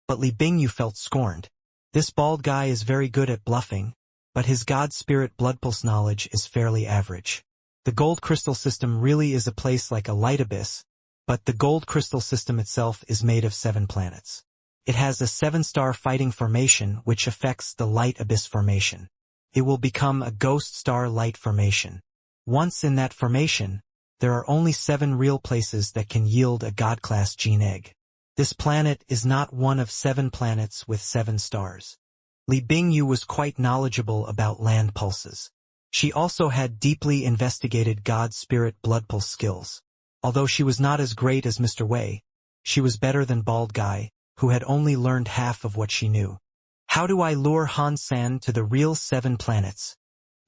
but Li Bingyu felt scorned. This Bald Guy is very good at bluffing, but his God Spirit blood pulse knowledge is fairly average. The gold crystal system really is a place like a light abyss, but the gold crystal system itself is made of 7 planets. It has a 7-star fighting formation which affects the light abyss formation. It will become a ghost star light formation. Once in that formation, there are only 7 real places that can yield a God-class gene egg. This planet is not one of 7 planets with 7 stars. Li Bingyu was quite knowledgeable about land pulses. She also had deeply investigated God Spirit blood pulse skills. Although she was not as great as Mr. Wei, she was better than Bald Guy, who had only learned half of what she knew. How do I lure Han Sen to the real 7 planets?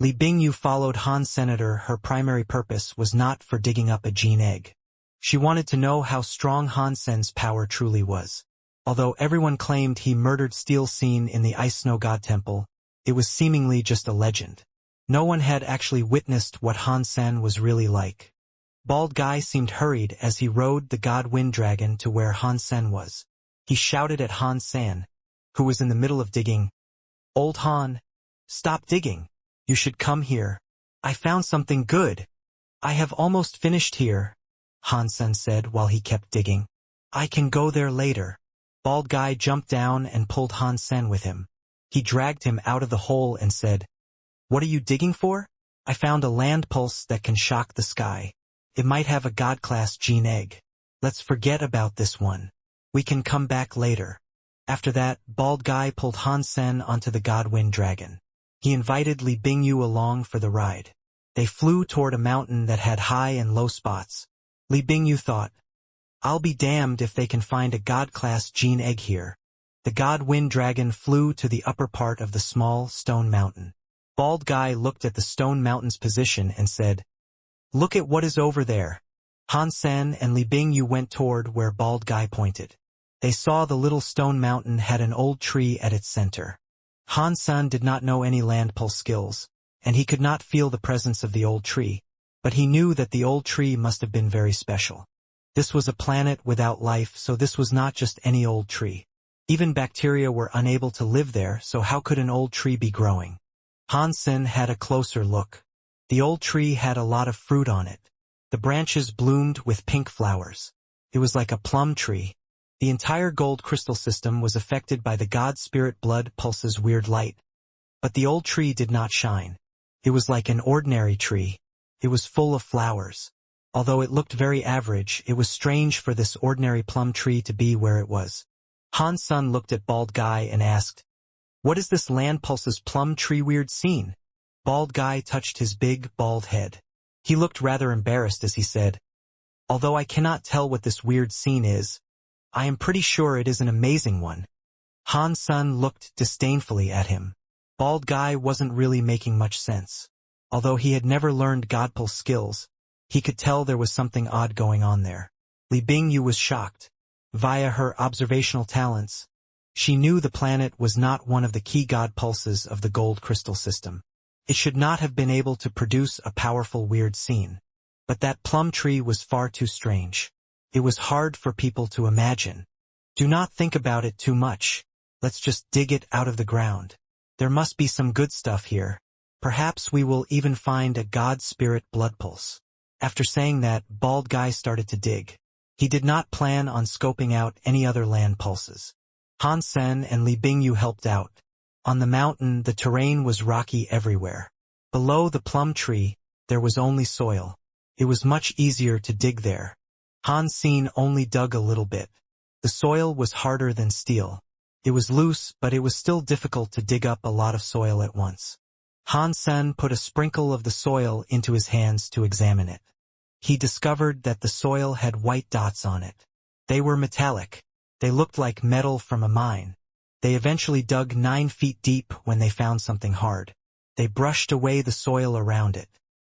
Li Bingyu followed Han Senator. Her primary purpose was not for digging up a gene egg. She wanted to know how strong Han Sen's power truly was. Although everyone claimed he murdered Steel Scene in the Ice Snow God Temple, it was seemingly just a legend. No one had actually witnessed what Han Sen was really like. Bald Guy seemed hurried as he rode the God Wind Dragon to where Han Sen was. He shouted at Han Sen, who was in the middle of digging, "Old Han, stop digging. You should come here. I found something good. I have almost finished here," Han Sen said while he kept digging. "I can go there later." Bald Guy jumped down and pulled Han Sen with him. He dragged him out of the hole and said, "What are you digging for?" "I found a land pulse that can shock the sky. It might have a God-class gene egg. Let's forget about this one. We can come back later." After that, Bald Guy pulled Han Sen onto the God Wind Dragon. He invited Li Bingyu along for the ride. They flew toward a mountain that had high and low spots. Li Bingyu thought, "I'll be damned if they can find a God-class gene egg here." The God Wind Dragon flew to the upper part of the small stone mountain. Bald Guy looked at the stone mountain's position and said, "Look at what is over there." Han Sen and Li Bingyu went toward where Bald Guy pointed. They saw the little stone mountain had an old tree at its center. Han Sen did not know any land pulse skills, and he could not feel the presence of the old tree, but he knew that the old tree must have been very special. This was a planet without life, so this was not just any old tree. Even bacteria were unable to live there, so how could an old tree be growing? Han Sen had a closer look. The old tree had a lot of fruit on it. The branches bloomed with pink flowers. It was like a plum tree. The entire gold crystal system was affected by the God Spirit blood pulse's weird light. But the old tree did not shine. It was like an ordinary tree. It was full of flowers. Although it looked very average, it was strange for this ordinary plum tree to be where it was. Han Sen looked at Bald Guy and asked, "What is this land pulse's plum tree weird scene?" Bald Guy touched his big, bald head. He looked rather embarrassed as he said, "Although I cannot tell what this weird scene is, I am pretty sure it is an amazing one." Han Sen looked disdainfully at him. Bald Guy wasn't really making much sense. Although he had never learned Godpulse skills, he could tell there was something odd going on there. Li Bingyu was shocked. Via her observational talents, she knew the planet was not one of the key god pulses of the gold crystal system. It should not have been able to produce a powerful weird scene. But that plum tree was far too strange. It was hard for people to imagine. Do not think about it too much. Let's just dig it out of the ground. There must be some good stuff here. Perhaps we will even find a god spirit blood pulse. After saying that, Bald Guy started to dig. He did not plan on scoping out any other land pulses. Han Sen and Li Bingyu helped out. On the mountain, the terrain was rocky everywhere. Below the plum tree, there was only soil. It was much easier to dig there. Han Sen only dug a little bit. The soil was harder than steel. It was loose, but it was still difficult to dig up a lot of soil at once. Han Sen put a sprinkle of the soil into his hands to examine it. He discovered that the soil had white dots on it. They were metallic. They looked like metal from a mine. They eventually dug 9 feet deep when they found something hard. They brushed away the soil around it.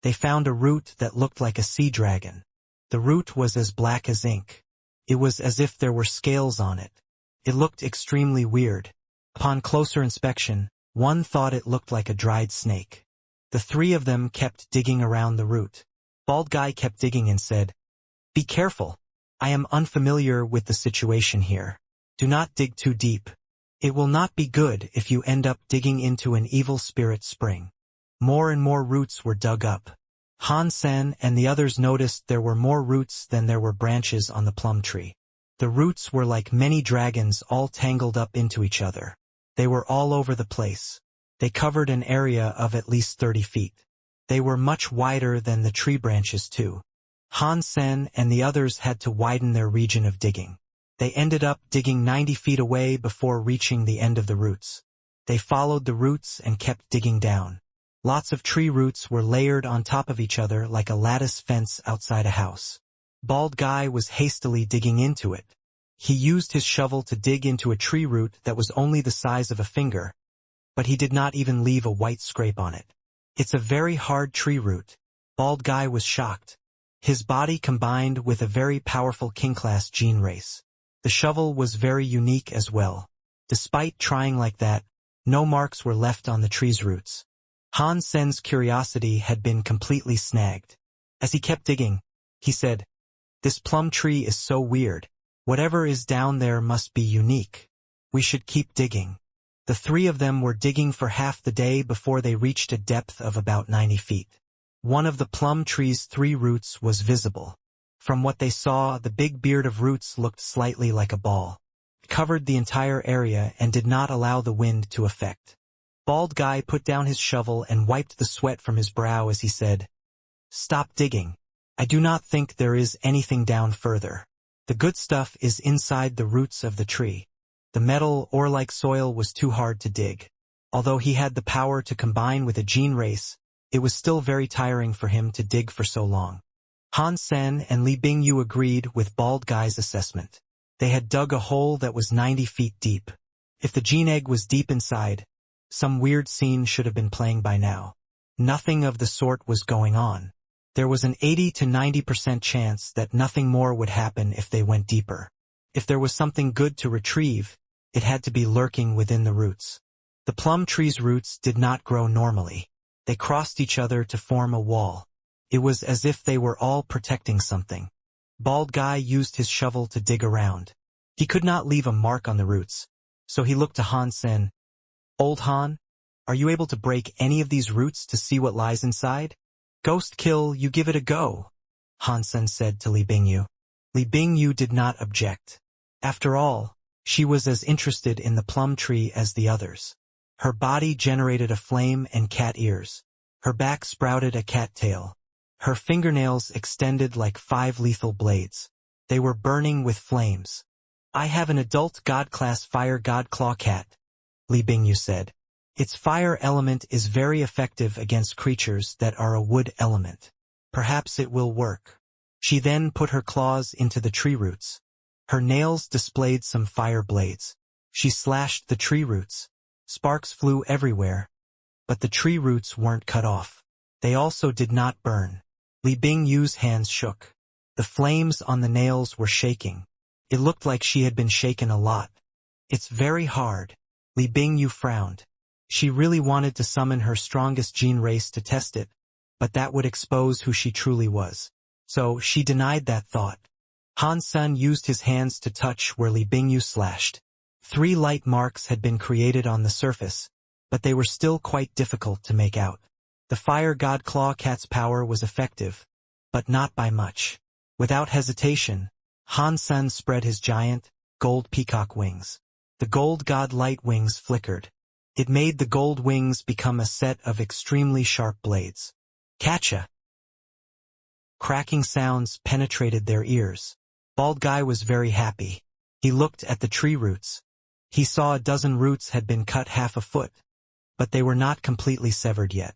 They found a root that looked like a sea dragon. The root was as black as ink. It was as if there were scales on it. It looked extremely weird. Upon closer inspection, one thought it looked like a dried snake. The three of them kept digging around the root. Bald Guy kept digging and said, "Be careful. I am unfamiliar with the situation here. Do not dig too deep. It will not be good if you end up digging into an evil spirit spring." More and more roots were dug up. Han Sen and the others noticed there were more roots than there were branches on the plum tree. The roots were like many dragons all tangled up into each other. They were all over the place. They covered an area of at least 30 feet. They were much wider than the tree branches too. Han Sen and the others had to widen their region of digging. They ended up digging 90 feet away before reaching the end of the roots. They followed the roots and kept digging down. Lots of tree roots were layered on top of each other like a lattice fence outside a house. Bald Guy was hastily digging into it. He used his shovel to dig into a tree root that was only the size of a finger, but he did not even leave a white scrape on it. "It's a very hard tree root." Bald Guy was shocked. His body combined with a very powerful king-class gene race. The shovel was very unique as well. Despite trying like that, no marks were left on the tree's roots. Han Sen's curiosity had been completely snagged. As he kept digging, he said, "This plum tree is so weird. Whatever is down there must be unique. We should keep digging." The three of them were digging for half the day before they reached a depth of about 90 feet. One of the plum tree's 3 roots was visible. From what they saw, the big beard of roots looked slightly like a ball. It covered the entire area and did not allow the wind to affect. Bald Guy put down his shovel and wiped the sweat from his brow as he said, "Stop digging. I do not think there is anything down further. The good stuff is inside the roots of the tree." The metal, ore-like soil was too hard to dig. Although he had the power to combine with a gene race, it was still very tiring for him to dig for so long. Han Sen and Li Bingyu agreed with Bald Guy's assessment. They had dug a hole that was 90 feet deep. If the gene egg was deep inside, some weird scene should have been playing by now. Nothing of the sort was going on. There was an 80 to 90% chance that nothing more would happen if they went deeper. If there was something good to retrieve, it had to be lurking within the roots. The plum tree's roots did not grow normally. They crossed each other to form a wall. It was as if they were all protecting something. Bald Guy used his shovel to dig around. He could not leave a mark on the roots, so he looked to Han Sen. "Old Han, are you able to break any of these roots to see what lies inside?" "Ghost kill, you give it a go," Han Sen said to Li Bingyu. Li Bingyu did not object. After all, she was as interested in the plum tree as the others. Her body generated a flame and cat ears. Her back sprouted a cat tail. Her fingernails extended like 5 lethal blades. They were burning with flames. "I have an adult god-class fire god claw cat," Li Bingyu said. "Its fire element is very effective against creatures that are a wood element. Perhaps it will work." She then put her claws into the tree roots. Her nails displayed some fire blades. She slashed the tree roots. Sparks flew everywhere. But the tree roots weren't cut off. They also did not burn. Li Bingyu's hands shook. The flames on the nails were shaking. It looked like she had been shaken a lot. It's very hard. Li Bingyu frowned. She really wanted to summon her strongest gene race to test it, but that would expose who she truly was. So she denied that thought. Han Sen used his hands to touch where Li Bingyu slashed. 3 light marks had been created on the surface, but they were still quite difficult to make out. The fire god Claw Cat's power was effective, but not by much. Without hesitation, Han Sen spread his giant, gold peacock wings. The gold god light wings flickered. It made the gold wings become a set of extremely sharp blades. Catcha! Cracking sounds penetrated their ears. Bald Guy was very happy. He looked at the tree roots. He saw a dozen roots had been cut half a foot, but they were not completely severed yet.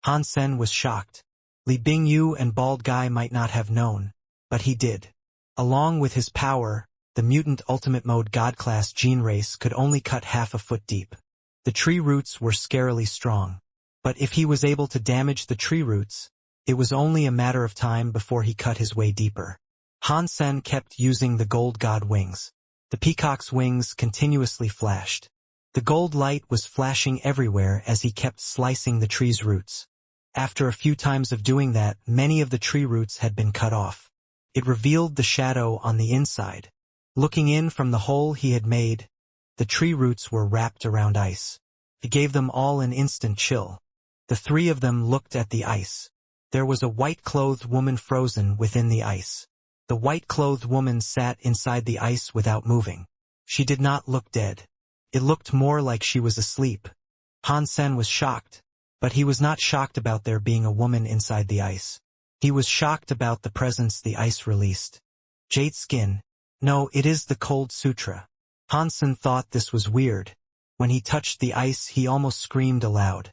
Han Sen was shocked. Li Bingyu and Bald Guy might not have known, but he did. Along with his power, the mutant ultimate mode god-class gene race could only cut half a foot deep. The tree roots were scarily strong, but if he was able to damage the tree roots, it was only a matter of time before he cut his way deeper. Han Sen kept using the gold god wings. The peacock's wings continuously flashed. The gold light was flashing everywhere as he kept slicing the tree's roots. After a few times of doing that, many of the tree roots had been cut off. It revealed the shadow on the inside. Looking in from the hole he had made, the tree roots were wrapped around ice. It gave them all an instant chill. The 3 of them looked at the ice. There was a white-clothed woman frozen within the ice. The white-clothed woman sat inside the ice without moving. She did not look dead. It looked more like she was asleep. Han Sen was shocked, but he was not shocked about there being a woman inside the ice. He was shocked about the presence the ice released. Jade skin. No, it is the Cold Sutra. Han Sen thought this was weird. When he touched the ice, he almost screamed aloud.